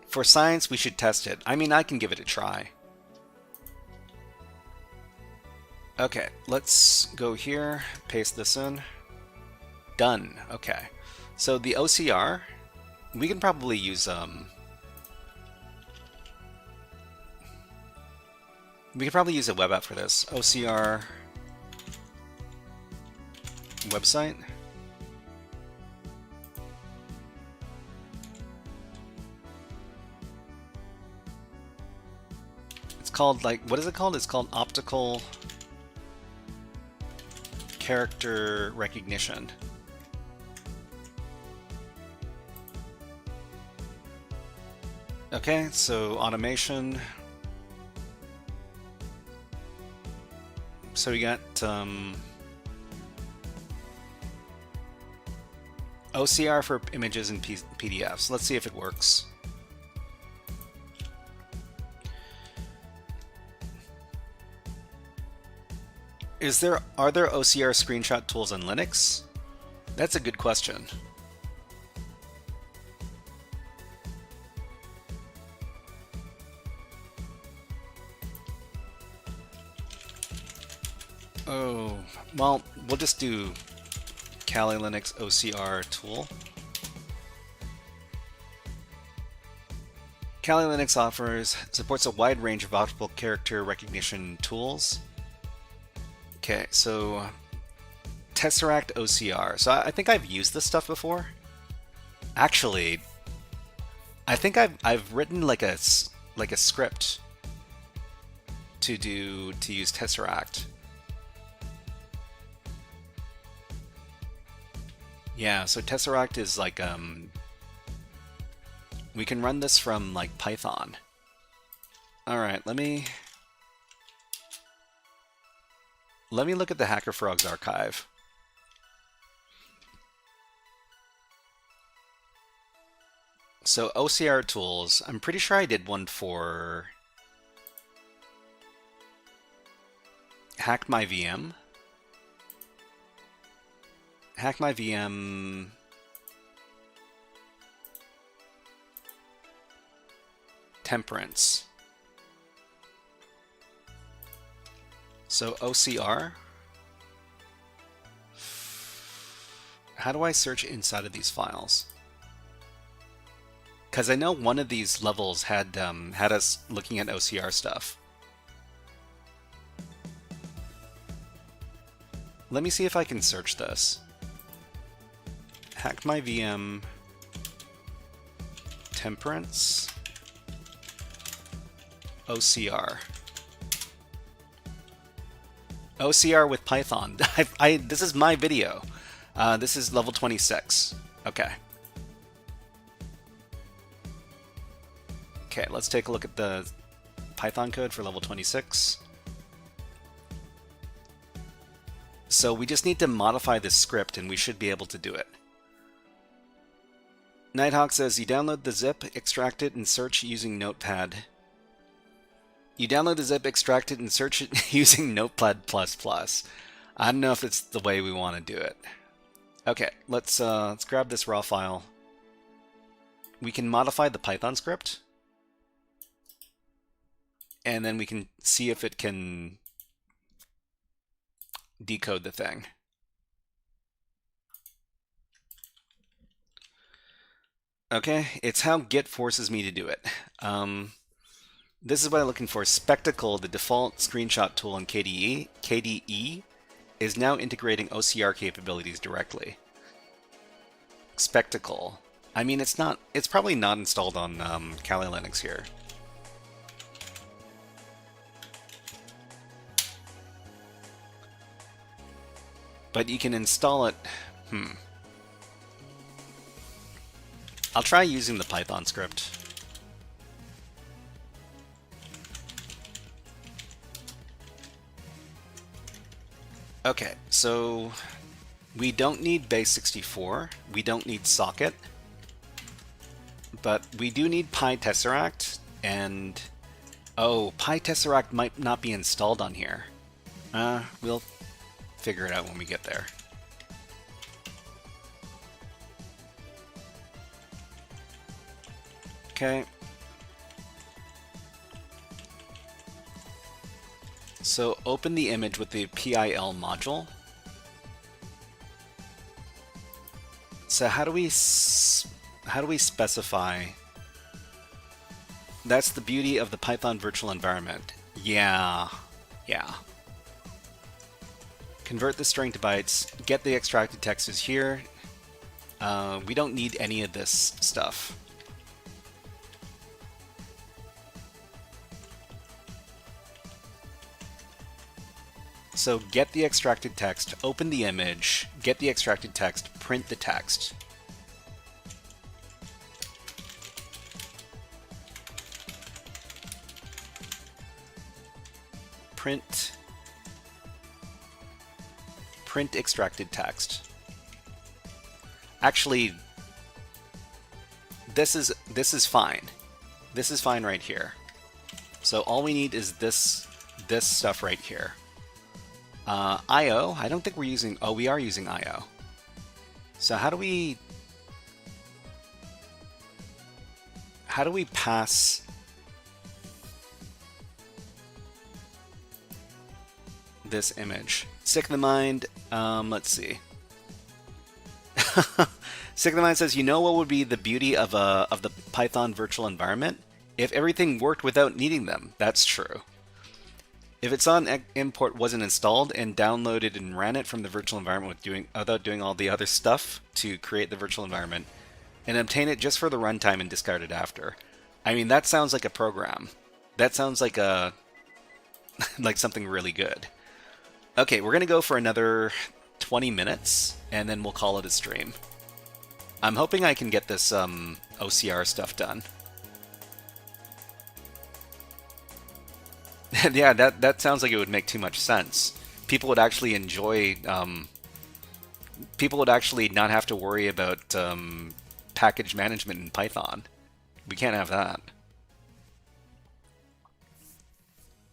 For science, we should test it. I mean, I can give it a try. Okay, let's go here, paste this in. Done. Okay. So the OCR, we can probably use we could probably use a web app for this. OCR website. It's called, like, what is it called? It's called optical character recognition. Okay, so automation. So we got OCR for images and PDFs. Let's see if it works. Are there OCR screenshot tools on Linux? That's a good question. Oh, well, we'll just do Kali Linux OCR tool. Kali Linux supports a wide range of optical character recognition tools. Okay, so Tesseract OCR. So I think I've used this stuff before. Actually, I think I've written like a script to use Tesseract. Yeah, so Tesseract is like we can run this from like Python. All right, let me look at the HackerFrogs archive. So OCR tools, I'm pretty sure I did one for HackMyVM. HackMyVM Temperance. So OCR. How do I search inside of these files? Because I know one of these levels had us looking at OCR stuff. Let me see if I can search this. HackMyVM Temperance OCR. OCR with Python. This is my video. This is level 26. Okay. Okay, let's take a look at the Python code for level 26. So we just need to modify this script and we should be able to do it. Nighthawk says you download the zip, extract it, and search using Notepad. You download the zip, extract it, and search it using Notepad++. I don't know if it's the way we want to do it. Okay, let's grab this raw file. We can modify the Python script, and then we can see if it can decode the thing. Okay, it's how Git forces me to do it. This is what I'm looking for. Spectacle, the default screenshot tool in KDE, is now integrating OCR capabilities directly. Spectacle. I mean, it's probably not installed on Kali Linux here. But you can install it. I'll try using the Python script. Okay, so we don't need base 64. We don't need socket. but we do need PiTesseract, and oh, PiTesseract might not be installed on here. We'll figure it out when we get there. Okay. So open the image with the PIL module. So how do we specify? That's the beauty of the Python virtual environment. Yeah. Convert the string to bytes. Get the extracted text is here. We don't need any of this stuff. So get the extracted text, open the image, get the extracted text, print the text. Print extracted text. Actually, this is fine. This is fine right here. So all we need is this stuff right here. IO, I don't think we're using, oh, we are using IO. So how do we pass this image? Sick of the Mind, let's see. Sick of the Mind says, you know what would be the beauty of the Python virtual environment? If everything worked without needing them. That's true. If its on import wasn't installed and downloaded and ran it from the virtual environment without doing all the other stuff to create the virtual environment, and obtain it just for the runtime and discard it after. I mean, that sounds like a program. That sounds like like something really good. Okay, we're gonna go for another 20 minutes, and then we'll call it a stream. I'm hoping I can get this OCR stuff done. Yeah, that sounds like it would make too much sense. People would actually enjoy. People would actually not have to worry about package management in Python. We can't have that.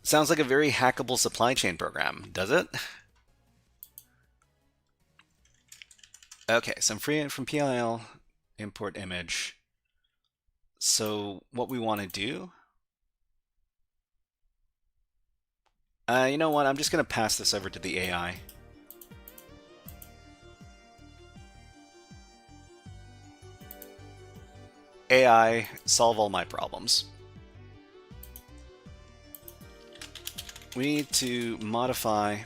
Sounds like a very hackable supply chain program, does it? Okay, so I'm free from PIL, import image. So what we want to do. You know what? I'm just going to pass this over to the AI. AI, solve all my problems. We need to modify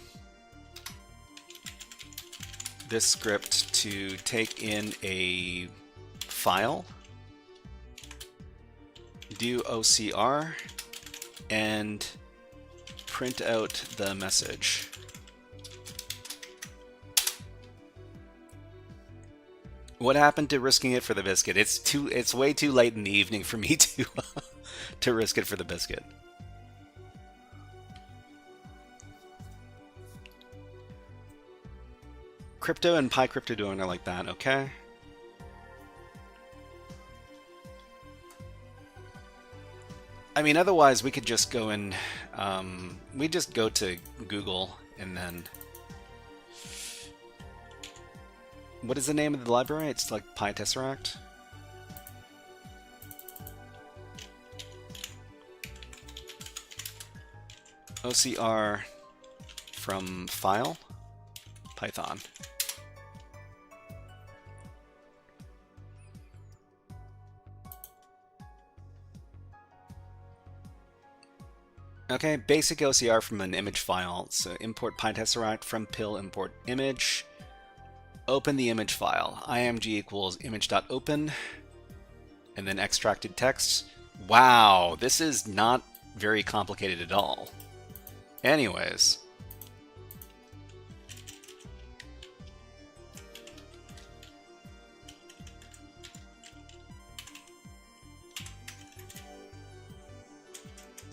this script to take in a file, do OCR, and print out the message. What happened to risking it for the biscuit? It's way too late in the evening for me to to risk it for the biscuit. Crypto and PiCrypto doing it like that, okay? I mean, otherwise we could just go and we just go to Google and then what is the name of the library? It's like PiTesseract. OCR from file Python. Okay, basic OCR from an image file. So import PiTesseract from pil import image. Open the image file. img equals image.open. And then extracted text. Wow, this is not very complicated at all. Anyways.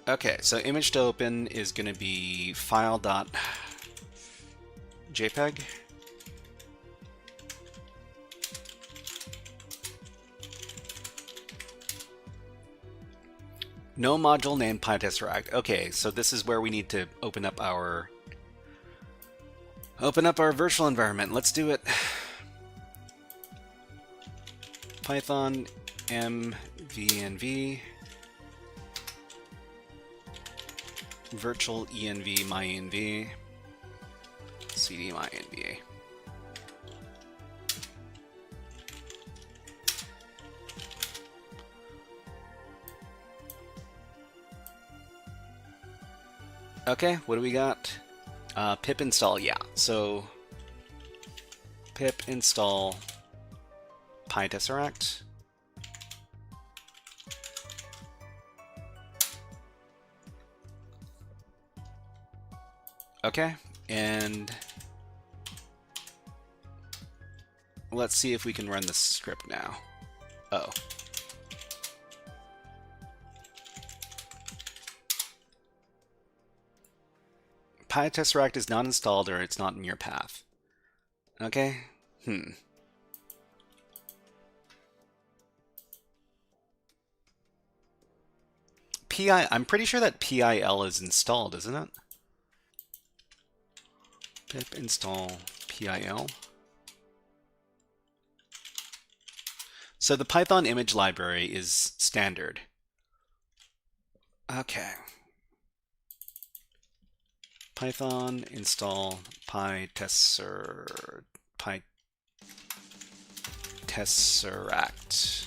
Okay, so image to open is going to be file.jpg. No module named PiTesseract. Okay, so this is where we need to open up our virtual environment. Let's do it. Python mvenv virtual env myenv cd myenv. Okay, what do we got? Pip install, yeah. So pip install PiTesseract. Okay, and let's see if we can run the script now. Oh. PiTesseract is not installed or it's not in your path. Okay. I'm pretty sure that PIL is installed, isn't it? Pip install PIL. So the Python image library is standard. Okay. Python install PiTesseract.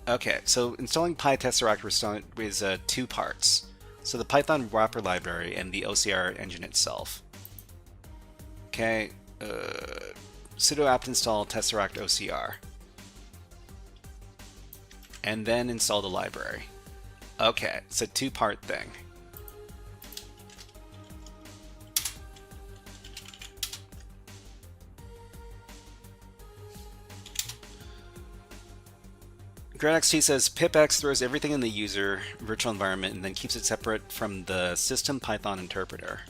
Okay, so installing PiTesseract is two parts. So the Python wrapper library and the OCR engine itself. Okay, sudo apt install tesseract OCR. And then install the library. Okay, it's a two-part thing. GradXT says pipx throws everything in the user virtual environment and then keeps it separate from the system Python interpreter.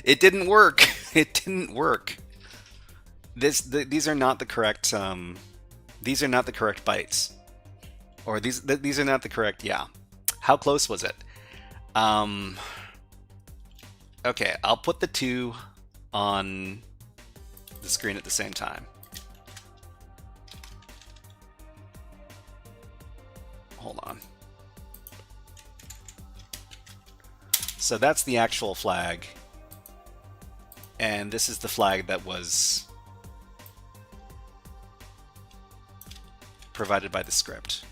It didn't work. It didn't work. These are not the correct these are not the correct bytes, or these are not the correct. Yeah, how close was it? Okay, I'll put the two on the screen at the same time. Hold on. So that's the actual flag, and this is the flag that was provided by the script.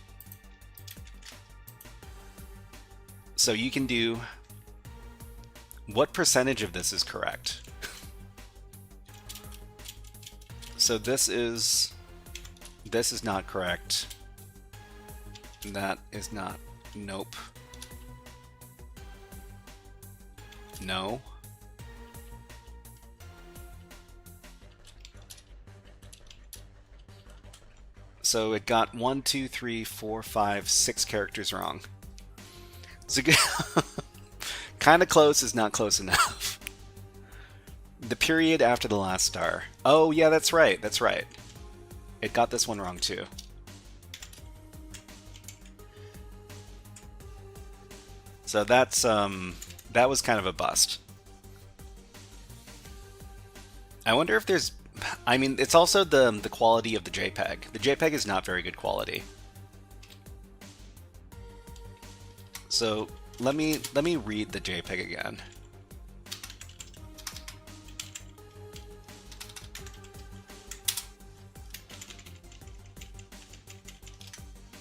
So you can do, what percentage of this is correct? So this is not correct. That is not, nope. No. So it got 1, 2, 3, 4, 5, 6 characters wrong. So kind of close is not close enough. The period after the last star. Oh yeah, that's right. That's right. It got this one wrong too. So that's that was kind of a bust. I wonder if there's, I mean, it's also the quality of the JPEG. The JPEG is not very good quality. So let me read the JPEG again.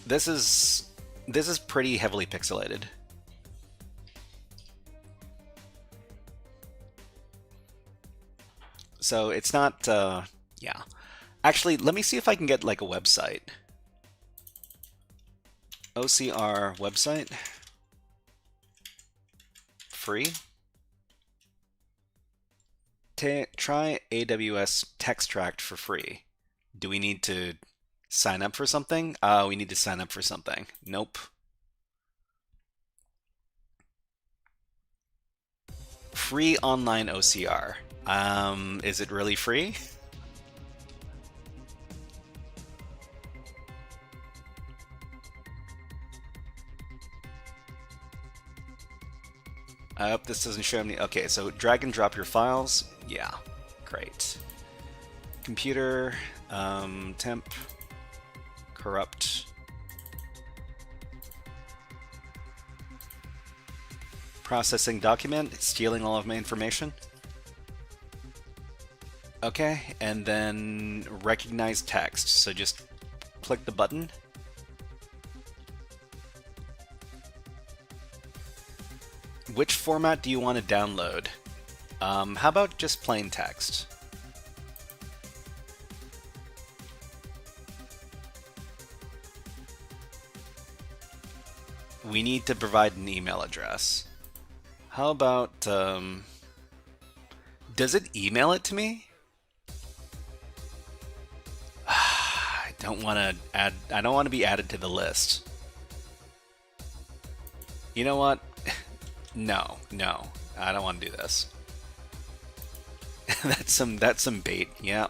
This is pretty heavily pixelated. So it's not, yeah. Actually, let me see if I can get like a website. OCR website. Free. Try AWS Textract for free. Do we need to sign up for something? We need to sign up for something. Nope. free online OCR. Is it really free? I hope this doesn't show me. Okay, so drag and drop your files. Yeah, great. Computer, temp, corrupt. Processing document, stealing all of my information. Okay, and then recognize text. So just click the button. Which format do you want to download? How about just plain text? We need to provide an email address. How about, does it email it to me? I don't want to be added to the list. You know what? No, I don't want to do this. that's some bait. Yeah.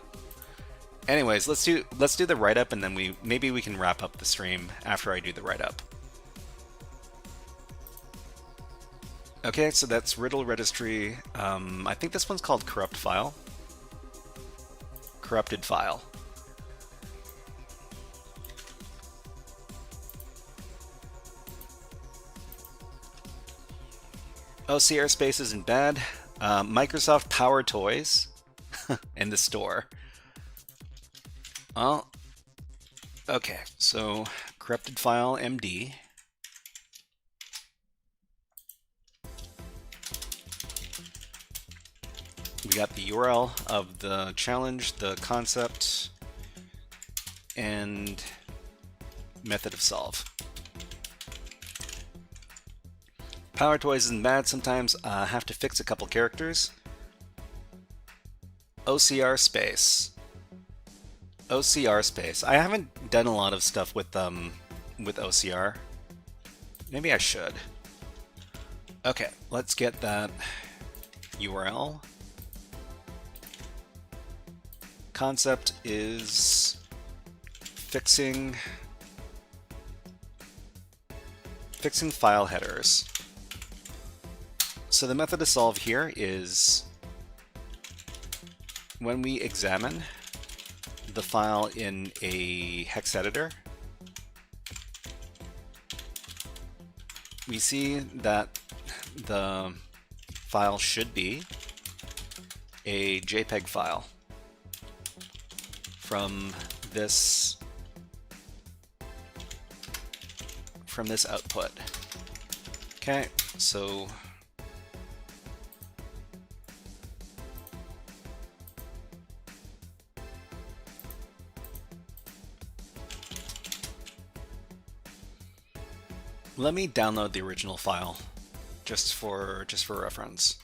Anyways, let's do the write-up, and then maybe we can wrap up the stream after I do the write-up. Okay, so that's Riddle Registry. I think this one's called Corrupt File. Corrupted File. OCR space isn't bad. Microsoft Power Toys in the store. Well, okay, so corrupted file MD. We got the URL of the challenge, the concept, and method of solve. Power Toys isn't bad. Sometimes I have to fix a couple characters. OCR space. OCR space. I haven't done a lot of stuff with OCR. Maybe I should. Okay, let's get that URL. Concept is fixing file headers. So the method to solve here is when we examine the file in a hex editor, we see that the file should be a JPEG file from this output. Okay, so let me download the original file just for reference.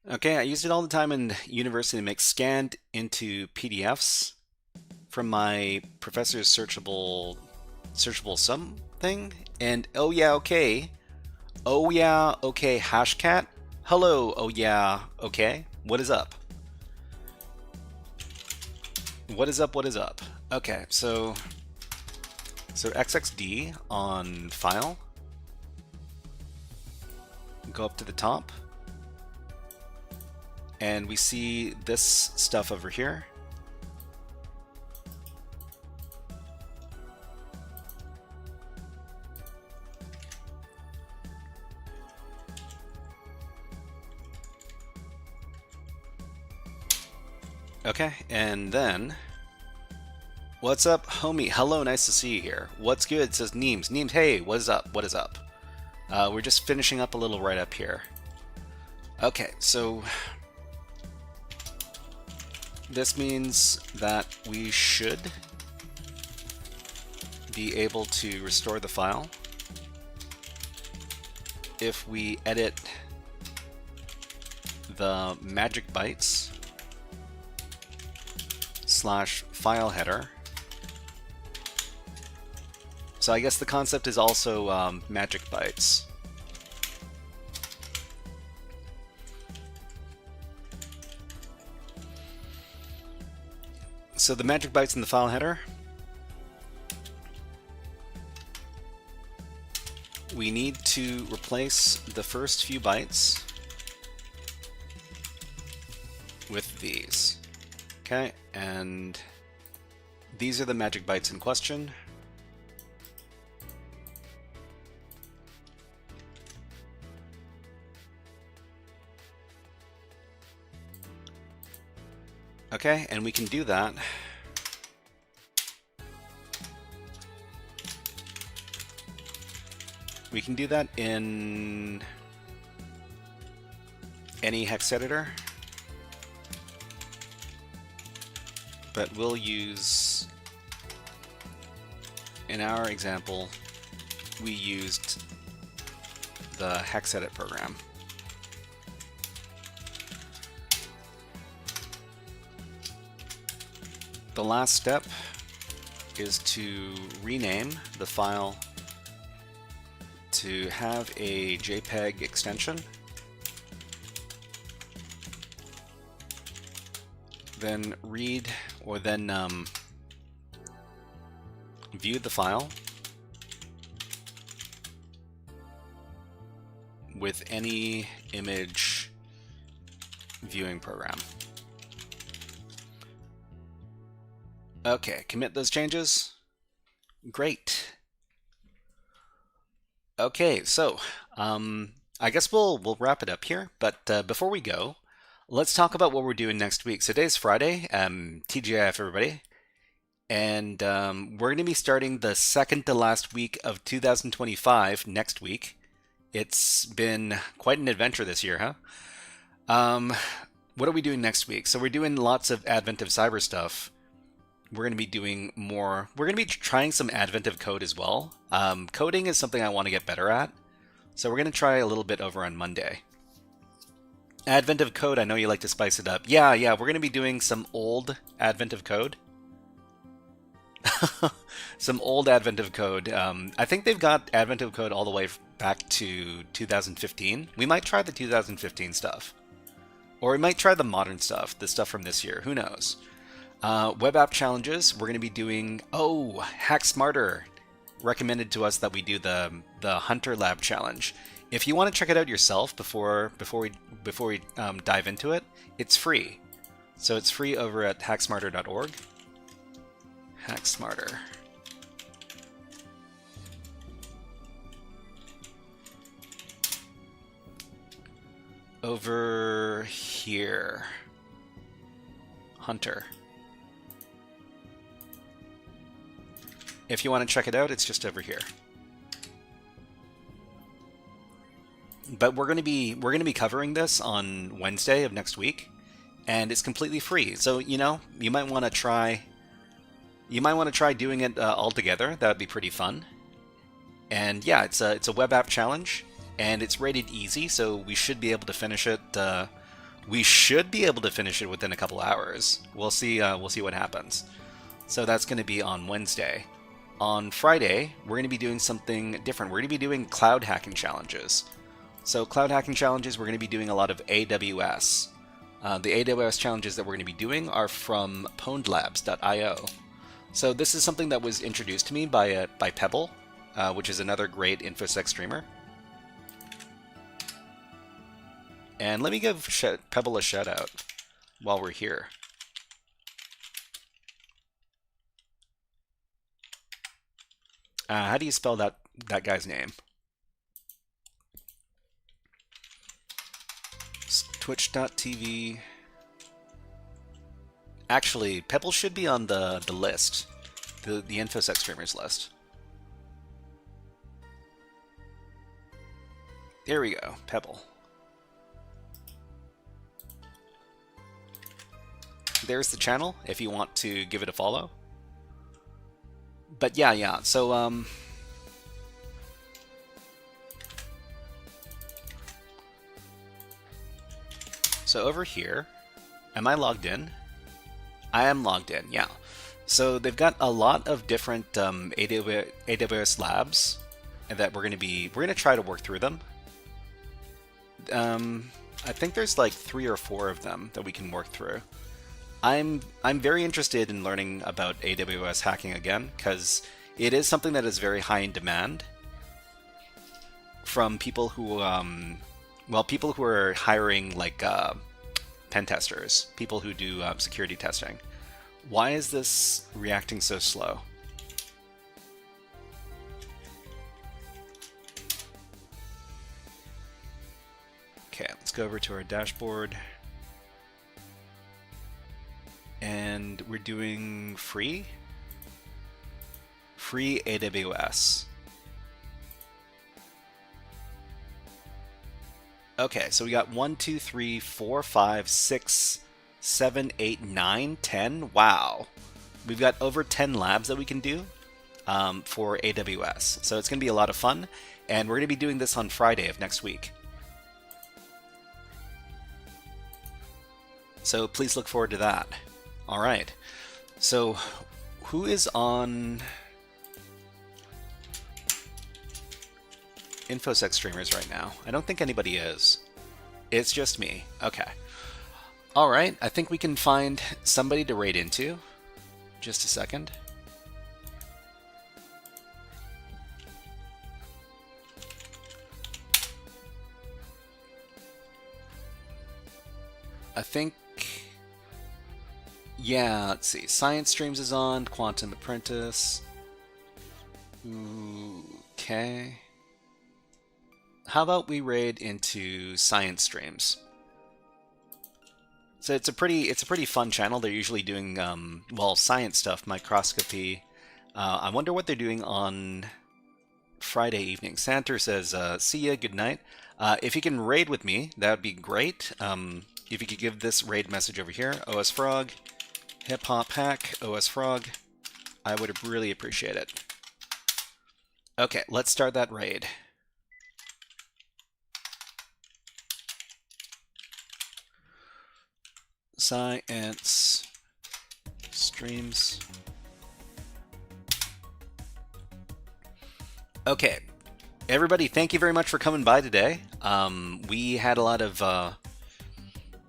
Okay, I used it all the time in university to make scanned into PDFs from my professor's searchable something, and oh yeah, okay, hashcat. Hello, oh yeah, okay. What is up? What is up? Okay, so XXD on file. Go up to the top. And we see this stuff over here. Okay, and then, what's up, homie? Hello, nice to see you here. What's good? It says Neems. Neems, hey, what is up? We're just finishing up a little write-up here. Okay, so this means that we should be able to restore the file. if we edit the magic bytes / file header. So I guess the concept is also magic bytes. So the magic bytes in the file header, we need to replace the first few bytes with these. Okay, and these are the magic bytes in question. Okay, and we can do that in any hex editor, but we'll use, in our example, we used the hex edit program. The last step is to rename the file to have a JPEG extension. Then read, or then view the file with any image viewing program. Okay, commit those changes. Great. Okay, so I guess we'll wrap it up here. But before we go, let's talk about what we're doing next week. So today's Friday, TGIF everybody, and we're going to be starting the second to last week of 2025 next week. It's been quite an adventure this year, huh? What are we doing next week? So we're doing lots of Advent of Cyber stuff. We're going to be doing more. We're going to be trying some Advent of code as well. Coding is something I want to get better at. So we're going to try a little bit over on Monday. Advent of code, I know you like to spice it up. Yeah, we're going to be doing some old Advent of code. Some old Advent of code. I think they've got Advent of code all the way back to 2015. We might try the 2015 stuff. Or we might try the modern stuff, the stuff from this year. Who knows? Web app challenges, we're going to be doing, Hack Smarter recommended to us that we do the Hunter Lab challenge. If you want to check it out yourself before we dive into it, it's free. So it's free over at hacksmarter.org. Hack Smarter. Over here. Hunter. If you want to check it out, it's just over here. But we're going to be covering this on Wednesday of next week, and it's completely free. So you might want to try doing it all together. That would be pretty fun. And yeah, it's a web app challenge, and it's rated easy, so we should be able to finish it. Within a couple hours. We'll see what happens. So that's going to be on Wednesday. On Friday, we're going to be doing something different. We're going to be doing cloud hacking challenges. So cloud hacking challenges, we're going to be doing a lot of AWS. The AWS challenges that we're going to be doing are from pwnedlabs.io. So this is something that was introduced to me by Pebble, which is another great InfoSec streamer. And let me give Pebble a shout out while we're here. How do you spell that guy's name? Twitch.tv. Actually, Pebble should be on the list, the InfoSec streamers list. There we go, Pebble. There's the channel if you want to give it a follow. But yeah. So So over here, am I logged in? I am logged in, yeah. So they've got a lot of different AWS labs that we're gonna try to work through them. I think there's like 3 or 4 of them that we can work through. I'm very interested in learning about AWS hacking again, because it is something that is very high in demand from people who people who are hiring like pen testers, people who do security testing. Why is this reacting so slow? Okay, let's go over to our dashboard. And we're doing free AWS. Okay, so we got 1, 2, 3, 4, 5, 6, 7, 8, 9, 10. Wow. We've got over 10 labs that we can do for AWS. So it's going to be a lot of fun. And we're going to be doing this on Friday of next week. So please look forward to that. All right. So who is on InfoSec streamers right now? I don't think anybody is. It's just me. Okay. All right. I think we can find somebody to raid into. Just a second. I think, yeah, let's see. Science Streams is on, Quantum Apprentice. Okay. How about we raid into Science Streams? So it's a pretty fun channel. They're usually doing well, science stuff, microscopy. I wonder what they're doing on Friday evening. Santer says, "See ya, good night." If you can raid with me, that would be great. If you could give this raid message over here, OS Frog, Hip Hop Hack, OS Frog, I would really appreciate it. Okay, let's start that raid. Science Streams. Okay, everybody, thank you very much for coming by today. We had a lot of,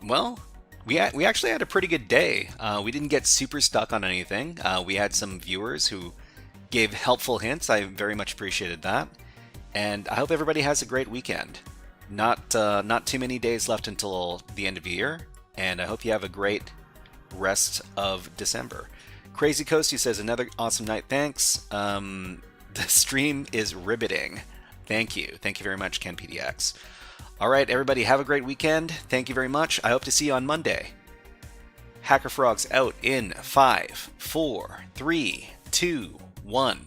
well, we actually had a pretty good day. We didn't get super stuck on anything. We had some viewers who gave helpful hints. I very much appreciated that. And I hope everybody has a great weekend. Not too many days left until the end of the year. And I hope you have a great rest of December. Crazy Coasty says, another awesome night, thanks. The stream is riveting. Thank you. Thank you very much, KenPDX. All right, everybody, have a great weekend. Thank you very much. I hope to see you on Monday. HackerFrogs out in 5, 4, 3, 2, 1.